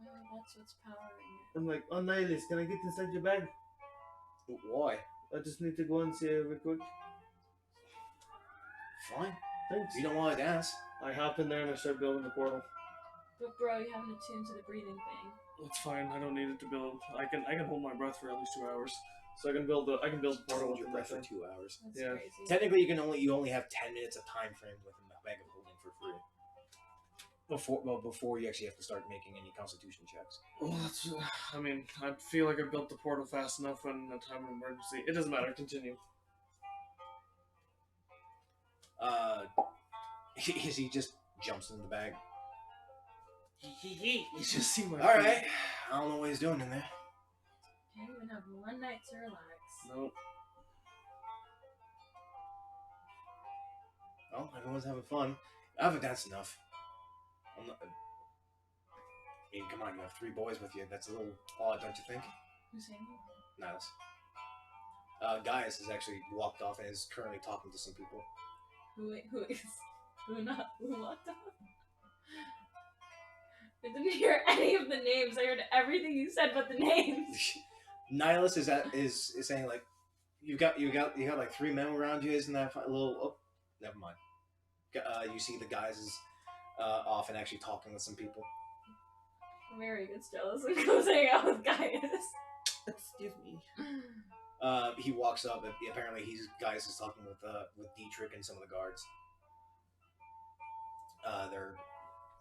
[SPEAKER 3] Oh, that's what's powering it.
[SPEAKER 4] I'm like, oh, Nihilus, can I get inside your bag?
[SPEAKER 1] Why?
[SPEAKER 4] I just need to go and see it real quick.
[SPEAKER 1] Fine.
[SPEAKER 4] Thanks.
[SPEAKER 1] You don't want to dance.
[SPEAKER 4] I hop in there and I start building the portal.
[SPEAKER 3] But bro, you haven't attuned to the breathing thing.
[SPEAKER 4] It's fine. I don't need it to build. I can hold my breath for at least 2 hours. So I can build the portal
[SPEAKER 1] Hold your
[SPEAKER 4] with
[SPEAKER 1] breath
[SPEAKER 4] that
[SPEAKER 1] for
[SPEAKER 4] thing.
[SPEAKER 1] 2 hours.
[SPEAKER 3] That's
[SPEAKER 4] Yeah.
[SPEAKER 3] crazy.
[SPEAKER 1] Technically, you only have 10 minutes of time frame within the bag of holding for free. Before you actually have to start making any constitution checks.
[SPEAKER 4] Well, that's. I mean, I feel like I built the portal fast enough in a time of emergency. It doesn't matter. Continue.
[SPEAKER 1] He just jumps in the bag.
[SPEAKER 4] You just see my.
[SPEAKER 1] All right. I don't know what he's doing in there.
[SPEAKER 3] Can't even have one night to relax.
[SPEAKER 4] Nope.
[SPEAKER 1] Well, everyone's having fun. I haven't danced enough. I mean, come on, you have 3 boys with you. That's a little odd, don't you think?
[SPEAKER 3] Who's saying that?
[SPEAKER 1] Nice. Gaius has actually walked off and is currently talking to some people.
[SPEAKER 3] Who walked off? I didn't hear any of the names. I heard everything you said but the names.
[SPEAKER 1] Nihilus is saying like, you got like 3 men around you, isn't that a little? Oh, never mind. You see the guys is off and actually talking with some people.
[SPEAKER 3] Mary gets jealous and goes hang out with Gaius.
[SPEAKER 4] Excuse me.
[SPEAKER 1] He walks up and apparently Gaius is talking with Dietrich and some of the guards.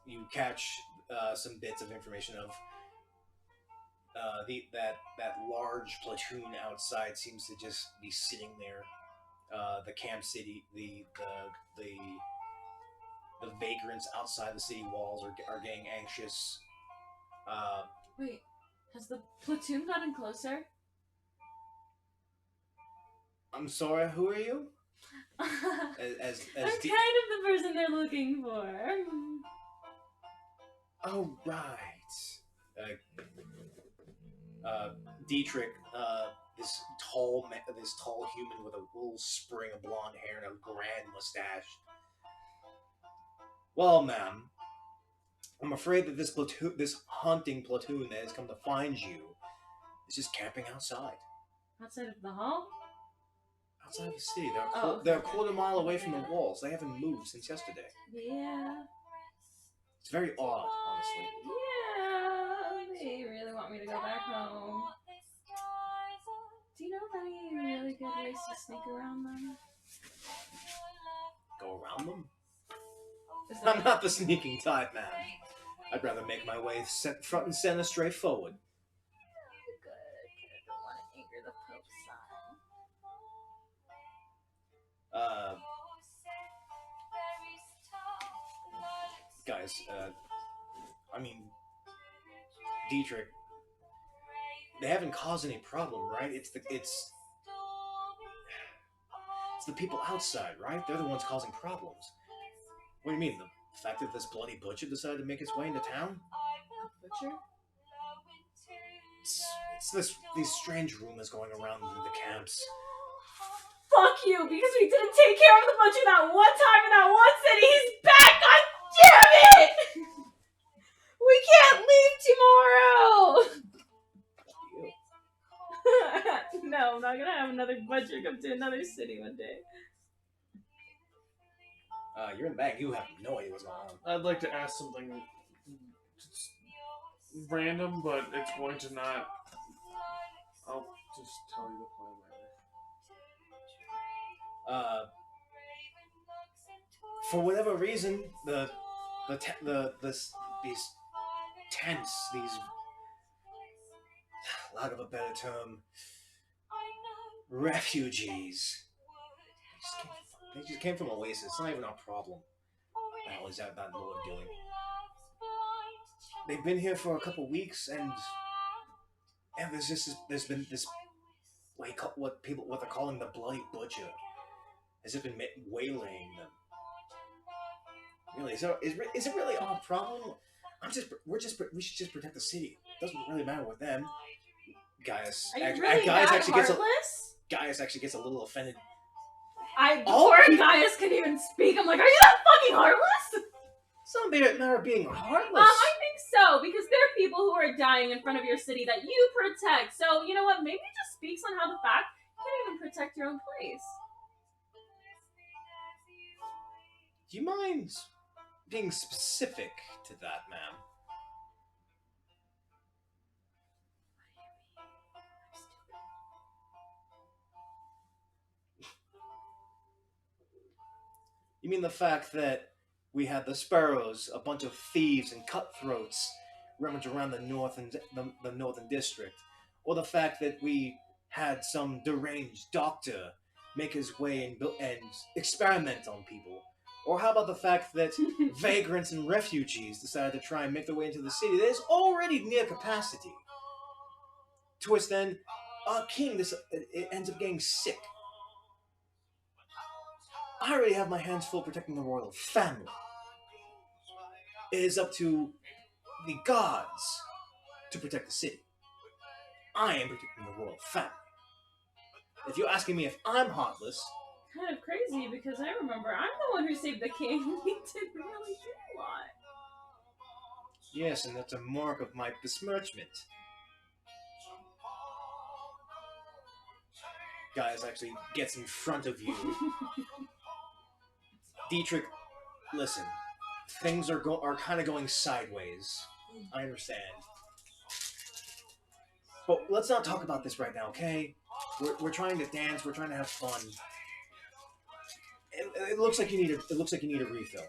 [SPEAKER 1] You catch some bits of information of that large platoon outside seems to just be sitting there. The camp city, the vagrants outside the city walls are getting anxious.
[SPEAKER 3] Wait, has the platoon gotten closer?
[SPEAKER 1] I'm sorry, who are you?
[SPEAKER 3] I'm
[SPEAKER 1] As
[SPEAKER 3] kind of the person they're looking for.
[SPEAKER 1] Oh, right. Dietrich, this tall human with a little spring of blonde hair and a grand mustache. Well, ma'am, I'm afraid that this hunting platoon that has come to find you is just camping outside.
[SPEAKER 3] Outside of the hall?
[SPEAKER 1] Outside the city.
[SPEAKER 3] Oh,
[SPEAKER 1] They're a
[SPEAKER 3] okay.
[SPEAKER 1] quarter mile away from the walls. They haven't moved since yesterday.
[SPEAKER 3] Yeah.
[SPEAKER 1] It's very odd, honestly.
[SPEAKER 3] Yeah. They really want me to go back home. Do you know of any really good ways to sneak around them?
[SPEAKER 1] Go around them?
[SPEAKER 3] Is that
[SPEAKER 1] I'm not the sneaking type, man. I'd rather make my way front and center straight forward.
[SPEAKER 3] good? I don't want to anger the Pope's son.
[SPEAKER 1] Guys, I mean, Dietrich, they haven't caused any problem, right? It's the people outside, right? They're the ones causing problems. What do you mean? The fact that this bloody butcher decided to make his way into town?
[SPEAKER 3] Butcher?
[SPEAKER 1] It's these strange rumors going around in the camps.
[SPEAKER 3] Fuck you, because we didn't take care of the butcher that one time in that one city. He's back. God damn it! We can't leave tomorrow. No, I'm not gonna have another butcher come to another city one day.
[SPEAKER 1] You're in the bag. You have no idea what's going on.
[SPEAKER 4] I'd like to ask something random, but it's going to not. I'll just tell you the plan later.
[SPEAKER 1] For whatever reason, these tents, lack of a better term, refugees. They just came from Oasis. It's not even our problem. What the hell is that Lord doing? They've been here for a couple weeks, and there's been this what they're calling the Bloody Butcher has just been waylaying them. Really, so is it really our problem? We should just protect the city. It doesn't really matter with them. Gaius actually gets a little offended.
[SPEAKER 3] Before Gaius can even speak, I'm like, are you that fucking heartless?
[SPEAKER 1] It's not a matter of being heartless.
[SPEAKER 3] I think so, because there are people who are dying in front of your city that you protect. So, you know what, maybe it just speaks on how the fact you can't even protect your own place.
[SPEAKER 1] Do you mind being specific to that, ma'am? You mean the fact that we had the Sparrows, a bunch of thieves and cutthroats, rummage around the northern district, or the fact that we had some deranged doctor make his way and experiment on people, or how about the fact that vagrants and refugees decided to try and make their way into the city that is already near capacity? To which then, our king it ends up getting sick. I already have my hands full protecting the royal family. It is up to the gods to protect the city. I am protecting the royal family. If you're asking me if I'm heartless...
[SPEAKER 3] Kind of crazy, because I remember I'm the one who saved the king. He didn't really do a lot.
[SPEAKER 1] Yes, and that's a mark of my besmirchment. Gaius actually gets in front of you. Dietrich, listen. Things are kind of going sideways. I understand. But let's not talk about this right now, okay? We're trying to dance. We're trying to have fun. It looks like you need a refill.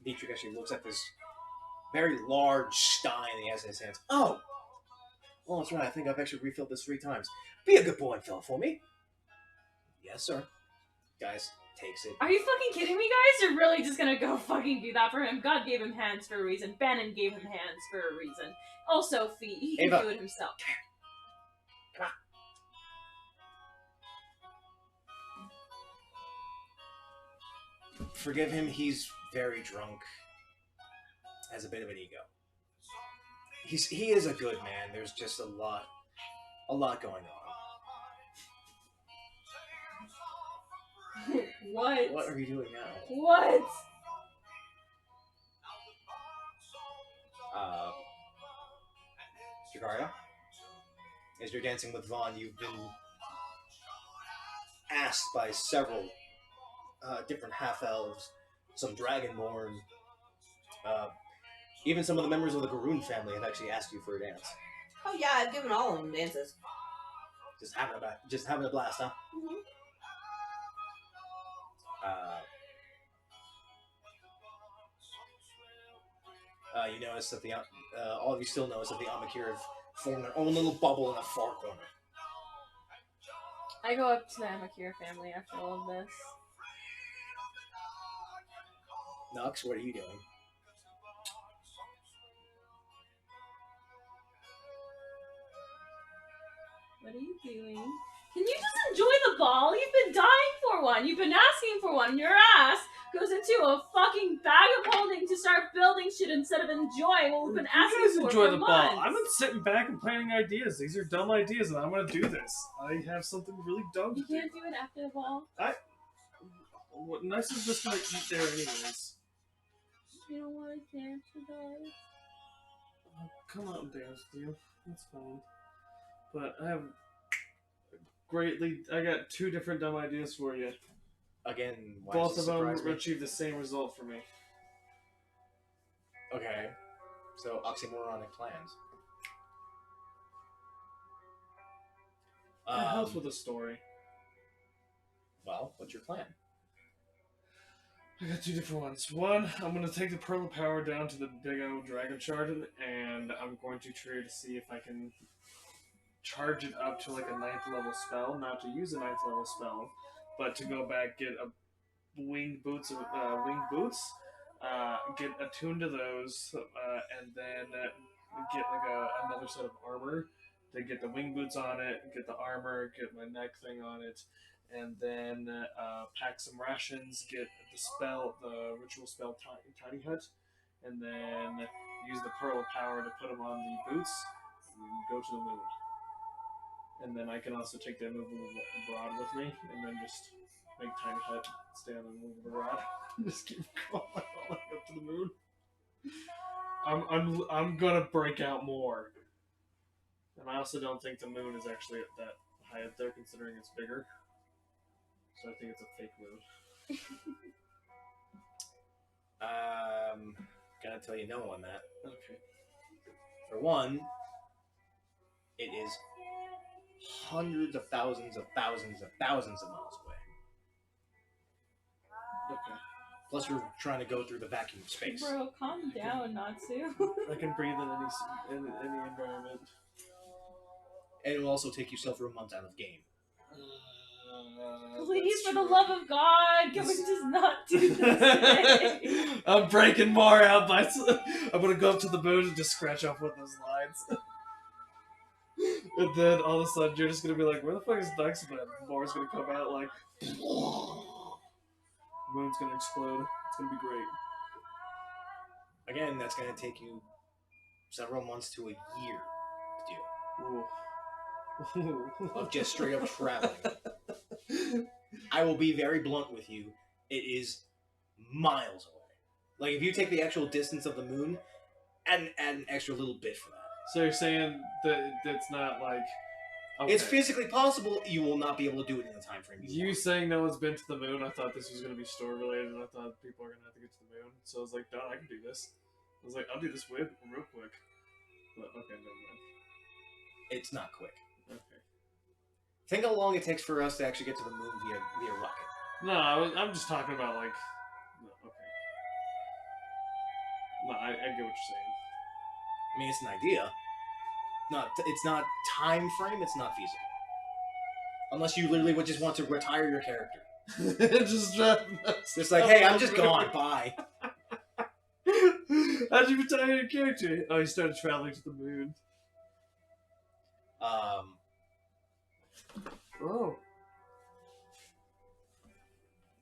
[SPEAKER 1] Dietrich actually looks at this very large stein he has in his hands. Oh, well, that's right. I think I've actually refilled this 3 times. Be a good boy and fill it for me. Yes, sir. Gaius takes it.
[SPEAKER 3] Are you fucking kidding me, guys? You're really just gonna go fucking do that for him? God gave him hands for a reason. Bannon gave him hands for a reason. Also, feet. He can
[SPEAKER 1] Ava.
[SPEAKER 3] do it himself.
[SPEAKER 1] Come on. Forgive him. He's very drunk. Has a bit of an ego. He is a good man. There's just a lot going on.
[SPEAKER 3] What?
[SPEAKER 1] What are you doing now?
[SPEAKER 3] What?
[SPEAKER 1] Jakarta? As you're dancing with Vaughn, you've been asked by several different half-elves, some dragonborn, even some of the members of the Garoon family have actually asked you for a dance.
[SPEAKER 2] Oh yeah, I've given all of them dances.
[SPEAKER 1] Just having a blast, huh?
[SPEAKER 2] Mm-hmm.
[SPEAKER 1] You notice that all of you still notice that the Amakir have formed their own little bubble in a far corner.
[SPEAKER 3] I go up to the Amakir family after all of this.
[SPEAKER 1] Nux, what are you doing?
[SPEAKER 3] What are you doing? Can you just enjoy the ball? You've been dying for for one. You've been asking for one. Your ass goes into a fucking bag of holding to start building shit instead of enjoying what we've been asking
[SPEAKER 4] You guys
[SPEAKER 3] for
[SPEAKER 4] enjoy
[SPEAKER 3] for
[SPEAKER 4] the
[SPEAKER 3] months.
[SPEAKER 4] ball. I'm not sitting back and planning ideas. These are dumb ideas, and I'm gonna do this. I have something really dumb to
[SPEAKER 3] You can't do it after the ball.
[SPEAKER 4] What Nice is just gonna eat there anyways.
[SPEAKER 3] You don't want to dance with us?
[SPEAKER 4] I'll come out and dance with you. That's fine. But I got 2 different dumb ideas for you.
[SPEAKER 1] Again, why
[SPEAKER 4] Both
[SPEAKER 1] does
[SPEAKER 4] of
[SPEAKER 1] it
[SPEAKER 4] them
[SPEAKER 1] surprise me?
[SPEAKER 4] achieve the same result for me.
[SPEAKER 1] Okay. So, oxymoronic plans.
[SPEAKER 4] It helps with the story.
[SPEAKER 1] Well, what's your plan?
[SPEAKER 4] I got 2 different ones. One, I'm going to take the Pearl of Power down to the big old Dragon Shard, and I'm going to try to see if I can charge it up to like a 9th level spell. Not to use a 9th level spell, but to go back, get a winged boots, get attuned to those, and then get like another set of armor. To get the wing boots on it, get the armor, get my neck thing on it, and then pack some rations, get the ritual spell Tiny Hut, and then use the Pearl of Power to put them on the boots, and go to the moon. And then I can also take the immovable rod with me, and then just make Tiny Hut stay on the immovable rod. Just keep going all the way up to the moon. I'm gonna break out more. And I also don't think the moon is actually that high up there, considering it's bigger. So I think it's a fake moon.
[SPEAKER 1] Gonna tell you no on that.
[SPEAKER 4] Okay.
[SPEAKER 1] For one, it is hundreds of thousands of thousands of thousands of miles away.
[SPEAKER 4] Okay.
[SPEAKER 1] Plus, you're trying to go through the vacuum of space.
[SPEAKER 3] Bro, calm down, Natsu.
[SPEAKER 4] I can breathe in any environment.
[SPEAKER 1] And it will also take you several months out of game.
[SPEAKER 3] Please, for the love of God, can we just not do this today?
[SPEAKER 4] I'm breaking more out by. I'm gonna go up to the moon and just scratch off one of those lines. And then all of a sudden you're just gonna be like, where the fuck is Duxman? More's gonna come out like. Moon's gonna explode. It's gonna be great.
[SPEAKER 1] Again, that's going to take you several months to a year to do.
[SPEAKER 4] Ooh.
[SPEAKER 1] Of just straight up traveling. I will be very blunt with you. It is miles away. Like, if you take the actual distance of the moon, add an extra little bit for that.
[SPEAKER 4] So you're saying that it's not like... Okay.
[SPEAKER 1] It's physically possible, you will not be able to do it in the time frame you
[SPEAKER 4] You
[SPEAKER 1] want.
[SPEAKER 4] saying no one's been to the moon, I thought this was going to be story related, and I thought people are going to have to get to the moon. So I was like, done, I can do this. I was like, I'll do this real quick. But, okay, never mind.
[SPEAKER 1] It's not quick.
[SPEAKER 4] Okay.
[SPEAKER 1] Think how long it takes for us to actually get to the moon via rocket.
[SPEAKER 4] No, I'm just talking about, like... No, okay. No, I get what you're saying.
[SPEAKER 1] I mean, it's an idea. It's not time frame, it's not feasible. Unless you literally would just want to retire your character. Just like, hey, I'm just gone, bye.
[SPEAKER 4] How'd you retire your character? Oh, you started traveling to the moon. Oh.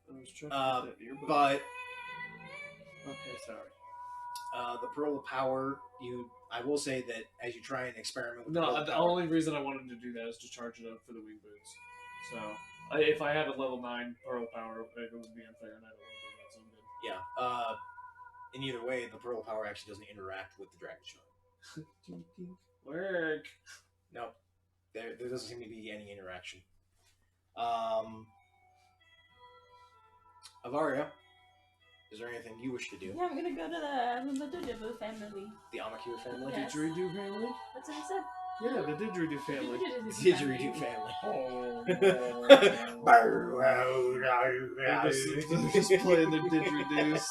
[SPEAKER 4] I was trying to get that earbud.
[SPEAKER 1] But
[SPEAKER 4] Okay, sorry.
[SPEAKER 1] the Pearl of Power, I will say that as you try and experiment with
[SPEAKER 4] No,
[SPEAKER 1] the
[SPEAKER 4] the
[SPEAKER 1] Pearl of
[SPEAKER 4] only reason I wanted to do that is to charge it up for the wing boots. So, if I had a level 9 Pearl Power, it would be unfair, and I don't want to do that, so I'm good.
[SPEAKER 1] Yeah. In either way, the Pearl of Power actually doesn't interact with the Dragon Shard.
[SPEAKER 4] Work!
[SPEAKER 1] No. There doesn't seem to be any interaction. Avaria, is there anything you wish to do?
[SPEAKER 3] Yeah, I'm gonna go to the Didgeridoo family.
[SPEAKER 1] The Amakir family?
[SPEAKER 3] Yes.
[SPEAKER 4] Didgeridoo family?
[SPEAKER 3] That's what I said.
[SPEAKER 4] Yeah, the Didgeridoo family.
[SPEAKER 1] Didgeridoo family.
[SPEAKER 4] Oh. They're just playing their didgeridoos.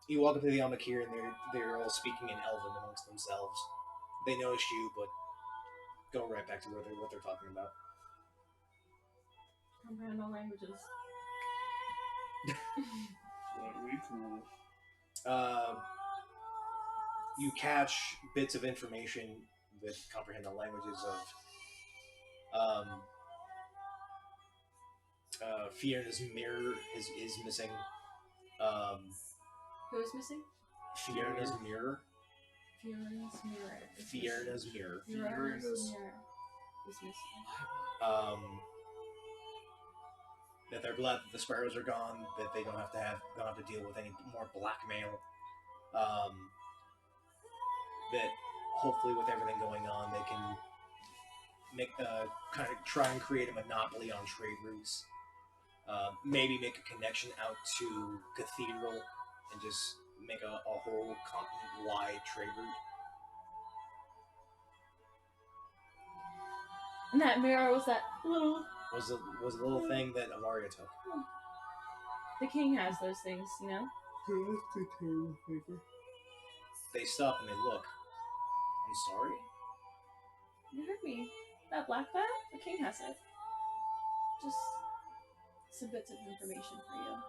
[SPEAKER 1] You walk up to the Amakir and they're all speaking in Elven amongst themselves. They notice you, but go right back to what they're talking about.
[SPEAKER 3] Comprehend all languages.
[SPEAKER 4] Way cool.
[SPEAKER 1] You catch bits of information that comprehend the languages of Fiona's mirror is missing. Um,
[SPEAKER 3] Who is missing?
[SPEAKER 1] Fiona's mirror.
[SPEAKER 3] Fiona's mirror.
[SPEAKER 1] Fiona's mirror.
[SPEAKER 3] Fiona's mirror is missing.
[SPEAKER 1] That they're glad that the sparrows are gone. That they don't have to deal with any more blackmail. That hopefully with everything going on, they can make kind of try and create a monopoly on trade routes. Maybe make a connection out to Cathedral and just make a whole continent-wide trade route.
[SPEAKER 3] And that mirror was that little...
[SPEAKER 1] Was a little thing that Avaria took.
[SPEAKER 3] The king has those things, you know?
[SPEAKER 1] They stop and they look. I'm sorry?
[SPEAKER 3] You heard me. That black cloud? The king has it. Just some bits of information for you.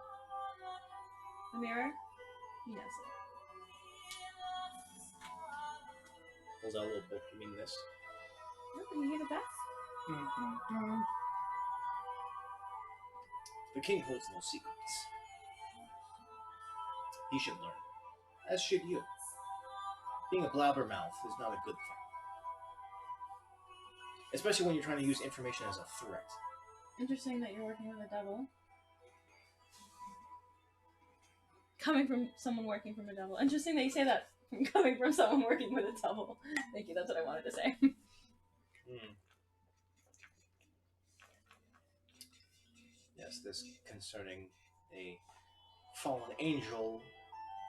[SPEAKER 3] The mirror? He has it.
[SPEAKER 1] Pulls out a little book. You mean this?
[SPEAKER 3] No, can you give it back?
[SPEAKER 1] The king holds no secrets. He should learn. As should you. Being a blabbermouth is not a good thing. Especially when you're trying to use information as a threat.
[SPEAKER 3] Interesting that you're working with a devil. Coming from someone working from a devil. Interesting that you say that coming from someone working with a devil. Thank you, that's what I wanted to say.
[SPEAKER 1] Yes, this concerning a fallen angel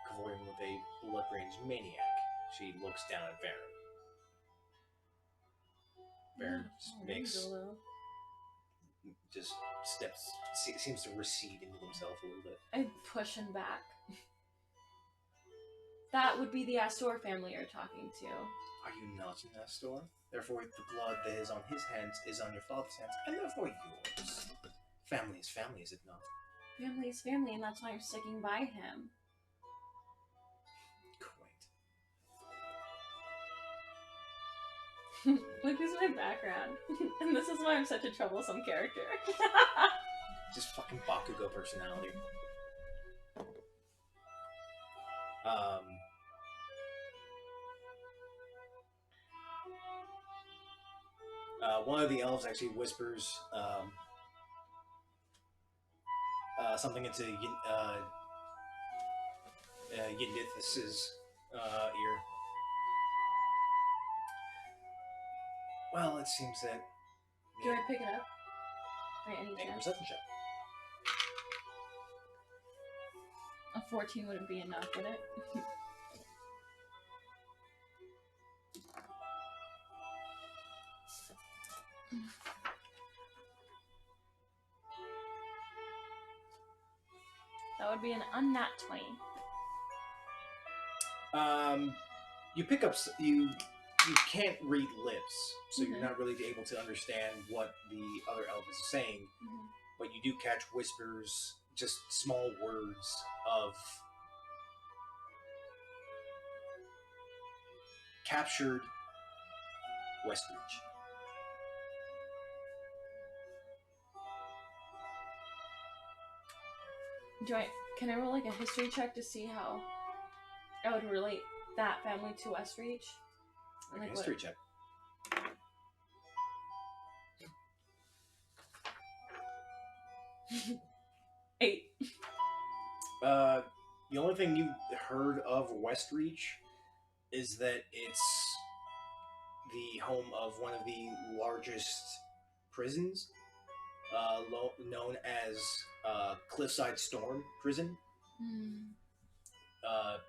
[SPEAKER 1] cavorting with a blood-ranged maniac. She looks down at Baron. Baron just steps, seems to recede into himself a little bit.
[SPEAKER 3] I push him back. That would be the Astor family you're talking to.
[SPEAKER 1] Are you not an Astor? Therefore, the blood that is on his hands is on your father's hands, and therefore yours. Family is family, is it not?
[SPEAKER 3] Family is family, and that's why I'm sticking by him.
[SPEAKER 1] Quaint.
[SPEAKER 3] Look, this is my background. And this is why I'm such a troublesome character.
[SPEAKER 1] Just fucking Bakugo personality. One of the elves actually whispers something into Yindith's ear. Well, it seems that...
[SPEAKER 3] Can I pick it up? By any
[SPEAKER 1] Make a
[SPEAKER 3] chance?
[SPEAKER 1] perception check.
[SPEAKER 3] A 14 wouldn't be enough, would it? That would be an unnat 20.
[SPEAKER 1] You pick up... You can't read lips, so you're not really able to understand what the other elf is saying, but you do catch whispers, just small words of captured Westridge.
[SPEAKER 3] Can I roll like a history check to see how I would relate that family to Westreach?
[SPEAKER 1] Like a history check.
[SPEAKER 3] Eight.
[SPEAKER 1] The only thing you heard of Westreach is that it's the home of one of the largest prisons, known as Cliffside Storm Prison.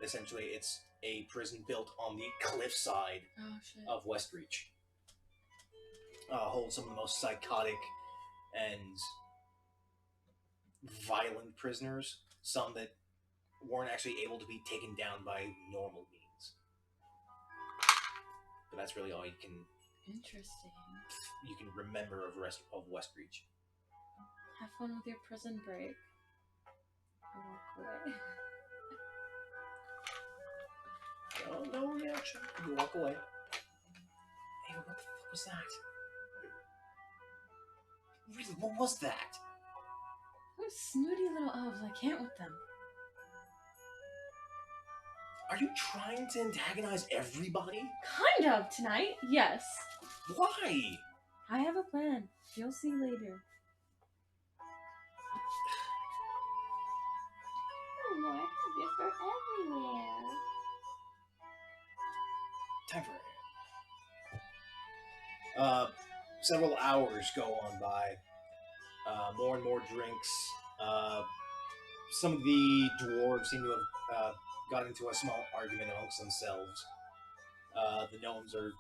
[SPEAKER 1] Essentially, it's a prison built on the cliffside of Westreach. Holds some of the most psychotic and violent prisoners, some that weren't actually able to be taken down by normal means. But that's really all you can...
[SPEAKER 3] Interesting.
[SPEAKER 1] You can remember of Westreach.
[SPEAKER 3] Have fun with your prison break. I walk away.
[SPEAKER 1] No reaction. You walk away. Hey, what the fuck was that? Really, what was that?
[SPEAKER 3] Those snooty little elves, I can't with them.
[SPEAKER 1] Are you trying to antagonize everybody?
[SPEAKER 3] Kind of, tonight, yes.
[SPEAKER 1] Why?
[SPEAKER 3] I have a plan. You'll see later. Oh, I have it for everywhere.
[SPEAKER 1] Time for it. Several hours go on by. More and more drinks. Some of the dwarves seem to have got into a small argument amongst themselves. The gnomes are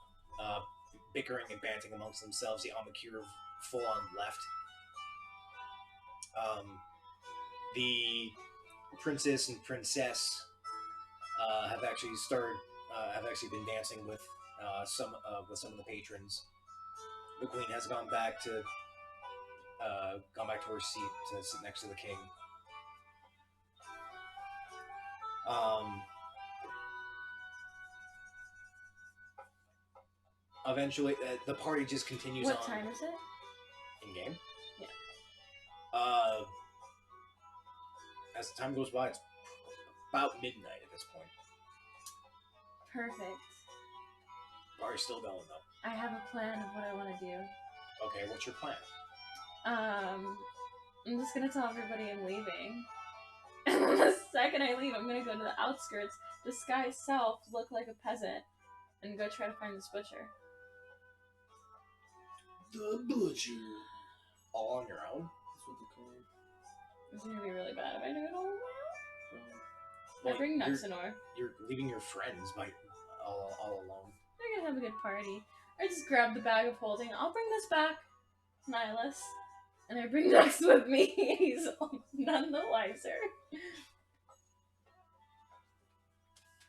[SPEAKER 1] bickering and banting amongst themselves. The Amakir have full on left. The princess and princess have actually been dancing with some of the patrons. The queen has gone back to her seat to sit next to the king. Eventually, the party just continues on.
[SPEAKER 3] What time is it?
[SPEAKER 1] In game?
[SPEAKER 3] Yeah.
[SPEAKER 1] As the time goes by, it's about midnight at this point.
[SPEAKER 3] Perfect.
[SPEAKER 1] Party's still going though.
[SPEAKER 3] I have a plan of what I want to do.
[SPEAKER 1] Okay, what's your plan?
[SPEAKER 3] I'm just gonna tell everybody I'm leaving. And then the second I leave, I'm gonna go to the outskirts, disguise self, look like a peasant, and go try to find this butcher.
[SPEAKER 1] The butcher. All on your own?
[SPEAKER 4] That's what they call it.
[SPEAKER 3] This is gonna be really bad if I do it all alone.
[SPEAKER 1] Well,
[SPEAKER 3] I bring Nuxanor.
[SPEAKER 1] You're leaving your friends by all alone.
[SPEAKER 3] We're gonna have a good party. I just grab the bag of holding. I'll bring this back, Nihilus. And I bring Nux with me. He's none the wiser.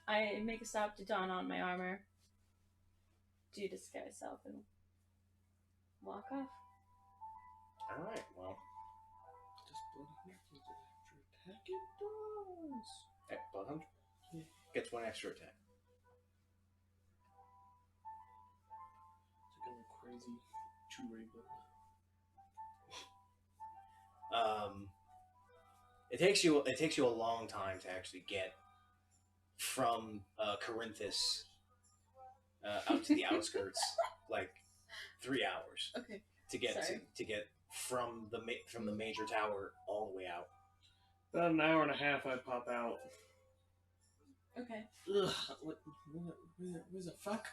[SPEAKER 3] I make a stop to don on my armor. Do disguise self and walk off.
[SPEAKER 1] Alright, well.
[SPEAKER 4] Just blood hunter gets an extra attack. It does.
[SPEAKER 1] Hey, Blood Hunter? Yeah. Gets one extra attack.
[SPEAKER 4] It's like a crazy two-ray button.
[SPEAKER 1] It takes you a long time to actually get from Corinthus out to the outskirts, like 3 hours.
[SPEAKER 3] Okay.
[SPEAKER 1] To get
[SPEAKER 3] Sorry.
[SPEAKER 1] to get from the major tower all the way out.
[SPEAKER 4] About an hour and a half, I'd pop out.
[SPEAKER 3] Okay.
[SPEAKER 4] Ugh, what the fuck?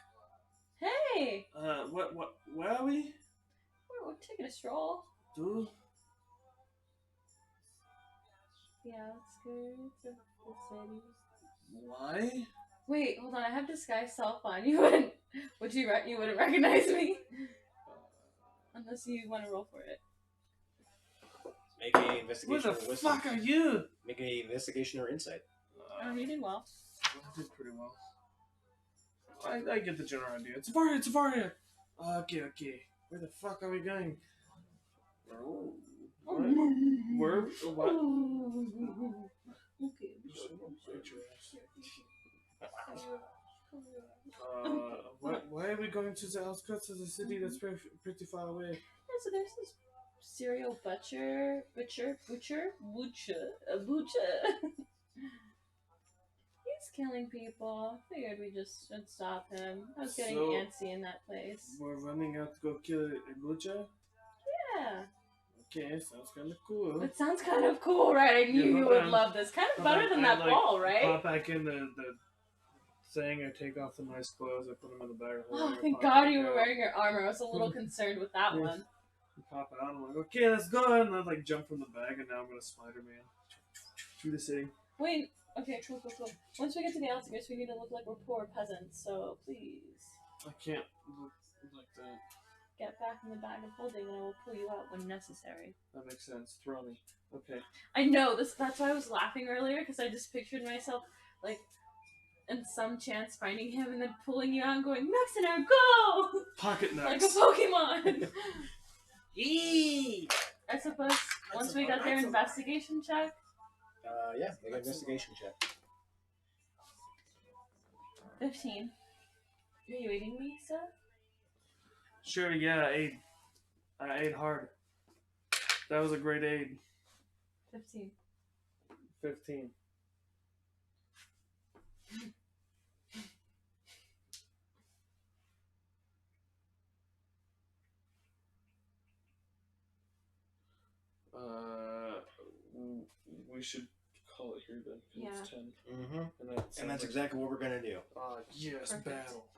[SPEAKER 3] Hey!
[SPEAKER 4] Where are we?
[SPEAKER 3] We're taking a stroll.
[SPEAKER 4] Dude?
[SPEAKER 3] The outskirts of the city.
[SPEAKER 4] Why?
[SPEAKER 3] Wait, hold on. I have disguise self on. You wouldn't recognize me unless you want to roll for it.
[SPEAKER 1] Make a investigation
[SPEAKER 4] Where the
[SPEAKER 1] or wisdom.
[SPEAKER 4] fuck are you?
[SPEAKER 1] Make a investigation or insight.
[SPEAKER 3] You did well.
[SPEAKER 4] I did pretty well. I get the general idea. It's a Varia! Okay. Where the fuck are we going? Oh. Where? What?
[SPEAKER 3] Okay.
[SPEAKER 4] Why are we going to the outskirts of the city that's pretty far away?
[SPEAKER 3] Yeah, so there's this serial butcher. He's killing people. Figured we just should stop him. I was getting antsy in that place.
[SPEAKER 4] We're running out to go kill a butcher?
[SPEAKER 3] Yeah.
[SPEAKER 4] Okay, sounds kind of cool.
[SPEAKER 3] It sounds kind of cool, right? I knew you would love this. Kind of better than that ball, right?
[SPEAKER 4] Pop back in the thing, I take off the nice clothes, I put them in the bag.
[SPEAKER 3] Oh, thank God you were wearing your armor. I was a little concerned with that one.
[SPEAKER 4] Pop out, I'm like, okay, let's go. And I like jump from the bag, and now I'm gonna Spider-Man through the city.
[SPEAKER 3] Wait, okay, cool. Once we get to the outskirts, we need to look like we're poor peasants, so please.
[SPEAKER 4] I can't look like that.
[SPEAKER 3] Get back in the bag of holding and I will pull you out when necessary.
[SPEAKER 4] That makes sense. Throw me. Okay.
[SPEAKER 3] I know, that's why I was laughing earlier, because I just pictured myself, like, in some chance finding him and then pulling you out and going, Nuxanor, go!
[SPEAKER 4] Pocket Nux.
[SPEAKER 3] Like a Pokemon!
[SPEAKER 1] Eee!
[SPEAKER 3] I suppose, once we got their investigation check.
[SPEAKER 1] Yeah, make an investigation check.
[SPEAKER 3] 15. Are you eating me, sir?
[SPEAKER 4] Sure, yeah, I ate hard. That was a great aid.
[SPEAKER 3] 15.
[SPEAKER 4] 15. We should call it here then. 'Cause
[SPEAKER 3] Yeah.
[SPEAKER 4] It's 10.
[SPEAKER 1] Mm-hmm.
[SPEAKER 4] And
[SPEAKER 1] And that's exactly what we're gonna do.
[SPEAKER 4] Yes,
[SPEAKER 3] Perfect.
[SPEAKER 4] battle.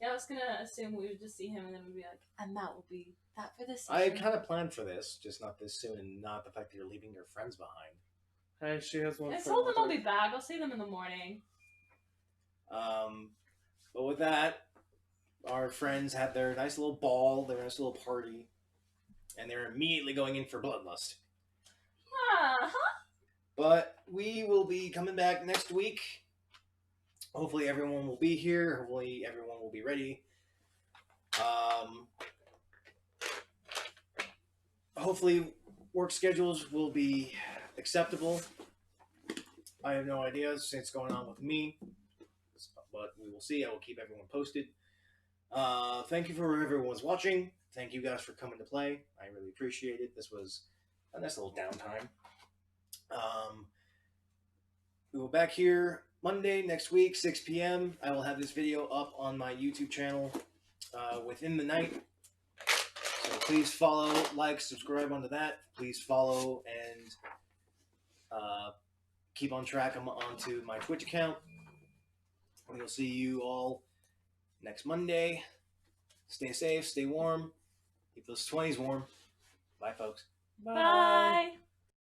[SPEAKER 3] Yeah, I was gonna assume we would just see him and then we'd be like, and that will be that for this
[SPEAKER 1] I
[SPEAKER 3] session.
[SPEAKER 1] kind of planned for this, just not this soon, and not the fact that you're leaving your friends behind.
[SPEAKER 4] Hey, she has one
[SPEAKER 3] I
[SPEAKER 4] friend
[SPEAKER 3] told them I'll
[SPEAKER 4] left.
[SPEAKER 3] be back. I'll see them in the morning.
[SPEAKER 1] But with that, our friends had their nice little ball, their nice little party, and they're immediately going in for bloodlust.
[SPEAKER 3] Huh?
[SPEAKER 1] But we will be coming back next week. Hopefully everyone will be here. Hopefully everyone will be ready. Hopefully work schedules will be acceptable. I have no idea since it's going on with me, but we will see. I will keep everyone posted. Thank you for everyone's watching. Thank you guys for coming to play. I really appreciate it. This was a nice little downtime. We will be back here Monday next week, 6 p.m. I will have this video up on my YouTube channel within the night. So please follow, like, subscribe onto that. Please follow and keep on track onto my Twitch account. We'll see you all next Monday. Stay safe, stay warm. Keep those 20s warm. Bye, folks.
[SPEAKER 3] Bye.